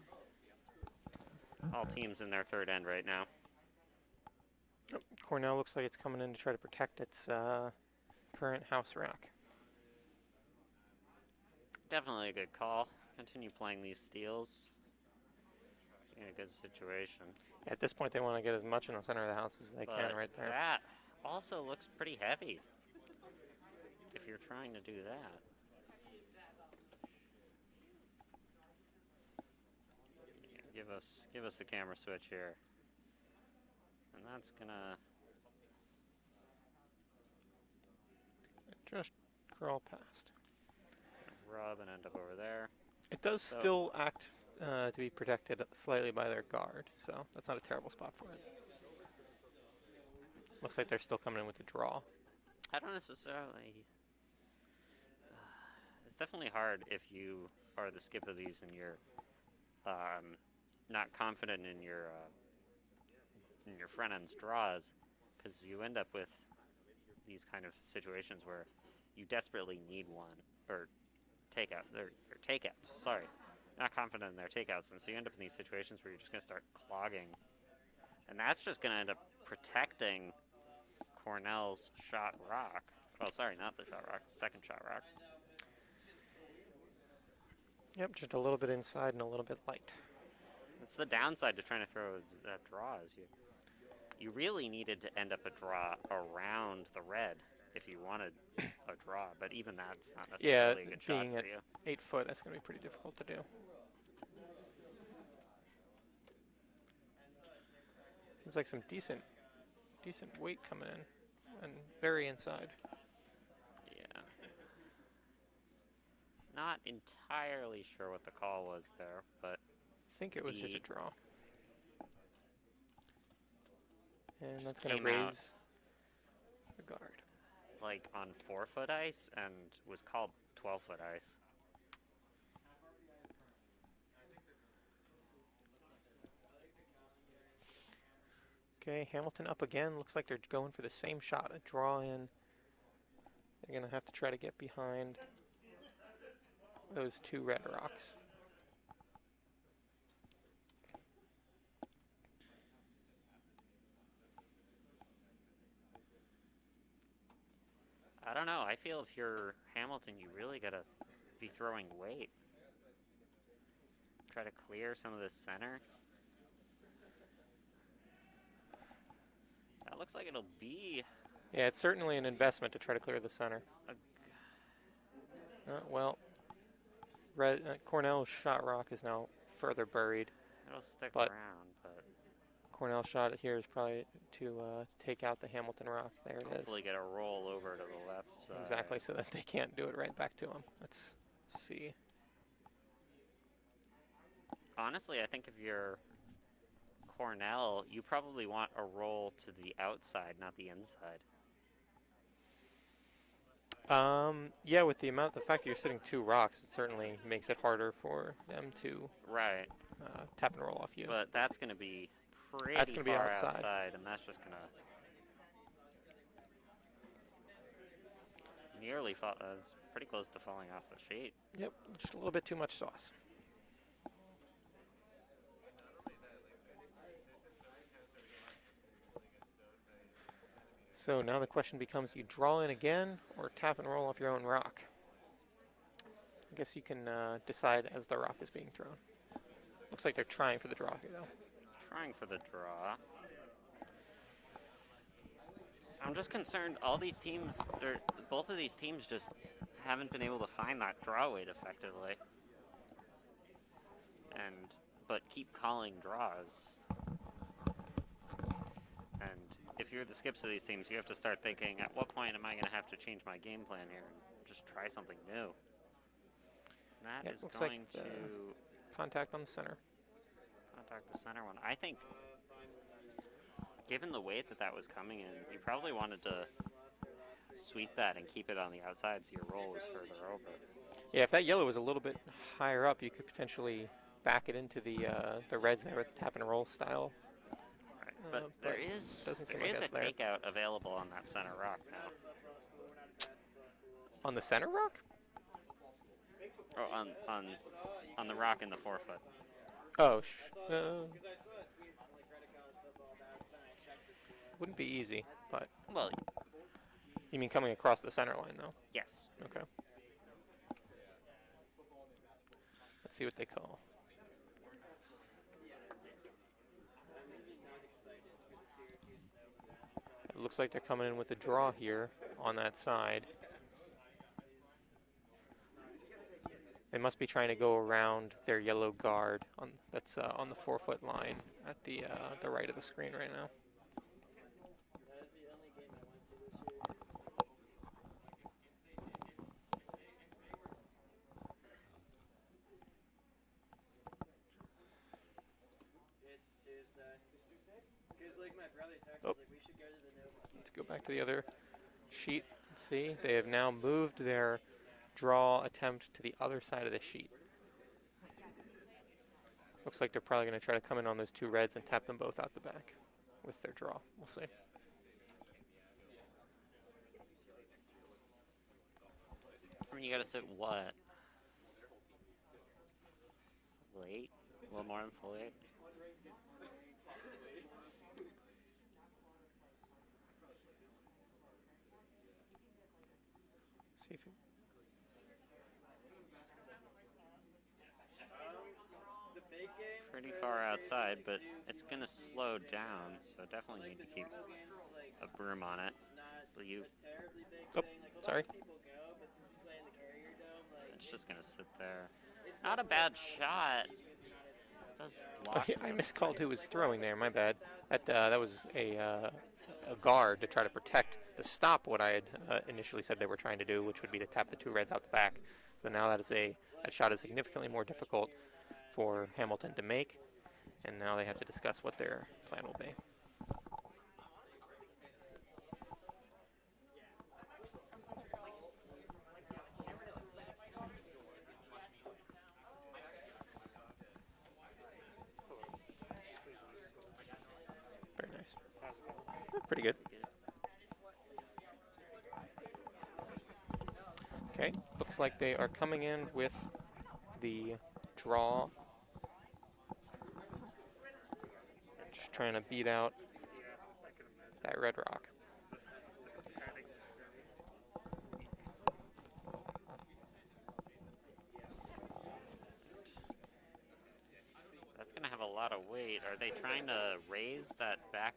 E: All teams in their third end right now.
K: Cornell looks like it's coming in to try to protect its current house rack.
E: Definitely a good call. Continue playing these steals. In a good situation.
K: At this point, they want to get as much in the center of the house as they can right there.
E: That also looks pretty heavy if you're trying to do that. Yeah, give us the camera switch here. And that's gonna
K: just crawl past.
E: Rub and end up over there.
K: It does still act to be protected slightly by their guard, so that's not a terrible spot for it. Looks like they're still coming in with a draw.
E: I don't necessarily. It's definitely hard if you are the skip of these and you're not confident in your front end's draws, because you end up with these kind of situations where you desperately need one or takeout. They're takeouts. Sorry, not confident in their takeouts, and so you end up in these situations where you're just gonna start clogging, and that's just gonna end up protecting Cornell's shot rock. Oh, sorry, not the shot rock, the second shot rock.
K: Yep, just a little bit inside and a little bit light.
E: That's the downside to trying to throw that draw, is you really needed to end up a draw around the red if you wanted a draw, but even that's not necessarily a good shot
K: being
E: for
K: at
E: you.
K: 8 foot, that's going to be pretty difficult to do. Seems like some decent weight coming in, and very inside.
E: Yeah. Not entirely sure what the call was there, but
K: I think it was just a draw. And that's going to
E: came out
K: raise the guard.
E: like on 4-foot ice and was called 12-foot ice.
K: Okay, Hamilton up again. Looks like they're going for the same shot, a draw in. They're going to have to try to get behind those two red rocks.
E: I don't know. I feel if you're Hamilton, you really got to be throwing weight. Try to clear some of the center. That looks like it'll be...
K: Yeah, it's certainly an investment to try to clear the center. Well, Cornell's shot rock is now further buried.
E: It'll stick
K: but
E: around, but...
K: Cornell's shot here is probably to take out the Hamilton rock. There it is.
E: Hopefully get a roll over to the left side.
K: Exactly, so that they can't do it right back to him. Let's see.
E: Honestly, I think if you're Cornell, you probably want a roll to the outside, not the inside.
K: Yeah, with the fact that you're sitting 2 rocks, it certainly makes it harder for them to
E: Right.
K: tap and roll off you.
E: But that's going to be pretty
K: That's gonna be
E: far
K: outside.
E: and that's just going to nearly fall. It's pretty close to falling off the sheet.
K: Yep, just a little bit too much sauce. So now the question becomes, you draw in again or tap and roll off your own rock? I guess you can decide as the rock is being thrown. Looks like they're trying for the draw here, though.
E: Trying for the draw. I'm just concerned all these teams, or both of these teams just haven't been able to find that draw weight effectively. But keep calling draws. And if you're the skips of these teams, you have to start thinking, at what point am I going to have to change my game plan here and just try something new? And that is
K: looks
E: going
K: like
E: to
K: contact on the center.
E: contact the center one. I think, given the weight that was coming in, you probably wanted to sweep that and keep it on the outside so your roll was further over.
K: Yeah, if that yellow was a little bit higher up, you could potentially back it into the reds there with tap and roll style.
E: Right. But there is
K: doesn't seem
E: there
K: like
E: is
K: that's
E: a
K: there.
E: takeout available on that center rock now.
K: On the center rock?
E: Or on the rock in the 4-foot.
K: Oh, wouldn't be easy, but
E: Well,
K: you mean coming across the center line, though?
E: yes.
K: Okay. Let's see what they call. It looks like they're coming in with a draw here on that side. They must be trying to go around their yellow guard that's on the 4-foot line at the right of the screen right now. Oh, let's go back to the other sheet and see. They have now moved their draw attempt to the other side of the sheet. Looks like they're probably going to try to come in on those 2 reds and tap them both out the back with their draw. We'll see.
E: I mean, you gotta sit what? Full 8? A little more than full 8?
K: See if it,
E: Pretty far outside, but it's gonna slow down, so definitely need to keep a broom on it. Will you?
K: oh, sorry.
E: It's just gonna sit there. Not a bad shot. It does
K: Oh,
E: block.
K: yeah, I miscalled who was throwing there. My bad. That was a guard to try to protect the stop what I had initially said they were trying to do, which would be to tap the 2 reds out the back. So now that shot is significantly more difficult for Hamilton to make, and now they have to discuss what their plan will be. Very nice. Pretty good. Okay, looks like they are coming in with the draw. Just trying to beat out that red rock.
E: That's gonna have a lot of weight. Are they trying to raise that back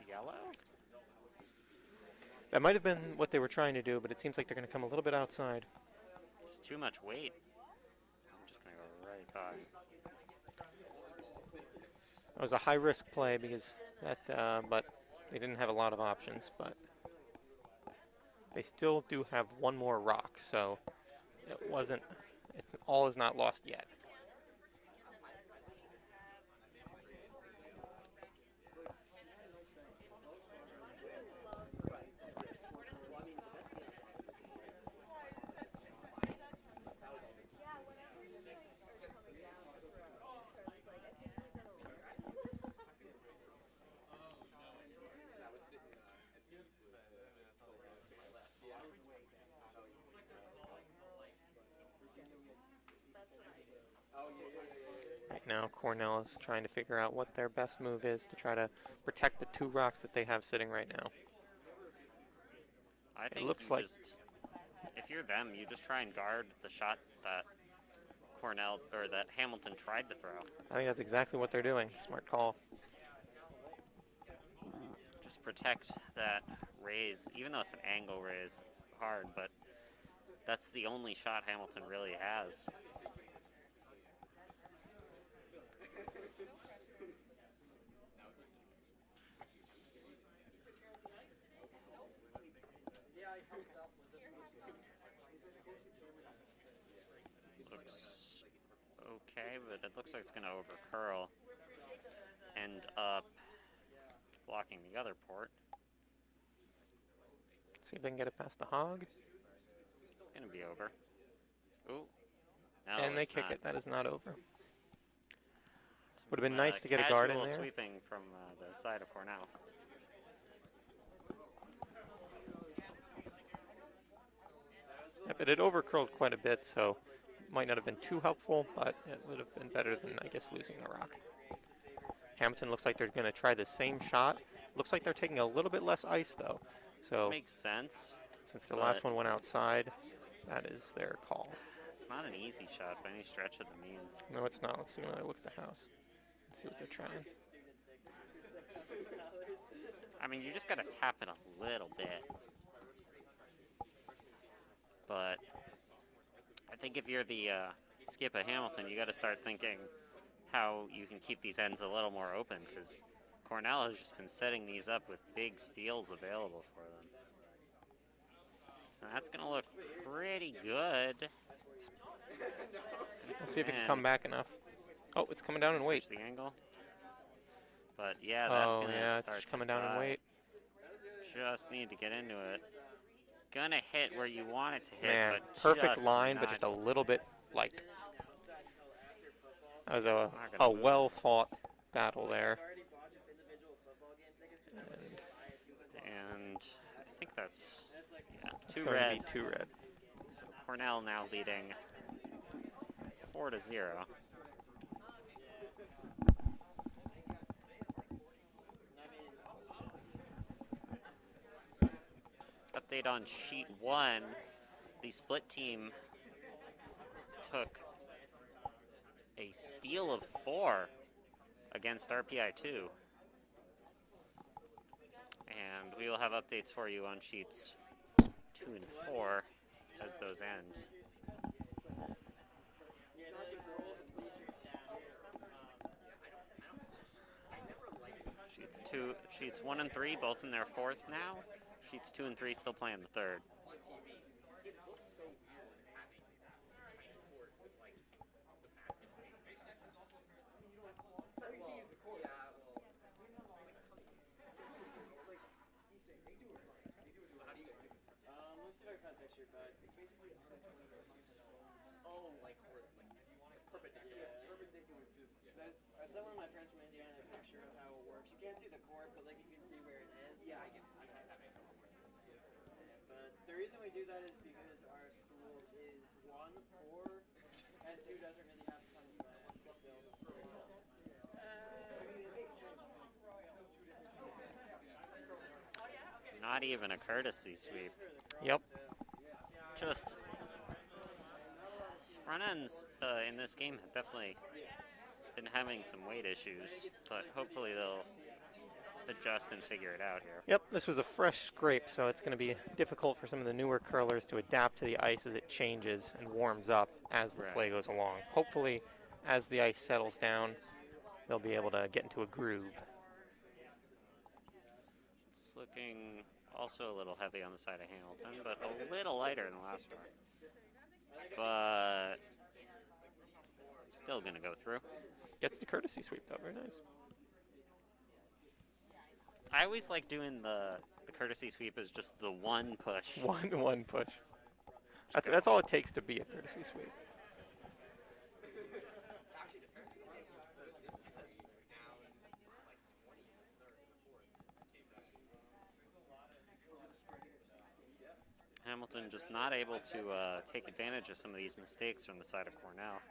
E: yellow?
K: That might have been what they were trying to do, but it seems like they're going to come a little bit outside.
E: It's too much weight. I'm just gonna go right by.
K: That was a high-risk play because but they didn't have a lot of options. But they still do have 1 more rock, so all is not lost yet. Right now, Cornell is trying to figure out what their best move is to try to protect the 2 rocks that they have sitting right now.
E: I think
K: looks
E: you
K: like-
E: just, if you're them, you just try and guard the shot that Cornell or that Hamilton tried to throw.
K: I think that's exactly what they're doing. Smart call.
E: Just protect that raise, even though it's an angle raise. It's hard, but that's the only shot Hamilton really has. Looks okay, but it looks like it's going to over curl. End up blocking the other port.
K: See if they can get it past the hog.
E: It's going to be over. Ooh. No,
K: And they
E: it's
K: kick
E: not.
K: it. That is not over. Would have been nice to get a guard in
E: Casual
K: there.
E: Sweeping from the side of Cornell.
K: Yeah, but it overcurled quite a bit, so might not have been too helpful, but it would have been better than, I guess, losing the rock. Hamilton looks like they're going to try the same shot. Looks like they're taking a little bit less ice, though. So
E: Makes sense.
K: since the last one went outside, that is their call.
E: It's not an easy shot by any stretch of the means.
K: No, it's not. Let's see when I look at the house. Let's see what they're trying.
E: I mean, you just got to tap it a little bit. But I think if you're the skip at Hamilton, you got to start thinking how you can keep these ends a little more open, because Cornell has just been setting these up with big steals available for them. And that's going to look pretty good.
K: We'll see if it can come back enough. Oh, it's coming down in weight.
E: The angle. But yeah, that's
K: Oh,
E: gonna
K: yeah, it's
E: start
K: just
E: to
K: coming down in
E: die.
K: weight.
E: Just need to get into it. Gonna hit where you want it to hit,
K: Man,
E: but
K: perfect
E: just
K: line, but
E: not-
K: just a little bit light. That was
E: Not
K: a
E: gonna move.
K: well-fought battle there.
E: And I think that's
K: It's
E: two
K: going
E: red.
K: to be 2 red.
E: So Cornell now leading 4-0. Update on sheet 1. The split team took a steal of 4 against RPI 2. And we will have updates for you on sheets 2 and 4 as those end. Sheets 1 and 3, both in their 4th now. Sheets 2 and 3 still playing the 3rd.
C: Let's see if I can find a picture, but it's basically perpendicular. Yeah, perpendicular too. I sent one of my friends from Indiana a picture of how it works. You can't see the court, but like you can see where it is. Yeah, I get it. That makes a lot more sense. But the reason we do that is because our school is 1, 4, and 2 doesn't really have a ton of land built.
E: Not even a courtesy sweep.
K: Yep.
E: Just front ends in this game have definitely been having some weight issues, but hopefully they'll adjust and figure it out here.
K: Yep, this was a fresh scrape, so it's going to be difficult for some of the newer curlers to adapt to the ice as it changes and warms up as the play goes along. Hopefully, as the ice settles down, they'll be able to get into a groove.
E: It's looking also a little heavy on the side of Hamilton, but a little lighter than the last one. But still going to go through.
K: Gets the courtesy sweep, though. Very nice.
E: I always like doing the courtesy sweep as just the one push.
K: One push. That's all it takes to be a courtesy sweep.
E: Hamilton just not able to take advantage of some of these mistakes from the side of Cornell.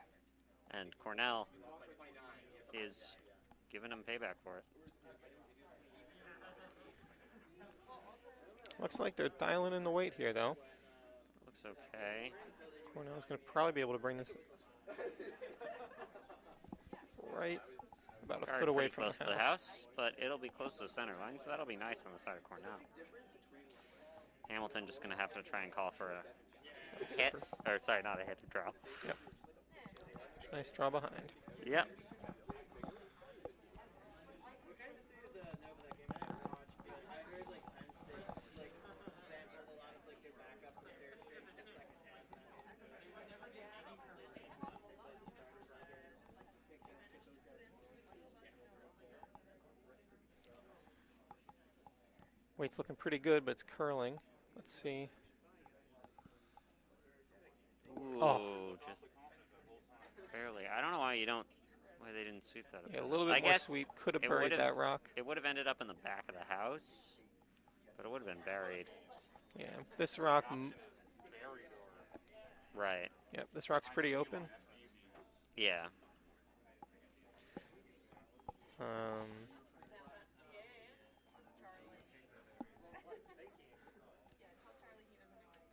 E: And Cornell is giving him payback for it.
K: Looks like they're dialing in the weight here, though.
E: Looks okay.
K: Cornell's going to probably be able to bring this right about a
E: Guard
K: foot away
E: pretty
K: from
E: close
K: the
E: to the
K: house.
E: house, but it'll be close to the center line, so that'll be nice on the side of Cornell. Hamilton just going to have to try and call for a hit. Or, sorry, not a hit, a draw.
K: Yep. Nice draw behind.
E: Yep.
K: Weight's looking pretty good, but it's curling. Let's see.
E: Ooh,
K: Oh.
E: just barely. I don't know why they didn't sweep that up.
K: Yeah, a little bit
E: I
K: more
E: guess
K: sweep. Could have
E: it
K: buried
E: would've-
K: that rock.
E: It would have ended up in the back of the house, but it would have been buried.
K: Yeah, this rock.
E: Right.
K: Yep, this rock's pretty open.
E: Yeah.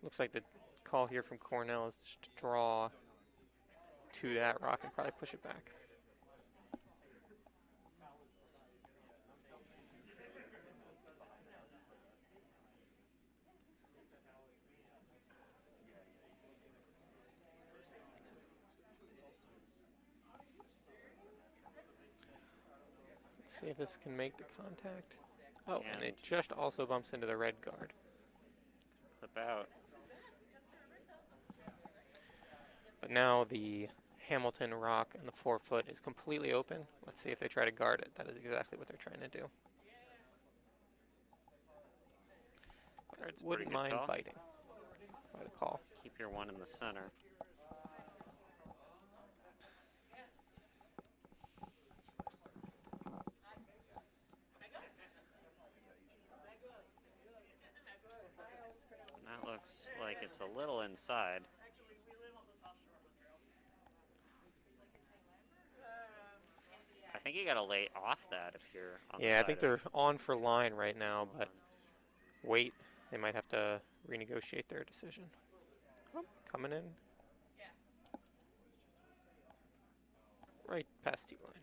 K: Looks like the call here from Cornell is just to draw to that rock and probably push it back. Let's see if this can make the contact. Oh, and it just also bumps into the red guard.
E: Clip out.
K: But now the Hamilton rock and the 4-foot is completely open. Let's see if they try to guard it. That is exactly what they're trying to do.
E: Guard's a
K: Wouldn't
E: pretty good
K: mind
E: call.
K: biting by the call.
E: Keep your one in the center. That looks like it's a little inside. I think you gotta lay off that if you're on the
K: Yeah, I
E: side
K: think
E: of
K: they're on for line right now, but wait, they might have to renegotiate their decision. Oh, coming in. Right past T-line.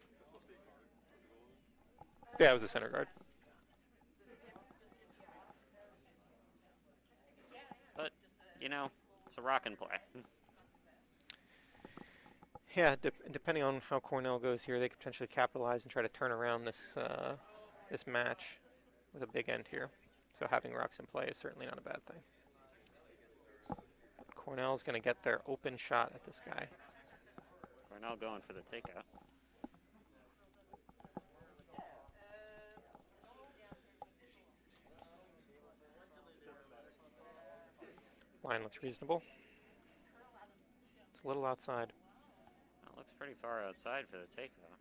K: Yeah, it was a center guard.
E: But, you know, it's a rock and play.
K: Yeah, depending on how Cornell goes here, they could potentially capitalize and try to turn around this this match with a big end here. So having rocks in play is certainly not a bad thing. Cornell's going to get their open shot at this guy.
E: Cornell going for the takeout.
K: Line looks reasonable. It's a little outside.
E: That looks pretty far outside for the takeout.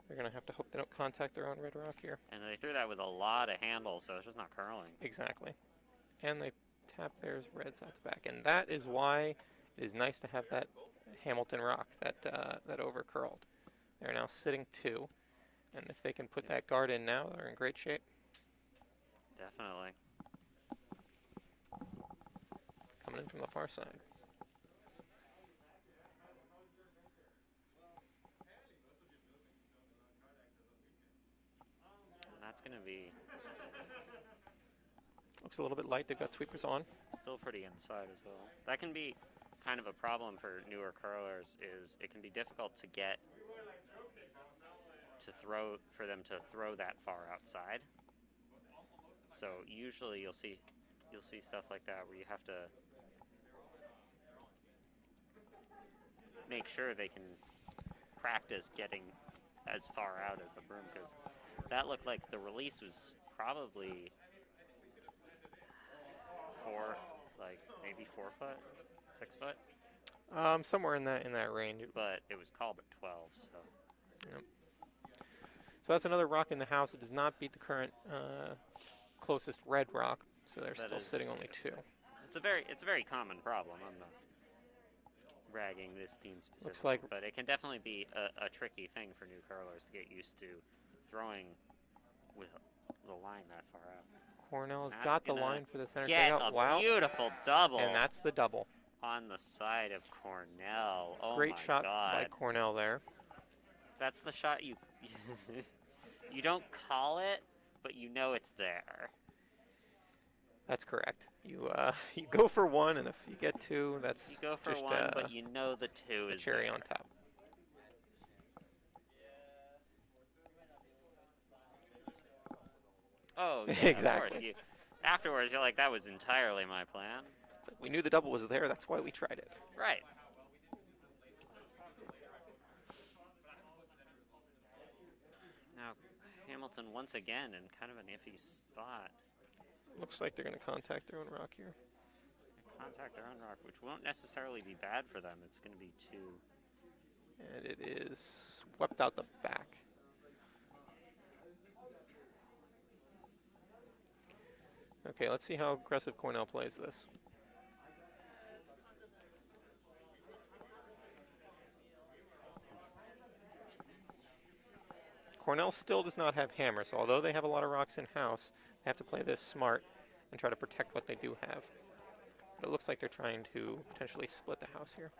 K: They're going to have to hope they don't contact their own red rock here.
E: And they threw that with a lot of handle, so it's just not curling.
K: Exactly. And they tap theirs red side to back. And that is why it is nice to have that Hamilton rock that that over curled. They're now sitting 2. And if they can put that guard in now, they're in great shape.
E: Definitely.
K: Coming in from the far side.
E: And that's going to be
K: Looks a little bit light. They've got sweepers on.
E: still pretty inside as well. That can be kind of a problem for newer curlers, is it can be difficult to get to throw, for them to throw that far outside. So usually you'll see stuff like that where you have to make sure they can practice getting as far out as the broom, because that looked like the release was probably maybe 4 foot, 6 foot.
K: Somewhere in that range.
E: But it was called at 12, so.
K: Yep. So that's another rock in the house. It does not beat the current closest red rock, so they're
E: That
K: still
E: is-
K: sitting only 2.
E: It's a very common problem on ragging this team specifically.
K: Looks like-
E: but it can definitely be a tricky thing for new curlers to get used to throwing with the line that far out.
K: Cornell's
E: That's
K: got the
E: gonna
K: line for the center
E: Get
K: takeout.
E: a
K: Wow.
E: beautiful double.
K: And that's the double.
E: On the side of Cornell. Oh
K: Great
E: my
K: shot
E: God.
K: by Cornell there.
E: That's the shot you you don't call it, but you know it's there.
K: That's correct. You you go for one, and if you get two, that's
E: You go for
K: just
E: one, but you know the two
K: a
E: is
K: cherry
E: there.
K: on top.
E: Oh, yeah,
K: Exactly.
E: Of course. Afterwards, you're like, that was entirely my plan.
K: It's like, we knew the double was there. That's why we tried it.
E: Right. Now, Hamilton once again in kind of an iffy spot.
K: Looks like they're going to contact their own rock here.
E: Contact their own rock, which won't necessarily be bad for them. It's going to be two.
K: And it is swept out the back. Okay, let's see how aggressive Cornell plays this. Cornell still does not have hammer, so although they have a lot of rocks in-house, they have to play this smart and try to protect what they do have. But it looks like they're trying to potentially split the house here.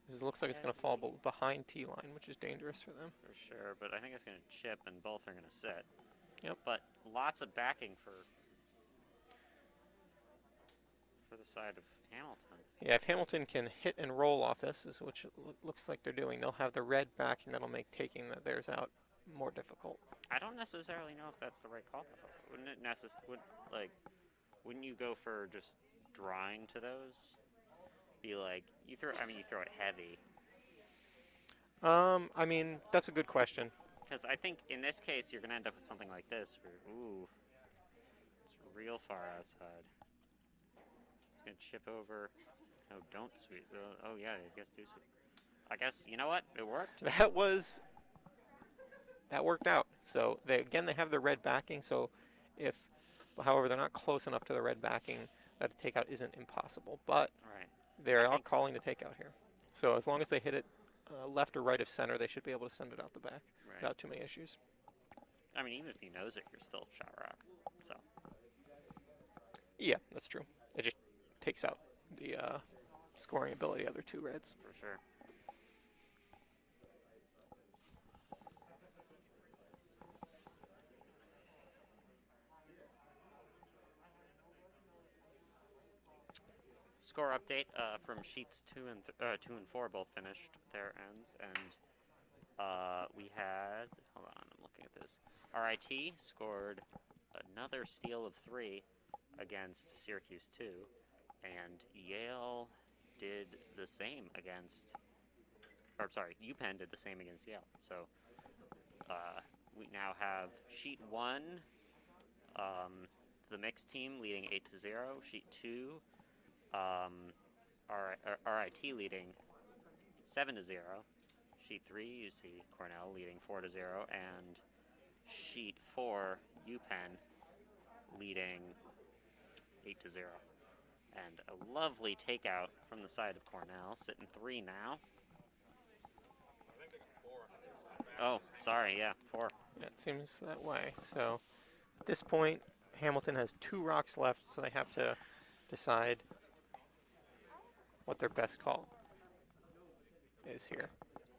K: This looks like it's going to fall behind T-line, which is dangerous for them.
E: For sure, but I think it's going to chip and both are going to sit.
K: Yep.
E: But lots of backing for the side of Hamilton.
K: Yeah, if Hamilton can hit and roll off this, which it looks like they're doing, they'll have the red backing that'll make taking theirs out more difficult.
E: I don't necessarily know if that's the right call. Wouldn't it wouldn't you go for just drawing to those? Be like, you throw it heavy.
K: I mean, that's a good question.
E: Because I think in this case, you're going to end up with something like this where, ooh, it's real far outside. It's going to chip over. No, don't sweep. Oh, yeah, I guess do sweep. I guess, you know what? It worked.
K: That worked out. So, they have the red backing, so however, they're not close enough to the red backing, that a takeout isn't impossible. But
E: Right.
K: they're all calling the takeout here. So, as long as they hit it left or right of center, they should be able to send it out the back without too many issues.
E: I mean, even if he knows it, you're still shot rock. So.
K: Yeah, that's true. It just takes out the scoring ability of the other two reds.
E: For sure. Score update from sheets 2 and 4 both finished their ends, and we had, hold on, I'm looking at this. RIT scored another steal of 3 against Syracuse 2, and Yale did the same against, or sorry, UPenn did the same against Yale. So we now have sheet 1, the mixed team leading 8-0. Sheet 2, RIT leading 7-0. Sheet 3, you see Cornell leading 4-0, and sheet 4, UPenn leading 8-0. And a lovely takeout from the side of Cornell, sitting 3 now. Oh, sorry, yeah, 4.
K: Yeah, it seems that way. So at this point, Hamilton has 2 rocks left, so they have to decide what their best call is here.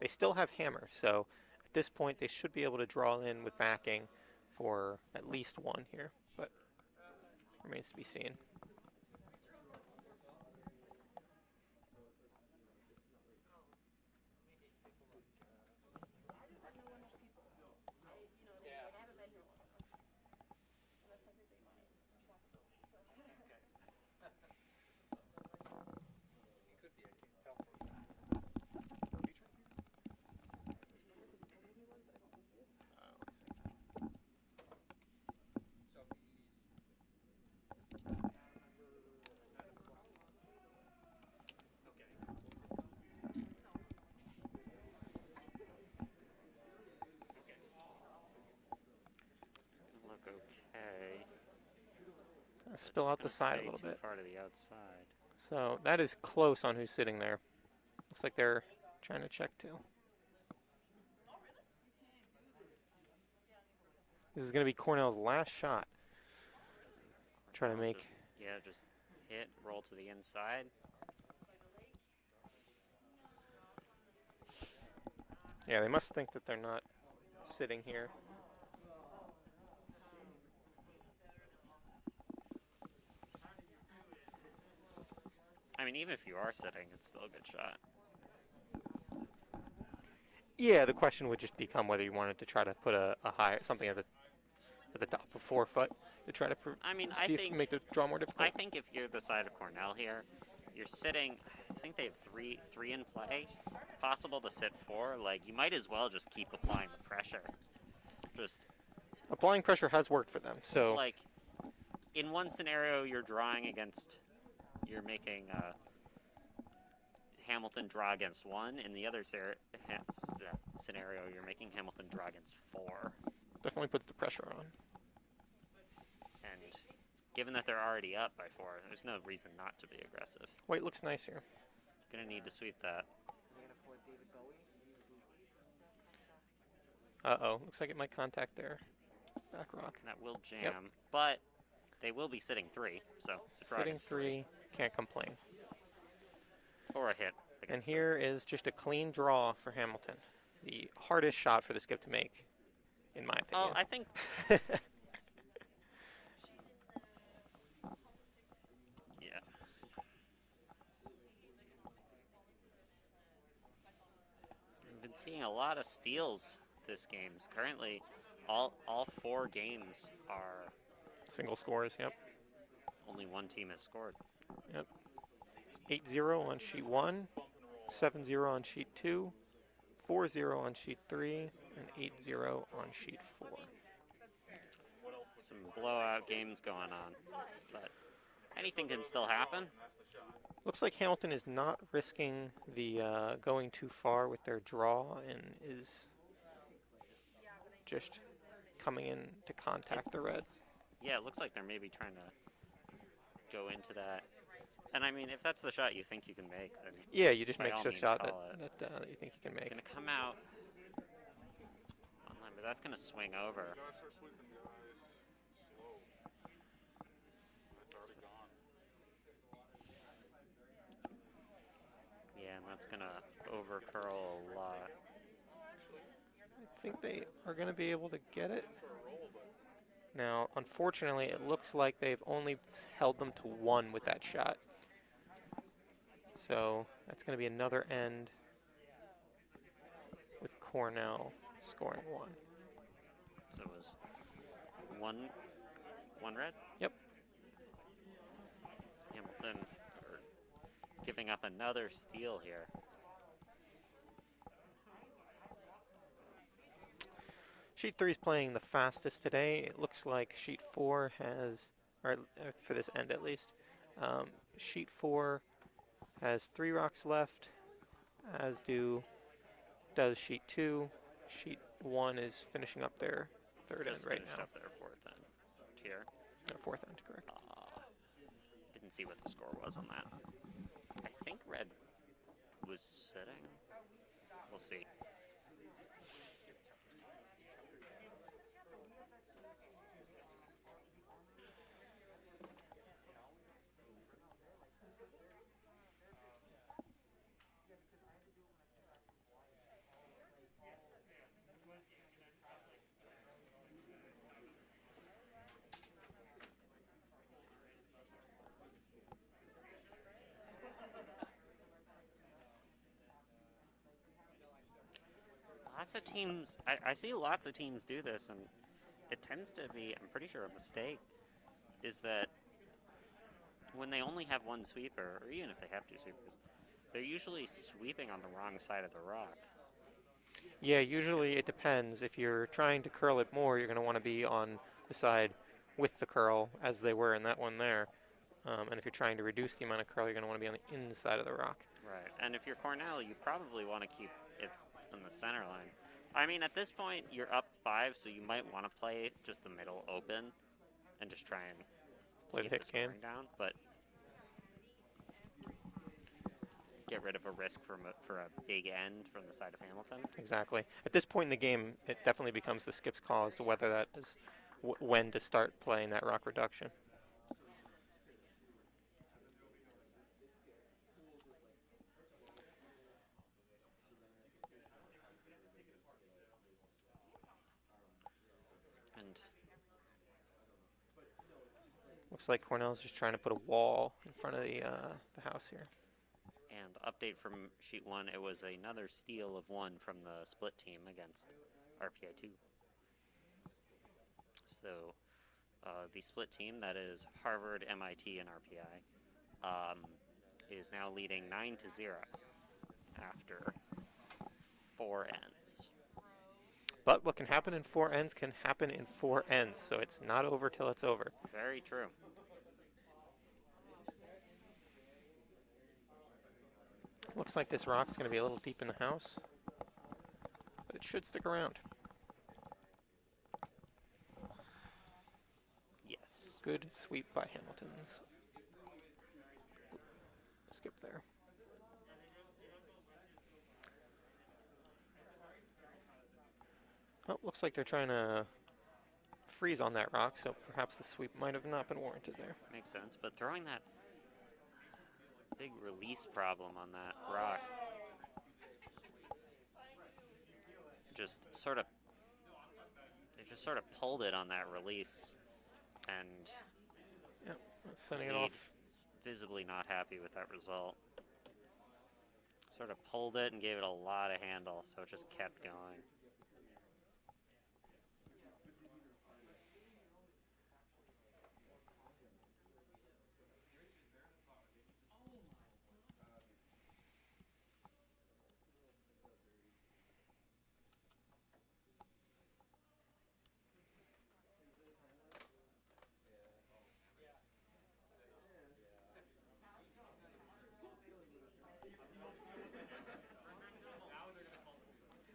K: They still have hammer, so at this point they should be able to draw in with backing for at least 1 here, but remains to be seen.
E: Okay.
K: Spill out the
E: Gonna
K: side a
E: stay
K: little
E: too
K: bit.
E: far to the outside.
K: So that is close on who's sitting there. Looks like they're trying to check too. This is going to be Cornell's last shot. Try to
E: I'll
K: make.
E: just hit, roll to the inside.
K: Yeah, they must think that they're not sitting here.
E: I mean, even if you are sitting, it's still a good shot.
K: Yeah, the question would just become whether you wanted to try to put a higher something at the top of 4 foot to try to
E: I mean, I think
K: make the draw more difficult.
E: I think if you're the side of Cornell here, you're sitting. I think they have three in play. Possible to sit 4. Like, you might as well just keep applying the pressure. Just
K: Applying pressure has worked for them. So
E: like, in one scenario, you're drawing against. You're making Hamilton draw against 1. In the other scenario, you're making Hamilton draw against 4.
K: definitely puts the pressure on.
E: And given that they're already up by 4, there's no reason not to be aggressive.
K: White looks nice here.
E: Gonna need to sweep that.
K: Uh-oh, looks like it might contact their back rock.
E: That will jam,
K: Yep.
E: but they will be sitting 3, so it's a draw
K: Sitting
E: against
K: 3, can't complain.
E: or a hit.
K: And
E: against
K: here is just a clean draw for Hamilton. The hardest shot for the skip to make, in my opinion.
E: Oh, I think yeah. We've been seeing a lot of steals this game. Currently, all 4 games are
K: Single scores, yep.
E: only one team has scored.
K: Yep. 8-0 on sheet 1, 7-0 on sheet 2, 4-0 on sheet 3, and 8-0 on sheet 4.
E: Some blowout games going on, but anything can still happen.
K: Looks like Hamilton is not risking the going too far with their draw and is just coming in to contact the red.
E: Yeah, it looks like they're maybe trying to go into that. And I mean, if that's the shot you think you can make, then
K: Yeah, you just
E: by
K: make
E: all
K: a
E: means
K: shot
E: call it.
K: that you think you can make.
E: Gonna come out online, but that's gonna swing over.
D: You gotta start sweeping, guys. Slow. That's already gone.
E: Yeah, and that's gonna over curl a lot.
K: I think they are going to be able to get it. Now, unfortunately, it looks like they've only held them to 1 with that shot. So that's going to be another end with Cornell scoring 1.
E: So it was one red?
K: Yep.
E: Hamilton giving up another steal here.
K: Sheet 3 is playing the fastest today. It looks like Sheet 4 has, or for this end at least, Sheet 4 has 3 rocks left, as does Sheet 2. Sheet 1 is finishing up their third end right now.
E: Up their 4th end here.
K: Their 4th end, correct.
E: Didn't see what the score was on that. I think red was sitting. We'll see. Lots of teams, I see lots of teams do this, and it tends to be, I'm pretty sure a mistake, is that when they only have one sweeper, or even if they have 2 sweepers, they're usually sweeping on the wrong side of the rock.
K: Yeah, usually it depends. If you're trying to curl it more, you're going to want to be on the side with the curl, as they were in that one there. And if you're trying to reduce the amount of curl, you're going to want to be on the inside of the rock.
E: Right, and if you're Cornell, you probably want to keep it in the center line. I mean, at this point, you're up 5, so you might want to play just the middle open and just try and
K: Play the
E: keep
K: hit game.
E: scoring down, but get rid of a risk for a big end from the side of Hamilton.
K: Exactly. At this point in the game, it definitely becomes the skip's call as to whether that is when to start playing that rock reduction.
E: And
K: Looks like Cornell's just trying to put a wall in front of the house here.
E: And update from sheet 1, it was another steal of 1 from the split team against RPI 2. So the split team, that is Harvard, MIT, and RPI, is now leading 9-0 after 4 ends.
K: But what can happen in 4 ends can happen in 4 ends, so it's not over till it's over.
E: Very true.
K: Looks like this rock's going to be a little deep in the house, but it should stick around.
E: Yes.
K: Good sweep by Hamilton's. Skip there. Oh, looks like they're trying to freeze on that rock, so perhaps the sweep might have not been warranted there.
E: Makes sense, but throwing that big release problem on that rock they just sort of pulled it on that release, and
K: Yep, that's sending it off.
E: Visibly not happy with that result. Sort of pulled it and gave it a lot of handle, so it just kept going.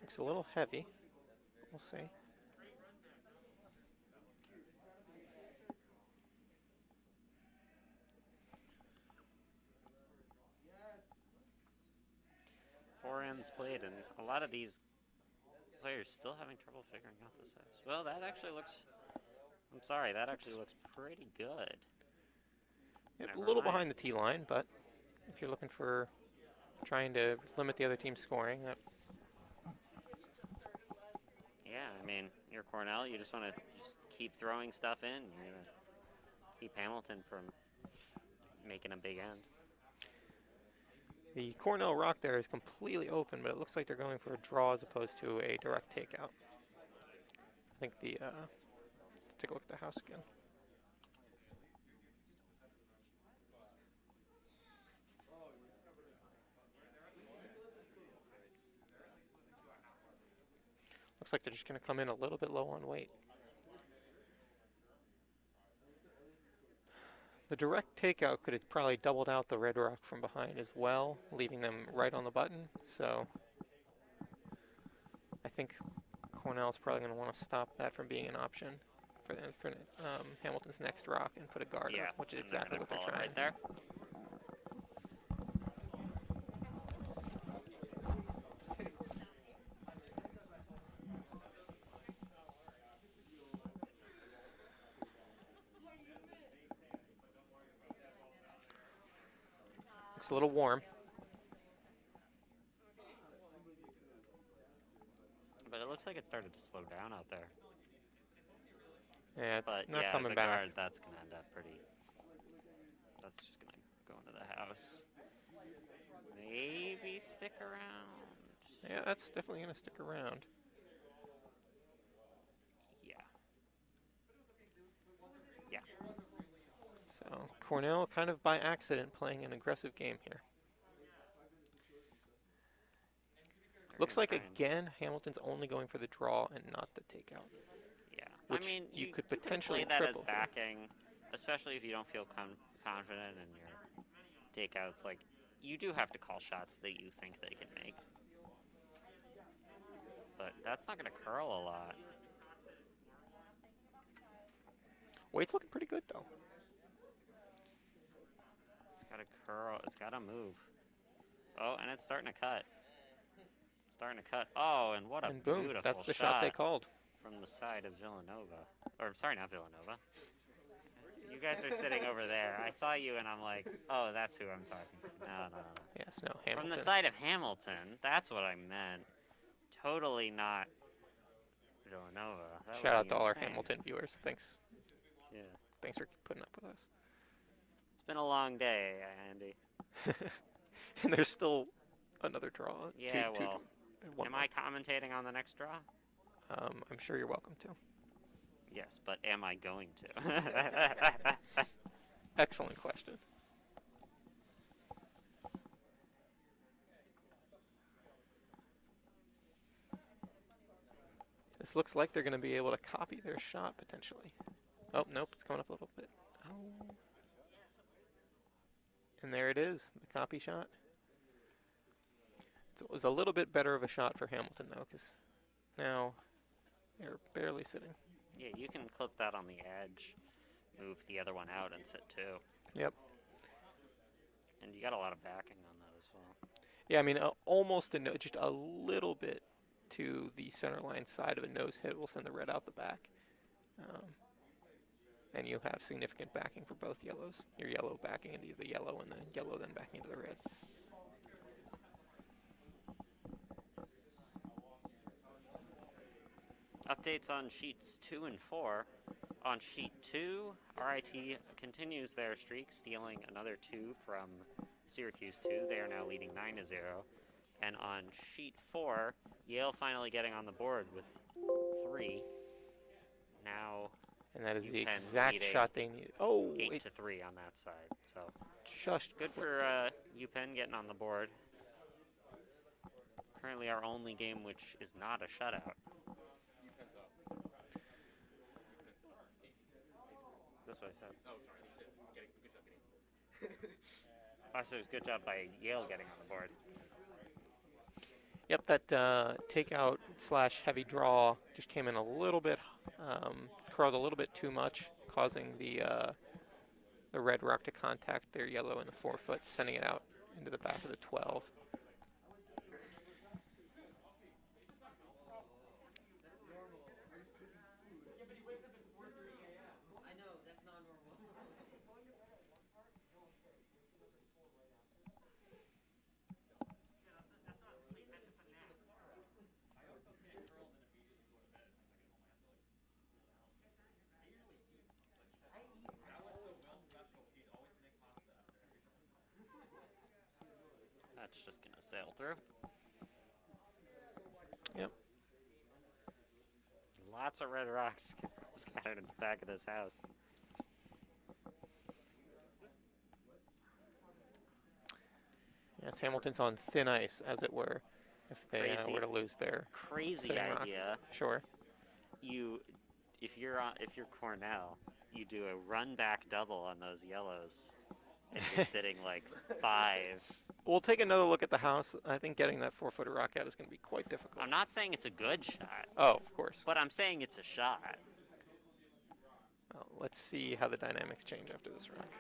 K: Looks a little heavy. We'll see.
E: Four ends played, and a lot of these players still having trouble figuring out the size. Well, that actually looks... I'm sorry, that actually looks pretty good.
K: Yep, a
E: Never
K: little
E: mind.
K: behind the tee line, but if you're looking for trying to limit the other team's scoring, that
E: Yeah, I mean, you're Cornell, you just want to just keep throwing stuff in. You're going to keep Hamilton from making a big end.
K: the Cornell rock there is completely open, but it looks like they're going for a draw as opposed to a direct takeout. I think the let's take a look at the house again. Looks like they're just going to come in a little bit low on weight. The direct takeout could have probably doubled out the red rock from behind as well, leaving them right on the button. So I think Cornell's probably going to want to stop that from being an option for Hamilton's next rock and put a guard
E: Yeah,
K: up, which is
E: and they're
K: exactly
E: gonna
K: what they're
E: call it
K: trying.
E: right there.
K: Looks a little warm.
E: But it looks like it started to slow down out there.
K: Yeah, it's
E: But
K: not
E: yeah,
K: coming
E: as a
K: back.
E: guard, that's going to end up pretty... That's just going to go into the house. Maybe stick around.
K: Yeah, that's definitely going to stick around.
E: Yeah. Yeah.
K: So Cornell kind of by accident playing an aggressive game here.
E: They're
K: Looks
E: gonna
K: like
E: try and-
K: again Hamilton's only going for the draw and not the takeout.
E: Yeah.
K: which
E: I mean,
K: you could
E: can
K: potentially
E: play that as
K: triple here.
E: backing, especially if you don't feel confident in your takeouts. Like, you do have to call shots that you think they can make. But that's not going to curl a lot.
K: Weight's looking pretty good though.
E: It's got to curl. It's got to move. Oh, and it's starting to cut. Starting to cut. Oh, and what a
K: And boom,
E: beautiful
K: that's the shot they called.
E: from the side of Villanova. Or, sorry, not Villanova. You guys are sitting over there. I saw you, and I'm like, oh, that's who I'm talking to. No.
K: Yes, no, Hamilton.
E: From the side of Hamilton. That's what I meant. Totally not Villanova. That
K: Shout out
E: would
K: to
E: be
K: all our
E: insane.
K: Hamilton viewers. Thanks.
E: Yeah.
K: Thanks for putting up with us.
E: It's been a long day, Andy.
K: And there's still another draw.
E: Yeah, well,
K: one
E: am
K: more.
E: I commentating on the next draw?
K: I'm sure you're welcome to.
E: Yes, but am I going to?
K: Excellent question. This looks like they're going to be able to copy their shot potentially. Oh, nope, it's coming up a little bit. Oh. And there it is, the copy shot. So it was a little bit better of a shot for Hamilton though, because now they're barely sitting.
E: Yeah, you can clip that on the edge, move the other one out, and sit two.
K: Yep.
E: And you got a lot of backing on that as well.
K: Yeah, I mean, almost just a little bit to the center line side of a nose hit will send the red out the back. And you have significant backing for both yellows. Your yellow backing into the yellow, and the yellow then backing into the red.
E: Updates on sheets 2 and 4. On sheet 2, RIT continues their streak, stealing another 2 from Syracuse 2. They are now leading 9-0. And on sheet 4, Yale finally getting on the board with 3. Now,
K: And that is the
E: UPenn
K: exact
E: leading
K: shot they needed. Oh,
E: 8-3 on that side. So
K: just
E: good for UPenn getting on the board. Currently our only game which is not a shutout. That's what I said.
I: Oh, sorry. You said good job getting.
E: I said it was good job by Yale getting on the board.
K: Yep, that takeout / heavy draw just came in a little bit, curled a little bit too much, causing the red rock to contact their yellow in the 4-foot, sending it out into the back of the 12.
E: That's just gonna sail through.
K: Yep.
E: Lots of red rocks scattered in the back of this house.
K: Yes, Hamilton's on thin ice, as it were, if they were to lose their
E: Crazy
K: sitting rock.
E: idea.
K: Sure.
E: If you're Cornell, you do a run back double on those yellows, and you're sitting like 5.
K: We'll take another look at the house. I think getting that 4-footer rock out is going to be quite difficult.
E: I'm not saying it's a good shot.
K: Oh, of course.
E: But I'm saying it's a shot.
K: Well, let's see how the dynamics change after this rock.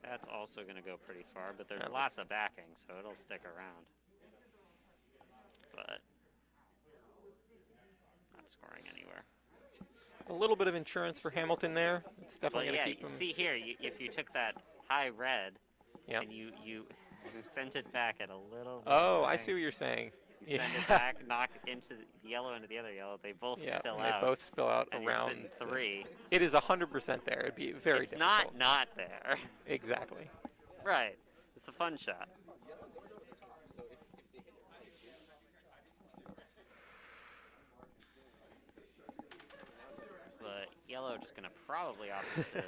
E: That's also going to go pretty far, but there's
K: That
E: lots of backing, so it'll stick around. But not scoring anywhere.
K: A little bit of insurance for Hamilton there. It's definitely
E: Well,
K: going to
E: yeah,
K: keep him.
E: see here, if you took that high red
K: Yep.
E: and you sent it back at a little bit
K: Oh,
E: of
K: I
E: an
K: see what you're saying.
E: You send it back, knock into the yellow into the other yellow. They both spill
K: and
E: out.
K: they both spill out
E: and
K: around.
E: You're sitting 3.
K: It is 100% there. It'd be very
E: It's
K: difficult.
E: not there.
K: Exactly.
E: Right. It's a fun shot. But yellow just gonna probably opt to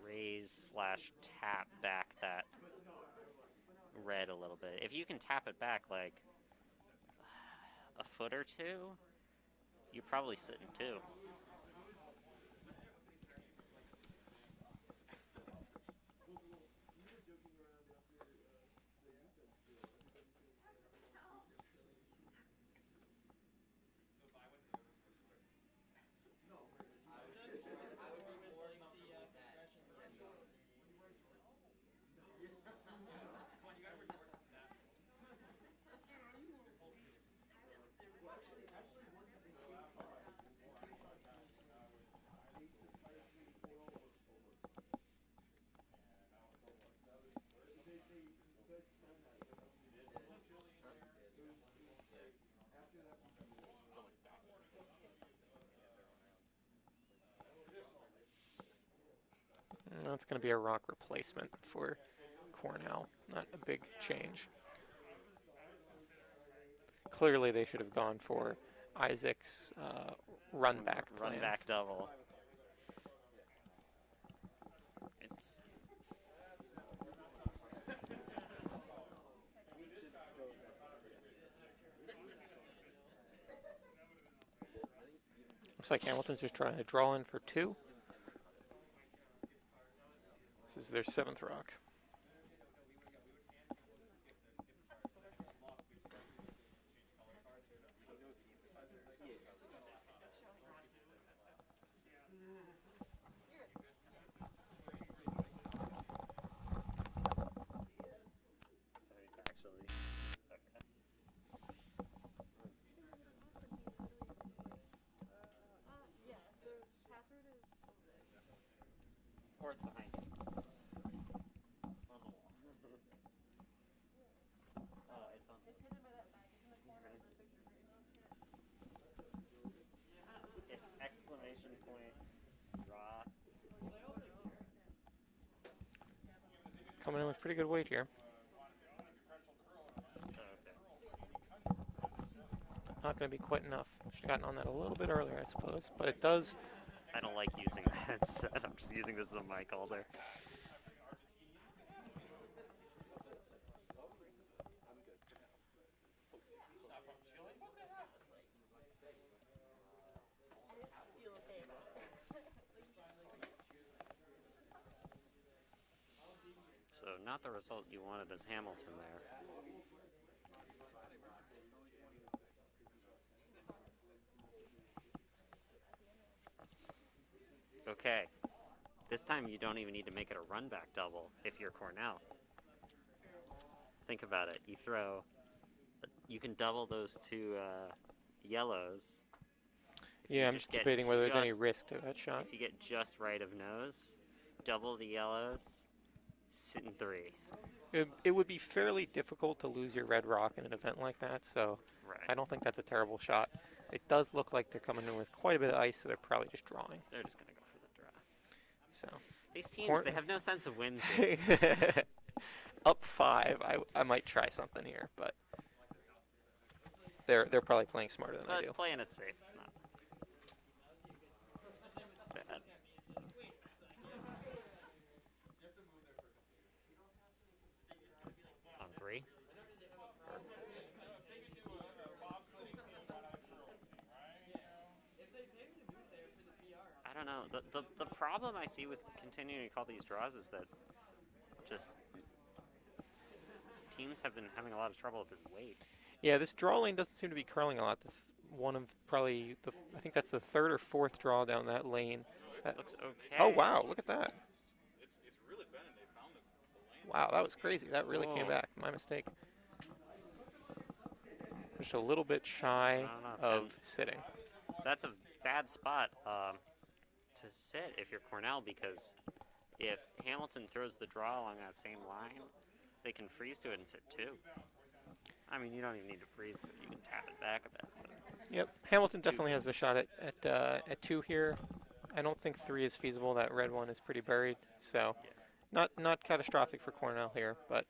E: raise / tap back that red a little bit. If you can tap it back like a foot or 2, you're probably sitting 2.
K: That's going to be a rock replacement for Cornell. Not a big change. Clearly, they should have gone for Isaac's run back plan.
E: Run back double. It's
K: Looks like Hamilton's just trying to draw in for 2. This is their 7th rock.
E: so he's actually okay.
A: Yeah, the password is over there.
E: Or it's behind you. On the wall. It's on.
A: It's hidden by that back. It's in the corner of the picture frame.
E: It's exclamation point. Draw.
K: Coming in with pretty good weight here.
E: Okay.
K: Not going to be quite enough. Should have gotten on that a little bit earlier, I suppose. But it does.
E: I don't like using the headset. I'm just using this as a mic holder. So not the result you wanted as Hamilton there. Okay. This time you don't even need to make it a run back double if you're Cornell. Think about it. You throw, you can double those 2 yellows.
K: Yeah, I'm just debating whether there's any
E: just-
K: risk to that shot.
E: If you get just right of nose, double the yellows, sit in 3.
K: It would be fairly difficult to lose your red rock in an event like that, so
E: Right.
K: I don't think that's a terrible shot. It does look like they're coming in with quite a bit of ice, so they're probably just drawing.
E: They're just going to go for the draw.
K: So
E: These teams, they have no sense of whimsy.
K: up 5, I might try something here, but they're probably playing smarter than I do.
E: But playing it safe is not bad. On 3? I don't know. The problem I see with continuing to call these draws is that just teams have been having a lot of trouble with his weight.
K: Yeah, this draw lane doesn't seem to be curling a lot. This is one of probably I think that's the 3rd or 4th draw down that lane.
E: Looks okay.
K: Oh wow, look at that.
D: It's really bending. They found the lane.
K: Wow, that was crazy. That really came
E: Whoa.
K: back. My mistake. Just a little bit shy
E: No,
K: of
E: and
K: sitting.
E: That's a bad spot to sit if you're Cornell, because if Hamilton throws the draw along that same line, they can freeze to it and sit 2. I mean, you don't even need to freeze, but you can tap it back a bit.
K: Yep, Hamilton definitely has the shot at 2 here. I don't think 3 is feasible. That red one is pretty buried, so
E: Yeah.
K: not catastrophic for Cornell here, but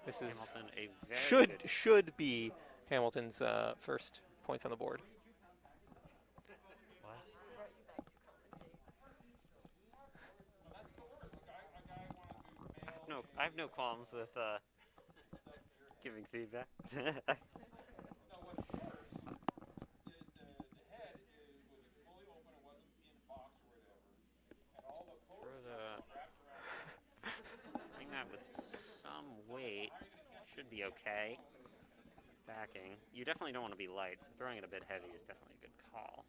K: this is
E: Hamilton, a very good.
K: should be Hamilton's first points on the board.
E: What? I have no qualms with giving feedback. Putting that with some weight should be okay. Backing. You definitely don't want to be light, so throwing it a bit heavy is definitely a good call.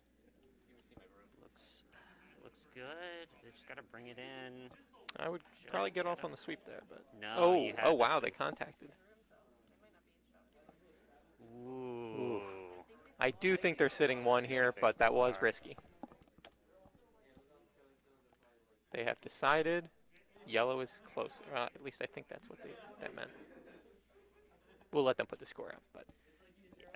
E: Looks good. They just got to bring it in.
K: I would
E: Just
K: probably get off
E: gotta-
K: on the sweep there, but
E: No. You have to
K: wow,
E: sit-
K: they contacted.
E: Ooh.
K: I do think they're sitting 1 here,
E: They
K: but that
E: still
K: was
E: are.
K: risky. They have decided yellow is closer. At least I think that's what that meant. We'll let them put the score out, but
E: Yeah.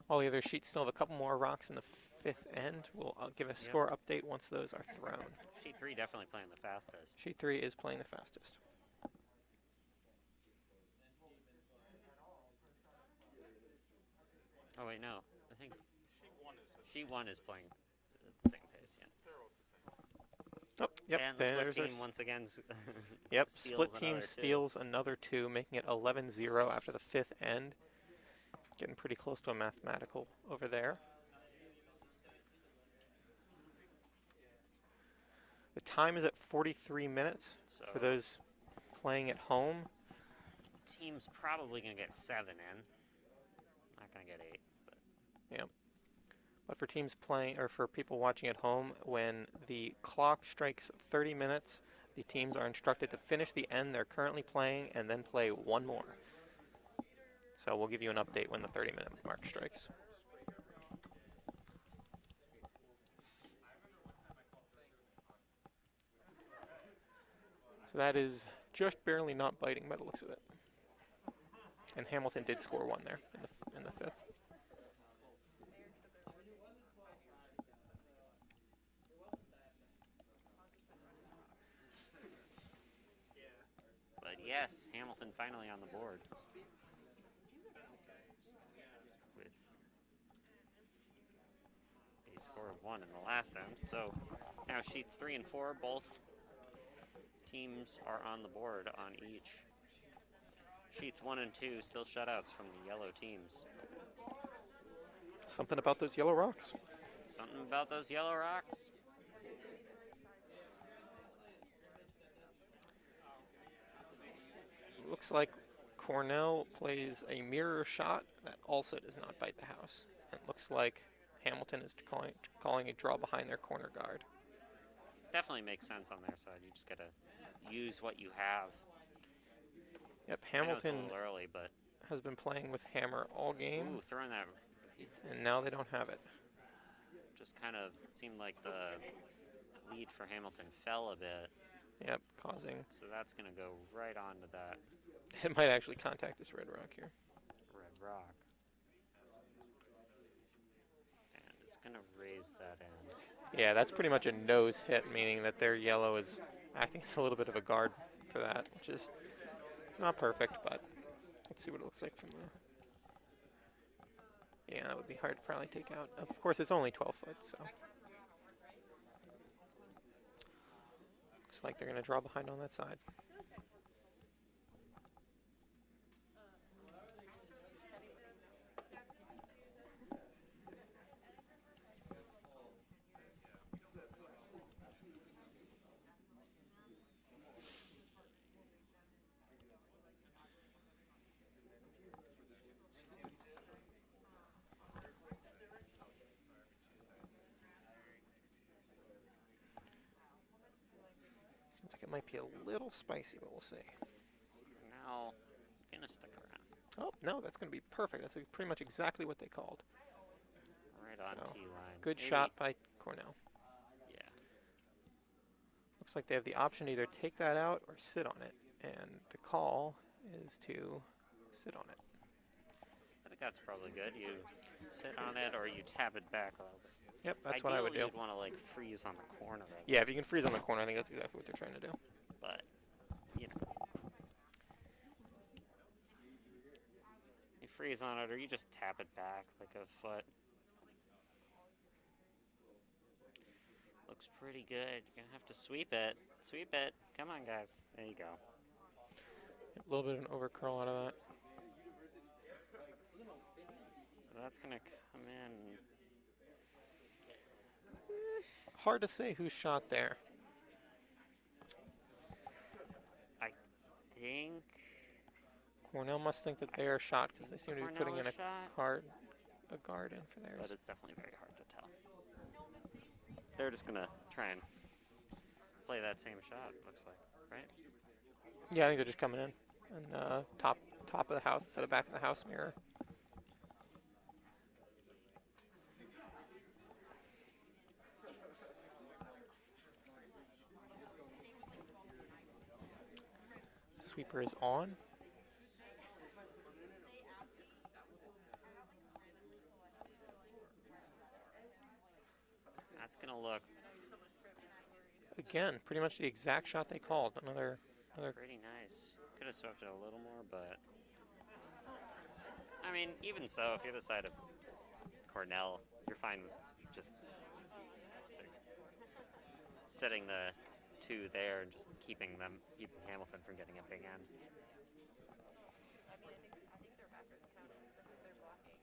K: All the other sheets still have a couple more rocks in the fifth end. We'll give a score update once those are thrown.
E: Sheet 3 definitely playing the fastest.
K: Sheet 3 is playing the fastest.
E: Oh wait, no. I think
D: Sheet 1 is
E: sheet 1 is playing at the same pace. Yeah.
K: Oh, yep.
E: And the
K: there's
E: split
K: our
E: team once again.
K: Yep,
E: steals
K: split team
E: another 2.
K: steals another 2, making it 11-0 after the fifth end. Getting pretty close to a mathematical over there. The time is at 43 minutes
E: So
K: for those playing at home.
E: team's probably gonna get 7 in. Not gonna get 8. But
K: But for teams playing, or for people watching at home, when the clock strikes 30 minutes, the teams are instructed to finish the end they're currently playing and then play one more. So we'll give you an update when the 30-minute mark strikes. So that is just barely not biting by the looks of it. And Hamilton did score 1 there in the fifth.
E: But yes, Hamilton finally on the board. With a score of 1 in the last end. So now sheets 3 and 4, both teams are on the board on each. Sheets 1 and 2 still shutouts from the yellow teams.
K: Something about those yellow rocks.
E: Something about those yellow rocks.
K: Looks like Cornell plays a mirror shot that also does not bite the house. It looks like Hamilton is calling a draw behind their corner guard.
E: Definitely makes sense on their side. You just gotta use what you have.
K: Yep,
E: I know
K: Hamilton
E: it's a little early, but
K: has been playing with hammer all game,
E: ooh, throwing that
K: and now they don't have it.
E: just kind of seemed like the lead for Hamilton fell a bit.
K: Yep, causing.
E: So that's gonna go right onto that
K: It might actually contact this red rock here.
E: red rock. And it's gonna raise that in.
K: Yeah, that's pretty much a nose hit, meaning that their yellow is acting as a little bit of a guard for that, which is not perfect, but let's see what it looks like from there. Yeah, that would be hard to probably take out. Of course, it's only 12 foot, so. Looks like they're going to draw behind on that side. Seems like it might be a little spicy, but we'll see.
E: Now, gonna stick around.
K: Oh, no, that's going to be perfect. That's pretty much exactly what they called.
E: Right on
K: So,
E: T-line.
K: Good
E: Maybe-
K: shot by Cornell.
E: Yeah.
K: Looks like they have the option to either take that out or sit on it. And the call is to sit on it.
E: I think that's probably good. You sit on it or you tap it back a little bit.
K: Yep, that's what I would do.
E: Ideally, you'd want to like freeze on the corner of it.
K: Yeah, if you can freeze on the corner, I think that's exactly what they're trying to do.
E: But, you know. You freeze on it or you just tap it back like a foot. Looks pretty good. You're going to have to sweep it. Sweep it. Come on, guys. There you go.
K: A little bit of an overcurl out of that.
E: That's going to come in.
K: Hard to say who shot there.
E: I think
K: Cornell must think that they are shot because they seem to be putting in
E: Cornell
K: a
E: shot.
K: guard in for
E: But
K: theirs.
E: it's definitely very hard to tell. They're just going to try and play that same shot, looks like, right?
K: Yeah, I think they're just coming in. And top of the house instead of back of the house mirror. Sweeper is on.
E: That's gonna look
K: Again, pretty much the exact shot they called. Another.
E: pretty nice. Could have swept it a little more, but I mean, even so, if you're the side of Cornell, you're fine with just setting the 2 there and just keeping Hamilton from getting a big end.
A: I mean, I think their backwards counter is if they're blocking.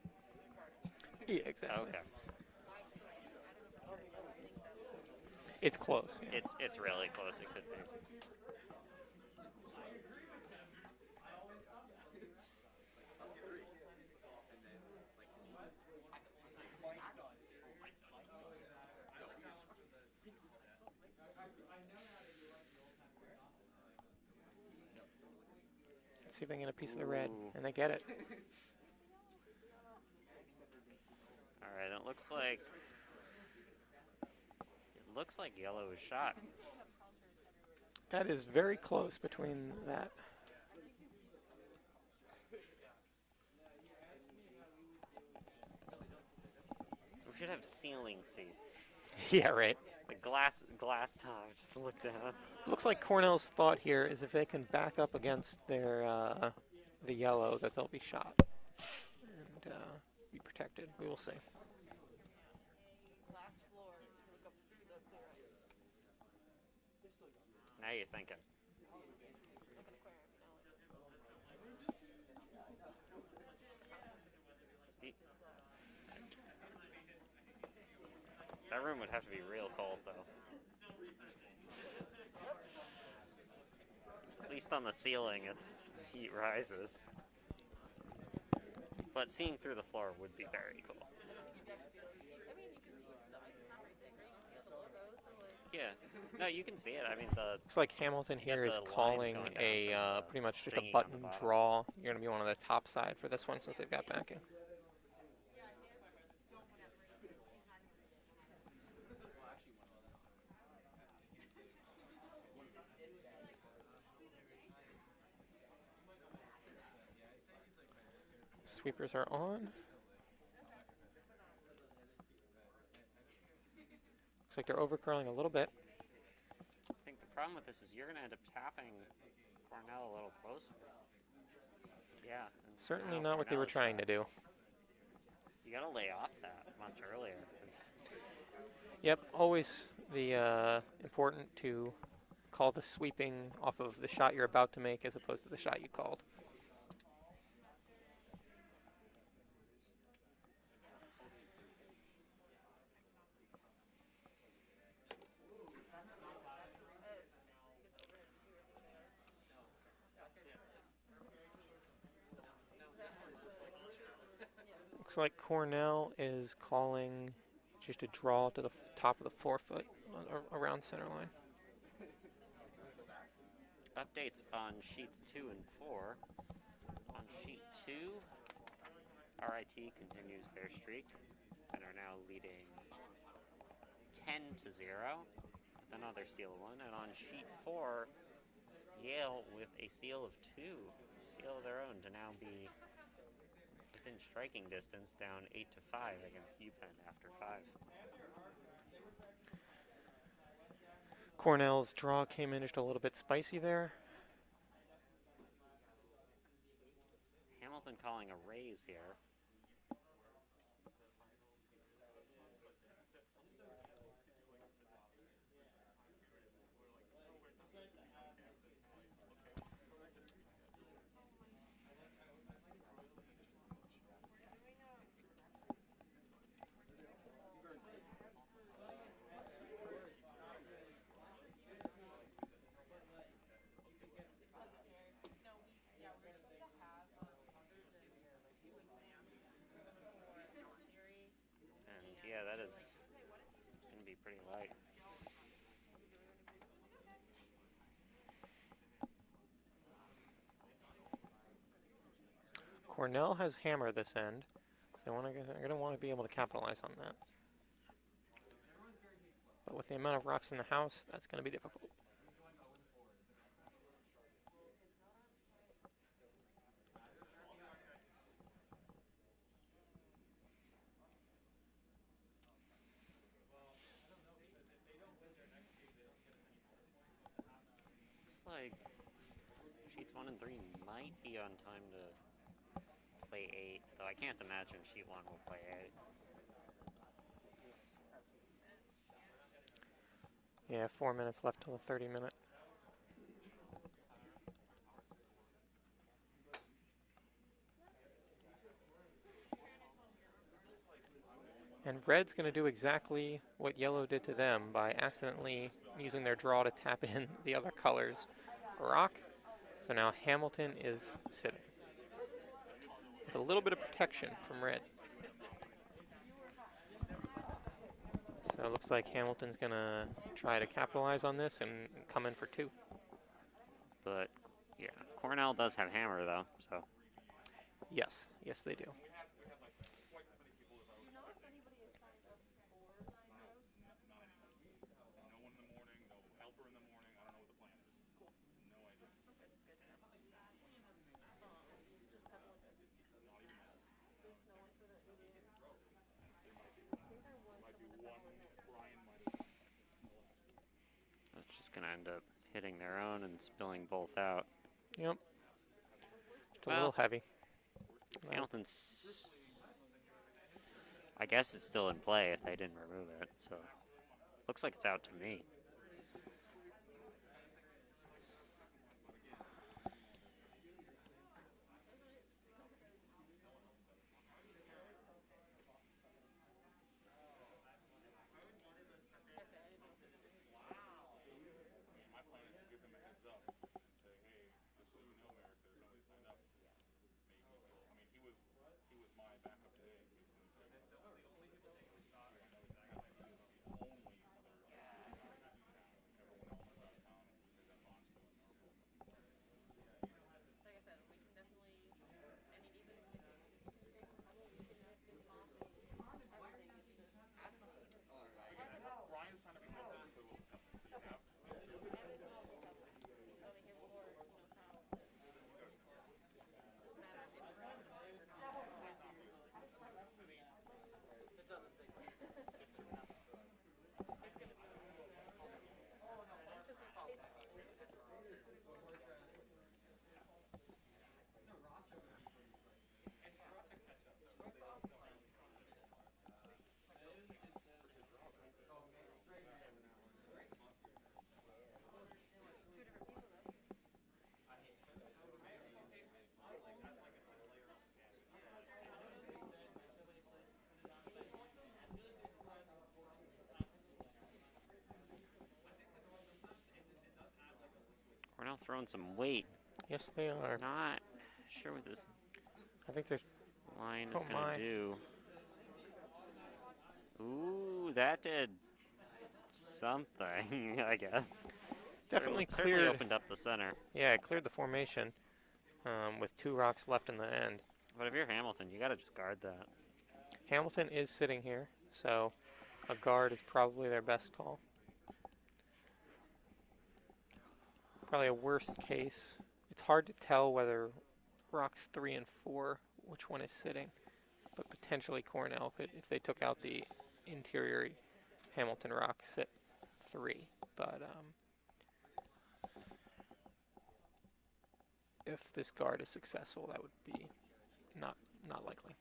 K: Yeah, exactly.
E: Okay.
K: It's close. Yeah.
E: It's really close. It could be.
K: Let's see if they can get a piece of the red, and they get it.
E: All right. It looks like yellow is shot.
K: That is very close between that.
E: We should have ceiling seats.
K: Yeah, right.
E: The glass top. Just look down.
K: Looks like Cornell's thought here is if they can back up against their the yellow, that they'll be shot and be protected. We will see.
A: Glass floor, you can look up through the clear ice.
E: Now you're thinking.
A: Look at aquarium,
E: Deep. That room would have to be real cold, though. At least on the ceiling, the heat rises. But seeing through the floor would be very cool.
A: I mean, you can see the ice is not very thick, right? You can see all the logos, so like.
E: Yeah. No, you can see it. I mean,
K: Looks like Hamilton here is
E: the lines
K: calling
E: going down
K: a
E: the
K: pretty much just a
E: thingy on the
K: button
E: bottom.
K: draw. You're going to be one on the top side for this one since they've got backing. Sweepers are on. Looks like they're overcurling a little bit.
E: I think the problem with this is you're going to end up tapping Cornell a little closer. Yeah. and
K: Certainly
E: now
K: not what they were
E: Cornell is
K: trying to do.
E: You got to lay off that much earlier. 'Cause
K: Yep, always the important to call the sweeping off of the shot you're about to make as opposed to the shot you called. Looks like Cornell is calling just a draw to the top of the 4-foot around center line.
E: updates on sheets 2 and 4. On sheet 2, RIT continues their streak and are now leading 10-0 with another steal of 1. And on sheet 4, Yale with a steal of 2, steal of their own to now be within striking distance, down 8-5 against UPenn after 5.
K: Cornell's draw came in just a little bit spicy there.
E: Hamilton calling a raise here. Yeah, that is going to be pretty light.
K: Cornell has hammer this end, so they're going to want to be able to capitalize on that. But with the amount of rocks in the house, that's going to be difficult.
E: like sheets 1 and 3 might be on time to play 8, though I can't imagine sheet 1 will play 8.
K: Yeah, 4 minutes left till the 30-minute. And red's going to do exactly what yellow did to them by accidentally using their draw to tap in the other color's rock. So now Hamilton is sitting with a little bit of protection from red. So it looks like Hamilton's going to try to capitalize on this and come in for 2.
E: But, yeah, Cornell does have hammer, though, so.
K: Yes, yes they do.
E: That's just going to end up hitting their own and spilling both out.
K: Yep. It's a
E: Well,
K: little heavy.
E: Hamilton's... I guess it's still in play if they didn't remove it, so... Looks like it's out to me. Cornell throwing some weight.
K: Yes, they are.
E: Not sure what this
K: I think there's...
E: line
K: Oh
E: is going
K: my.
E: to do. Ooh, that did something, I guess.
K: Definitely
E: Certainly
K: cleared...
E: opened up the center.
K: Yeah, it cleared the formation with 2 rocks left in the end.
E: But if you're Hamilton, you got to just guard that.
K: Hamilton is sitting here, so a guard is probably their best call. Probably a worst case. It's hard to tell whether rocks 3 and 4, which one is sitting. But potentially Cornell could, if they took out the interior Hamilton rock, sit 3. But if this guard is successful, that would be not likely.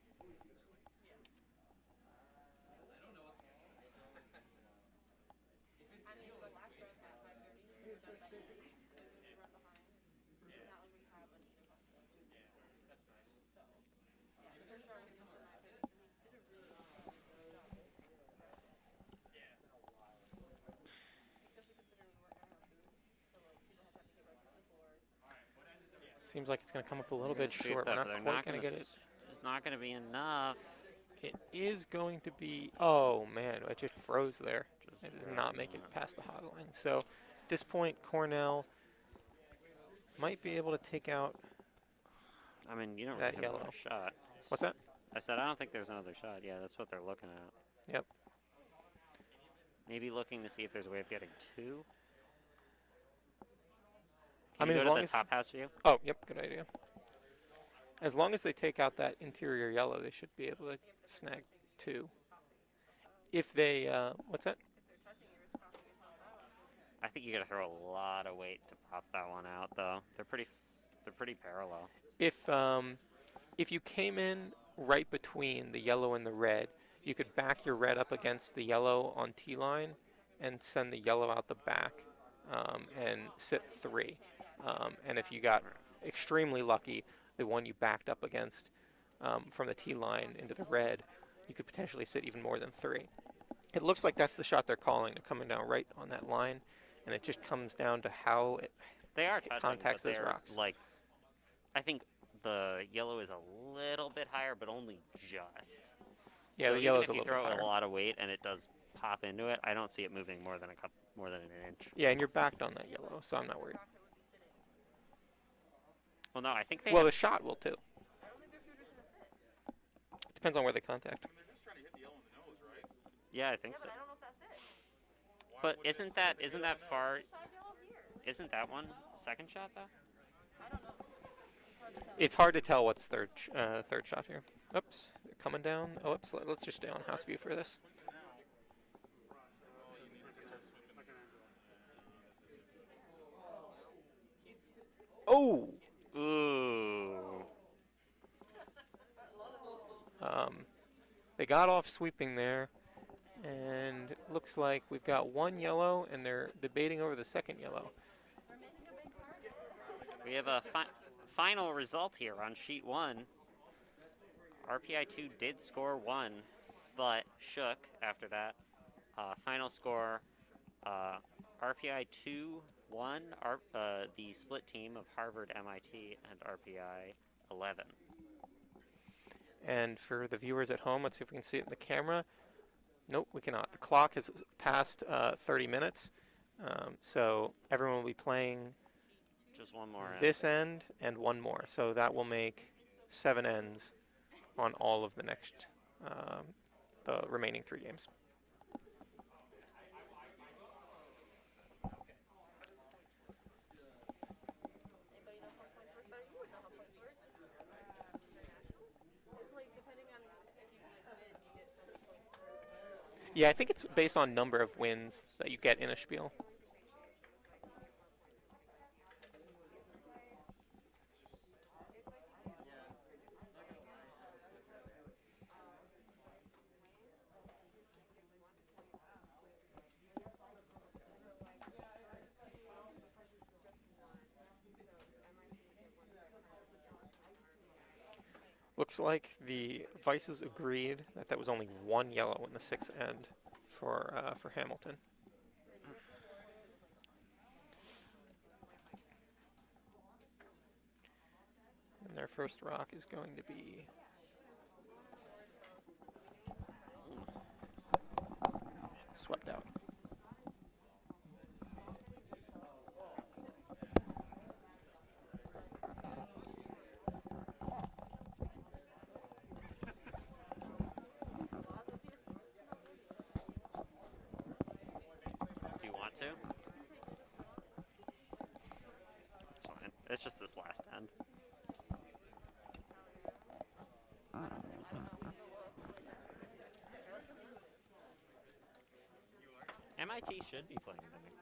K: Seems like it's going to come up a little bit short. We're not quite going to get it.
E: It's not going to be enough.
K: It is going to be... Oh, man. It just froze there. It does not make it past the hot line. So, at this point, Cornell might be able to take out
E: I mean, you don't
K: that
E: really have
K: yellow.
E: another shot.
K: What's that?
E: I said I don't think there's another shot. Yeah, that's what they're looking at.
K: Yep.
E: Maybe looking to see if there's a way of getting 2.
K: I mean,
E: Can you
K: as
E: go
K: long
E: to the
K: as...
E: top house view?
K: Oh, yep. Good idea. As long as they take out that interior yellow, they should be able to snag 2. If they... what's that?
E: I think you got to throw a lot of weight to pop that one out, though. They're pretty parallel.
K: If you came in right between the yellow and the red, you could back your red up against the yellow on T line and send the yellow out the back and sit 3. And if you got extremely lucky, the one you backed up against from the T line into the red, you could potentially sit even more than 3. It looks like that's the shot they're calling. They're coming down right on that line, and it just comes down to how it
E: They are touching,
K: contacts
E: but
K: those
E: they're,
K: rocks.
E: like, I think the yellow is a little bit higher, but only just.
K: Yeah,
E: So
K: the
E: even
K: yellow's
E: if
K: a
E: you
K: little
E: throw
K: bit higher.
E: a lot of weight and it does pop into it, I don't see it moving more than an inch.
K: Yeah, and you're backed on that yellow, so I'm not worried.
E: Well, no, I think they
K: Well,
E: have,
K: the shot will too. Depends on where they contact.
D: They're just trying to hit the yellow in the nose, right?
E: yeah, I think so.
A: I don't know if that's it.
E: But isn't that far? Isn't that one second shot though?
K: It's hard to tell what's third shot here. Oops, they're coming down. Oh, oops, let's just stay on house view for this. Oh!
E: Ooh.
K: They got off sweeping there, and it looks like we've got one yellow, and they're debating over the second yellow.
E: We have a final result here on sheet 1. RPI 2 did score 1, but shook after that. Final score, RPI 2 won the split team of Harvard, MIT, and RPI 11.
K: And for the viewers at home, let's see if we can see it in the camera. Nope, we cannot. The clock has passed 30 minutes, so everyone will be playing
E: Just one more.
K: this end and one more. So that will make 7 ends on all of the next, the remaining 3 games.
A: Anybody know how points work better? You would know how points work. It's like depending on if you win, you get so many points for winning.
K: Yeah, I think it's based on number of wins that you get in a spiel. Looks like the Vices agreed that that was only 1 yellow in the 6th end for Hamilton. And their first rock is going to be swept out.
E: Do you want to? It's fine. It's just this last end. MIT should be playing the next.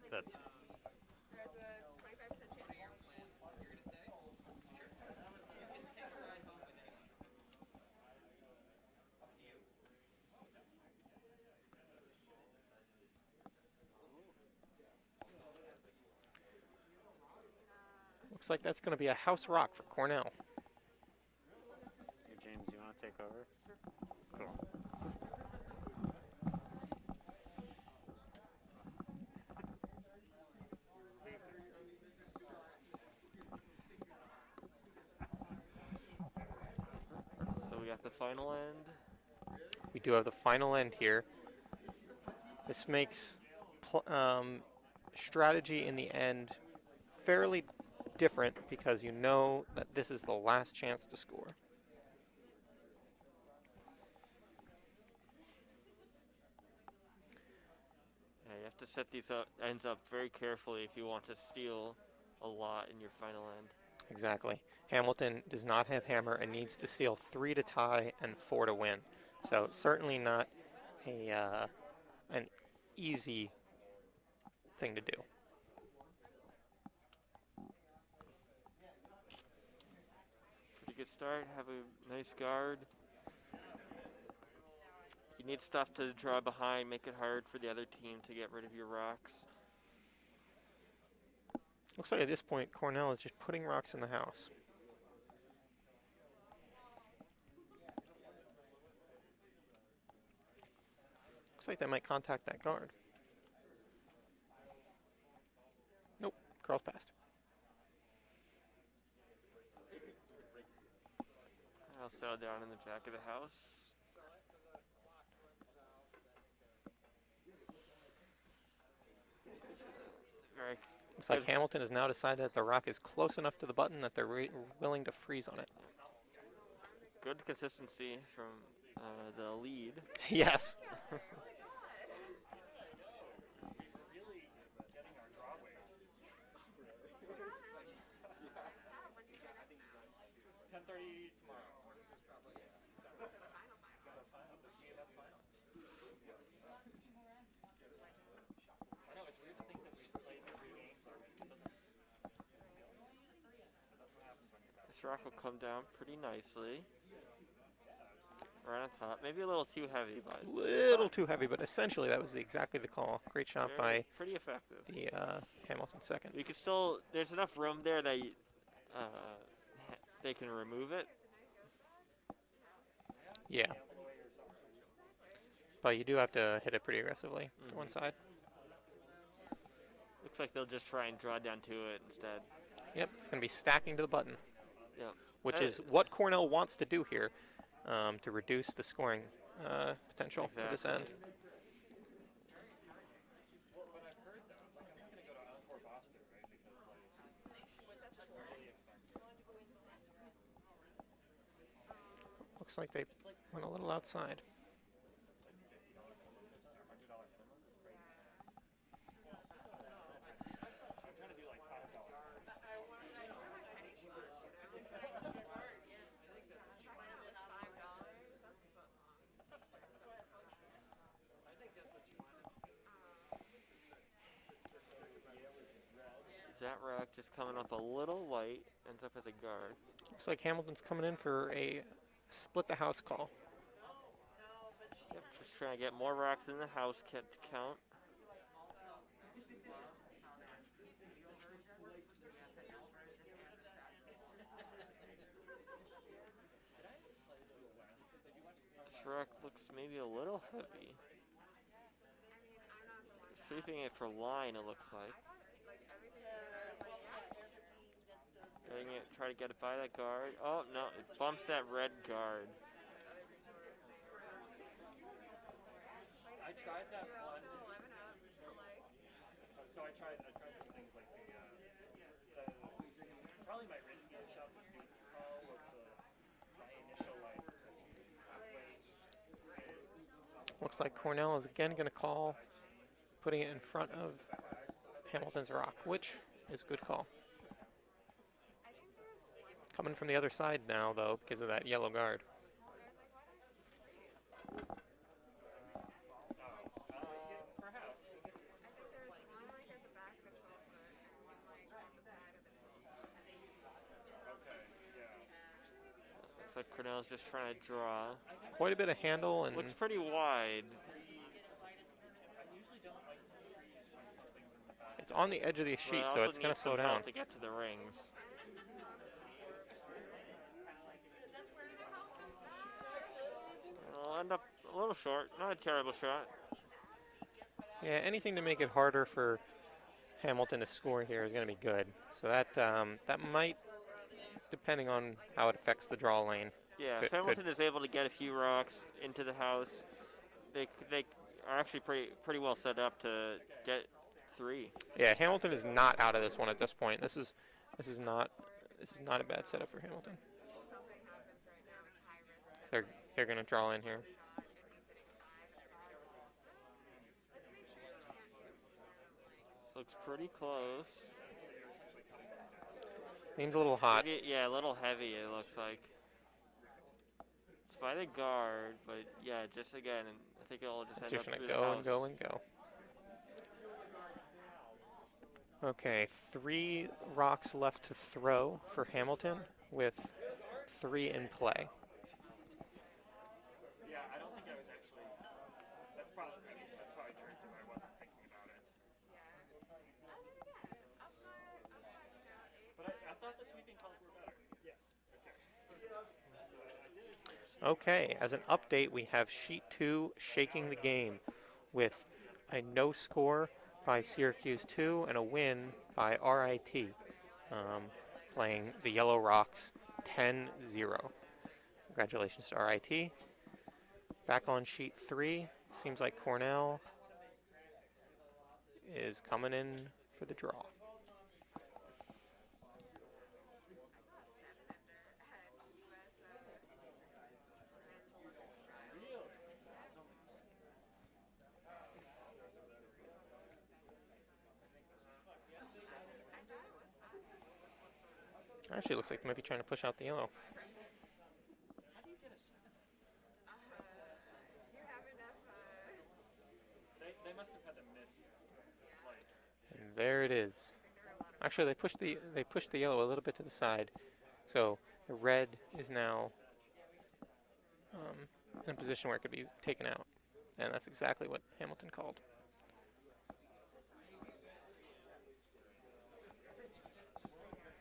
E: That's.
A: There's a 25% chance.
K: Looks like that's going to be a house rock for Cornell.
E: Here, James, you want to take over? Cool.
H: So we got the final end.
K: We do have the final end here. This makes strategy in the end fairly different because you know that this is the last chance to score.
H: Yeah, you have to set these ends up very carefully if you want to steal a lot in your final end.
K: Exactly. Hamilton does not have hammer and needs to steal 3 to tie and 4 to win. So certainly not an easy thing to do.
H: Pretty good start. Have a nice guard. You need stuff to draw behind, make it hard for the other team to get rid of your rocks.
K: Looks like at this point, Cornell is just putting rocks in the house. Looks like they might contact that guard. Nope, crawls past.
H: I'll settle down in the back of the house. Very
K: Looks like
H: good.
K: Hamilton has now decided that the rock is close enough to the button that they're willing to freeze on it.
H: Good consistency from the lead.
K: Yes.
H: This rock will come down pretty nicely. Right on top. Maybe a little too heavy, but
K: Little too heavy, but essentially that was exactly the call. Great shot by
H: pretty effective.
K: the Hamilton second.
H: You can still, there's enough room there that they can remove it.
K: Yeah. But you do have to hit it pretty aggressively to one side.
H: Looks like they'll just try and draw down to it instead.
K: Yep, it's going to be stacking to the button.
H: Yep.
K: Which is what Cornell wants to do here to reduce the scoring potential at this end. Looks like they went a little outside.
H: That rock just coming up a little light, ends up as a guard.
K: Looks like Hamilton's coming in for a split the house call.
H: Yep, just trying to get more rocks in the house to count. This rock looks maybe a little heavy. Sweeping it for line, it looks like. Getting it, try to get it by that guard. Oh no, it bumps that red guard.
J: I tried that one. So I tried some things like the probably my riskiest shot was the call of my initial
K: Looks like Cornell is again going to call, putting it in front of Hamilton's rock, which is a good call. Coming from the other side now, though, because of that yellow guard.
H: Looks like Cornell's just trying to draw.
K: Quite a bit of handle and
H: Looks pretty wide.
K: it's on the edge of the
H: But
K: sheet,
H: it
K: so
H: also
K: it's going
H: needs
K: to slow
H: some help
K: down.
H: to get to the rings. It'll end up a little short. Not a terrible shot.
K: Yeah, anything to make it harder for Hamilton to score here is going to be good. So that that might, depending on how it affects the draw lane.
H: Yeah,
K: Good-
H: if Hamilton is able to get a few rocks into the house, they are actually pretty well set up to get 3.
K: Yeah, Hamilton is not out of this one at this point. This is not a bad setup for Hamilton. They're going to draw in here.
H: This looks pretty close.
K: Seems a little hot.
H: Maybe, yeah, a little heavy, it looks like. by the guard, but yeah, just again, I think it'll just
K: It's
H: end
K: just
H: up
K: gonna
H: through the
K: go
H: house.
K: and go and go. Okay, 3 rocks left to throw for Hamilton with 3 in play.
J: Yeah, I don't think I was actually. That's probably true because I wasn't thinking about it. But I thought the sweeping calls were better. Yes. Okay.
K: Okay, as an update, we have Sheet 2 shaking the game with a no score by Syracuse 2 and a win by RIT, playing the Yellow Rocks 10-0. Congratulations to RIT. Back on Sheet 3, seems like Cornell is coming in for the draw. Actually, looks like they might be trying to push out the yellow.
J: They must have had to miss.
K: And there it is. Actually, they pushed the yellow a little bit to the side, so the red is now in a position where it could be taken out, and that's exactly what Hamilton called.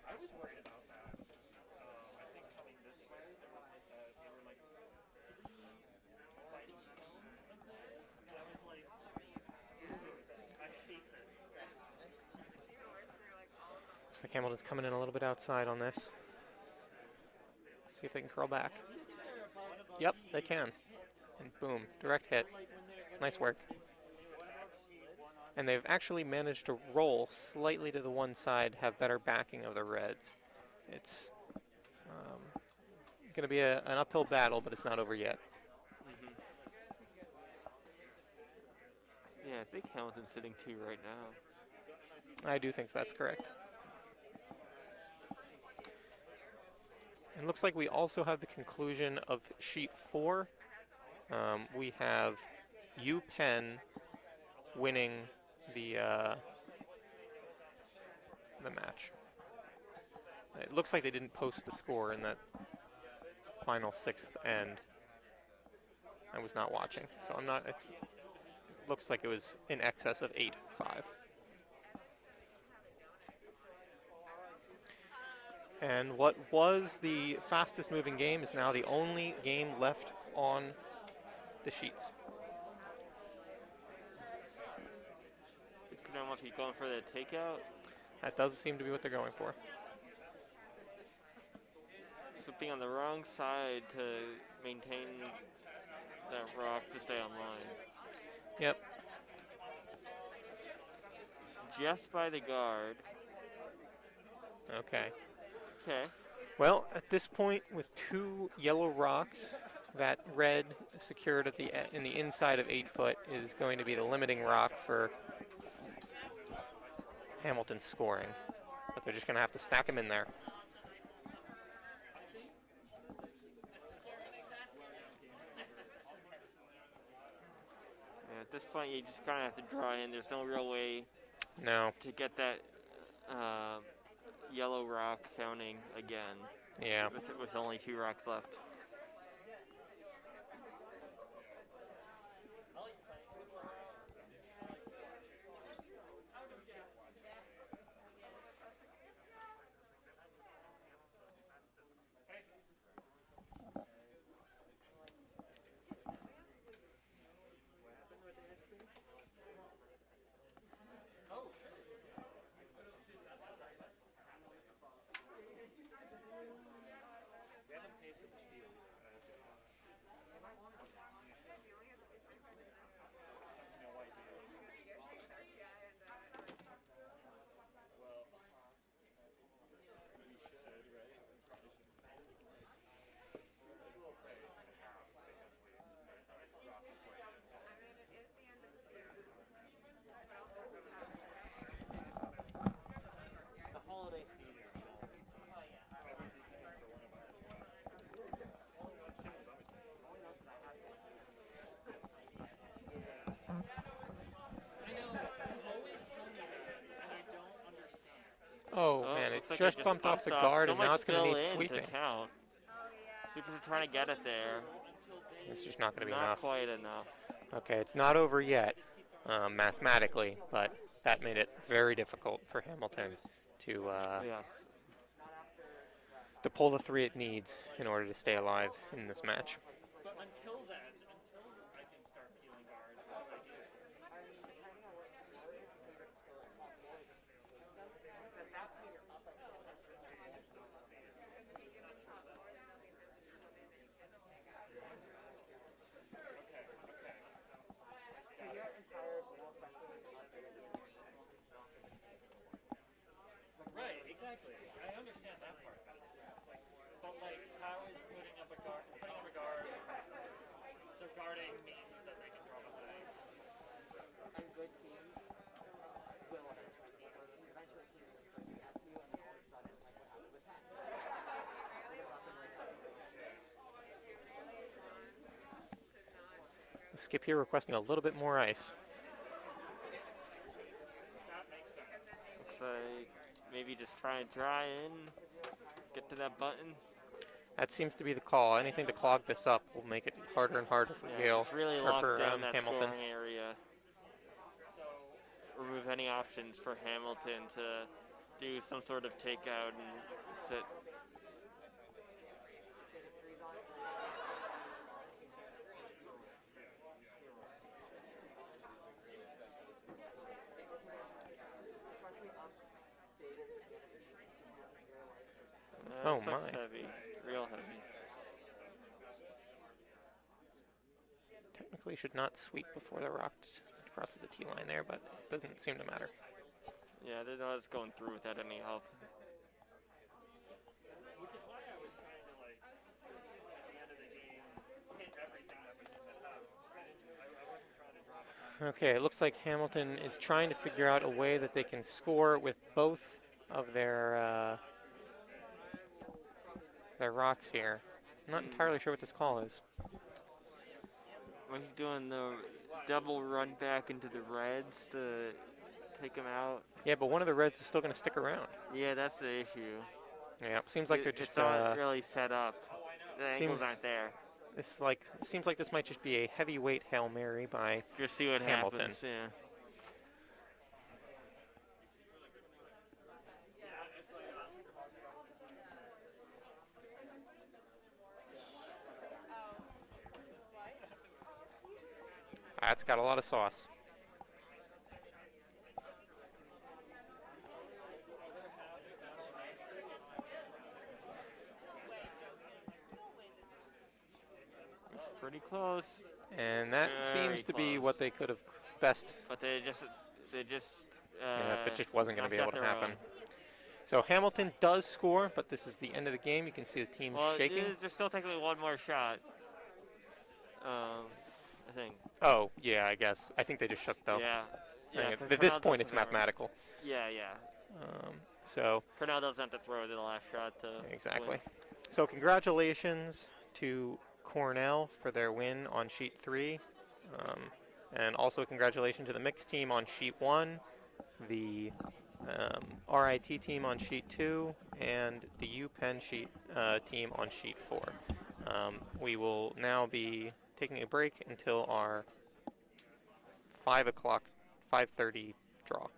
J: I was worried about that. I think coming this way, there were like lighting stones of those, and I was like, I hate this.
K: Looks like Hamilton's coming in a little bit outside on this. Let's see if they can curl back. Yep, they can. And boom, direct hit. Nice work. And they've actually managed to roll slightly to the one side, have better backing of the Reds. It's going to be an uphill battle, but it's not over yet.
H: Yeah, I think Hamilton's sitting 2 right now.
K: I do think that's correct. It looks like we also have the conclusion of Sheet 4. We have UPenn winning the match. It looks like they didn't post the score in that final 6th end. I was not watching, so I'm not. It looks like it was in excess of 8-5. And what was the fastest moving game is now the only game left on the sheets.
H: Could almost be going for the takeout.
K: That does seem to be what they're going for.
H: Slipping on the wrong side to maintain that rock to stay on line.
K: Yep.
H: It's just by the guard.
K: Okay.
H: Okay.
K: Well, at this point, with 2 yellow rocks, that red secured at in the inside of 8 foot is going to be the limiting rock for Hamilton's scoring. But they're just going to have to stack him in there.
H: Yeah, at this point, you just kind of have to draw in. There's no real way to get that yellow rock counting again.
K: Yeah.
H: With only 2 rocks left.
K: Oh man, it
E: looks like
K: just bumped off the guard,
E: so
K: and now
E: much
K: it's going to need
E: spill in
K: sweeping.
E: to count. Supers are trying to get it there.
K: It's just not going to be
E: Not
K: enough.
E: quite enough.
K: Okay, it's not over yet, mathematically, but that made it very difficult for Hamilton to
E: Yes.
K: to pull the 3 it needs in order to stay alive in this match.
J: But until then, until I can start peeling guard, what do I do? Right, exactly. I understand that part. But like, how is putting up a guard? So guarding means that they can draw behind.
G: And good teams will eventually teams will start to get to you, and then all of a sudden, like what happened with Penn.
K: Skip here requesting a little bit more ice.
J: That makes sense.
E: Looks like maybe just try and dry in, get to that button.
K: That seems to be the call. Anything to clog this up will make it harder and harder for Yale,
E: Just really
K: or
E: lock
K: for
E: down that
K: Hamilton.
E: scoring area. Remove any options for Hamilton to do some sort of takeout and sit.
K: Oh
E: That sucks
K: my.
E: heavy, real heavy.
K: Technically should not sweep before the rock crosses the tee line there, but it doesn't seem to matter.
E: Yeah, they're not just going through without any help.
J: Which is why I was trying to like, at the end of the game, hit everything that was in the house. I wasn't trying to draw behind.
K: Okay, it looks like Hamilton is trying to figure out a way that they can score with both of their rocks here. I'm not entirely sure what this call is.
E: Are you doing the double run back into the reds to take them out?
K: Yeah, but one of the reds is still going to stick around.
E: Yeah, that's the issue.
K: Yeah, it seems like they're
E: It's
K: just
E: not really set up. The angles
K: seems-
E: aren't there.
K: it seems like this might just be a heavyweight Hail Mary by
E: Just see what
K: Hamilton.
E: happens. Yeah.
K: That's got a lot of sauce.
E: It's pretty close.
K: And that
E: Very
K: seems to be
E: close.
K: what they could have best.
E: But they just
K: Yeah, it just wasn't going to be
E: knocked
K: able
E: out
K: to
E: their
K: happen. So Hamilton does score, but this is the end of the game. You can see the team
E: Well,
K: shaking.
E: there's still technically one more shot. I think.
K: Oh, yeah, I guess. I think they just shook, though.
E: Yeah.
K: I mean,
E: 'cause
K: at this
E: Cornell
K: point, it's
E: doesn't have-
K: mathematical.
E: Yeah, yeah.
K: So
E: Cornell doesn't have to throw the last shot to
K: exactly.
E: win.
K: So congratulations to Cornell for their win on sheet 3, and also congratulations to the mixed team on sheet 1, the RIT team on sheet 2, and the UPenn team on sheet 4. We will now be taking a break until our 5:30 draw.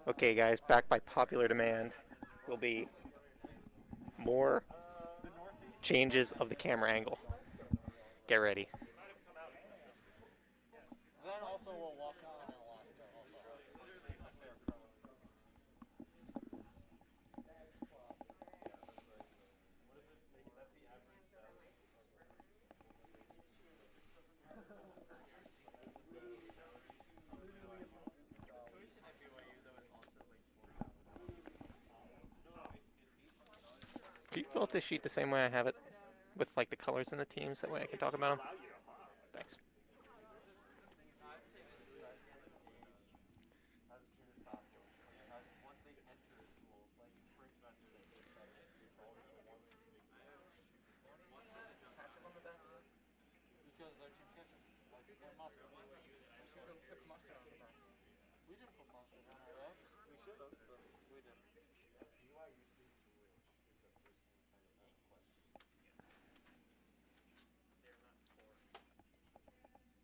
K: Okay, guys, back by popular demand will be more changes of the camera angle. Get ready.
D: Then also Washington and Alaska.
K: Can you fill out this sheet the same way I have it, with like the colors in the teams? That way I can talk about them. Thanks.
D: Because they're team kitchen. Like mustard. We should put mustard on the back. We didn't put mustard on our right? We should have, but we didn't. I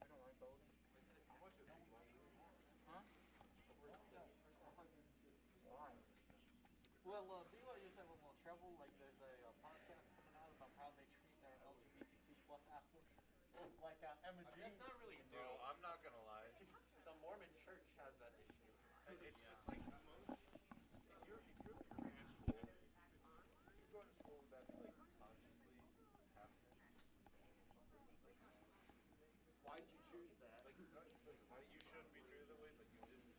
D: don't like Bowden. Huh? Well, BYU said when we'll travel, like there's a podcast coming out about how they treat their LGBTQ plus athletes. Like Emma G.
I: That's not really new.
F: Bro, I'm not gonna lie.
I: The Mormon Church has that issue.
F: It's just like if you're a Korean school, you're going to school that's like consciously happening.
G: Why'd you choose that?
F: Like you shouldn't be treated that way, but you didn't.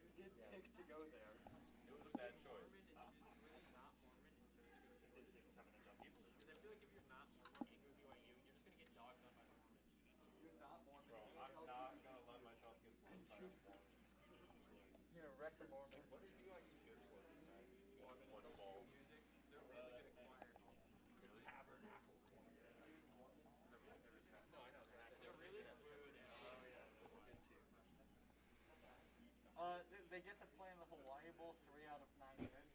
G: You did pick to go there.
F: It was a bad choice.
G: You're not Mormon.
F: Bro, I'm not gonna let myself get bullied by a Mormon.
D: You're a wreck the Mormon.
F: What are you like good for besides football?
D: They get to play in the Hawaii Bowl 3 out of 9 years.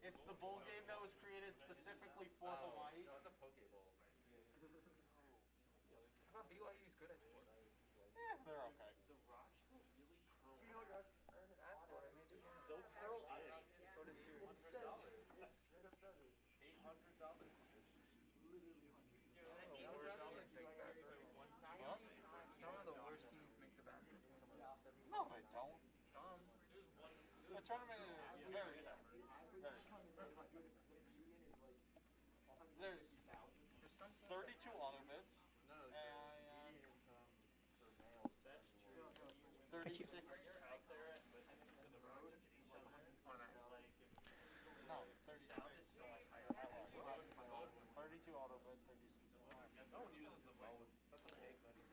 D: It's the bowl game that was created specifically for Hawaii.
F: No, it's a poke bowl.
I: How about BYU's good at sports?
D: Yeah, they're okay.
I: Ask for it. They'll curl in. So does Syracuse. Some of the worst teams make the basket.
D: No, they don't.
I: Some.
D: The tournament is very tough. There's 32 auto bids and 36. No, 36. 32 auto bids, 36.
F: No one uses the phone. That's a fake message.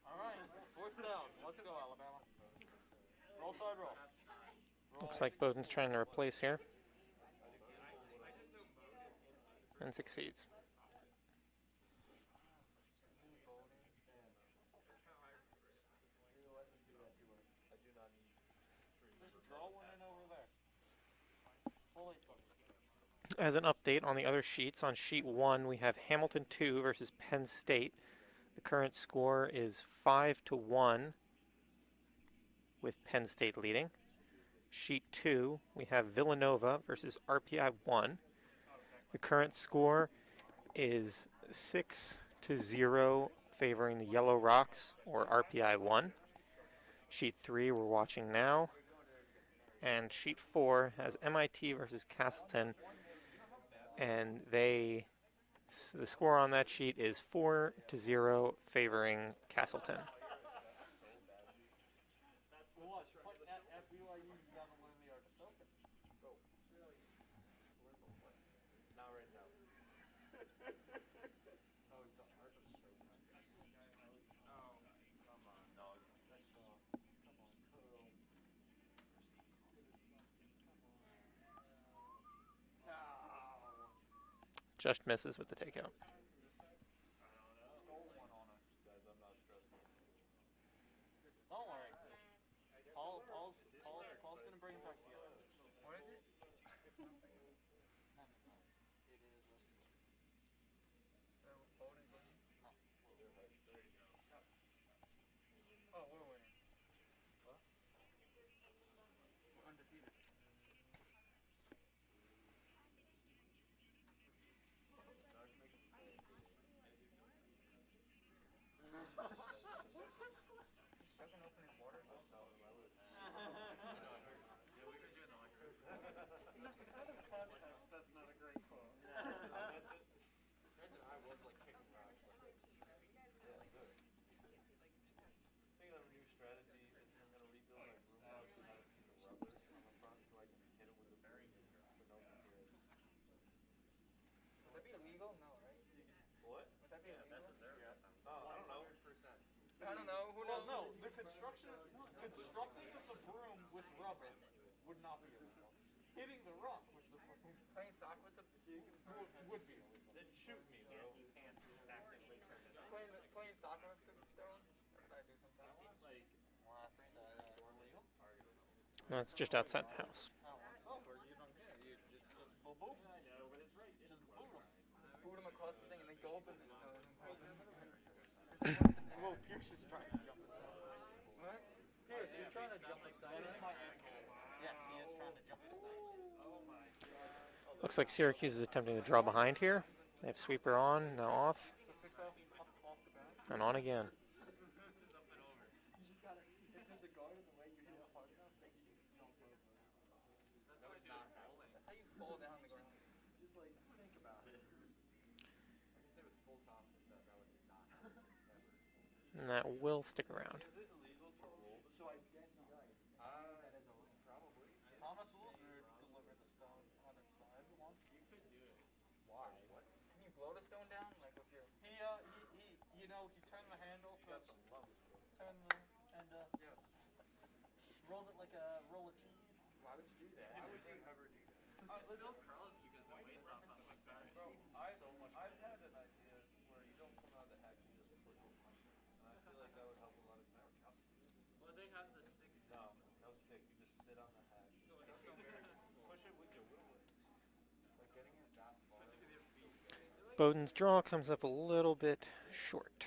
D: All right, fourth down. Let's go, Alabama. Roll tide, roll.
K: Looks like Bowden's trying to replace here. And succeeds.
D: Just draw one in over there. Fully.
K: As an update on the other sheets, on sheet 1 we have Hamilton 2 versus Penn State. The current score is 5-1 with Penn State leading. Sheet 2 we have Villanova versus RPI 1. The current score is 6-0 favoring the Yellow Rocks, or RPI 1. Sheet 3 we're watching now. And sheet 4 has MIT versus Castleton, and the score on that sheet is 4-0 favoring Castleton.
D: Watch, at BYU, you gotta learn the art of soaking.
F: Not right now.
D: Oh, the art of soaking.
F: Oh, come on, dog.
K: Just misses with the takeout.
F: Stole one on us, guys. I'm not stressed.
D: Don't worry. Paul's gonna bring it back together.
I: What is it?
D: No, it's not. It is.
I: Bowden's winning.
G: illegal? No, right?
F: What?
G: Would that be illegal?
F: I don't know.
G: I don't know. Who
D: Well,
G: knows?
D: no, the constructing of the broom with rubber would not be illegal. Hitting the rock with the broom
G: Playing soccer with the
D: would be illegal.
F: Then shoot me, bro.
G: playing soccer with the stone. That's what I do sometimes.
K: That's just outside the house.
G: Boot him across the thing and then gold him.
D: Whoa, Pierce is trying to jump us.
G: What?
D: Pierce, you're trying to jump us. Yes, he is trying to jump us.
K: Looks like Syracuse is attempting to draw behind here. They have sweeper on, now off,
G: So fix off the bat.
K: and on again.
F: You just gotta, if there's a guard in the way, you hit it hard enough, they can just jump over.
G: That's how you fall down the ground.
F: Just like, think about it. I can say with full confidence that would not happen. Never.
K: And that will stick around.
F: Is it illegal to roll? So I guess right.
G: Probably.
D: Thomas Wilson deliver the stone on its side.
F: You could do it. Why? What?
G: Can you blow the stone down like with your?
D: He turned the handle to
F: Got some lumps, bro.
D: turn the and rolled it like a roll of cheese.
F: Why would you do that? Why would you ever do that?
J: It still curls because the weight's off on my back.
F: Bro, I've had an idea where you don't come out of the hatch, you just push it. And I feel like that would help a lot of people.
J: Well, they have the stick.
F: No stick. You just sit on the hatch. Push it with your wheel. Like getting it that far.
K: Bowden's draw comes up a little bit short.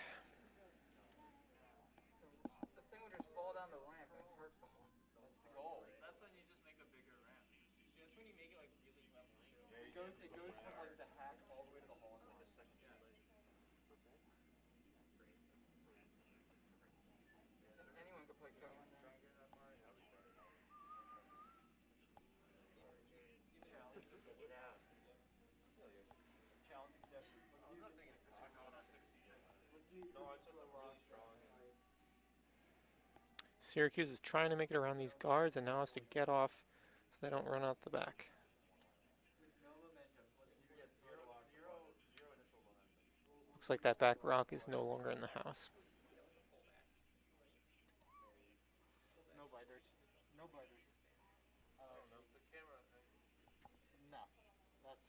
G: This thing would just fall down the ramp and hurt someone.
D: That's the goal.
J: That's when you just make a bigger ramp. That's when you make it like really level.
D: It goes from like the hatch all the way to the hall.
G: Anyone could play shot like that.
F: Challenge accepted. Let's see. No, it's just a really strong.
K: Syracuse is trying to make it around these guards and now has to get off so they don't run out the back.
F: No momentum. Let's see if we get zero initial momentum.
K: Looks like that back rock is no longer in the house.
D: No biters. No biters.
F: No, the camera.
D: No. That's.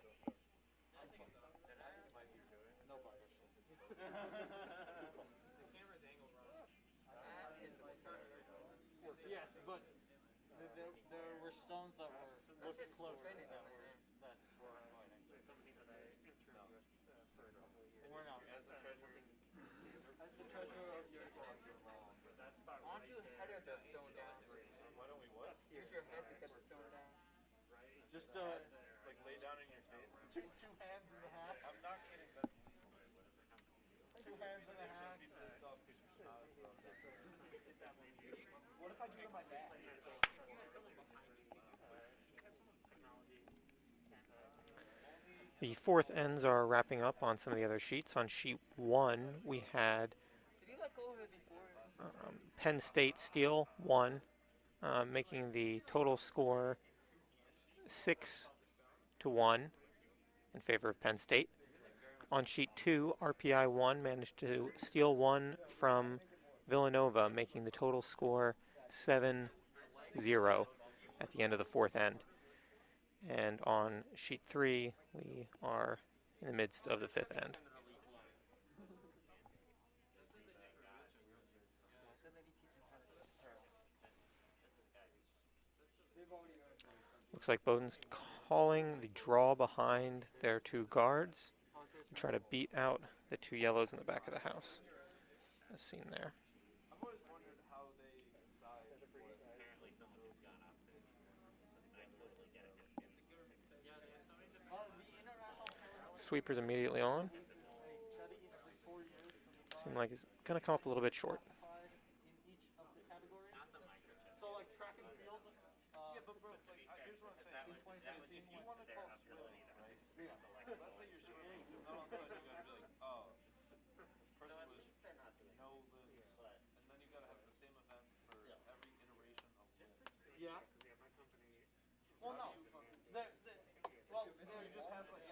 F: I don't know. I think it might be doing.
D: No biters.
F: The camera's angled wrong.
D: Yes, but there were stones that were looked close that were fighting. We're not.
F: As the treasurer of your club, you're wrong.
G: Why don't you header the stone down?
F: Why don't we what?
G: Use your head to get the stone down.
D: Just
F: Like lay down in your face.
D: two hands in the hatch.
F: I'm not kidding. That's
D: Two hands in the hatch.
F: be pissed off because you're not. What if I do it to my dad?
K: The fourth ends are wrapping up on some of the other sheets. On sheet 1, we had
G: Did you let go of it before?
K: Penn State Steel 1, making the total score 6-1 in favor of Penn State. On sheet 2, RPI 1 managed to steal 1 from Villanova, making the total score 7-0 at the end of the fourth end. And on sheet 3, we are in the midst of the fifth end. Looks like Bowden's calling the draw behind their two guards and try to beat out the two yellows in the back of the house, as seen there.
F: I've always wondered how they decide.
K: Sweeper's immediately on. Seemed like he's going to come up a little bit short.
D: So like track and field.
F: Yeah, but bro, like, here's what I'm saying. In 2016, if you want to call swim, right? Let's say you're swimming, and then all of a sudden you gotta be like, oh, person was no limbs, and then you gotta have the same event for every iteration of limbs.
D: Yeah. Well, no. Well, you just have like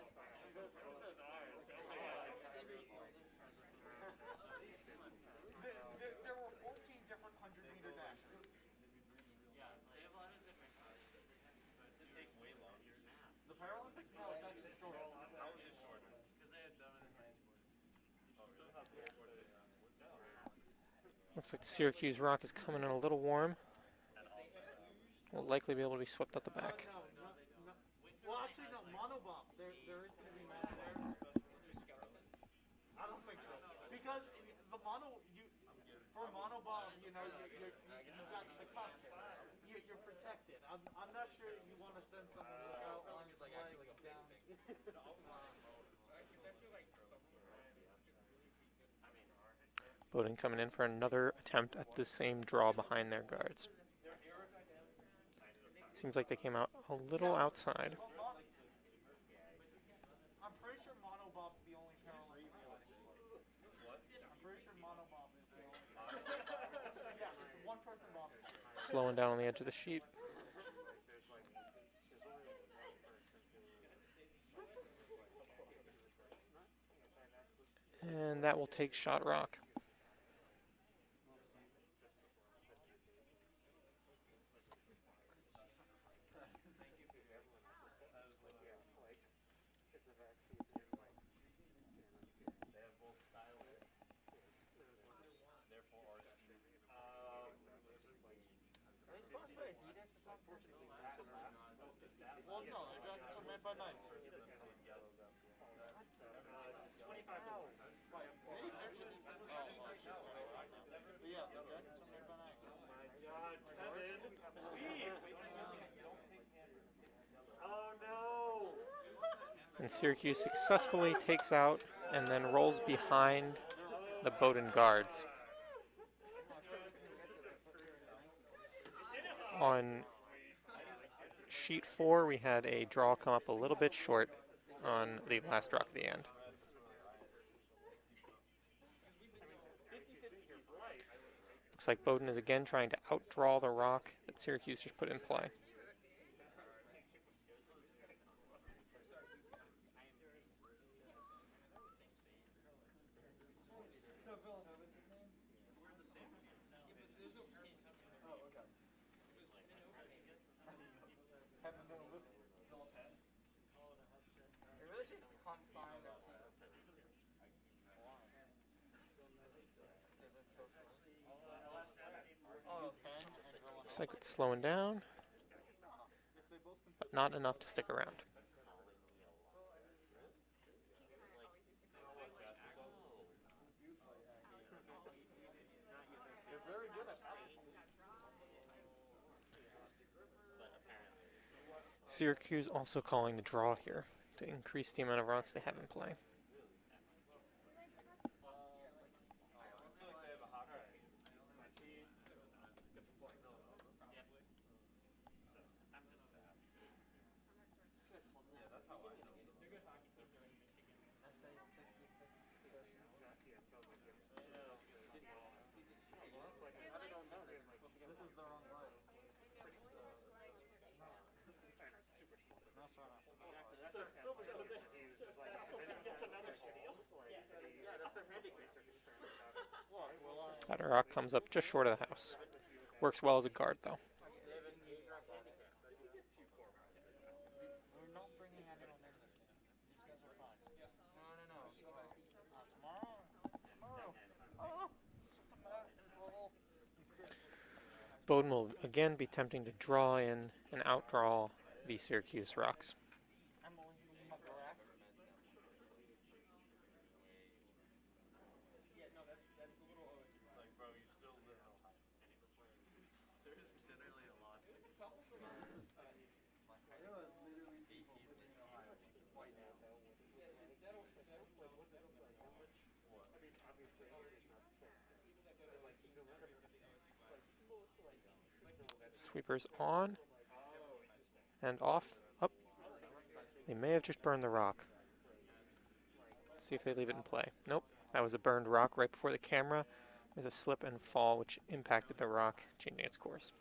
K: Looks like the Syracuse rock is coming in a little warm. Will likely be able to be swept out the back.
F: No. Well, actually, no. Monobomb. There is going to be monobomb. I don't think so. Because the for monobomb, you got the cuts. You're protected. I'm not sure you want to send someone without arms like down.
K: Bowdoin coming in for another attempt at the same draw behind their guards. Seems like they came out a little outside.
F: I'm pretty sure monobomb is the only parallel. I'm pretty sure monobomb is the only. Yeah, it's one person bomb.
K: Slowing down on the edge of the sheet. And that will take shot rock.
F: Well, no, the jackets are made by Nike. Yeah, the jackets are made by Nike.
J: Oh no!
K: And Syracuse successfully takes out and then rolls behind the Bowdoin guards. On sheet 4, we had a draw come up a little bit short on the last rock at the end. Looks like Bowdoin is again trying to outdraw the rock that Syracuse just put in play. Looks like it's slowing down, but not enough to stick around. Syracuse also calling the draw here to increase the amount of rocks they have in play. That rock comes up just short of the house. Works well as a guard, though.
F: We're not bringing anyone in this game. These guys are fine. Tomorrow.
K: Bowdoin will again be attempting to draw in and outdraw the Syracuse rocks. Sweepers on and off, up. They may have just burned the rock. Let's see if they leave it in play. Nope, that was a burned rock right before the camera. There's a slip and fall which impacted the rock, changing its course.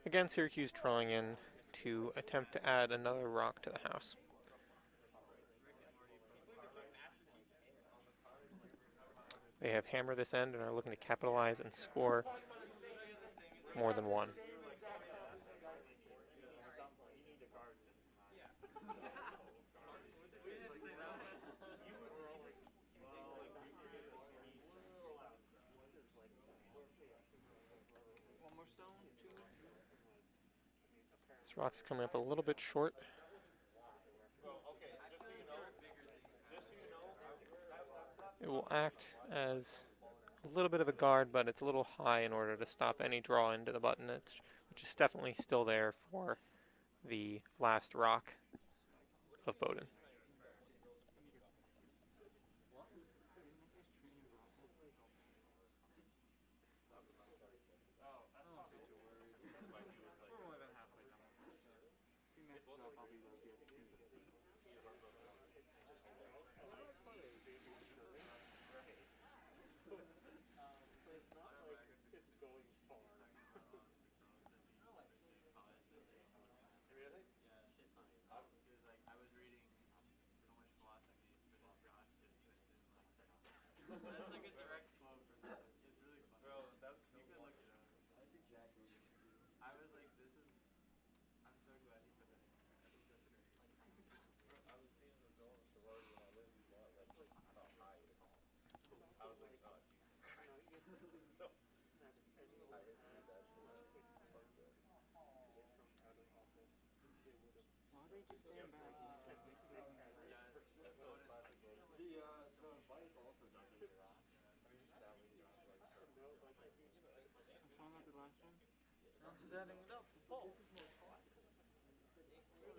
K: Again, Syracuse drawing in to attempt to add another rock to the house. They have hammered this end and are looking to capitalize and score more than one. This rock is coming up a little bit short. It will act as a little bit of a guard, but it's a little high in order to stop any draw into the button, which is definitely still there for the last rock of Bowdoin.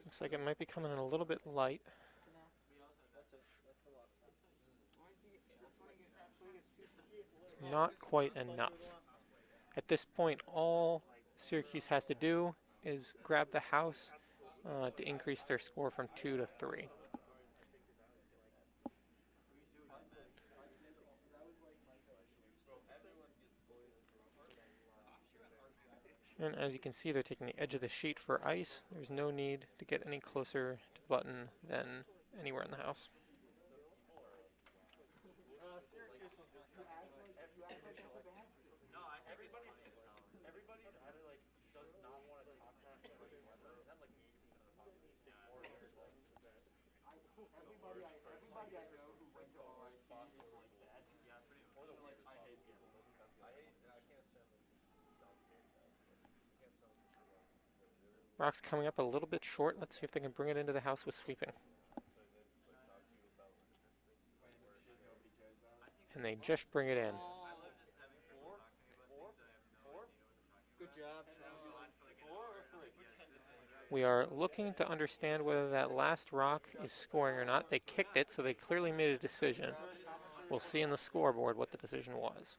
K: Looks like it might be coming in a little bit light. Not quite enough. At this point, all Syracuse has to do is grab the house to increase their score from 2 to 3. And as you can see, they're taking the edge of the sheet for ice. There's no need to get any closer to the button than anywhere in the house. Rock's coming up a little bit short. Let's see if they can bring it into the house with sweeping. And they just bring it in. We are looking to understand whether that last rock is scoring or not. They kicked it, so they clearly made a decision. We'll see in the scoreboard what the decision was.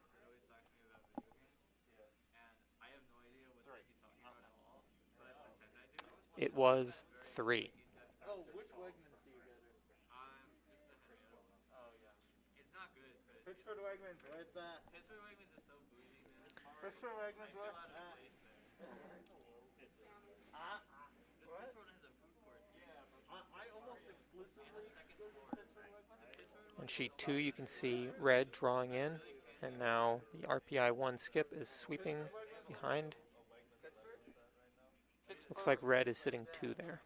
K: It was 3.
F: Oh, which Wegmans do you get? Oh, yeah. It's not good. Pittsford Wegmans, where's that? Pittsford Wegmans is so bougie, man. Pittsford Wegmans, where's that? What? Pittsford has a food court. Yeah, I almost exclusively in the second floor.
K: On sheet 2, you can see red drawing in, and now the RPI 1 skip is sweeping behind. Looks like red is sitting 2 there.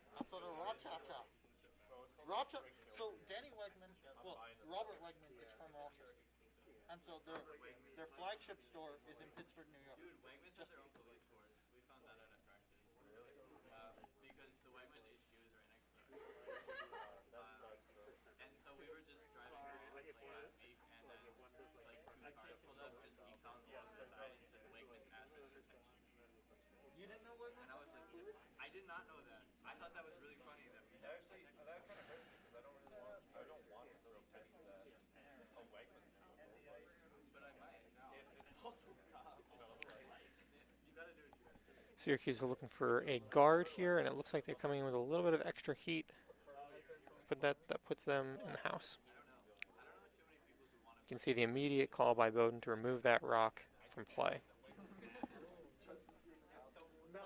F: So Danny Wegman, well, Robert Wegman is from Rochester, and so their flagship store is in Pittsford, New York. Dude, Wegmans has their own police force. We found that out at practice. Really? Because the Wegman HQ is right next to us. And so we were just driving around like last week, and then like 2 cars pulled up, just decals along the side, and says Wegman's asset protection. You didn't know Wegman? And I was like, I did not know that. I thought that was really funny that we actually that kind of hurts me because I don't want to throw pennies at a Wegmans. But I might if it's also you gotta do what you gotta do.
K: Syracuse is looking for a guard here, and it looks like they're coming in with a little bit of extra heat. But that puts them in the house. You can see the immediate call by Bowdoin to remove that rock from play.
F: Nah,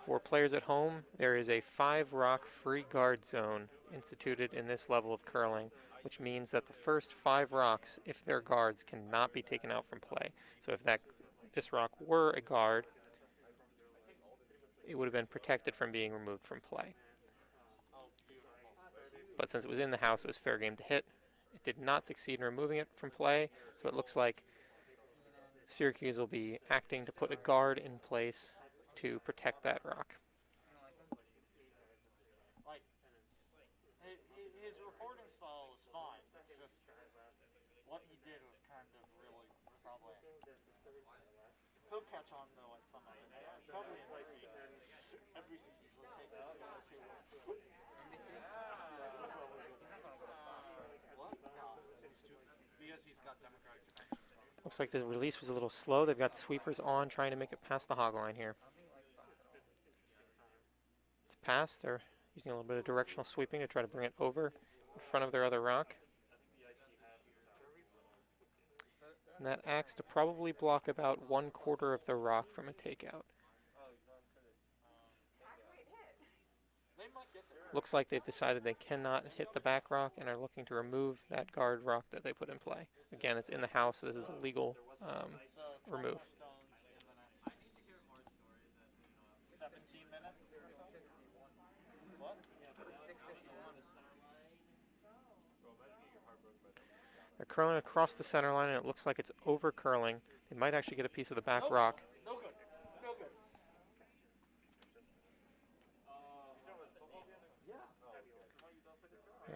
K: For players at home, there is a 5-rock free guard zone instituted in this level of curling, which means that the first 5 rocks, if they're guards, cannot be taken out from play. So if this rock were a guard, it would have been protected from being removed from play. But since it was in the house, it was fair game to hit. It did not succeed in removing it from play, so it looks like Syracuse will be acting to put a guard in place to protect that rock.
F: Like, his recording style was fine. It's just what he did was kind of really probably. He'll catch on though at some of it. It's probably NBC. NBC usually takes it for those who what? No. Because he's got Democratic connections.
K: Looks like the release was a little slow. They've got sweepers on, trying to make it past the hog line here. It's passed. They're using a little bit of directional sweeping to try to bring it over in front of their other rock. And that acts to probably block about 1/4 of the rock from a takeout. Looks like they've decided they cannot hit the back rock and are looking to remove that guard rock that they put in play. Again, it's in the house. This is a legal remove.
F: 17 minutes or so? What?
K: They're curling across the center line, and it looks like it's over curling. They might actually get a piece of the back rock.
F: No good. No good.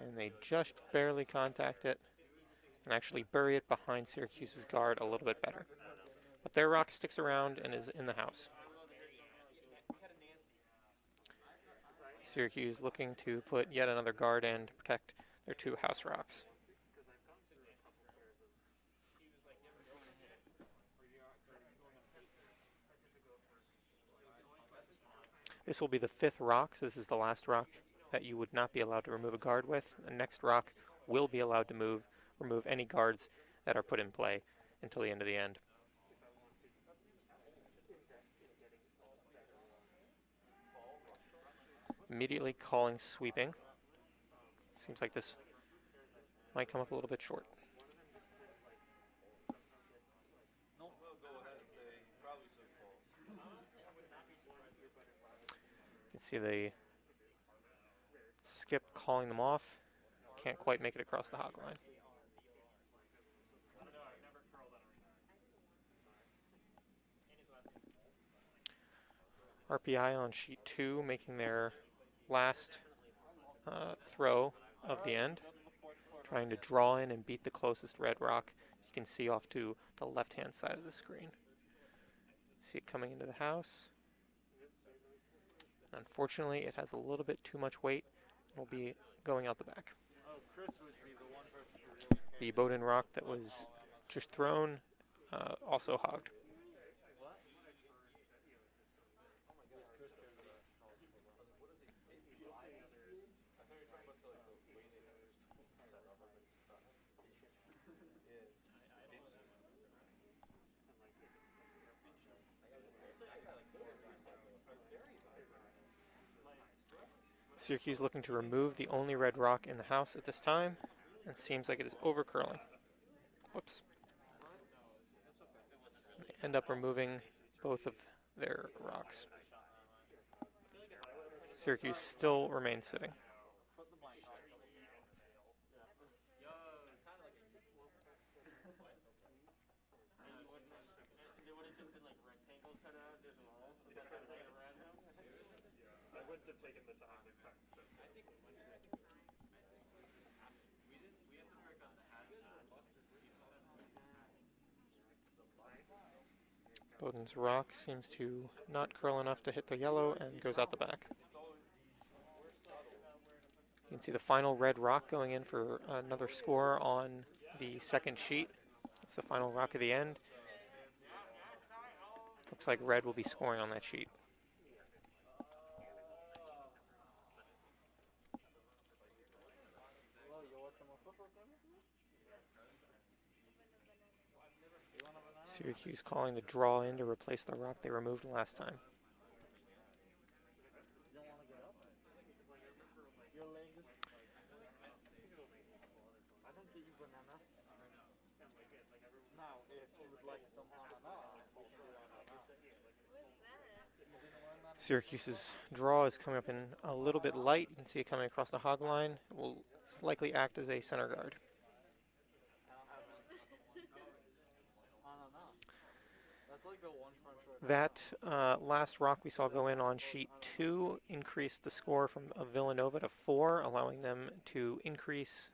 K: And they just barely contact it and actually bury it behind Syracuse's guard a little bit better. But their rock sticks around and is in the house. Syracuse looking to put yet another guard in to protect their 2 house rocks. This will be the 5th rock, so this is the last rock that you would not be allowed to remove a guard with. The next rock will be allowed to remove any guards that are put in play until the end of the end. Immediately calling sweeping. Seems like this might come up a little bit short.
F: No, we'll go ahead and say probably so close.
K: You can see the skip calling them off. Can't quite make it across the hog line. RPI on sheet 2 making their last throw of the end, trying to draw in and beat the closest red rock. You can see off to the left-hand side of the screen. See it coming into the house. Unfortunately, it has a little bit too much weight and will be going out the back.
F: Oh, Chris would be the one person who really cares.
K: The Bowden rock that was just thrown also hogged. Syracuse looking to remove the only red rock in the house at this time, and seems like it is over curling. Whoops. They end up removing both of their rocks. Syracuse still remains sitting.
J: I wouldn't have taken the time to cut.
K: Bowden's rock seems to not curl enough to hit the yellow and goes out the back. You can see the final red rock going in for another score on the second sheet. It's the final rock of the end. Looks like red will be scoring on that sheet. Syracuse calling to draw in to replace the rock they removed last time.
F: banana. Now, if you would like some ananas, we can do ananas.
K: Syracuse's draw is coming up in a little bit light. You can see it coming across the hog line. It will likely act as a center guard.
F: That's like the one front row.
K: That last rock we saw go in on sheet 2 increased the score from Villanova to 4, allowing them to increase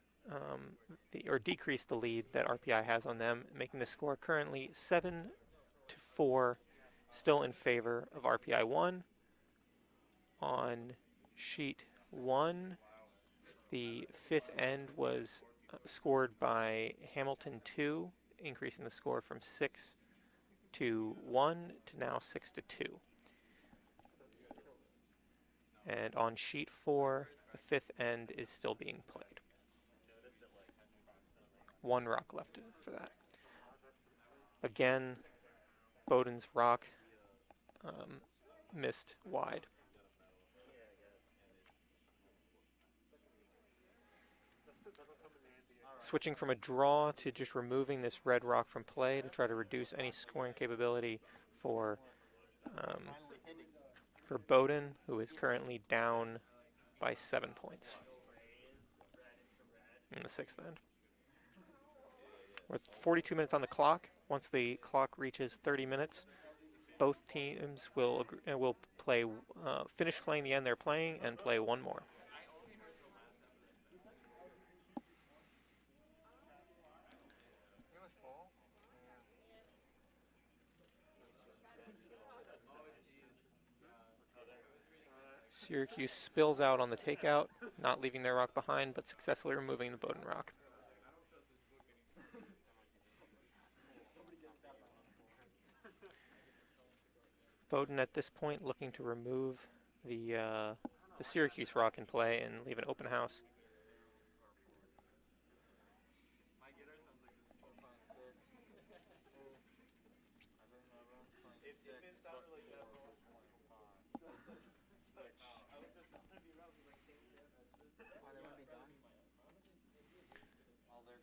K: or decrease the lead that RPI has on them, making the score currently 7-4, still in favor of RPI 1. On sheet 1, the fifth end was scored by Hamilton 2, increasing the score from 6-1 to now 6-2. And on sheet 4, the fifth end is still being played. One rock left for that. Again, Bowden's rock missed wide. Switching from a draw to just removing this red rock from play to try to reduce any scoring capability for Bowden, who is currently down by 7 points in the sixth end. With 42 minutes on the clock, once the clock reaches 30 minutes, both teams will finish playing the end they're playing and play one more. Syracuse spills out on the takeout, not leaving their rock behind, but successfully removing the Bowden rock. Bowden at this point looking to remove the Syracuse rock in play and leave an open house.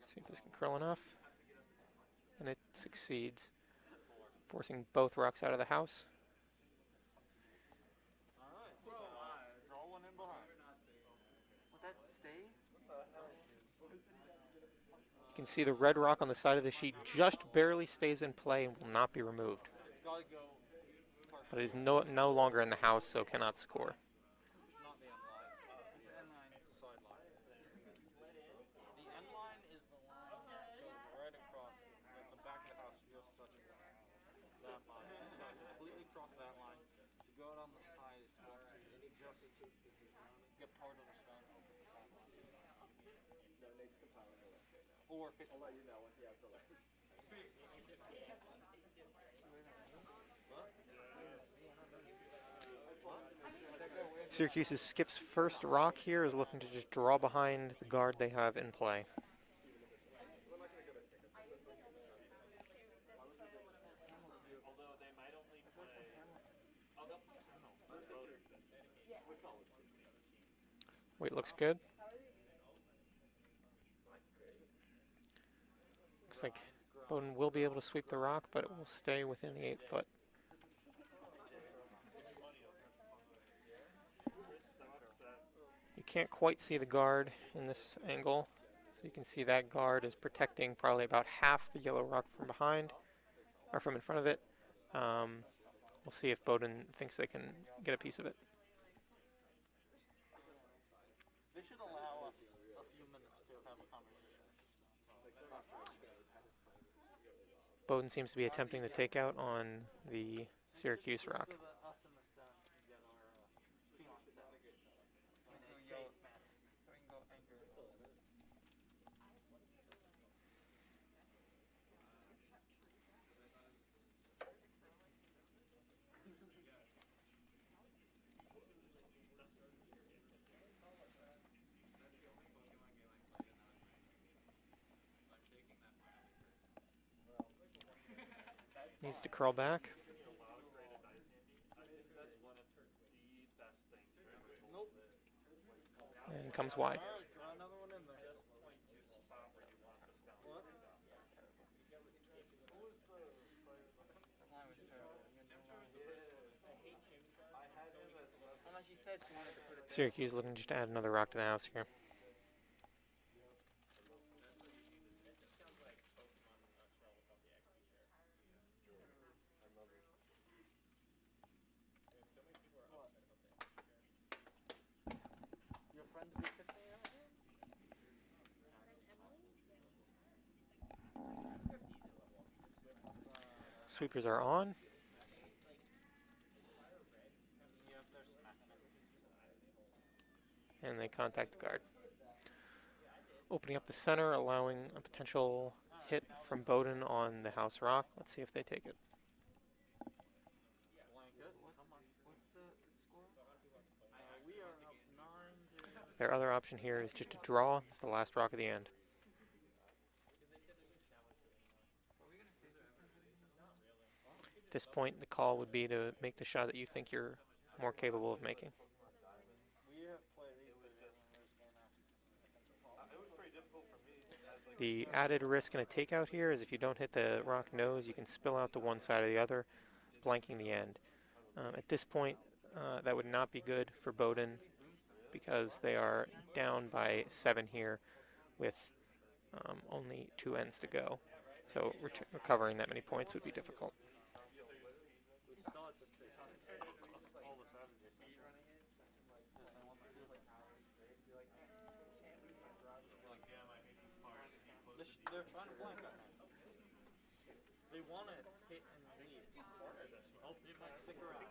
K: See if this can curl enough. And it succeeds, forcing both rocks out of the house. You can see the red rock on the side of the sheet just barely stays in play and will not be removed. But it is no longer in the house, so cannot score.
F: I'll let you know when he has the list.
K: Syracuse's Skip's first rock here is looking to just draw behind the guard they have in play. Weight looks good. Looks like Bowden will be able to sweep the rock, but it will stay within the 8 foot. You can't quite see the guard in this angle, so you can see that guard is protecting probably about half the yellow rock from behind, or from in front of it. We'll see if Bowden thinks they can get a piece of it.
F: They should allow us a few minutes to have a conversation.
K: Bowden seems to be attempting the takeout on the Syracuse rock. Needs to curl back. And comes wide.
G: said she wanted to put it
K: Syracuse looking just to add another rock to the house here.
G: your friend to be Tiffany over here?
K: Sweepers are on. And they contact the guard. Opening up the center, allowing a potential hit from Bowden on the house rock. Let's see if they take it.
G: What's the score? We are up 9 to...
K: Their other option here is just to draw. It's the last rock of the end. At this point, the call would be to make the shot that you think you're more capable of making. The added risk in a takeout here is if you don't hit the rock nose, you can spill out to one side or the other, blanking the end. At this point, that would not be good for Bowden because they are down by 7 here with only 2 ends to go. So recovering that many points would be difficult.
F: They're trying to blank on that. They want to hit and lead. Oh, they might stick around.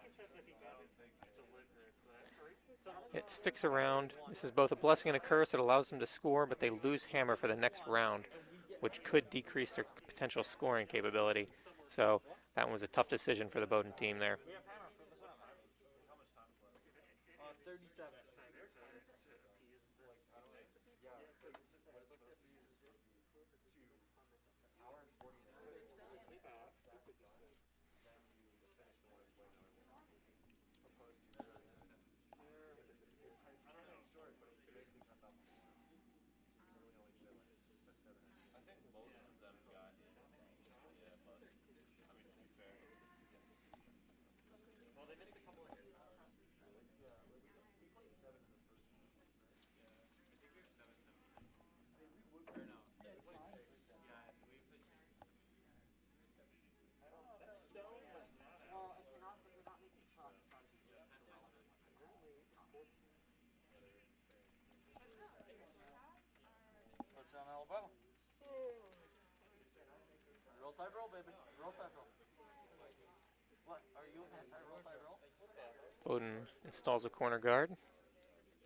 K: It sticks around. This is both a blessing and a curse. It allows them to score, but they lose hammer for the next round, which could decrease their potential scoring capability. So that was a tough decision for the Bowden team there.
F: We have hammer for the center. How much time left? 37. Touchdown Alabama. Roll tide roll, baby. Roll tide roll. What? Are you anti-roll tide roll?
K: Bowden installs a corner guard.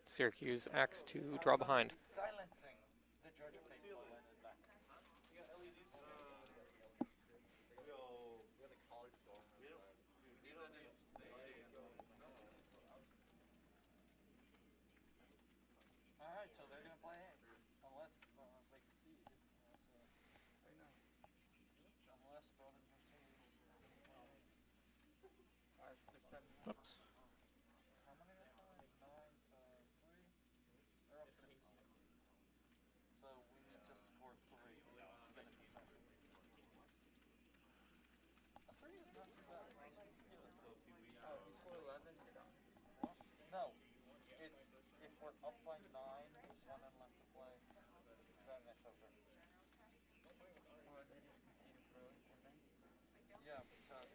K: Syracuse acts to draw behind.
F: Silencing the Georgia faithful when it's back. You got LEDs? We got the college dorm. Alright, so they're gonna play A. Unless they can see it. Unless Bowden can see it.
K: Oops.
F: How many are they playing? 9 to 3? They're up 6. So we need to score 3 to finish the session. A 3 is not too bad.
G: Oh, if you score 11, you're done.
F: What? No. It's if we're up by 9, 1 and left to play, then it's over.
G: Or they just conceded early, and then...
F: Yeah, because...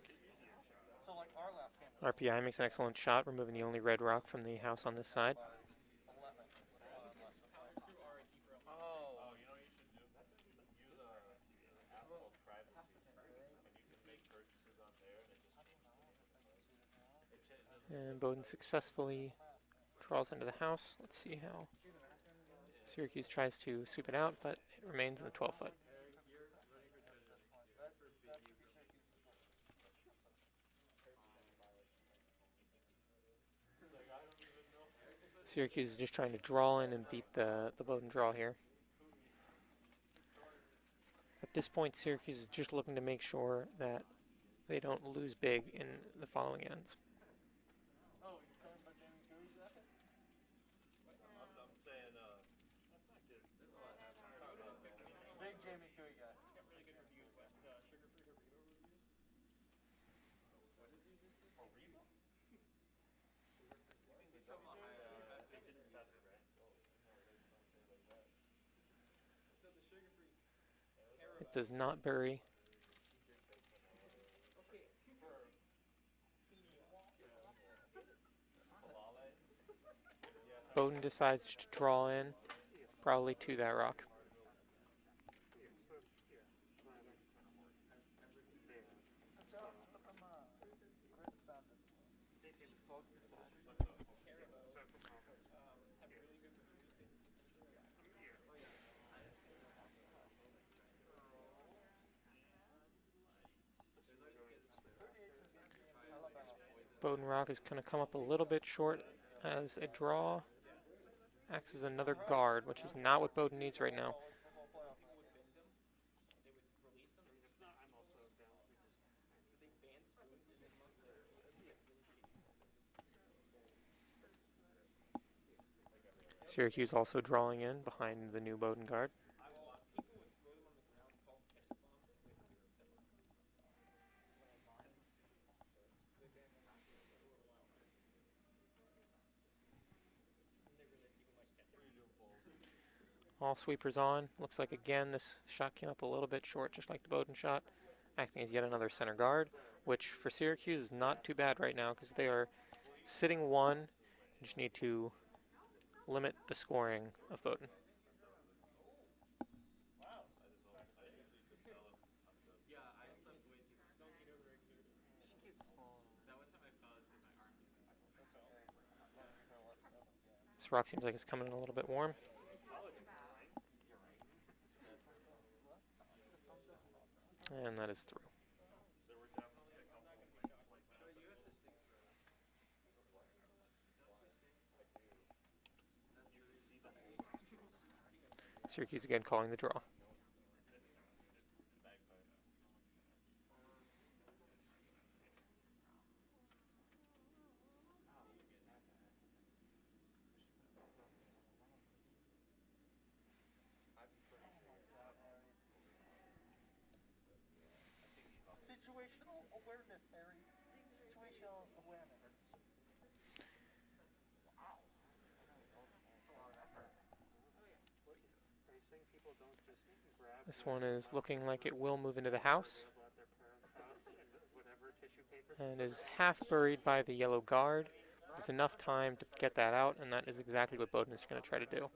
F: So like our last game...
K: RPI makes an excellent shot, removing the only red rock from the house on this side.
F: 11.
G: Oh.
D: You know what you should do? Use asphalt privacy, and you can make purchases on there, and it just
K: And Bowden successfully draws into the house. Let's see how Syracuse tries to sweep it out, but it remains in the 12-foot. Syracuse is just trying to draw in and beat the Bowden draw here. At this point, Syracuse is just looking to make sure that they don't lose big in the following ends.
F: Oh, you're talking about Jamie Curry's jacket?
D: I'm saying,
F: Big Jamie Curry guy.
K: It does not bury. Bowden decides to draw in, probably to that rock. Bowden rock is going to come up a little bit short as a draw. Acts as another guard, which is not what Bowden needs right now. Syracuse also drawing in behind the new Bowden guard. All sweepers on. Looks like again this shot came up a little bit short, just like the Bowden shot. Acting as yet another center guard, which for Syracuse is not too bad right now because they are sitting one. You just need to limit the scoring of Bowden. This rock seems like it's coming in a little bit warm. And that is through. Syracuse again calling the draw.
F: Situational awareness, Harry. Situational awareness.
K: This one is looking like it will move into the house and is half buried by the yellow guard. There's enough time to get that out, and that is exactly what Bowden is going to try to do.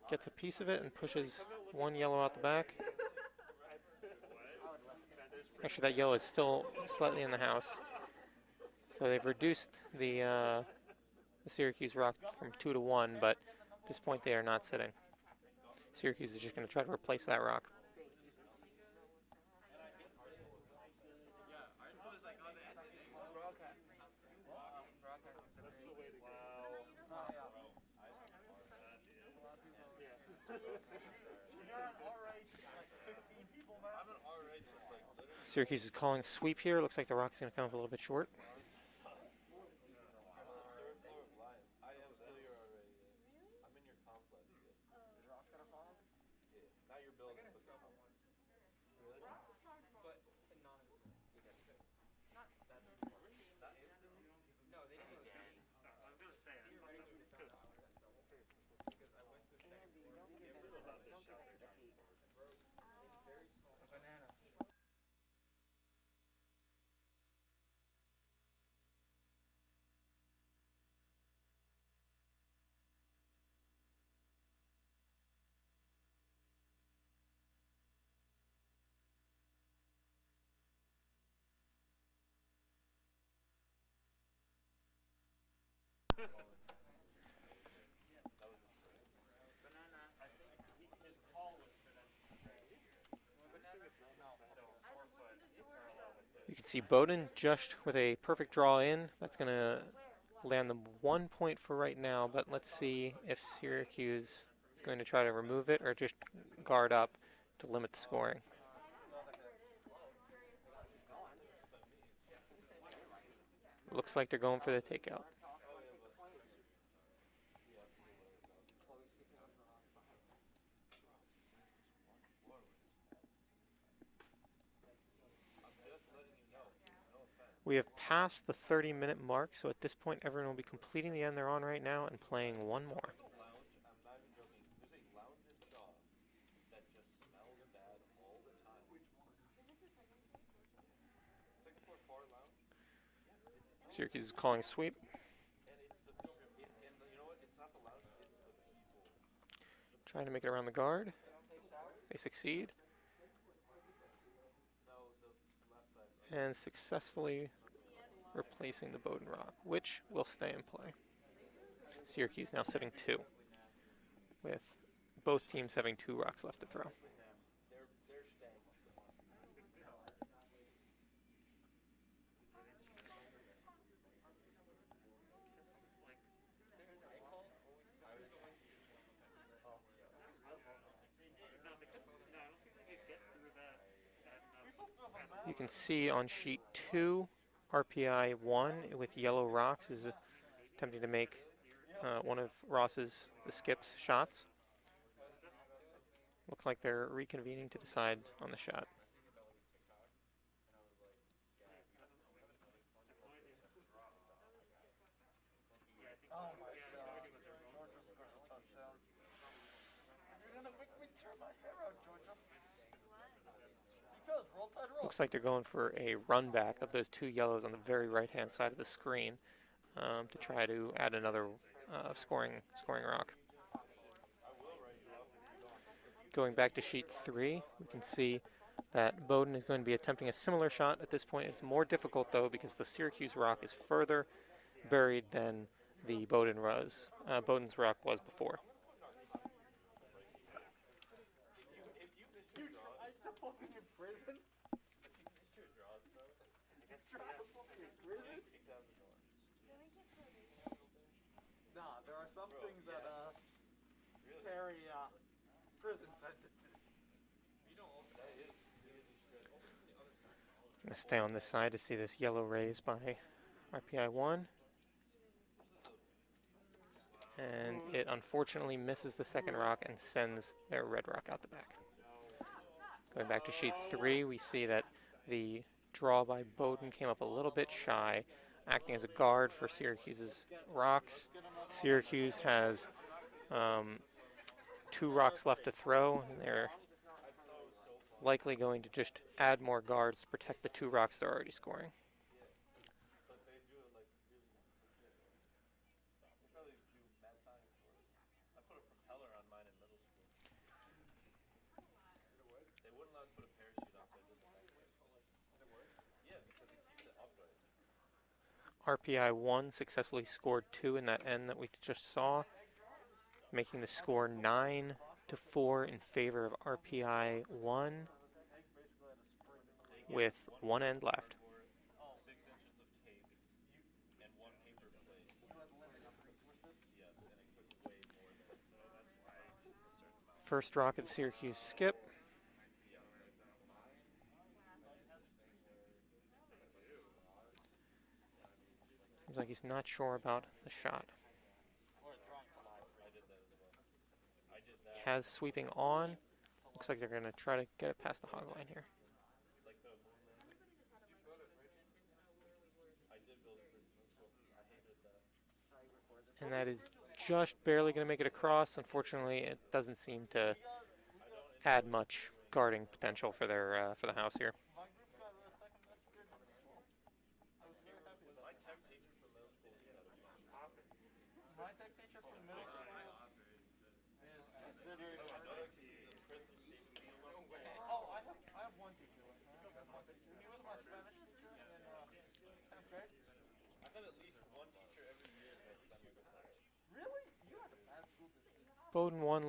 K: Gets a piece of it and pushes one yellow out the back. Actually, that yellow is still slightly in the house. So they've reduced the Syracuse rock from 2 to 1, but at this point they are not sitting. Syracuse is just going to try to replace that rock. Syracuse is calling sweep here. Looks like the rock's going to come up a little bit short. You can see Bowden just with a perfect draw in. That's going to land them 1 point for right now, but let's see if Syracuse is going to try to remove it or just guard up to limit the scoring. Looks like they're going for the takeout. We have passed the 30-minute mark, so at this point everyone will be completing the end they're on right now and playing one more. Syracuse is calling sweep. Trying to make it around the guard. They succeed. And successfully replacing the Bowden Rock, which will stay in play. Syracuse now sitting 2, with both teams having 2 rocks left to throw. You can see on sheet 2, RPI 1 with yellow rocks is attempting to make one of Ross's, the skip's, shots. Looks like they're reconvening to decide on the shot. Looks like they're going for a run back of those 2 yellows on the very right-hand side of the screen to try to add another scoring rock. Going back to sheet 3, we can see that Bowden is going to be attempting a similar shot at this point. It's more difficult, though, because the Syracuse rock is further buried than the Bowden's rock was before.
F: Some things that carry prison sentences.
K: I'm going to stay on this side to see this yellow raised by RPI 1. And it unfortunately misses the second rock and sends their red rock out the back. Going back to sheet 3, we see that the draw by Bowden came up a little bit shy, acting as a guard for Syracuse's rocks. Syracuse has 2 rocks left to throw, and they're likely going to just add more guards to protect the 2 rocks they're already scoring. RPI 1 successfully scored 2 in that end that we just saw, making the score 9-4 in favor of RPI 1 with 1 end left. First rock at Syracuse skip. Seems like he's not sure about the shot. He has sweeping on. Looks like they're going to try to get it past the hog line here. And that is just barely going to make it across. Unfortunately, it doesn't seem to add much guarding potential for their for the house here. Bowden 1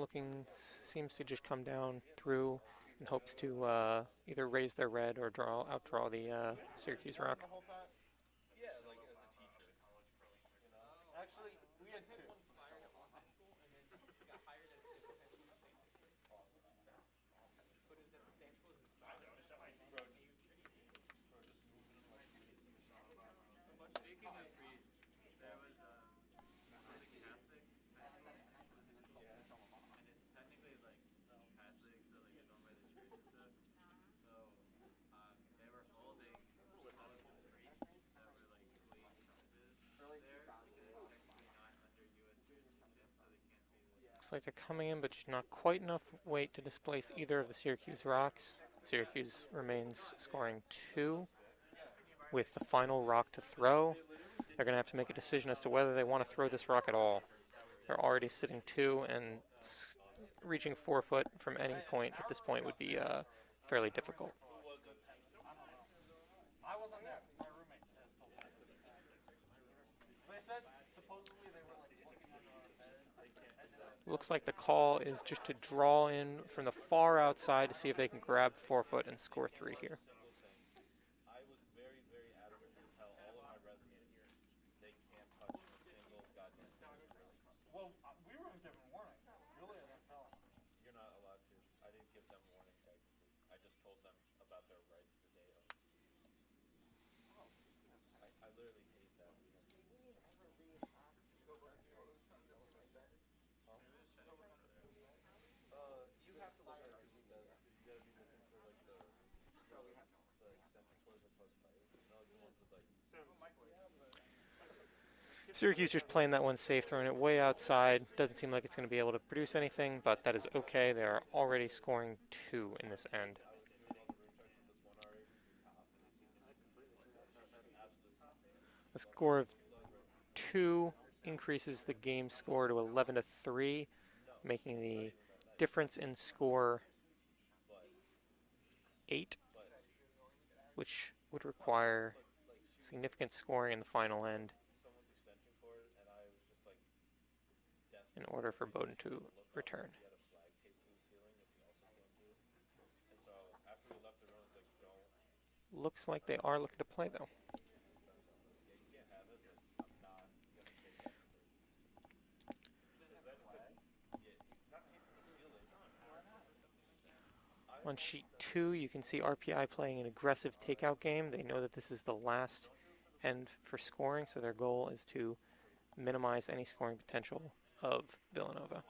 K: seems to just come down through and hopes to either raise their red or outdraw the Syracuse rock.
F: had two.
J: Speaking of creeds, there was there's a Catholic festival, and it's technically like Catholic, so like it's owned by the church and stuff. So they were holding colorful priests that were like fleeing charges there because it's technically not under U.S. jurisdiction, so they can't be the.
K: Looks like they're coming in, but just not quite enough weight to displace either of the Syracuse rocks. Syracuse remains scoring 2 with the final rock to throw. They're going to have to make a decision as to whether they want to throw this rock at all. They're already sitting 2, and reaching 4 foot from any point at this point would be fairly difficult.
F: I wasn't there. My roommate just told me. They said supposedly they were like looking at the
K: Looks like the call is just to draw in from the far outside to see if they can grab 4 foot and score 3 here.
F: I was very, very adamant to tell all of my residents they can't touch a single goddamn thing. Well, we weren't given warning. Really, I didn't tell them. You're not allowed to. I didn't give them warning technically. I just told them about their rights the day of. I literally hate that. You have to look at it because you gotta be looking for like the extension cords that cause fire. No, you want the like.
K: Syracuse just playing that one safe, throwing it way outside. Doesn't seem like it's going to be able to produce anything, but that is okay. They are already scoring 2 in this end. A score of 2 increases the game score to 11-3, making the difference in score 8, which would require significant scoring in the final end in order for Bowdoin to return. Looks like they are looking to play, though. On sheet 2, you can see RPI playing an aggressive takeout game. They know that this is the last end for scoring, so their goal is to minimize any scoring potential of Villanova.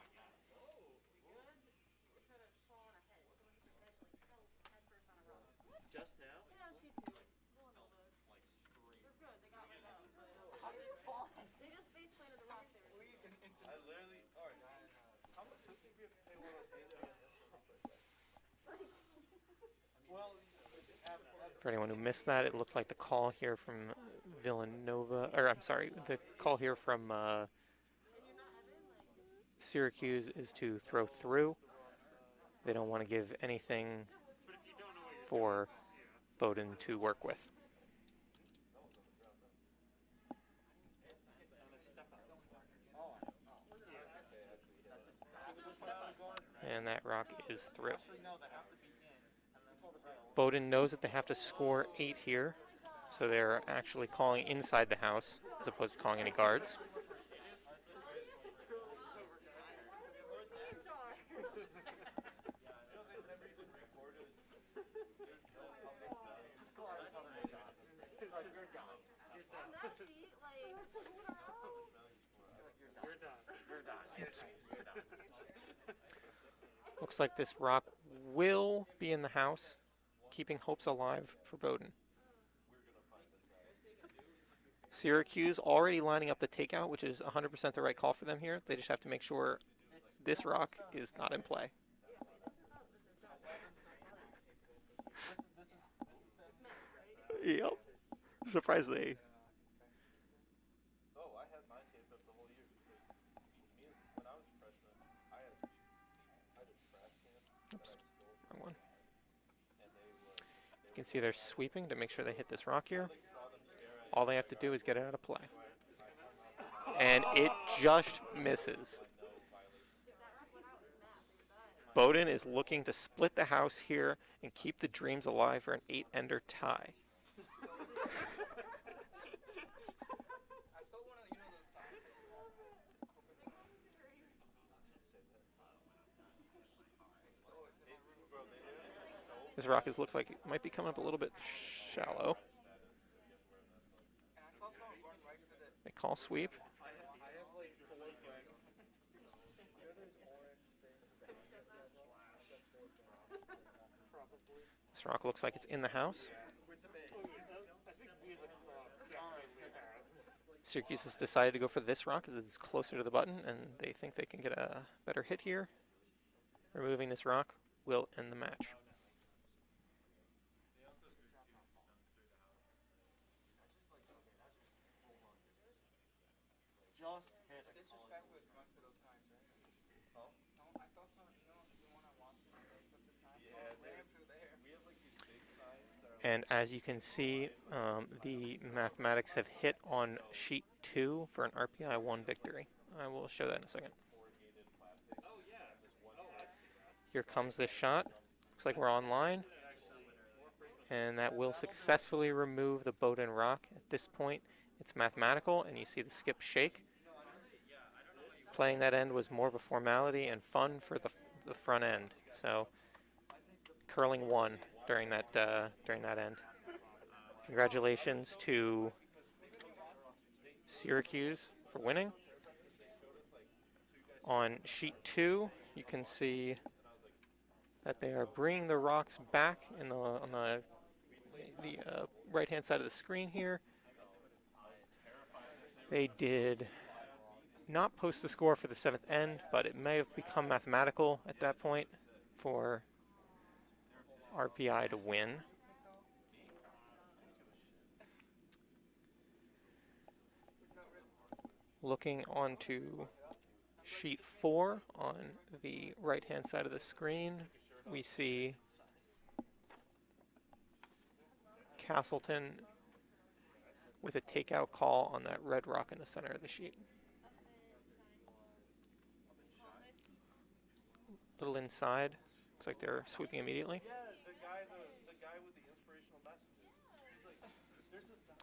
J: Just now?
A: Yeah, she did. Villanova. They're good. They got rid of them, but they just face planted the rock there.
F: I literally. Alright. How much took you to pay one of those days again? Well,
K: For anyone who missed that, it looked like the call here from Villanova, or I'm sorry, the call here from Syracuse is to throw through. They don't want to give anything for Bowdoin to work with. And that rock is through. Bowdoin knows that they have to score 8 here, so they're actually calling inside the house as opposed to calling any guards. Oops. Looks like this rock will be in the house, keeping hopes alive for Bowdoin. Syracuse already lining up the takeout, which is 100% the right call for them here. They just have to make sure this rock is not in play. Yep. Surprised they.
F: Oh, I had mine taped up the whole year because me, when I was a freshman, I had a trash can.
K: Oops. Wrong one. You can see they're sweeping to make sure they hit this rock here. All they have to do is get it out of play. And it just misses. Bowdoin is looking to split the house here and keep the dreams alive for an 8-ender tie. This rock looks like it might be coming up a little bit shallow.
G: And I saw someone going right for the.
K: They call sweep.
F: I have like 4 friends. You know those orange things?
K: This rock looks like it's in the house.
F: With the base.
K: Syracuse has decided to go for this rock as it's closer to the button, and they think they can get a better hit here. Removing this rock will end the match.
F: Just hit
G: It's
F: it.
G: disrespectful is going for those signs, right?
F: Huh?
G: I saw someone, the one I watched, they put the signs.
F: Yeah,
G: Ran through there.
F: We have like these big signs that are
K: And as you can see, the mathematics have hit on sheet 2 for an RPI 1 victory. I will show that in a second.
F: corrugated plastic.
K: Here comes this shot. Looks like we're online. And that will successfully remove the Bowden rock. At this point, it's mathematical, and you see the skip shake. Playing that end was more of a formality and fun for the front end. So, curling won during that end. Congratulations to Syracuse for winning. On sheet 2, you can see that they are bringing the rocks back on the right-hand side of the screen here. They did not post the score for the 7th end, but it may have become mathematical at that point for RPI to win. Looking onto sheet 4 on the right-hand side of the screen, we see Castleton with a takeout call on that red rock in the center of the sheet. Little inside. Looks like they're sweeping immediately.
F: Yeah, the guy with the inspirational messages. He's like, there's this guy.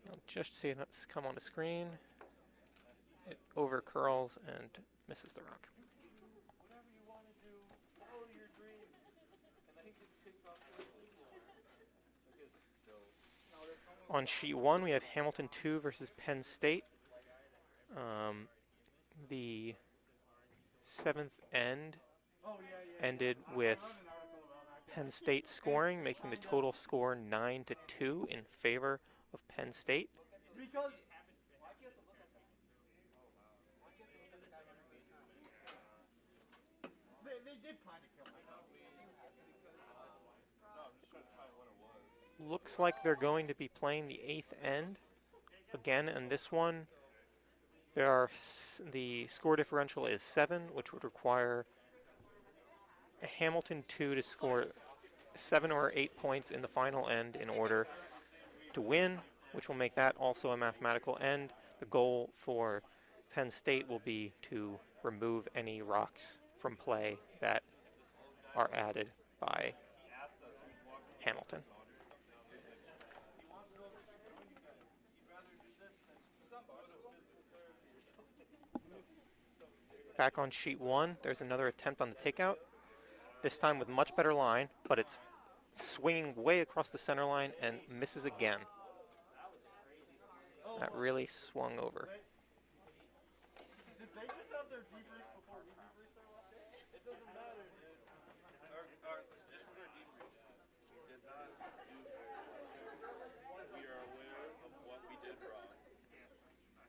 K: You'll just see it come on the screen. It over curls and misses the rock.
F: Whatever you want to do, follow your dreams. And then he gets kicked off the table.
K: On sheet 1, we have Hamilton 2 versus Penn State. The 7th end ended with Penn State scoring, making the total score 9-2 in favor of Penn State.
F: Because they did kind of kill myself. No, I'm just trying to find what it was.
K: Looks like they're going to be playing the 8th end. Again, in this one, the score differential is 7, which would require Hamilton 2 to score 7 or 8 points in the final end in order to win, which will make that also a mathematical end. The goal for Penn State will be to remove any rocks from play that are added by Hamilton. Back on sheet 1, there's another attempt on the takeout. This time with much better line, but it's swinging way across the center line and misses again. That really swung over.
F: Did they just have their debrief before we debrief their last day? It doesn't matter, dude.
J: This is our debrief. We did not do very well. We are aware of what we did wrong.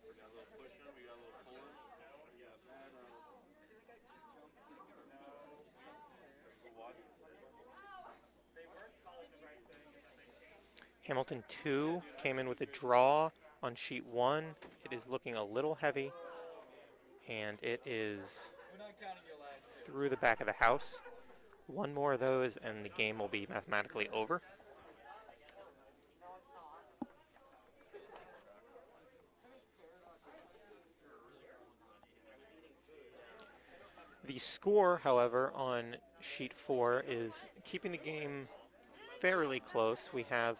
J: We got a little pushing, we got a little pulling.
K: Hamilton 2 came in with a draw on sheet 1. It is looking a little heavy, and it is through the back of the house. One more of those, and the game will be mathematically over. The score, however, on sheet 4 is keeping the game fairly close. We have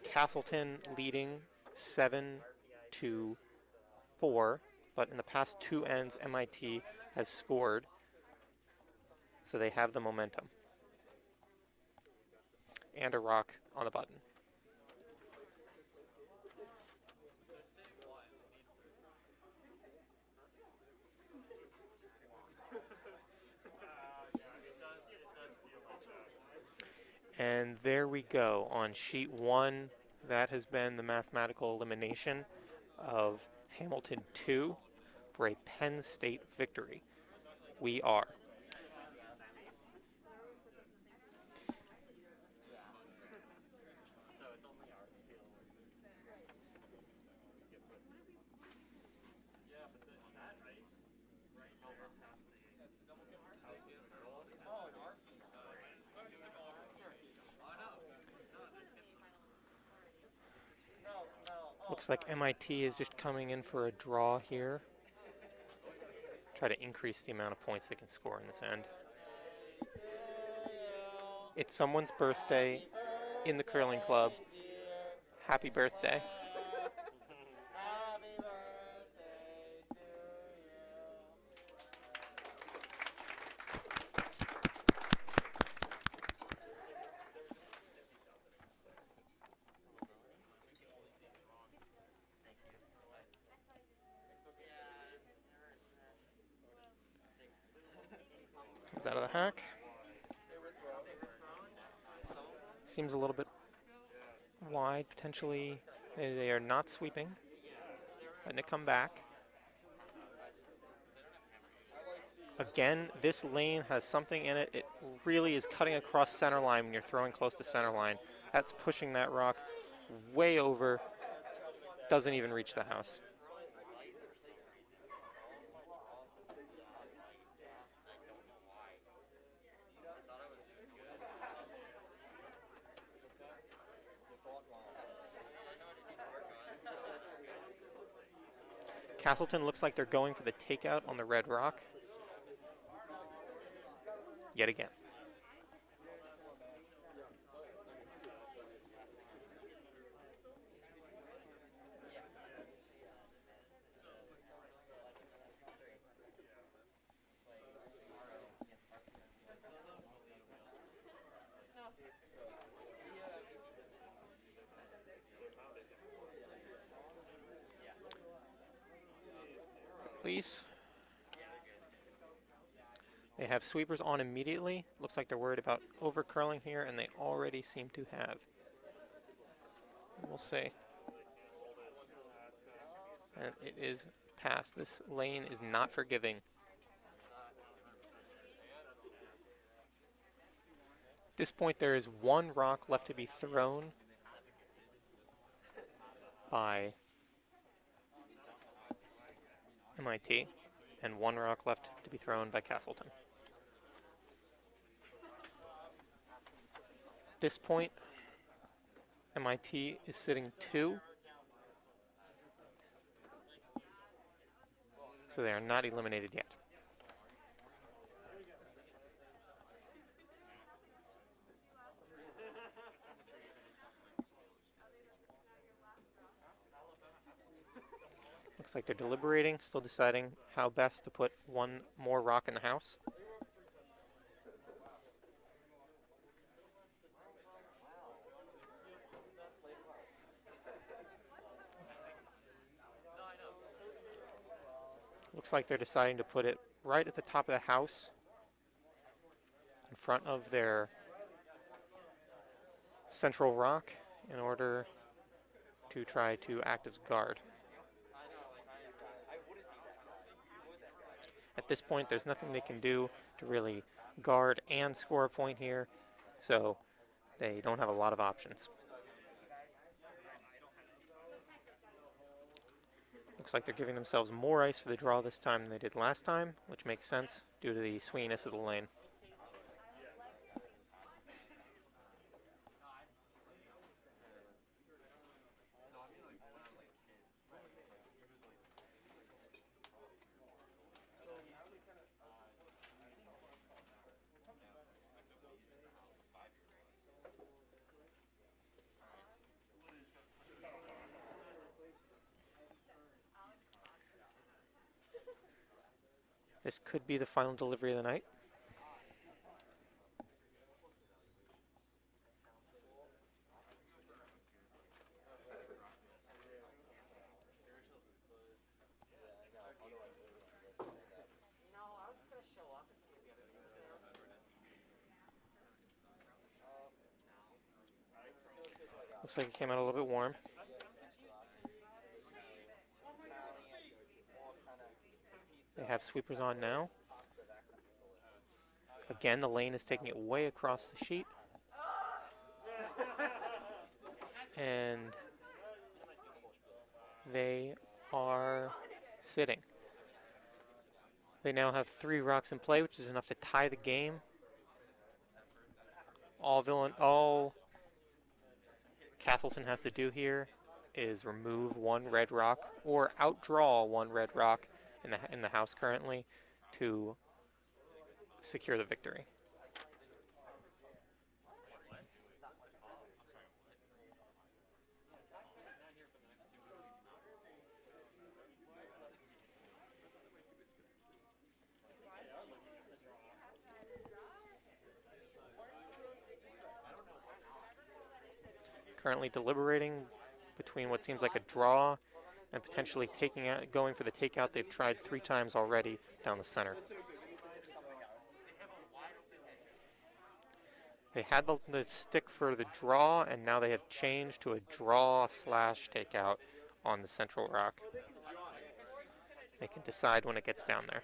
K: Castleton leading 7-4, but in the past 2 ends, MIT has scored. so they have the momentum. And a rock on the button. And there we go. On sheet 1, that has been the mathematical elimination of Hamilton 2 for a Penn State victory. We are. Looks like MIT is just coming in for a draw here. Try to increase the amount of points they can score in this end. It's someone's birthday in the curling club. Happy birthday. Comes out of the hack. Seems a little bit wide, potentially. They are not sweeping. Letting it come back. Again, this lane has something in it. It really is cutting across center line when you're throwing close to center line. That's pushing that rock way over. Doesn't even reach the house. Castleton looks like they're going for the takeout on the red rock. Yet again. Please. They have sweepers on immediately. Looks like they're worried about over curling here, and they already seem to have. We'll see. And it is past. This lane is not forgiving. At this point, there is one rock left to be thrown by MIT, and one rock left to be thrown by Castleton. At this point, MIT is sitting 2. So they are not eliminated yet. Looks like they're deliberating, still deciding how best to put one more rock in the house. Looks like they're deciding to put it right at the top of the house in front of their central rock in order to try to act as guard. At this point, there's nothing they can do to really guard and score a point here, so they don't have a lot of options. Looks like they're giving themselves more ice for the draw this time than they did last time, which makes sense due to the swinginess of the lane. This could be the final delivery of the night. Looks like it came out a little bit warm. They have sweepers on now. Again, the lane is taking it way across the sheet. And they are sitting. They now have 3 rocks in play, which is enough to tie the game. All Castleton has to do here is remove 1 red rock or outdraw 1 red rock in the house currently to secure the victory. Currently deliberating between what seems like a draw and potentially going for the takeout. They've tried 3 times already down the center. They had the stick for the draw, and now they have changed to a draw / takeout on the central rock. They can decide when it gets down there.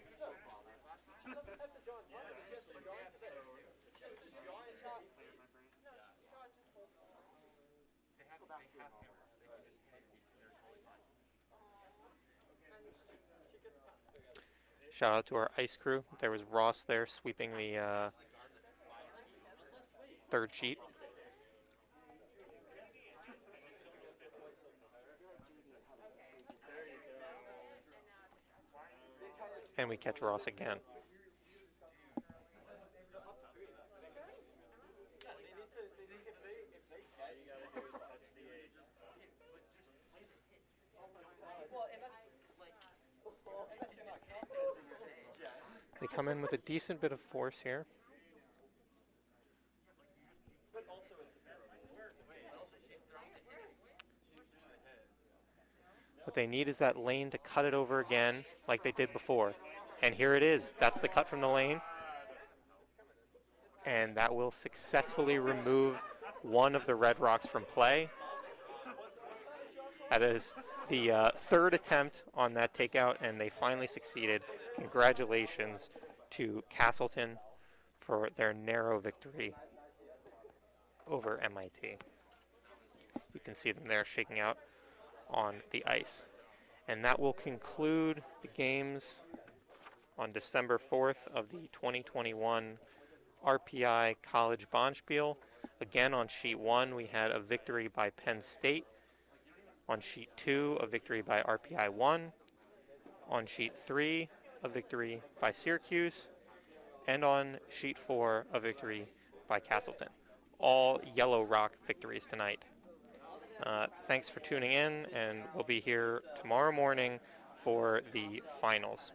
K: Shout out to our ice crew. There was Ross there sweeping the 3rd sheet. And we catch Ross again. They come in with a decent bit of force here. What they need is that lane to cut it over again like they did before. And here it is. That's the cut from the lane. And that will successfully remove 1 of the red rocks from play. That is the 3rd attempt on that takeout, and they finally succeeded. Congratulations to Castleton for their narrow victory over MIT. You can see them there shaking out on the ice. And that will conclude the games on December 4th of the 2021 RPI College Bonspiel. Again, on sheet 1, we had a victory by Penn State. On sheet 2, a victory by RPI 1. On sheet 3, a victory by Syracuse. And on sheet 4, a victory by Castleton. All Yellow Rock victories tonight. Thanks for tuning in, and we'll be here tomorrow morning for the finals.